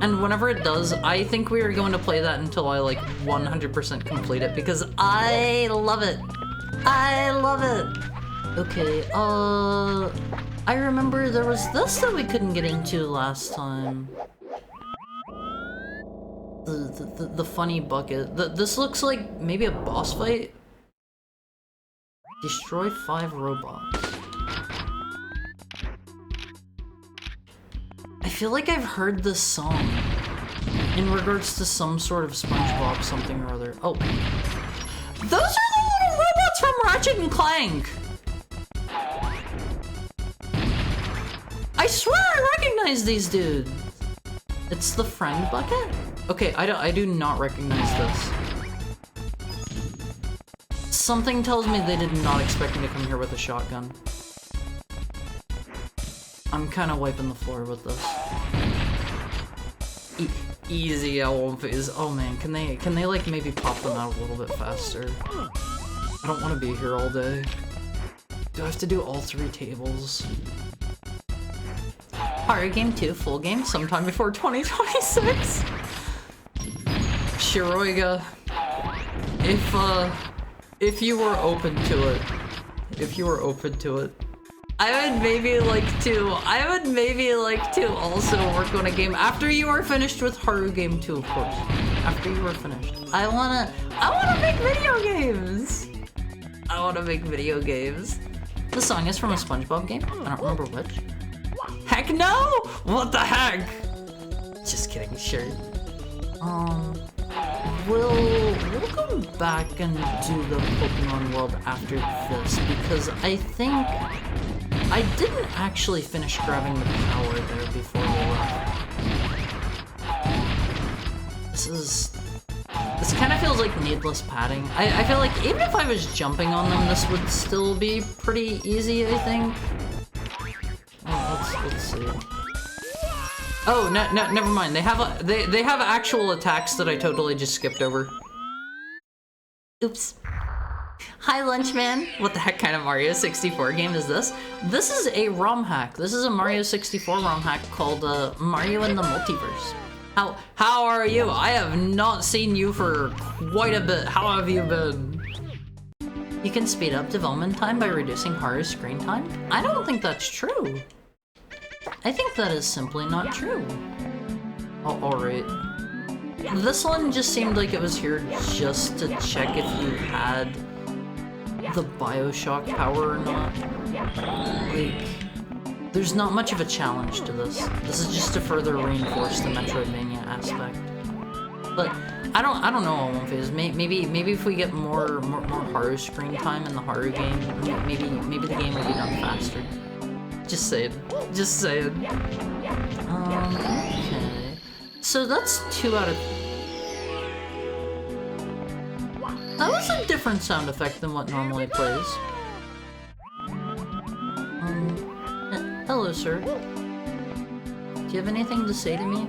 And whenever it does, I think we are going to play that until I, like, 100% complete it because I love it. I love it. Okay, I remember there was this that we couldn't get into last time. The funny bucket. This looks like maybe a boss fight. Destroy 5 robots. I feel like I've heard this song in regards to some sort of SpongeBob something or other. Oh. Those are the little robots from Ratchet and Clank! I swear I recognize these dudes! It's the friend bucket? Okay, I do not recognize this. Something tells me they did not expect me to come here with a shotgun. I'm kind of wiping the floor with this. Easy Awonfis. Oh man, can they like maybe pop them out a little bit faster? I don't want to be here all day. Do I have to do all 3 tables? Horror Game 2, full game, sometime before 2026? Shiroiga, if you were open to it, I would maybe like to also work on a game after you are finished with Haru Game 2, of course. After you are finished. I wanna make video games! I wanna make video games. The song is from a SpongeBob game, I don't remember which. Heck no! What the heck? Just kidding, sure. We'll go back and do the Pokemon world after this because I think I didn't actually finish grabbing the power there before we left. This kind of feels like needless padding. I feel like even if I was jumping on them, this would still be pretty easy, I think. Oh, let's see. Oh, no, never mind. They have actual attacks that I totally just skipped over. Oops. Hi, Lunchman. What the heck kind of Mario 64 game is this? This is a ROM hack. This is a Mario 64 ROM hack called Mario in the Multiverse. How are you? I have not seen you for quite a bit. How have you been? You can speed up development time by reducing Haru's screen time? I don't think that's true. I think that is simply not true. Oh, alright. This one just seemed like it was here just to check if you had the Bioshock power or not. Like, there's not much of a challenge to this. This is just to further reinforce the Metroidvania aspect. But I don't know on one phase. Maybe if we get more Haru screen time in the Haru game, maybe the game will be done faster. Just saying. Just saying. Okay. So that's 2 out of... That was a different sound effect than what normally plays. Hello, sir. Do you have anything to say to me?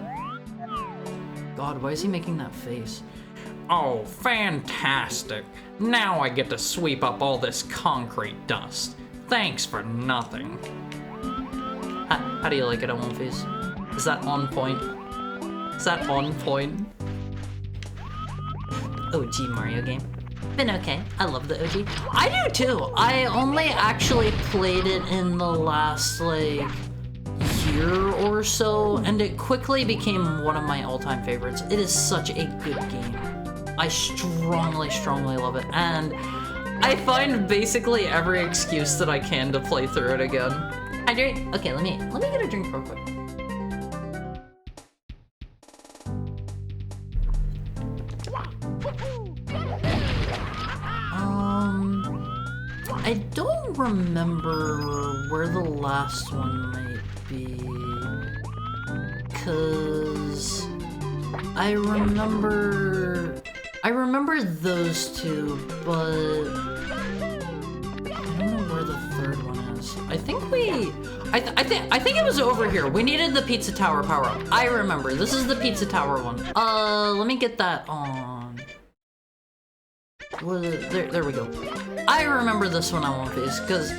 God, why is he making that face? Oh, fantastic. Now I get to sweep up all this concrete dust. Thanks for nothing. How do you like it on One Face? Is that on point? Is that on point? OG Mario game. Been okay. I love the OG. I do too. I only actually played it in the last, like, year or so, and it quickly became one of my all-time favorites. It is such a good game. I strongly love it, and I find basically every excuse that I can to play through it again. Hydrate? Okay, let me get a drink real quick. I don't remember where the last one might be, cause I remember those two, but I don't know where the third one is. I think I think it was over here. We needed the Pizza Tower power up. I remember. This is the Pizza Tower one. Let me get that on. There we go. I remember this one on One Face, because...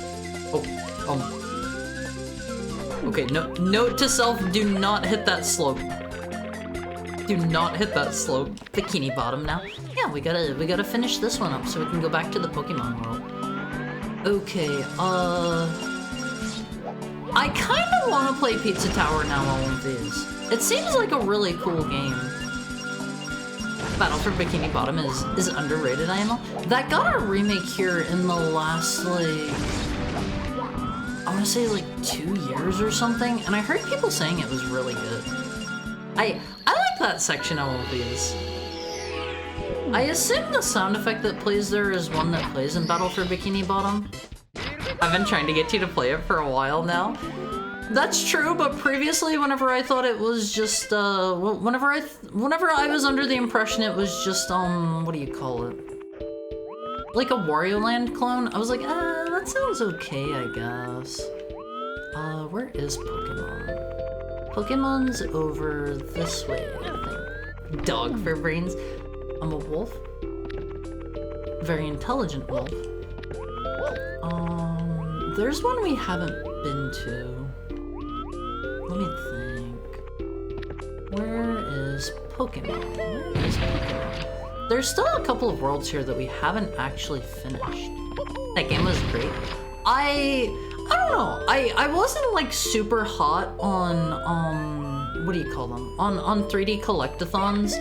Okay, note to self, do not hit that slope. Do not hit that slope. Bikini Bottom now. Yeah, we gotta finish this one up so we can go back to the Pokemon world. Okay, I kinda wanna play Pizza Tower now on One Face. It seems like a really cool game. Battle for Bikini Bottom is underrated, I know. That got a remake here in the last, like, I want to say like 2 years or something, and I heard people saying it was really good. I like that section of all these. I assume the sound effect that plays there is one that plays in Battle for Bikini Bottom. I've been trying to get you to play it for a while now. That's true, but previously, whenever I thought it was just, whenever I was under the impression it was just, what do you call it? Like a Wario Land clone, I was like, that sounds okay, I guess. Where is Pokemon? Pokemon's over this way, I think. Dog for brains. I'm a wolf. Very intelligent wolf. There's one we haven't been to. Let me think. Where is Pokemon? There's still a couple of worlds here that we haven't actually finished. That game was great. I don't know. I wasn't like super hot on what do you call them? On 3D collectathons.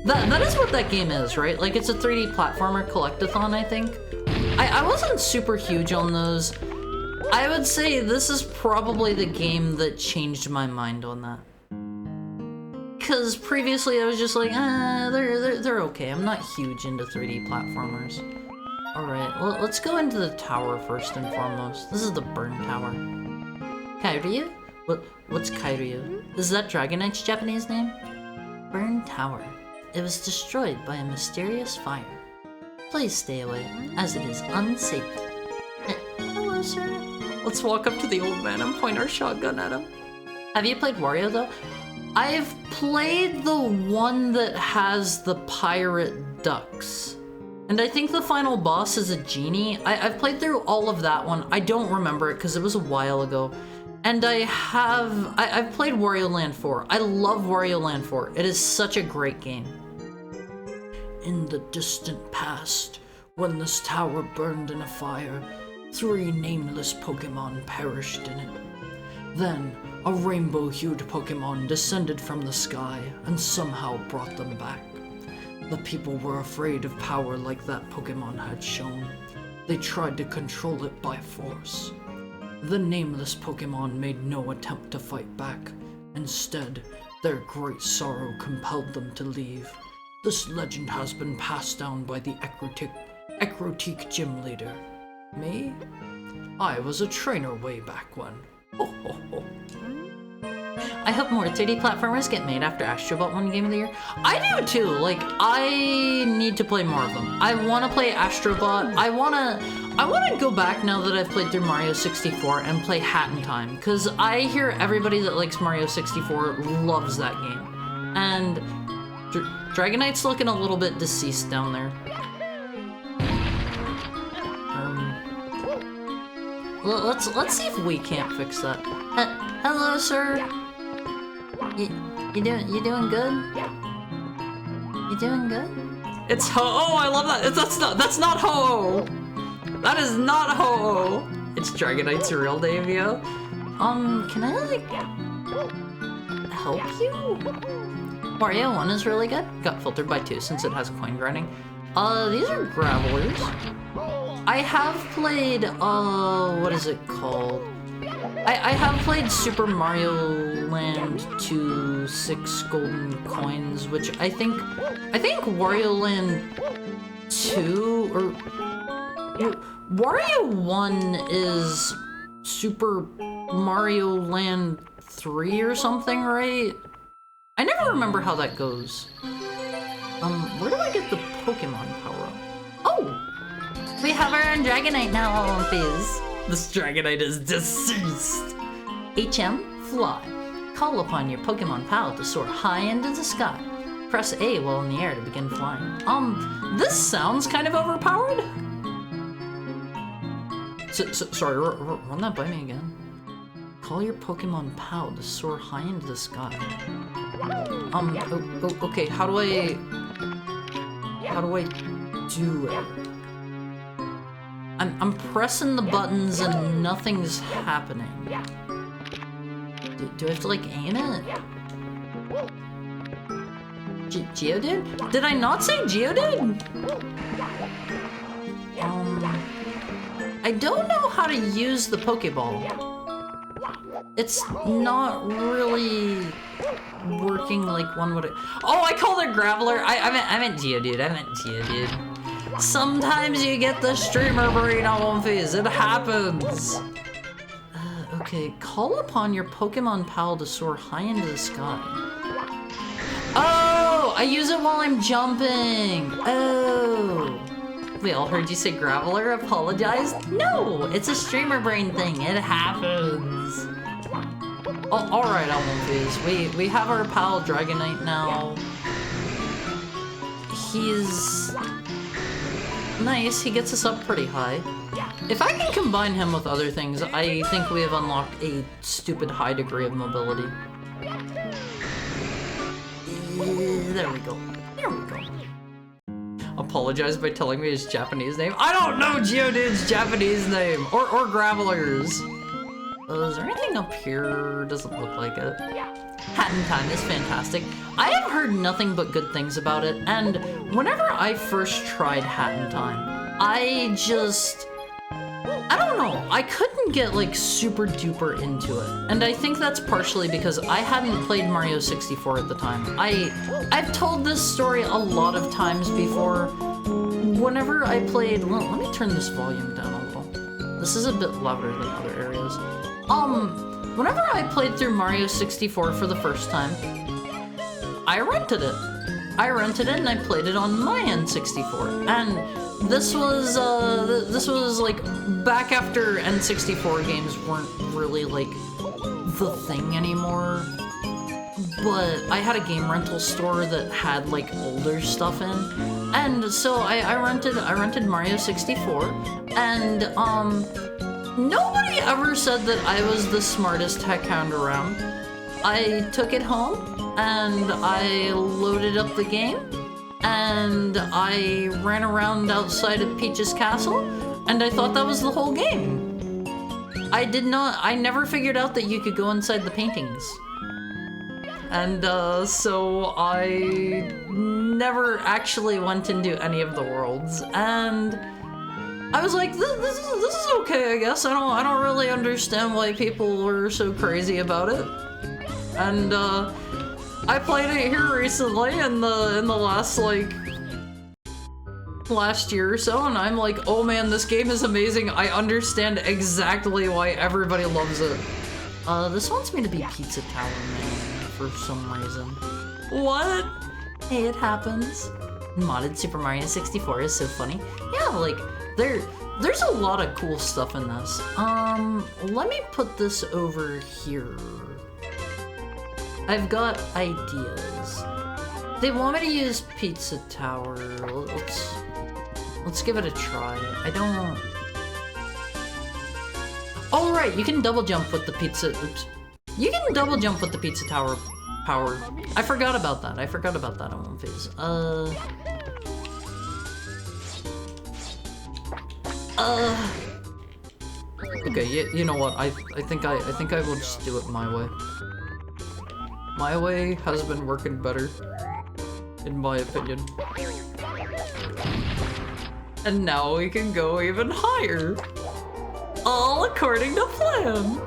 That is what that game is, right? Like it's a 3D platformer collectathon, I think. I wasn't super huge on those. I would say this is probably the game that changed my mind on that. Cause previously I was just like, they're okay. I'm not huge into 3D platformers. Alright, well, let's go into the tower first and foremost. This is the Burn Tower. Kairyu? What's Kairyu? Is that Dragonite's Japanese name? Burn Tower. it was destroyed by a mysterious fire. Please stay away, as it is unsafe. Hello, sir. Let's walk up to the old man and point our shotgun at him. Have you played Wario, though? I've played the one that has the pirate ducks. And I think the final boss is a genie. I've played through all of that one. I don't remember it because it was a while ago. And I've played Wario Land 4. I love Wario Land 4. It is such a great game. In the distant past, when this tower burned in a fire, 3 nameless Pokemon perished in it. Then, a rainbow-hued Pokemon descended from the sky and somehow brought them back. The people were afraid of power like that Pokemon had shown. They tried to control it by force. The nameless Pokemon made no attempt to fight back. Instead, their great sorrow compelled them to leave. This legend has been passed down by the Ecruteak gym leader. Me? I was a trainer way back when. Ho ho ho. I hope more 3D platformers get made after Astro Bot won Game of the Year. I do too. Like, I need to play more of them. I want to play Astro Bot. I want to go back now that I've played through Mario 64 and play Hat in Time, because I hear everybody that likes Mario 64 loves that game. And Dragonite's looking a little bit deceased down there. Let's see if we can't fix that. Hello, sir. You doing good? You doing good? It's Ho-Oh, I love that. That's not Ho-Oh. That is not Ho-Oh. It's Dragonite's real name, yo. Can I, like, help you? Wario 1 is really good. Got filtered by 2 since it has coin grinding. These are Gravelers. I have played, what is it called? I have played Super Mario Land 2 6 golden coins, which I think Wario Land 2 or Wario 1 is Super Mario Land 3 or something, right? I never remember how that goes. Where do I get the Pokemon power-up? Oh! We have our own Dragonite now, Fizz. This Dragonite is deceased. HM, fly. Call upon your Pokemon pal to soar high into the sky. Press A while in the air to begin flying. This sounds kind of overpowered. Sorry, run that by me again. Call your Pokemon pal to soar high into the sky. Okay, how do I do it? I'm pressing the buttons and nothing's happening. Do I have to, like, aim it? Geodude? Did I not say Geodude? I don't know how to use the Pokeball. It's not really working like one would. Oh, I called it Graveler. I meant Geodude. Sometimes you get the streamer brain on Fizz. It happens. Okay, call upon your Pokemon pal to soar high into the sky. Oh, I use it while I'm jumping. Oh. We all heard you say Graveler. Apologized? No, it's a streamer brain thing. It happens. Oh, all right, Fizz. We have our pal Dragonite now. He's nice. He gets us up pretty high. If I can combine him with other things, I think we have unlocked a stupid high degree of mobility. There we go. There we go. Apologize by telling me his Japanese name. I don't know Geodude's Japanese name or Graveler's. Is there anything up here? Doesn't look like it. Hat in Time is fantastic. I have heard nothing but good things about it, and whenever I first tried Hat in Time, I don't know, I couldn't get like super duper into it. And I think that's partially because I hadn't played Mario 64 at the time. I've told this story a lot of times before. Whenever I played, well, let me turn this volume down a little. This is a bit louder than other areas. Whenever I played through Mario 64 for the first time, I rented it. I rented it and I played it on my N64. And this was like back after N64 games weren't really like the thing anymore. But I had a game rental store that had like older stuff in, and so I rented Mario 64, and nobody ever said that I was the smartest tech hound around. I took it home and I loaded up the game and I ran around outside of Peach's castle and I thought that was the whole game. I never figured out that you could go inside the paintings. And so I never actually went into any of the worlds, and I was like, this is okay, I guess. I don't really understand why people were so crazy about it. And I played it here recently in the last year or so, and I'm like, oh man, this game is amazing. I understand exactly why everybody loves it. This wants me to be Pizza Tower Man. For some reason. What? Hey, it happens. Modded Super Mario 64 is so funny. Yeah, like, there's a lot of cool stuff in this. Let me put this over here. I've got ideas. They want me to use Pizza Tower. Let's give it a try. I don't... Oh, right, you can double jump with the pizza... Oops. You can double jump with the Pizza Tower power. I forgot about that. I forgot about that on one phase. Okay, you know what? I think I will just do it my way. My way has been working better, in my opinion. And now we can go even higher. All according to plan.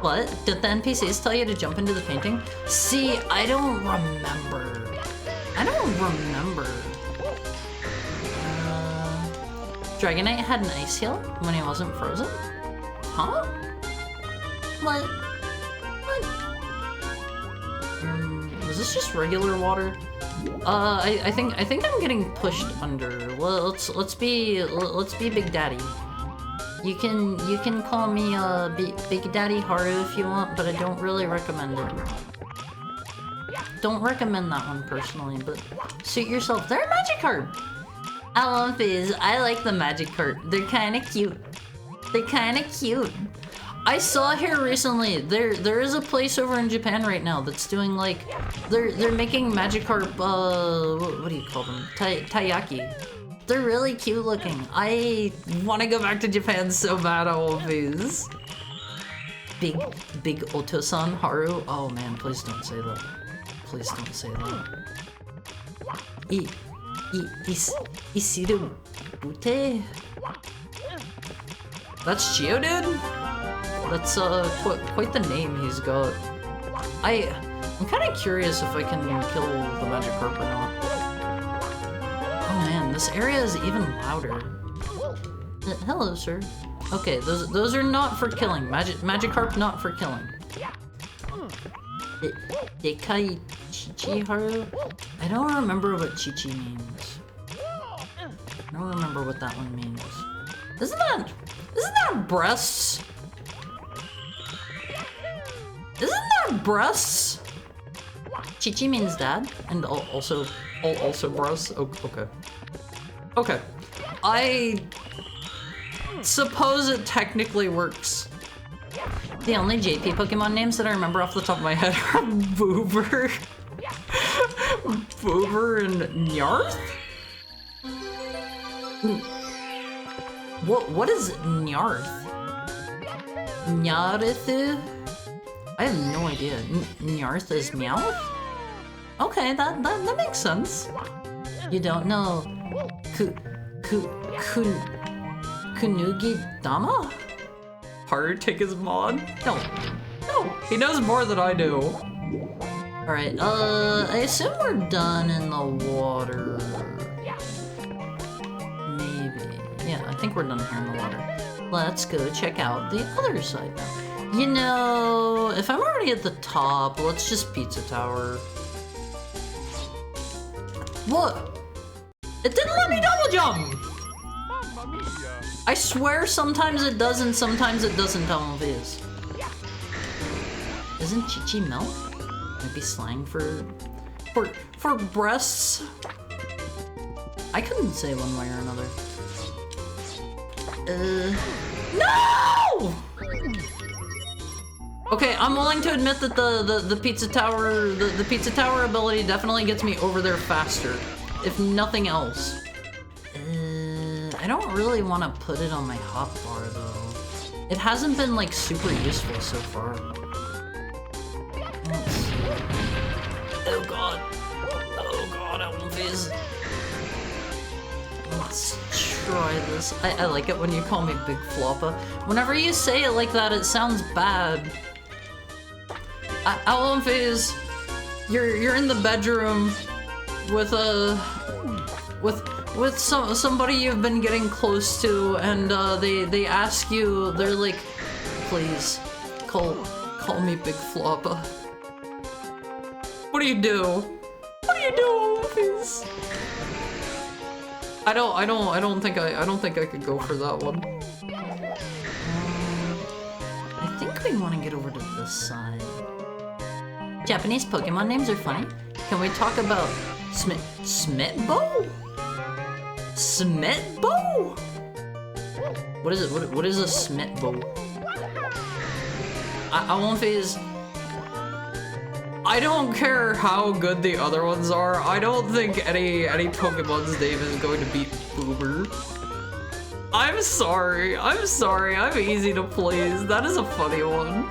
What? Did the NPCs tell you to jump into the painting? See, I don't remember. Dragonite had an ice heal when he wasn't frozen? Huh? What? Is this just regular water? I think I'm getting pushed under. Well, let's be Big Daddy. You can call me Big Daddy Haru if you want, but I don't really recommend it. Don't recommend that one personally, but suit yourself. They're a Magikarp! I love these. I like the Magikarp. They're kinda cute. I saw here recently, there is a place over in Japan right now that's doing like, they're making Magikarp, what do you call them? Taiyaki. They're really cute looking. I want to go back to Japan so bad, all of these. Big Oto-san Haru. Oh man, please don't say that. Please don't say that. Isiru Bute? That's Geodude? That's quite the name he's got. I'm kind of curious if I can kill the Magikarp or not. Oh man, this area is even louder. Hello, sir. Okay, those are not for killing. Magikarp not for killing. Dekai Chichiharu? I don't remember what Chichi means. I don't remember what that one means. Isn't that breasts? Isn't that breasts? Chichi means dad, and also breasts. Oh, okay. Okay. I suppose it technically works. The only JP Pokemon names that I remember off the top of my head are Boober, Boober and Nyarth? What is Nyarth? Nyarth? I have no idea. Nyarth is Meowth? Okay, that makes sense. You don't know Kunugi Dama? Haru take his mod? No, he knows more than I do. Alright, I assume we're done in the water. Maybe. Yeah, I think we're done here in the water. Let's go check out the other side now. You know, if I'm already at the top, let's just Pizza Tower. What? It didn't let me double jump! Mamma mia! I swear sometimes it does and sometimes it doesn't, Alvies. Isn't Chichi milk? Might be slang for breasts? I couldn't say one way or another. No! Okay, I'm willing to admit that the pizza tower the pizza tower ability definitely gets me over there faster, if nothing else. I don't really want to put it on my hotbar though. It hasn't been like super useful so far. Let's see. Oh god. Oh god, Elvis. Let's try this. I like it when you call me Big Floppa. Whenever you say it like that, it sounds bad. Elvis, you're in the bedroom with somebody you've been getting close to, and they ask you, they're like, please call me Big Floppa. What do you do? What do you do, Elvis? I don't think I could go for that one. I think we want to get over to this side. Japanese Pokemon names are funny. Can we talk about Smitbo? Smitbo? What is it? What is a Smitbo? I won't phase. I don't care how good the other ones are. I don't think any Pokemon's name is going to beat Boomer. I'm sorry. I'm easy to please. That is a funny one.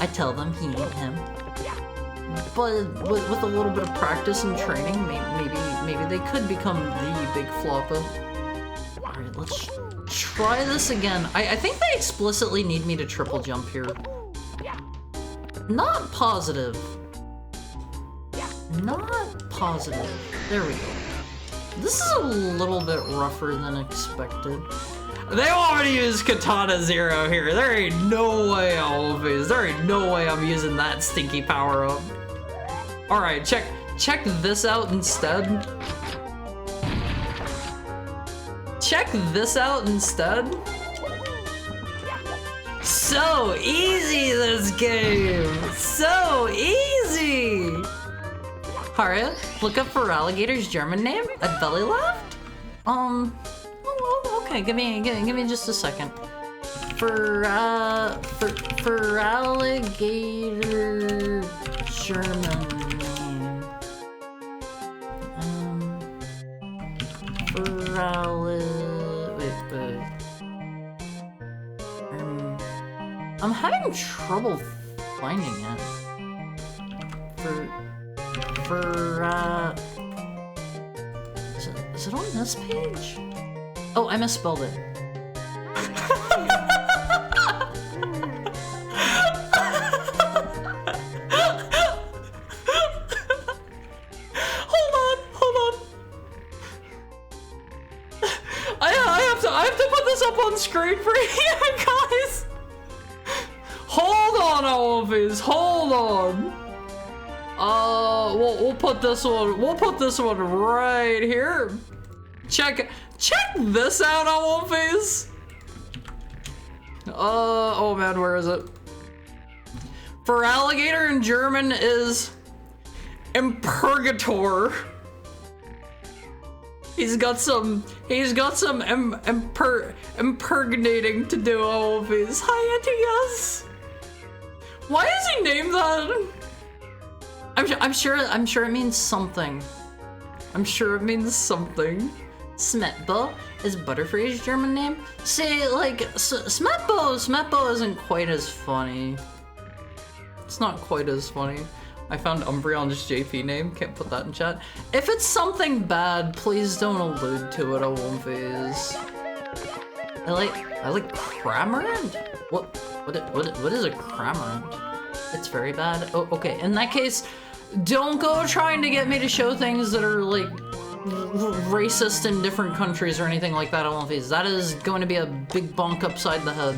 I tell them he ain't him. But with a little bit of practice and training, maybe they could become the Big Floppa. Alright, let's try this again. I think they explicitly need me to triple jump here. Not positive. Not positive. There we go. This is a little bit rougher than expected. They want me to use Katana Zero here. There ain't no way, Always. There ain't no way I'm using that stinky power up. Alright, check this out instead. Check this out instead. So easy, this game! So easy! Haria, look up for alligator's German name. I belly laughed? Okay, give me just a second. For alligator German name. Wait. I'm having trouble finding it. Is it on this page? Oh, I misspelled it. Hold on. I have to put this up on screen for you guys. Hold on, Alphys, hold on. We'll put this one. We'll put this one right here. Check this out, Alphys. Oh man, where is it? For alligator in German is Impurgator. He's got some impregnating to do, Alphys. Hi, Etias. Why is he named that? I'm sure it means something. I'm sure it means something. Smetbo is Butterfree's German name. See, like, Smetbo isn't quite as funny. It's not quite as funny. I found Umbreon's JP name. Can't put that in chat. If it's something bad, please don't allude to it. I won't phase. I like Cramorant? What is a Cramorant? It's very bad. Oh, okay. In that case, don't go trying to get me to show things that are like racist in different countries or anything like that. I won't phase. That is going to be a big bonk upside the head.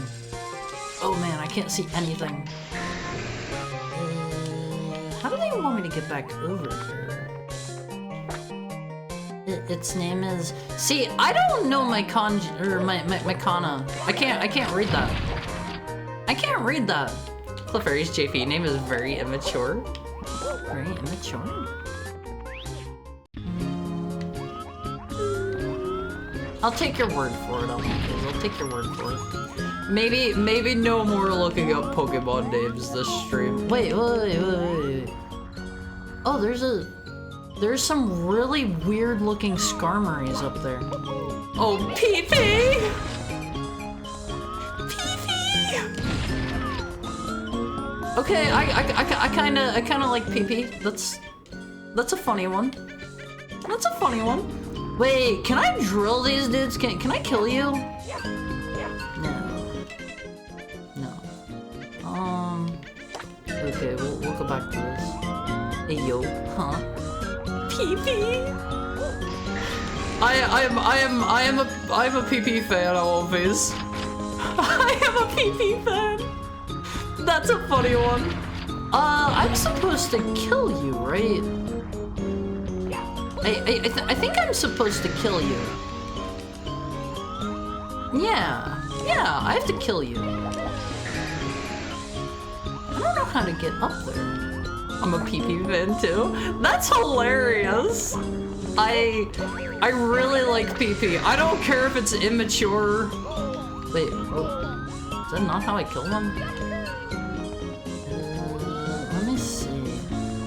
Oh man, I can't see anything. How do they want me to get back over here? Its name is... See, I don't know my kanji, or my kana. I can't read that. I can't read that. Clefairy's JP name is very immature. Very immature. I'll take your word for it, I'll take your word for it. Maybe no more looking up Pokemon names this stream. Wait. Oh, there's some really weird looking Skarmories up there. Oh, PP! Okay, I kinda like PP. That's a funny one. That's a funny one. Wait, can I drill these dudes? Can I kill you? No. Okay, we'll go back to this. Hey yo, huh? PP. I am a PP fan always. I am a PP fan. That's a funny one. I'm supposed to kill you, right? I think I'm supposed to kill you. Yeah, I have to kill you. I don't know how to get up there. I'm a PP fan too. That's hilarious. I really like PP. I don't care if it's immature. Wait, oh, is that not how I kill them? Let me see.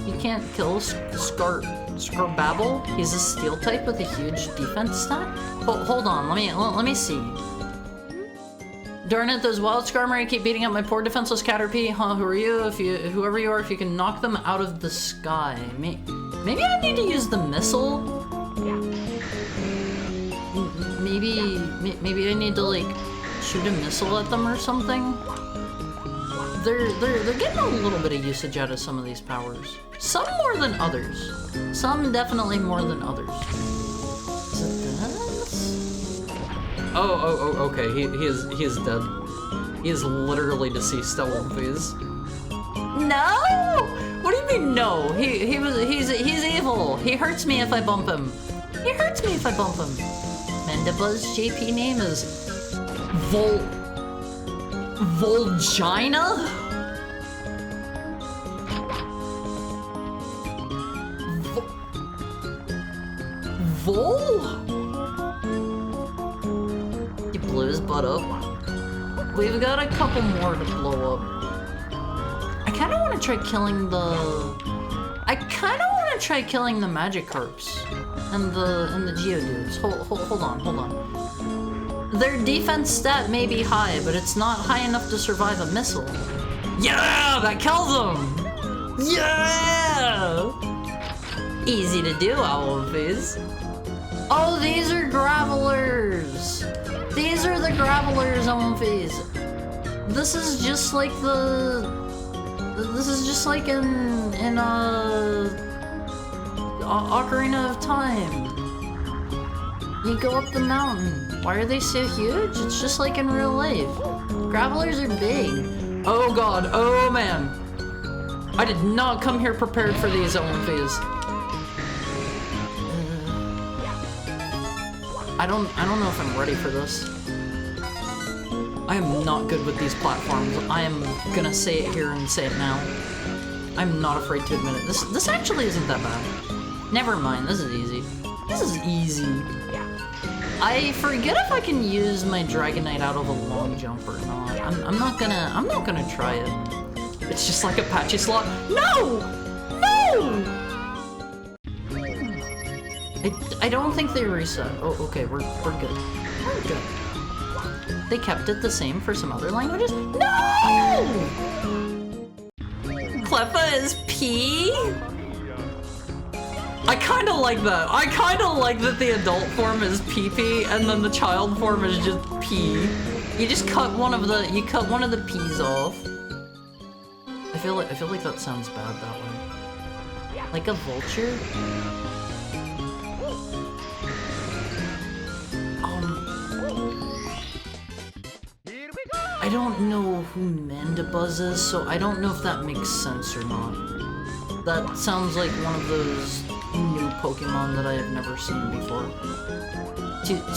You can't kill Scarbabble. He's a steel type with a huge defense stat. Hold on, let me see. Darn it, those wild Skarmory keep beating up my poor defenseless Caterpie. Huh, who are you? Whoever you are, if you can knock them out of the sky. Maybe I need to use the missile? Maybe I need to, like, shoot a missile at them or something? They're getting a little bit of usage out of some of these powers. Some more than others. Some definitely more than others. Is it this? Oh, okay. He is dead. He is literally deceased at one phase. No! What do you mean no? He's evil. He hurts me if I bump him. He hurts me if I bump him. Mandibuz's JP name is Volgina? Vol? He blew his butt up. We've got a couple more to blow up. I kinda wanna try killing the... Magikarps and the Geodudes. Hold on. Their defense stat may be high, but it's not high enough to survive a missile. Yeah! That kills them! Yeah! Easy to do, Owlface. Oh, these are Gravelers! These are the Gravelers, Owlface. This is just like in Ocarina of Time. You go up the mountain. Why are they so huge? It's just like in real life. Gravelers are big. Oh god, oh man. I did not come here prepared for these Owlface. I don't know if I'm ready for this. I am not good with these platforms. I am gonna say it here and say it now. I'm not afraid to admit it. This actually isn't that bad. Never mind, this is easy. This is easy. I forget if I can use my Dragonite out of a long jump or not. I'm not gonna try it. It's just like Apache Slot. No! No! I don't think they reset. Oh, okay, we're good. We're good. They kept it the same for some other languages? No! Cleffa is P? I kinda like that. I kinda like that the adult form is PP and then the child form is just P. You just cut one of the P's off. I feel like that sounds bad that way. Like a vulture? I don't know who Mandibuzz is, so I don't know if that makes sense or not. That sounds like one of those new Pokemon that I have never seen before.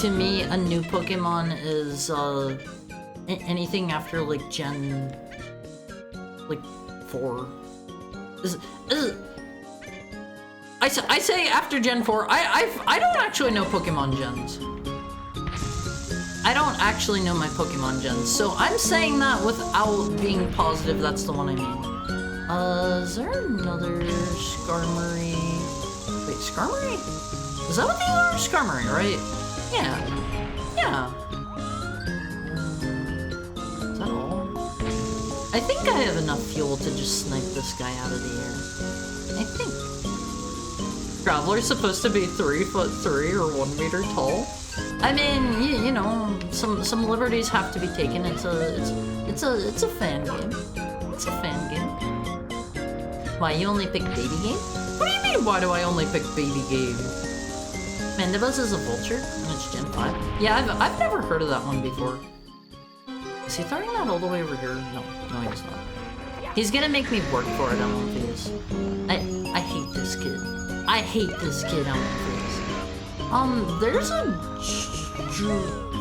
To me, a new Pokemon is anything after like Gen 4. I say after Gen 4. I don't actually know Pokemon gens. I don't actually know my Pokemon gens, so I'm saying that without being positive that's the one I mean. Is there another Skarmory? Wait, Skarmory? Is that what these are? Skarmory, right? Yeah. Yeah. Is that all? I think I have enough fuel to just snipe this guy out of the air. I think. Traveler's supposed to be 3'3" or 1 meter tall. I mean, you know, some liberties have to be taken. It's a fan game. It's a fan game. Why, you only pick baby game? What do you mean, why do I only pick baby game? Mandibuzz is a vulture, and it's Gen 5. Yeah, I've never heard of that one before. Is he throwing that all the way over here? No, he's not. He's gonna make me work for it, on face. I hate this kid. I hate this kid, on face. There's a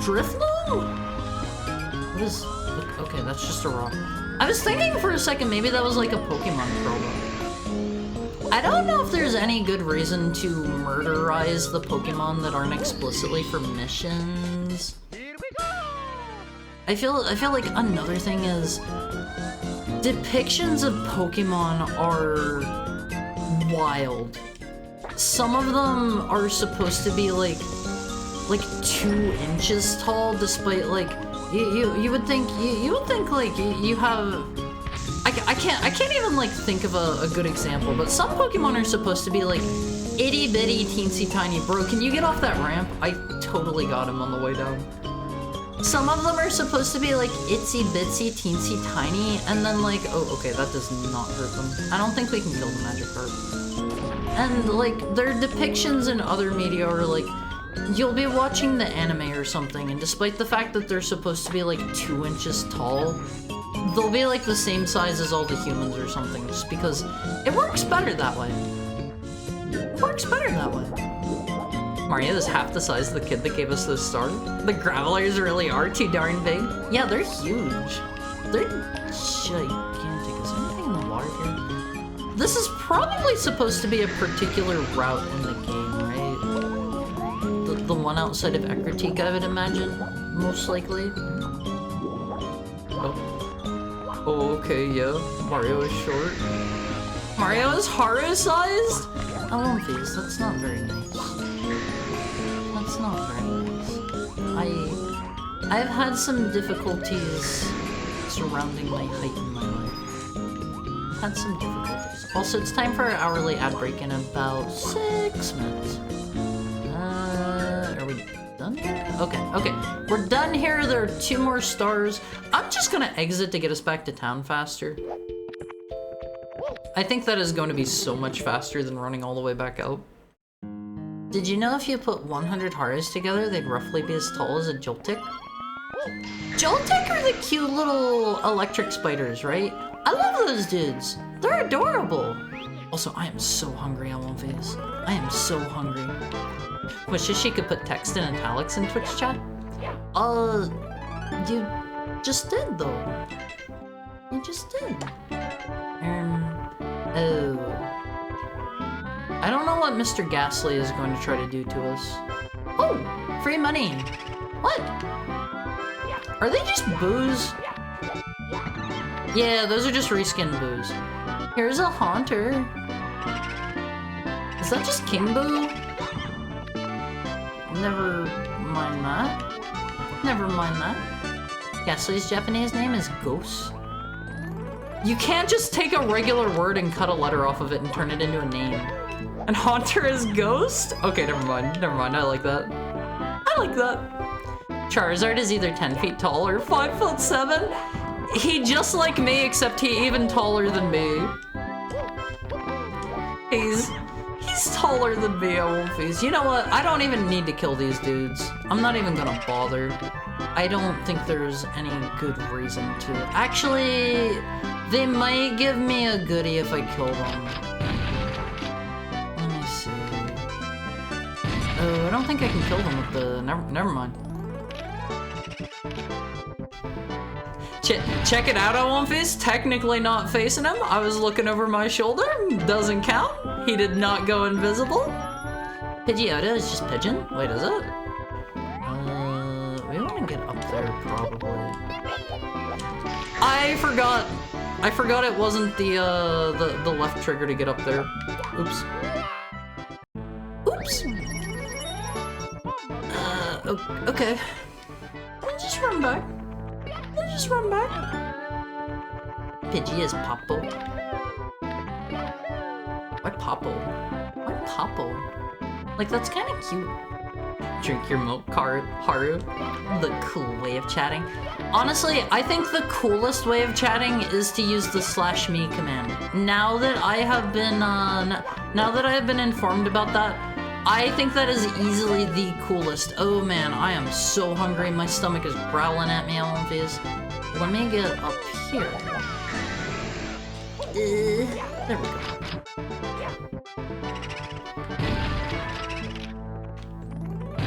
Drifloon? What is... Okay, that's just a rock. I was thinking for a second maybe that was like a Pokemon promo. I don't know if there's any good reason to murderize the Pokemon that aren't explicitly for missions. I feel like another thing is depictions of Pokemon are wild. Some of them are supposed to be like 2 inches tall, despite like you would think like you have. I can't even like think of a good example, but some Pokemon are supposed to be like itty bitty teensy tiny. Bro, can you get off that ramp? I totally got him on the way down. Some of them are supposed to be like itsy bitsy teensy tiny, and then like, oh okay, that does not hurt them. I don't think we can kill the Magikarp. And like their depictions in other media are like, you'll be watching the anime or something, and despite the fact that they're supposed to be like 2 inches tall, they'll be like the same size as all the humans or something, just because it works better that way. It works better that way. Mario is half the size of the kid that gave us this start. The Gravelers really are too darn big. Yeah, they're huge. They're gigantic. Is there anything in the water here? This is probably supposed to be a particular route in the game, right? The one outside of Ekritik, I would imagine, most likely. Oh, okay, yeah. Mario is short. Mario is Haru-sized? Oh, Lumpy's, that's not very nice. That's not very nice. I've had some difficulties surrounding my height in my life. I've had some difficulties. Also, it's time for our hourly ad break in about 6 minutes. Are we done here? Okay. We're done here. There are 2 more stars. I'm just gonna exit to get us back to town faster. I think that is going to be so much faster than running all the way back out. Did you know if you put 100 Harus together, they'd roughly be as tall as a Joltik? Joltik are the cute little electric spiders, right? I love those dudes. They're adorable. Also, I am so hungry on one face. I am so hungry. Wishes she could put text in italics in Twitch chat? You just did though. You just did. Oh. I don't know what Mr. Ghastly is going to try to do to us. Oh, free money. What? Are they just boos? Yeah, those are just reskinned boos. Here's a Haunter. Is that just King Boo? Never mind that. Never mind that. Ghastly's Japanese name is Ghost. You can't just take a regular word and cut a letter off of it and turn it into a name. And Haunter is Ghost? Okay, never mind. I like that. I like that. Charizard is either 10 feet tall or 5'7". He just like me, except he even taller than me. He's taller than me, Wolfies. You know what? I don't even need to kill these dudes. I'm not even gonna bother. I don't think there's any good reason to. Actually, they might give me a goodie if I kill them. Let me see. don't think I can kill them with the... Never mind. Check it out, Oneface. Technically not facing him. I was looking over my shoulder. Doesn't count. He did not go invisible. Pidgeotto is just pigeon? Wait, is it? We want to get up there, probably. I forgot it wasn't the left trigger to get up there. Oops. Oops. Okay. I'll just run back. Just run back. Pidgey is Popo. Why Popo? Why Popo? Like, that's kind of cute. Drink your milk, Haru. The cool way of chatting. Honestly, I think the coolest way of chatting is to use the /me command. Now that I have been informed about that, I think that is easily the coolest. Oh man, I am so hungry. My stomach is growling at me, Oneface. Let me get up here. There we go.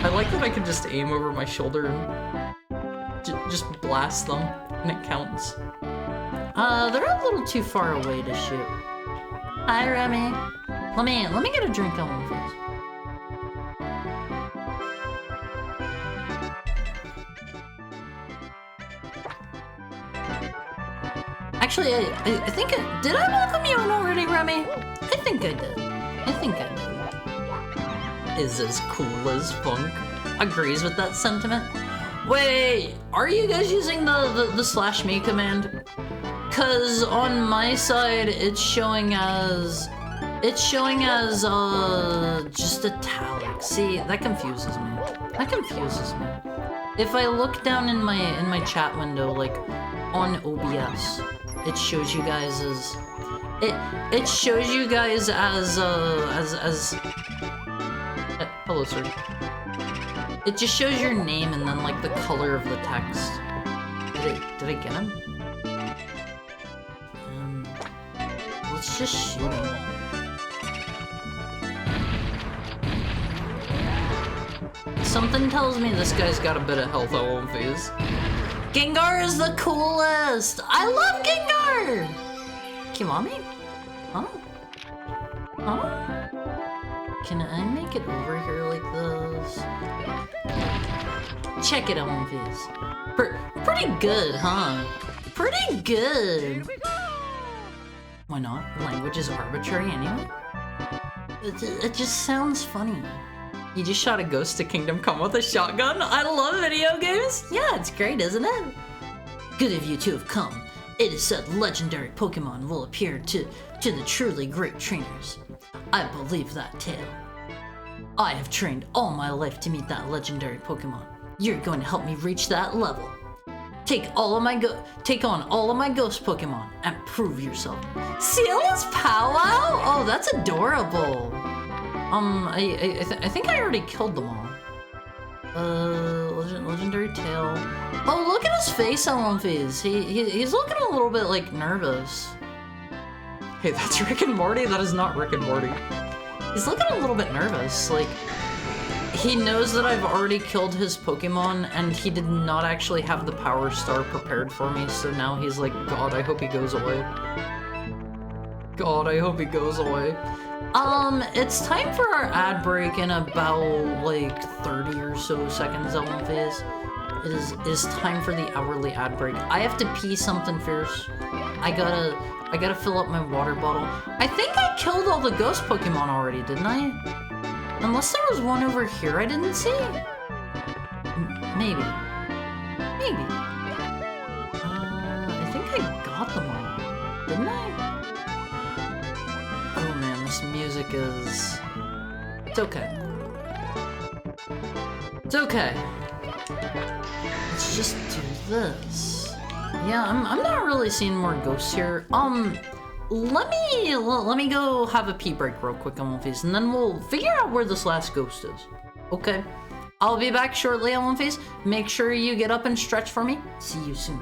I like that I can just aim over my shoulder and just blast them, and it counts. They're a little too far away to shoot. Hi, Remy. Let me get a drink on Oneface. Actually, I think did I welcome you in already, Remy? I think I did. Is as cool as Funk. Agrees with that sentiment. Wait, are you guys using the /me command? Cause on my side it's showing as just italic. See, that confuses me. If I look down in my chat window, like on OBS, it shows you guys as it shows you guys as hello, sir. It just shows your name and then like the color of the text. Did I get him? Let's just shoot him. Something tells me this guy's got a bit of health at one phase. Gengar is the coolest! I love Gengar! Kimami? Huh? Can I make it over here like this? Check it out, One Piece. Pretty good, huh? Pretty good! Why not? Language is arbitrary anyway. It just sounds funny. You just shot a ghost to Kingdom Come with a shotgun? I love video games! Yeah, it's great, isn't it? Good of you to have come. It is said legendary Pokemon will appear to the truly great trainers. I believe that tale. I have trained all my life to meet that legendary Pokemon. You're going to help me reach that level. Take on all of my ghost Pokemon and prove yourself. Seal's powwow? Oh, that's adorable. I think I already killed them all. Legendary tail. Oh, look at his face on One Piece. He's looking a little bit like nervous. Hey, that's Rick and Morty? That is not Rick and Morty. He's looking a little bit nervous. Like, he knows that I've already killed his Pokemon and he did not actually have the Power Star prepared for me, so now he's like, God, I hope he goes away. God, I hope he goes away. It's time for our ad break in about, like, 30 or so seconds on One Phase. It is time for the hourly ad break. I have to pee something fierce. I gotta fill up my water bottle. I think I killed all the ghost Pokemon already, didn't I? Unless there was one over here I didn't see? Maybe. I think I got them all, didn't I? Oh man, this music is... It's okay. It's okay. Let's just do this. Yeah, I'm not really seeing more ghosts here. Let me go have a pee break real quick on One Piece, and then we'll figure out where this last ghost is. Okay. I'll be back shortly on One Piece. Make sure you get up and stretch for me. See you soon.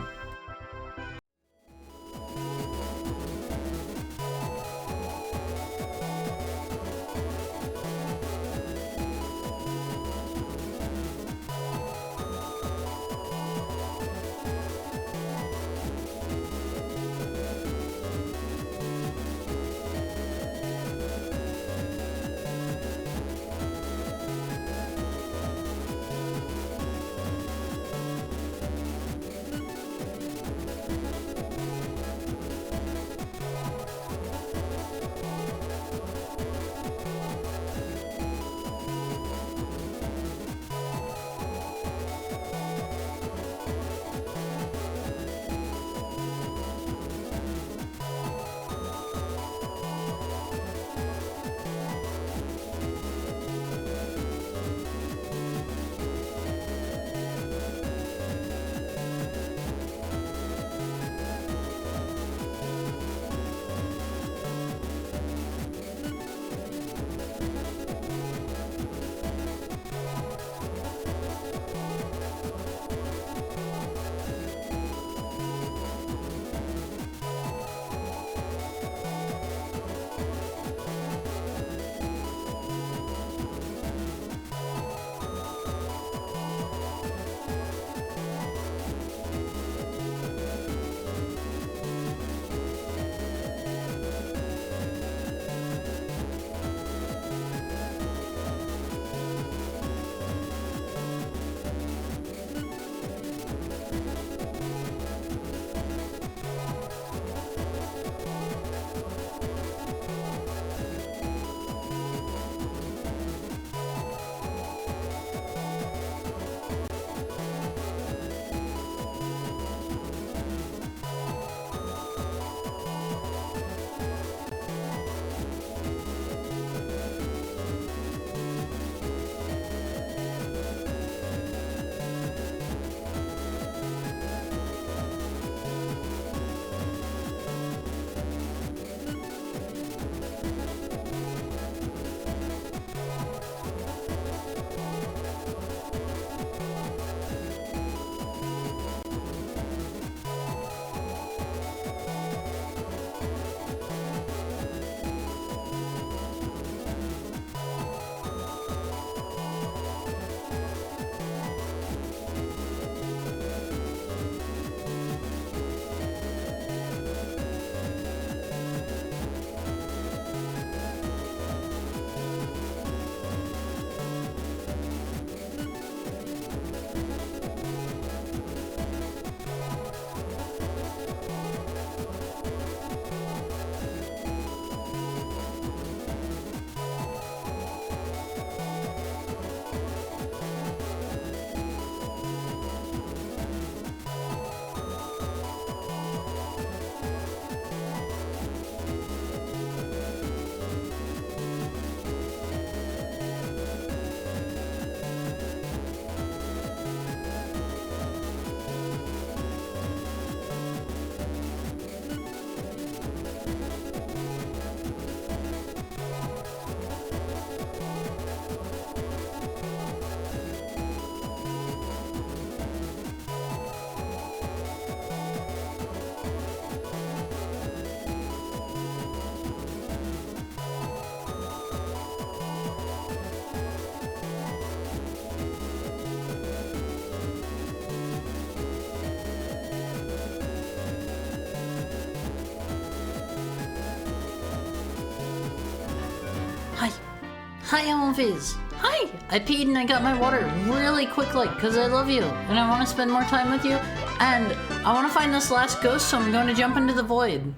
Hi, Elmfies. Hi! I peed and I got my water really quickly because I love you and I want to spend more time with you and I want to find this last ghost, so I'm going to jump into the void.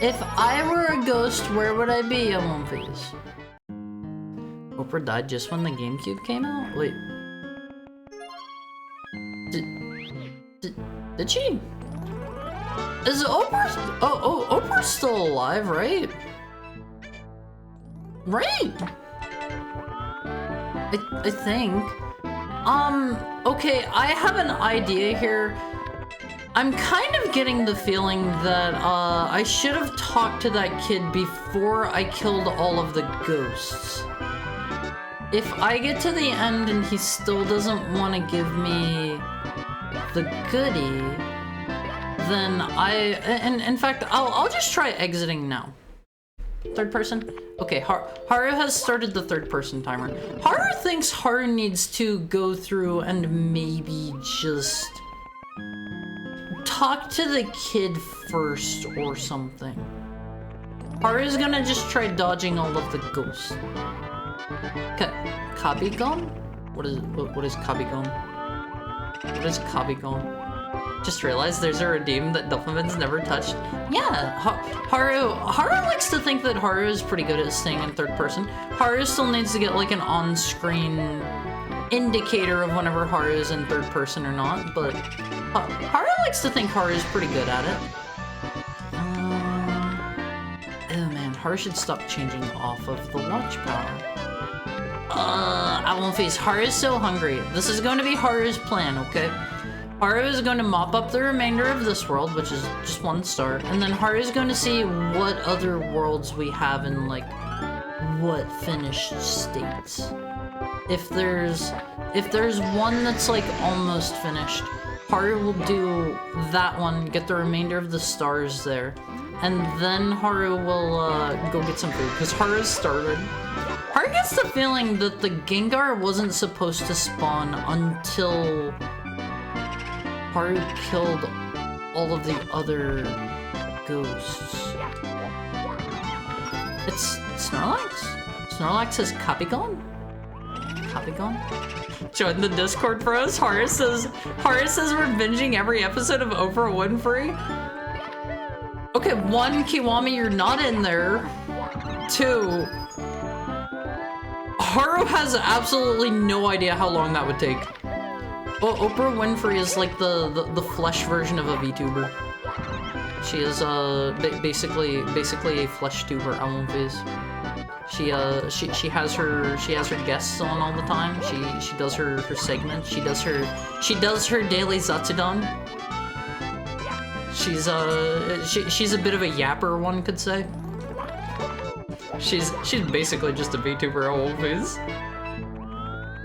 If I were a ghost, where would I be, Elmfies? Oprah died just when the GameCube came out? Wait. Did she? Is Oprah? Oh, Oprah's still alive, right? Right. I think. Okay, I have an idea here. I'm kind of getting the feeling that I should have talked to that kid before I killed all of the ghosts. If I get to the end and he still doesn't want to give me the goodie, then in fact, I'll just try exiting now. Third person? Okay, Haru has started the third person timer. Haru thinks Haru needs to go through and maybe just talk to the kid first or something. Haru's gonna just try dodging all of the ghosts. Kabigon? What is Kabigon? What is Kabigon? Just realized there's a redeem that Duffman's never touched. Yeah, Haru likes to think that Haru is pretty good at staying in third person. Haru still needs to get like an on-screen indicator of whenever Haru is in third person or not, but Haru likes to think Haru is pretty good at it. Oh man, Haru should stop changing off of the watch power. I won't face. Haru is so hungry. This is going to be Haru's plan, okay? Haru is going to mop up the remainder of this world, which is just 1 star, and then Haru is going to see what other worlds we have in, like, what finished states. If there's one that's, like, almost finished, Haru will do that one, get the remainder of the stars there, and then Haru will, go get some food, because Haru's started. Haru gets the feeling that the Gengar wasn't supposed to spawn until Haru killed all of the other ghosts. It's Snorlax? Snorlax says Kabigon? Kabigon? Join the Discord for us. Haru says we're binging every episode of Oprah Winfrey. Okay, 1, Kiwami, you're not in there. 2, Haru has absolutely no idea how long that would take. Well, Oprah Winfrey is like the flesh version of a VTuber. She is basically a flesh tuber. She has her guests on all the time. She does her segments. She does her daily Zatsudan. She's a bit of a yapper, one could say. She's basically just a VTuber always.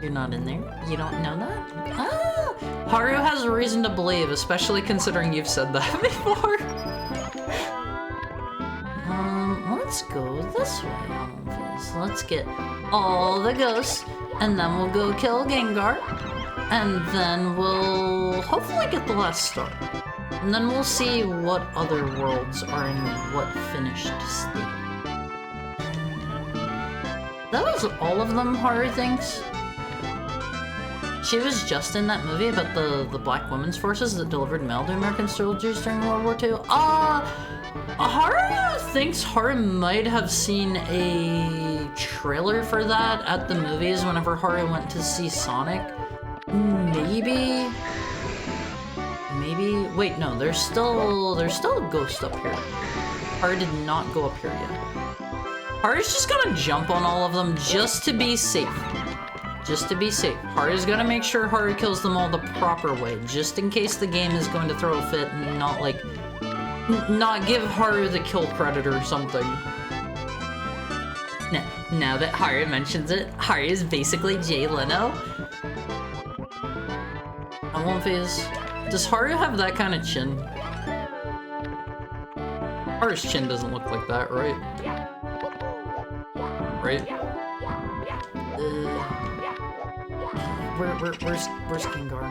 You're not in there? You don't know that? Ah! Haru has a reason to believe, especially considering you've said that before. Let's go this way, Elmfies. Let's get all the ghosts, and then we'll go kill Gengar, and then we'll hopefully get the last star. And then we'll see what other worlds are in what finished state. That was all of them, Haru thinks. She was just in that movie about the Black Women's Forces that delivered mail to American soldiers during World War II. Haru thinks Haru might have seen a trailer for that at the movies whenever Haru went to see Sonic. Maybe? Wait, no, there's still a ghost up here. Haru did not go up here yet. Haru's just gonna jump on all of them just to be safe. Just to be safe. Haru's gonna make sure Haru kills them all the proper way, just in case the game is going to throw a fit and not give Haru the kill credit or something. Now that Haru mentions it, Haru is basically Jay Leno. I won't phase. Does Haru have that kind of chin? Haru's chin doesn't look like that, right? Right? Where's Gengar?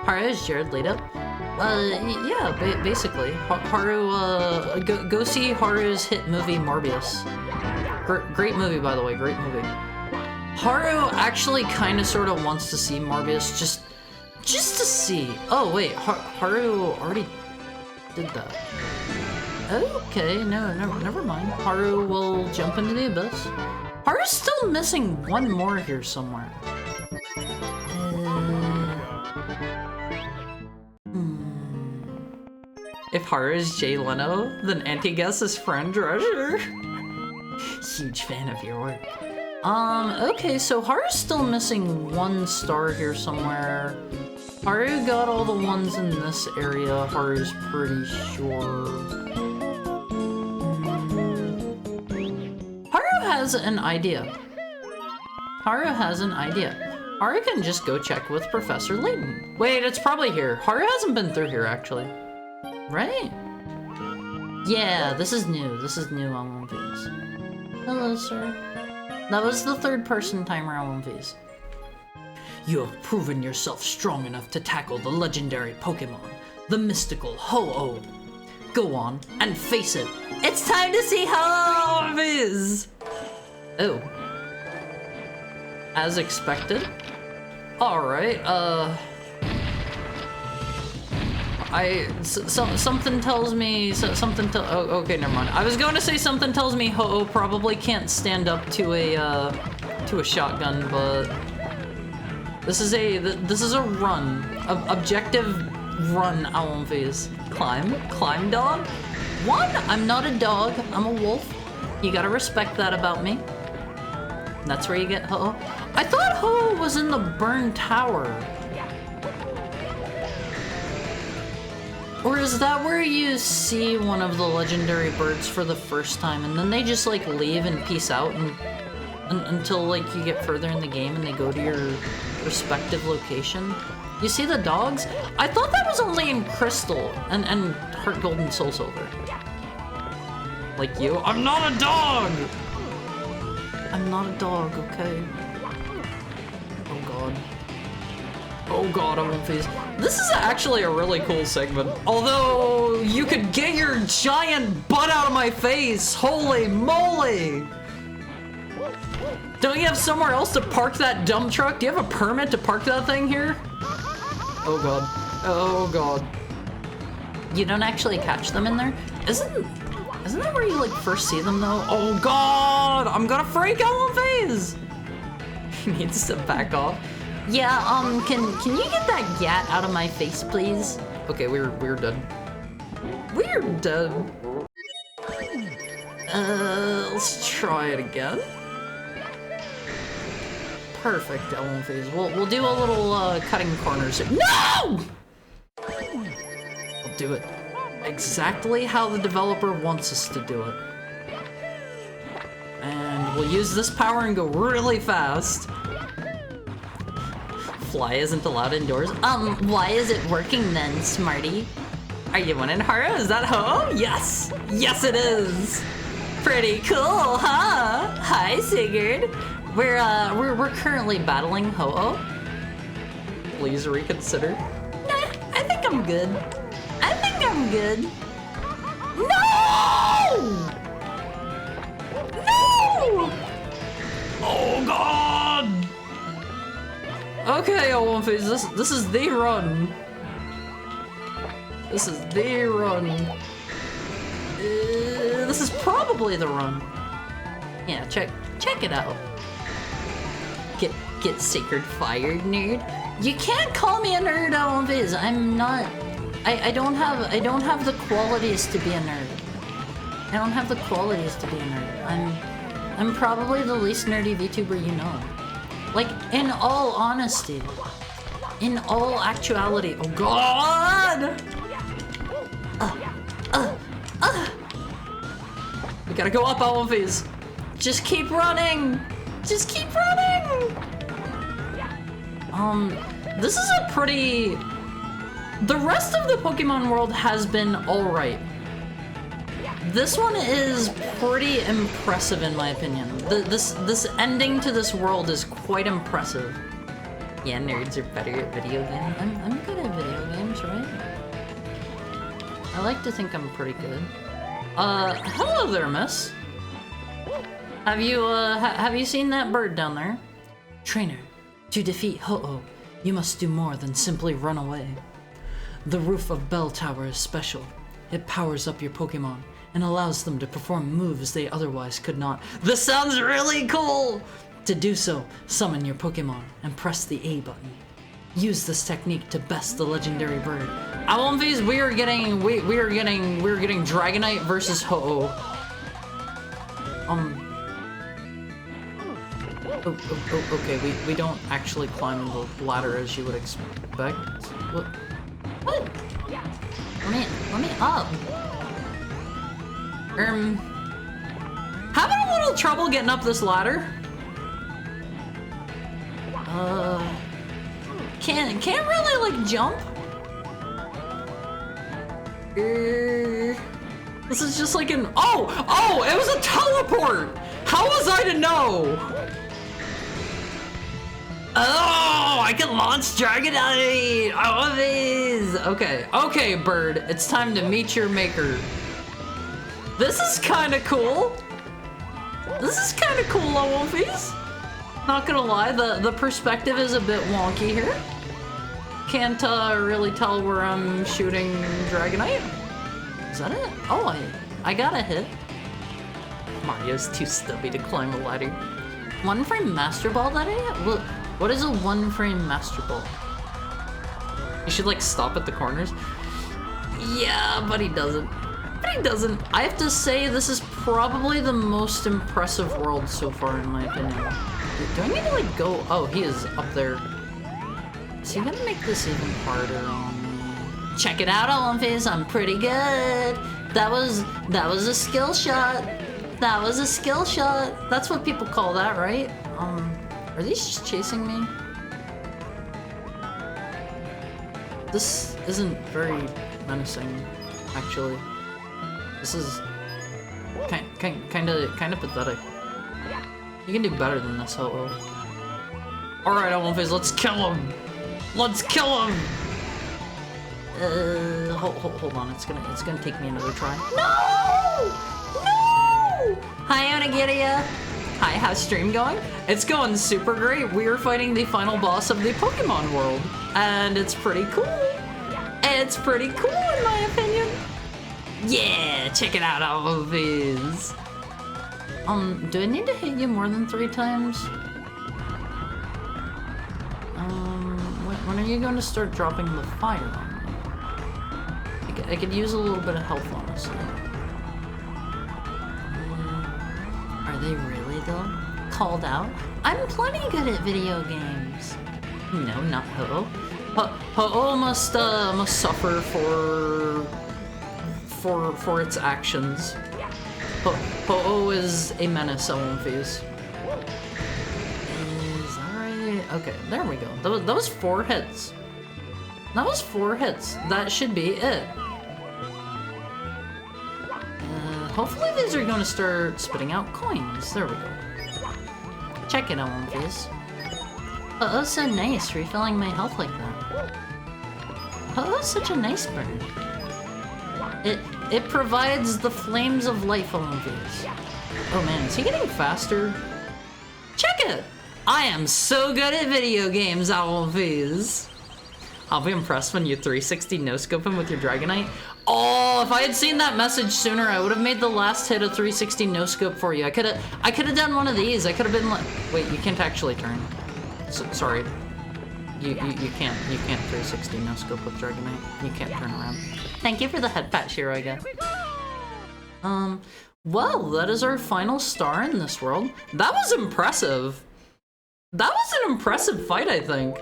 Haru, is Jared laid up? Yeah, basically. Haru, go see Haru's hit movie Morbius. Great movie, by the way, great movie. Haru actually kind of sort of wants to see Morbius just to see. Oh wait, Haru already did that. Okay, no, never mind. Haru will jump into the abyss. Haru's still missing one more here somewhere. If Haru is Jay Leno, then Anti-Guess is Fran Drescher. Huge fan of your work. Okay, so Haru's still missing one star here somewhere. Haru got all the ones in this area, Haru's pretty sure. Haru has an idea. Haru can just go check with Professor Layton. Wait, it's probably here. Haru hasn't been through here, actually. Right? Yeah, this is new. This is new on One Piece. Hello, sir. That was the third-person timer on One Piece. You have proven yourself strong enough to tackle the legendary Pokemon, the mystical Ho-Oh. Go on and face it. It's time to see how it is. Oh. As expected. Alright, something tells me, oh, okay, never mind. I was going to say something tells me Ho-Oh probably can't stand up to a shotgun, but this is a run, objective run, Owl Phase. Climb dog? One, I'm not a dog, I'm a wolf. You gotta respect that about me. That's where you get Ho-Oh. I thought Ho-Oh was in the burned tower. Or is that where you see one of the legendary birds for the first time and then they just like leave and peace out until like you get further in the game and they go to your respective location? You see the dogs? I thought that was only in Crystal and Heart Gold and Soul Silver. Like you? I'm not a dog! I'm not a dog, okay? Oh god. Oh god, I won't face. This is actually a really cool segment. Although, you could get your giant butt out of my face! Holy moly! Don't you have somewhere else to park that dump truck? Do you have a permit to park that thing here? Oh god. Oh god. You don't actually catch them in there? Isn't that where you like first see them though? Oh god! I'm gonna freak out on phase! He needs to back off. Yeah, can you get that gat out of my face, please? Okay, we're done. We're done. Let's try it again. Perfect, Ellen phase. We'll do a little cutting corners. No! We'll do it exactly how the developer wants us to do it. And we'll use this power and go really fast. Fly isn't allowed indoors. Why is it working then, Smarty? Are you winning, Haru? Is that Ho? Yes! Yes, it is! Pretty cool, huh? Hi, Sigurd. We're currently battling Ho-Oh. Please reconsider. Nah, I think I'm good. I think I'm good. No! No! Oh god! Okay, One Phase, this is the run. This is the run. This is probably the run. Yeah, check it out. Get sacred fired, nerd. You can't call me a nerd, One Phase. I'm not. I don't have the qualities to be a nerd. I don't have the qualities to be a nerd. I'm probably the least nerdy VTuber you know. Like, in all honesty, in all actuality, oh god! We gotta go up, One Phase. Just keep running! Just keep running! This is a pretty... The rest of the Pokemon world has been alright. This one is pretty impressive in my opinion. This ending to this world is quite impressive. Yeah, nerds are better at video games. I'm good at video games, right? I like to think I'm pretty good. Hello there, miss. Have you seen that bird down there? Trainer, to defeat Ho-Oh, you must do more than simply run away. The roof of Bell Tower is special. It powers up your Pokemon and allows them to perform moves they otherwise could not. This sounds really cool! To do so, summon your Pokemon and press the A button. Use this technique to best the legendary bird. Alumvies, we are getting Dragonite versus Ho-Oh. Okay, we don't actually climb the ladder as you would expect. What? Let me up. Having a little trouble getting up this ladder. Can't really like jump. This is just like an oh, it was a teleport. How was I to know? Oh, I can launch Dragonite! I love these! Okay, bird, it's time to meet your maker. This is kinda cool. Wolfies. Not gonna lie, the perspective is a bit wonky here. Can't really tell where I'm shooting Dragonite. Is that it? Oh, I got a hit. Mario's too stubby to climb a ladder. One frame Master Ball, that is? What is a one frame Master Ball? You should like stop at the corners. Yeah, but he doesn't. I have to say this is probably the most impressive world so far in my opinion. Do I need to like go? Oh, he is up there. Is he gonna make this even harder on me? Check it out, Olympias, I'm pretty good. That was a skill shot. That's what people call that, right? Are these just chasing me? This isn't very menacing, actually. This is kind of pathetic. You can do better than this, Ho-Oh. All right, Olympias, let's kill him. Hold on, it's gonna take me another try. No! Hi, Onigiria. Hi, how's stream going? It's going super great. We are fighting the final boss of the Pokemon world, and it's pretty cool. In my opinion. Yeah, check it out, all of these. Do I need to hit you more than 3 times? When are you going to start dropping the fire on me? I could use a little bit of health, honestly. Are they really, though? Called out? I'm plenty good at video games. No, not Ho-Oh. Ho-Oh must suffer for its actions. Ho-Oh is a menace, Olympias. Is that right? Okay, there we go. That was 4 hits. That should be it. Hopefully these are going to start spitting out coins. There we go. Check it out, Olympias. Oh, so nice, refilling my health like that. Oh, such a nice bird. It provides the flames of life, Olympias. Oh man, is he getting faster? Check it! I am so good at video games, Olympias. I'll be impressed when you 360 no-scope him with your Dragonite. Oh, if I had seen that message sooner, I would have made the last hit a 360 no-scope for you. I could have done one of these. I could have been like, wait, you can't actually turn. Sorry. You can't 360 no-scope with Dragonite. You can't turn around. Thank you for the head pat, Shiroiga. Well, that is our final star in this world. That was impressive. That was an impressive fight, I think.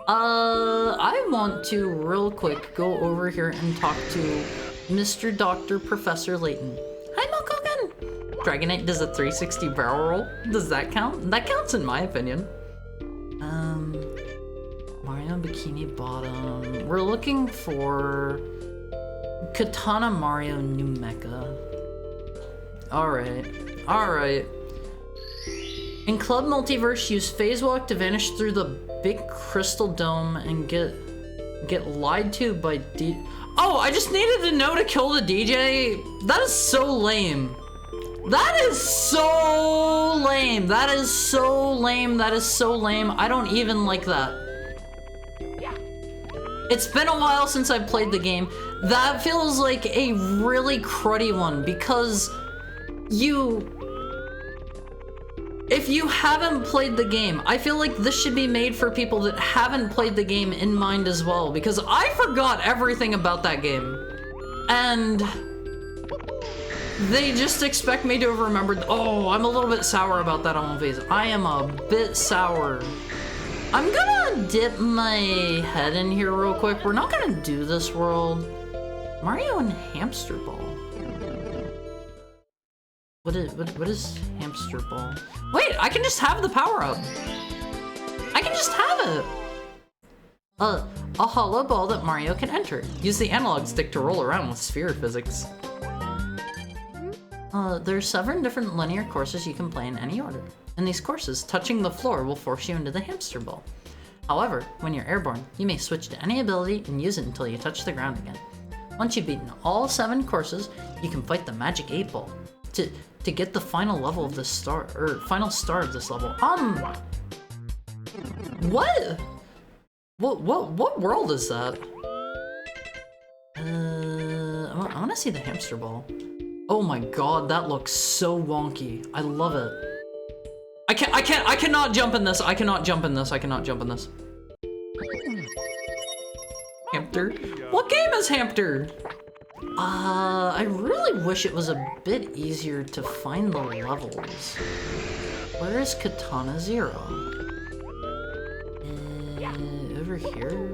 I want to real quick go over here and talk to Mr. Dr. Professor Layton. Hi, Mokogan! Dragonite does a 360 barrel roll. Does that count? That counts in my opinion. Mario Bikini Bottom. We're looking for Katana Mario New Mecha. Alright. In Club Multiverse, use Phase Walk to vanish through the big crystal dome and get lied to by Oh, I just needed to know to kill the DJ? That is so lame. That is so lame. That is so lame. That is so lame. I don't even like that. It's been a while since I've played the game. That feels like a really cruddy one because if you haven't played the game, I feel like this should be made for people that haven't played the game in mind as well, because I forgot everything about that game. And they just expect me to have remembered. Oh, I'm a little bit sour about that on phase. I am a bit sour. I'm gonna dip my head in here real quick. We're not gonna do this world. Mario and Hamster Ball. What is Hamster Ball? Wait, I can just have the power up. I can just have it. A hollow ball that Mario can enter. Use the analog stick to roll around with sphere physics. There's 7 different linear courses you can play in any order. In these courses, touching the floor will force you into the hamster ball. However, when you're airborne, you may switch to any ability and use it until you touch the ground again. Once you've beaten all 7 courses, you can fight the magic 8 ball to get the final level of this star, or final star of this level. What? What world is that? I want to see the hamster ball. Oh my god, that looks so wonky. I love it. I cannot jump in this. I cannot jump in this. I cannot jump in this. Hamster? What game is Hamster? I really wish it was a bit easier to find the levels. Where is Katana Zero? Over here?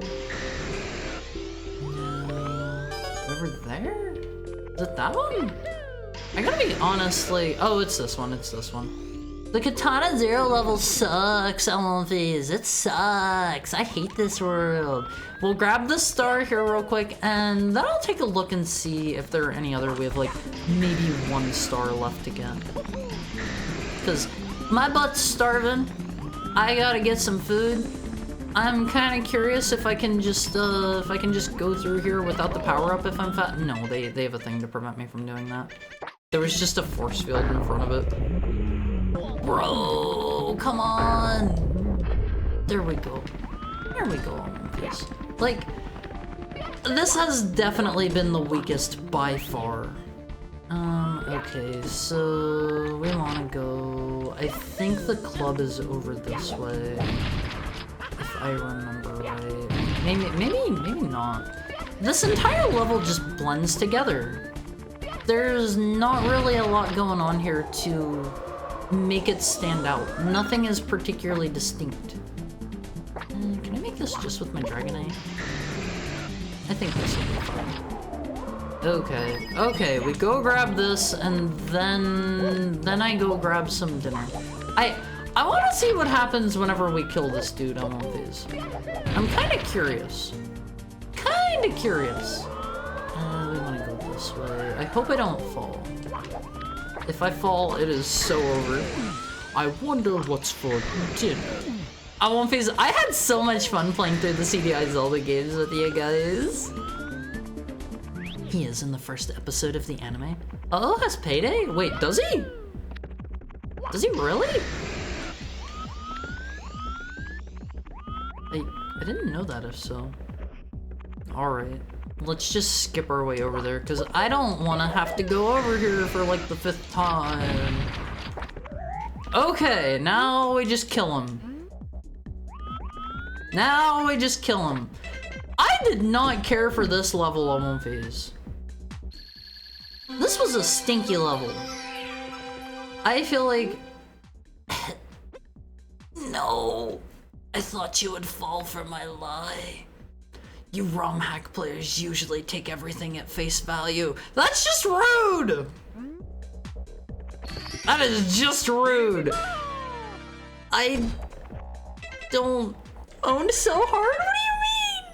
No. Over there? Is it that one? I gotta be honestly. Oh, it's this one. It's this one. The Katana Zero level sucks, Elmonfies. It sucks. I hate this world. We'll grab the star here real quick, and then I'll take a look and see if there are any other. We have like maybe 1 star left to get. Cause my butt's starving. I gotta get some food. I'm kind of curious if I can just go through here without the power up if I'm fat. No, they have a thing to prevent me from doing that. There was just a force field in front of it. Bro, come on. There we go. There we go. Yes. Like, this has definitely been the weakest by far. Okay, so we want to go. I think the club is over this way. If I remember right. Maybe not. This entire level just blends together. There's not really a lot going on here to make it stand out. Nothing is particularly distinct. Can I make this just with my Dragonite? I think this will be fine. Okay, we go grab this, and then I go grab some dinner. I want to see what happens whenever we kill this dude on one of these. I'm kind of curious. We want to go this way. I hope I don't fall. If I fall, it is so over. I wonder what's for dinner. I had so much fun playing through the CDI Zelda games with you guys. He is in the first episode of the anime. Oh, has Payday? Wait, does he? Does he really? I didn't know that if so. Alright. Let's just skip our way over there, because I don't want to have to go over here for like the 5th time. Okay, now we just kill him. I did not care for this level on One Phase. This was a stinky level. I feel like... No. I thought you would fall for my lie. You romhack players usually take everything at face value. That's just rude! That is just rude. I don't own so hard? What do you mean?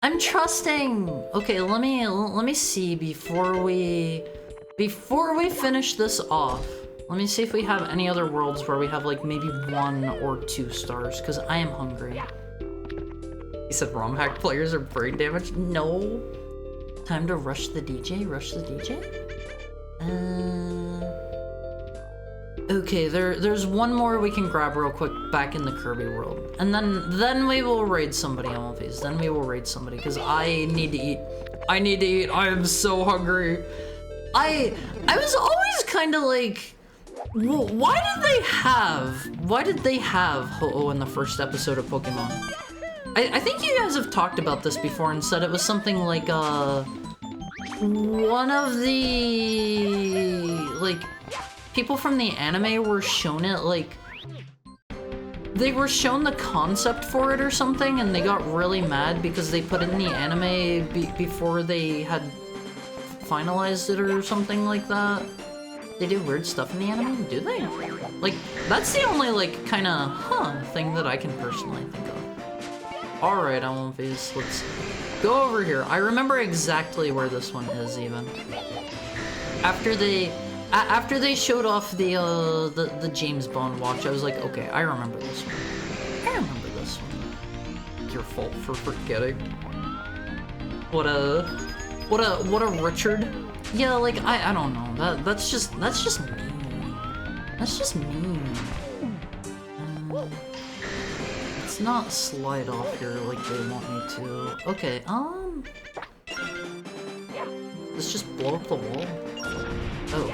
I'm trusting. Okay, let me see before we finish this off. Let me see if we have any other worlds where we have like maybe 1 or 2 stars, because I am hungry. He said romhack players are brain damaged? No. Time to rush the DJ? Okay, there's one more we can grab real quick back in the Kirby world. And then we will raid somebody on one of these. Then we will raid somebody, because I need to eat. I need to eat. I am so hungry. I was always kind of like, why did they have Ho-Oh in the first episode of Pokemon? I think you guys have talked about this before and said it was something like, one of the, like, people from the anime were shown it, like, they were shown the concept for it or something, and they got really mad because they put it in the anime before they had finalized it or something like that. They do weird stuff in the anime, do they? Like, that's the only, like, kind of, thing that I can personally think of. Alright, Almonface, let's go over here. I remember exactly where this one is, even. After they showed off the James Bond watch, I was like, okay, I remember this one. I remember this one. Your fault for forgetting. What a Richard. Yeah, like I don't know. That's just mean. That's just mean. Let's not slide off here like they want me to. Okay, let's just blow up the wall. Oh.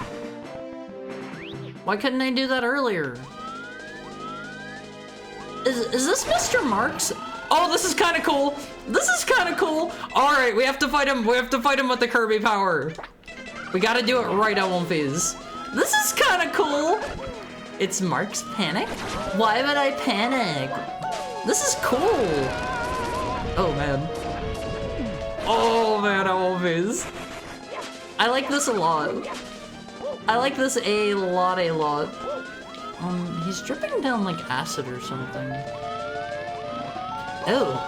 Why couldn't I do that earlier? Is this Mr. Marks? Oh, this is kind of cool. This is kind of cool. All right, we have to fight him. We have to fight him with the Kirby power. We gotta do it right, Almonface. This is kind of cool. It's Mark's Panic? Why would I panic? This is cool. Oh, man. Oh, man, Almonface. I like this a lot. I like this a lot. He's dripping down like acid or something. Oh.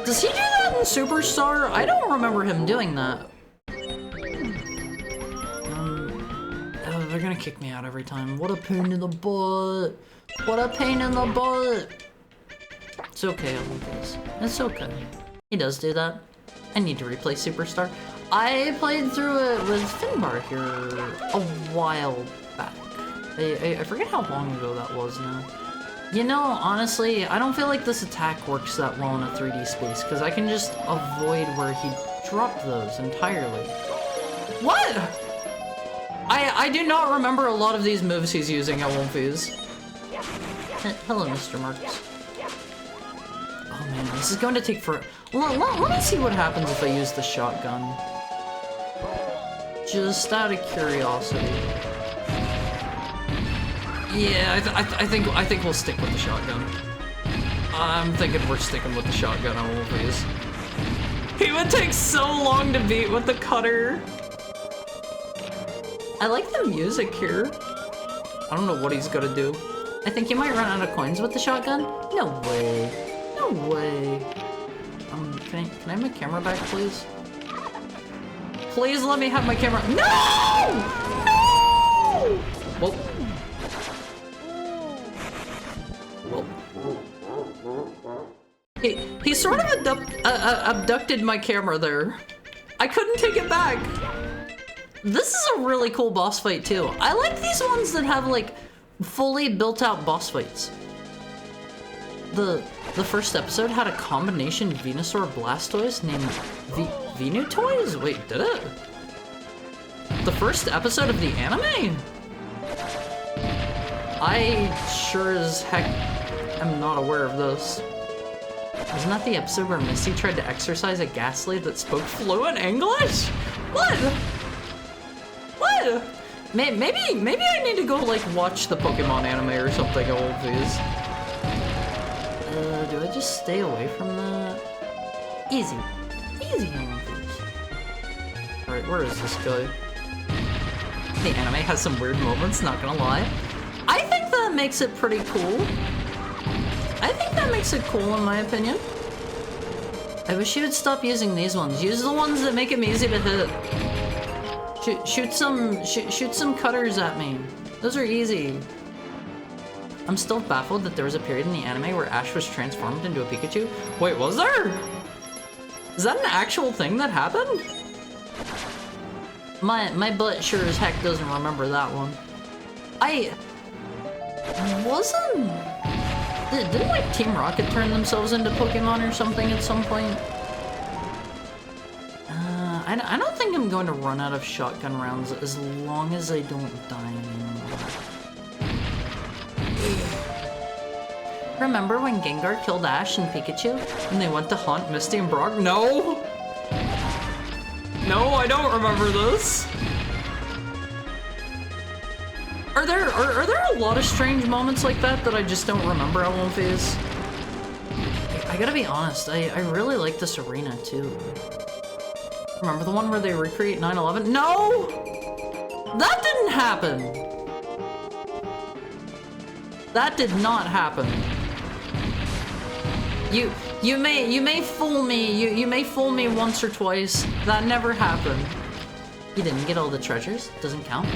Does he do that in Superstar? I don't remember him doing that. Oh, they're gonna kick me out every time. What a pain in the butt. What a pain in the butt. It's okay, Olympus. It's okay. He does do that. I need to replay Superstar. I played through it with Finbar here a while back. I forget how long ago that was now. You know, honestly, I don't feel like this attack works that well in a 3D space, because I can just avoid where he dropped those entirely. What? I do not remember a lot of these moves he's using at Wolfies. Hello, Mr. Marks. Oh man, this is going to take for... Let me see what happens if I use the shotgun. Just out of curiosity. Yeah, I think we'll stick with the shotgun. I'm thinking we're sticking with the shotgun on Wolfies. He would take so long to beat with the cutter. I like the music here. I don't know what he's gonna do. I think he might run out of coins with the shotgun. No way. No way. Can I have my camera back, please? Please let me have my camera. No! No! Well. He sort of abducted my camera there. I couldn't take it back. This is a really cool boss fight too. I like these ones that have like fully built out boss fights. The first episode had a combination Venusaur Blastoise named Venutoys? Wait, did it? The first episode of the anime? I sure as heck am not aware of this. Wasn't that the episode where Misty tried to exorcise a Ghastly that spoke fluent English? What? What? Maybe I need to go like watch the Pokemon anime or something old these. Do I just stay away from that? Easy. Easy, Alright, where is this guy? The anime has some weird moments, not gonna lie. I think that makes it pretty cool. I think that makes it cool in my opinion. I wish you would stop using these ones. Use the ones that make them easy to hit. Shoot some cutters at me. Those are easy. I'm still baffled that there was a period in the anime where Ash was transformed into a Pikachu. Wait, was there? Is that an actual thing that happened? My butt sure as heck doesn't remember that one. I wasn't... Didn't like Team Rocket turn themselves into Pokemon or something at some point? I don't think I'm going to run out of shotgun rounds as long as I don't die anymore. Remember when Gengar killed Ash and Pikachu and they went to haunt Misty and Brock? No! No, I don't remember this. Are there a lot of strange moments like that I just don't remember at one phase? I gotta be honest, I really like this arena too. Remember the one where they recreate 9/11? No! That didn't happen! That did not happen. You may fool me. You may fool me once or twice. That never happened. You didn't get all the treasures? Doesn't count.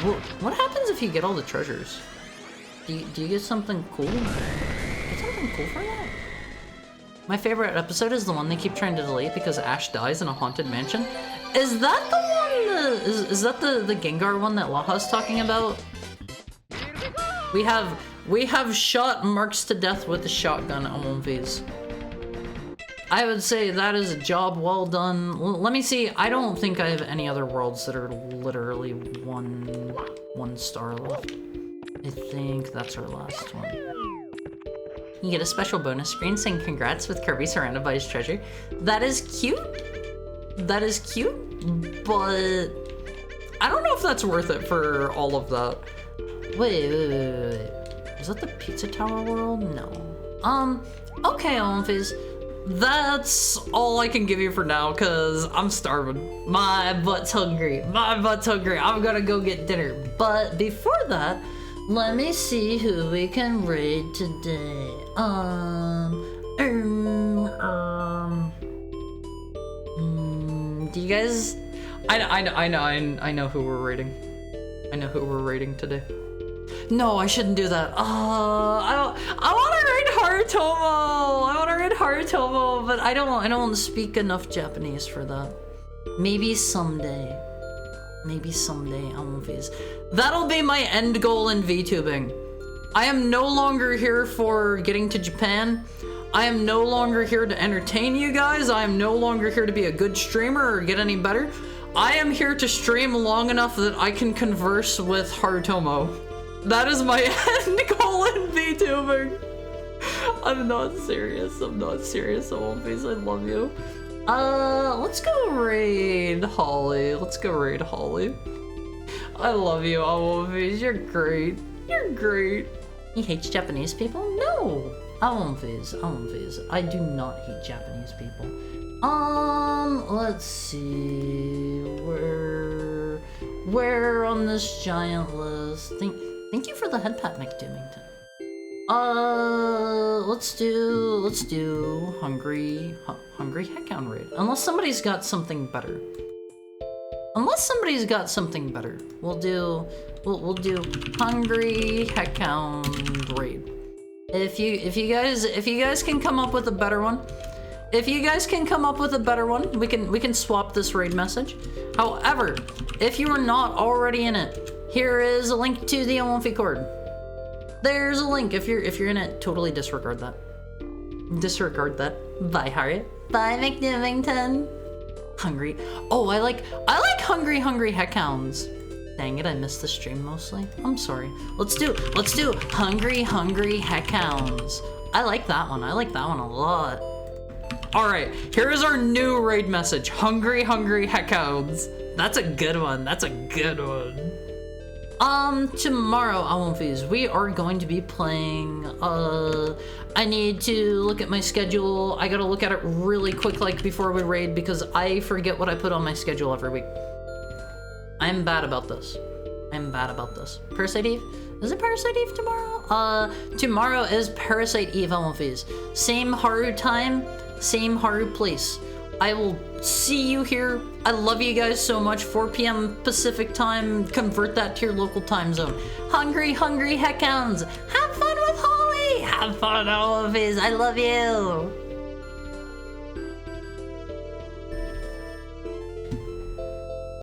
Well, what happens if you get all the treasures? Do you get something cool? Get something cool for that? My favorite episode is the one they keep trying to delete because Ash dies in a haunted mansion. Is that the one? Is that the Gengar one that Laha's talking about? We have shot Marks to death with the shotgun on one phase. I would say that is a job well done. Let me see. I don't think I have any other worlds that are literally one star left. I think that's our last one. You get a special bonus screen saying congrats with Kirby surrounded by his treasure. That is cute. That is cute, but I don't know if that's worth it for all of that. Wait. Is that the Pizza Tower world? No. Okay, Olymphys. That's all I can give you for now, cause I'm starving. My butt's hungry. I'm gonna go get dinner. But before that, let me see who we can raid today. Do you guys? I know who we're raiding. I know who we're raiding today. No, I shouldn't do that. I want to raid Harutomo. I want to raid Harutomo, but I don't speak enough Japanese for that. Maybe someday. Maybe someday, that'll be my end goal in VTubing. I am no longer here for getting to Japan. I am no longer here to entertain you guys. I am no longer here to be a good streamer or get any better. I am here to stream long enough that I can converse with Harutomo. That is my end goal in VTubing. I'm not serious. I love you. Let's go raid Holly. I love you, Almonfies. You're great. He hates Japanese people? No. Almonfies. I do not hate Japanese people. Let's see. Where on this giant list? Thank you for the head pat, McDoomington. Let's do Hungry Heckhound raid. Unless somebody's got something better. We'll do Hungry Heckhound raid. If you guys can come up with a better one, we can swap this raid message. However, if you are not already in it, here is a link to the Olympic cord. There's a link. If you're in it, totally disregard that. Bye, Harriet. Bye, McNivington. Hungry. Oh, I like hungry Heckhounds. Dang it, I missed the stream mostly. I'm sorry. Let's do hungry Heckhounds. I like that one a lot. All right, here is our new raid message. Hungry Heckhounds. That's a good one. Tomorrow, Almonfies, we are going to be playing, I need to look at my schedule. I gotta look at it really quick, before we raid, because I forget what I put on my schedule every week. I'm bad about this. Parasite Eve? Is it Parasite Eve tomorrow? Tomorrow is Parasite Eve, Almonfies. Same Haru time, same Haru place. I will see you here. I love you guys so much. 4 p.m. Pacific time. Convert that to your local time zone. Hungry Heckhounds. Have fun with Holly. Have fun, Almonfies. I love you.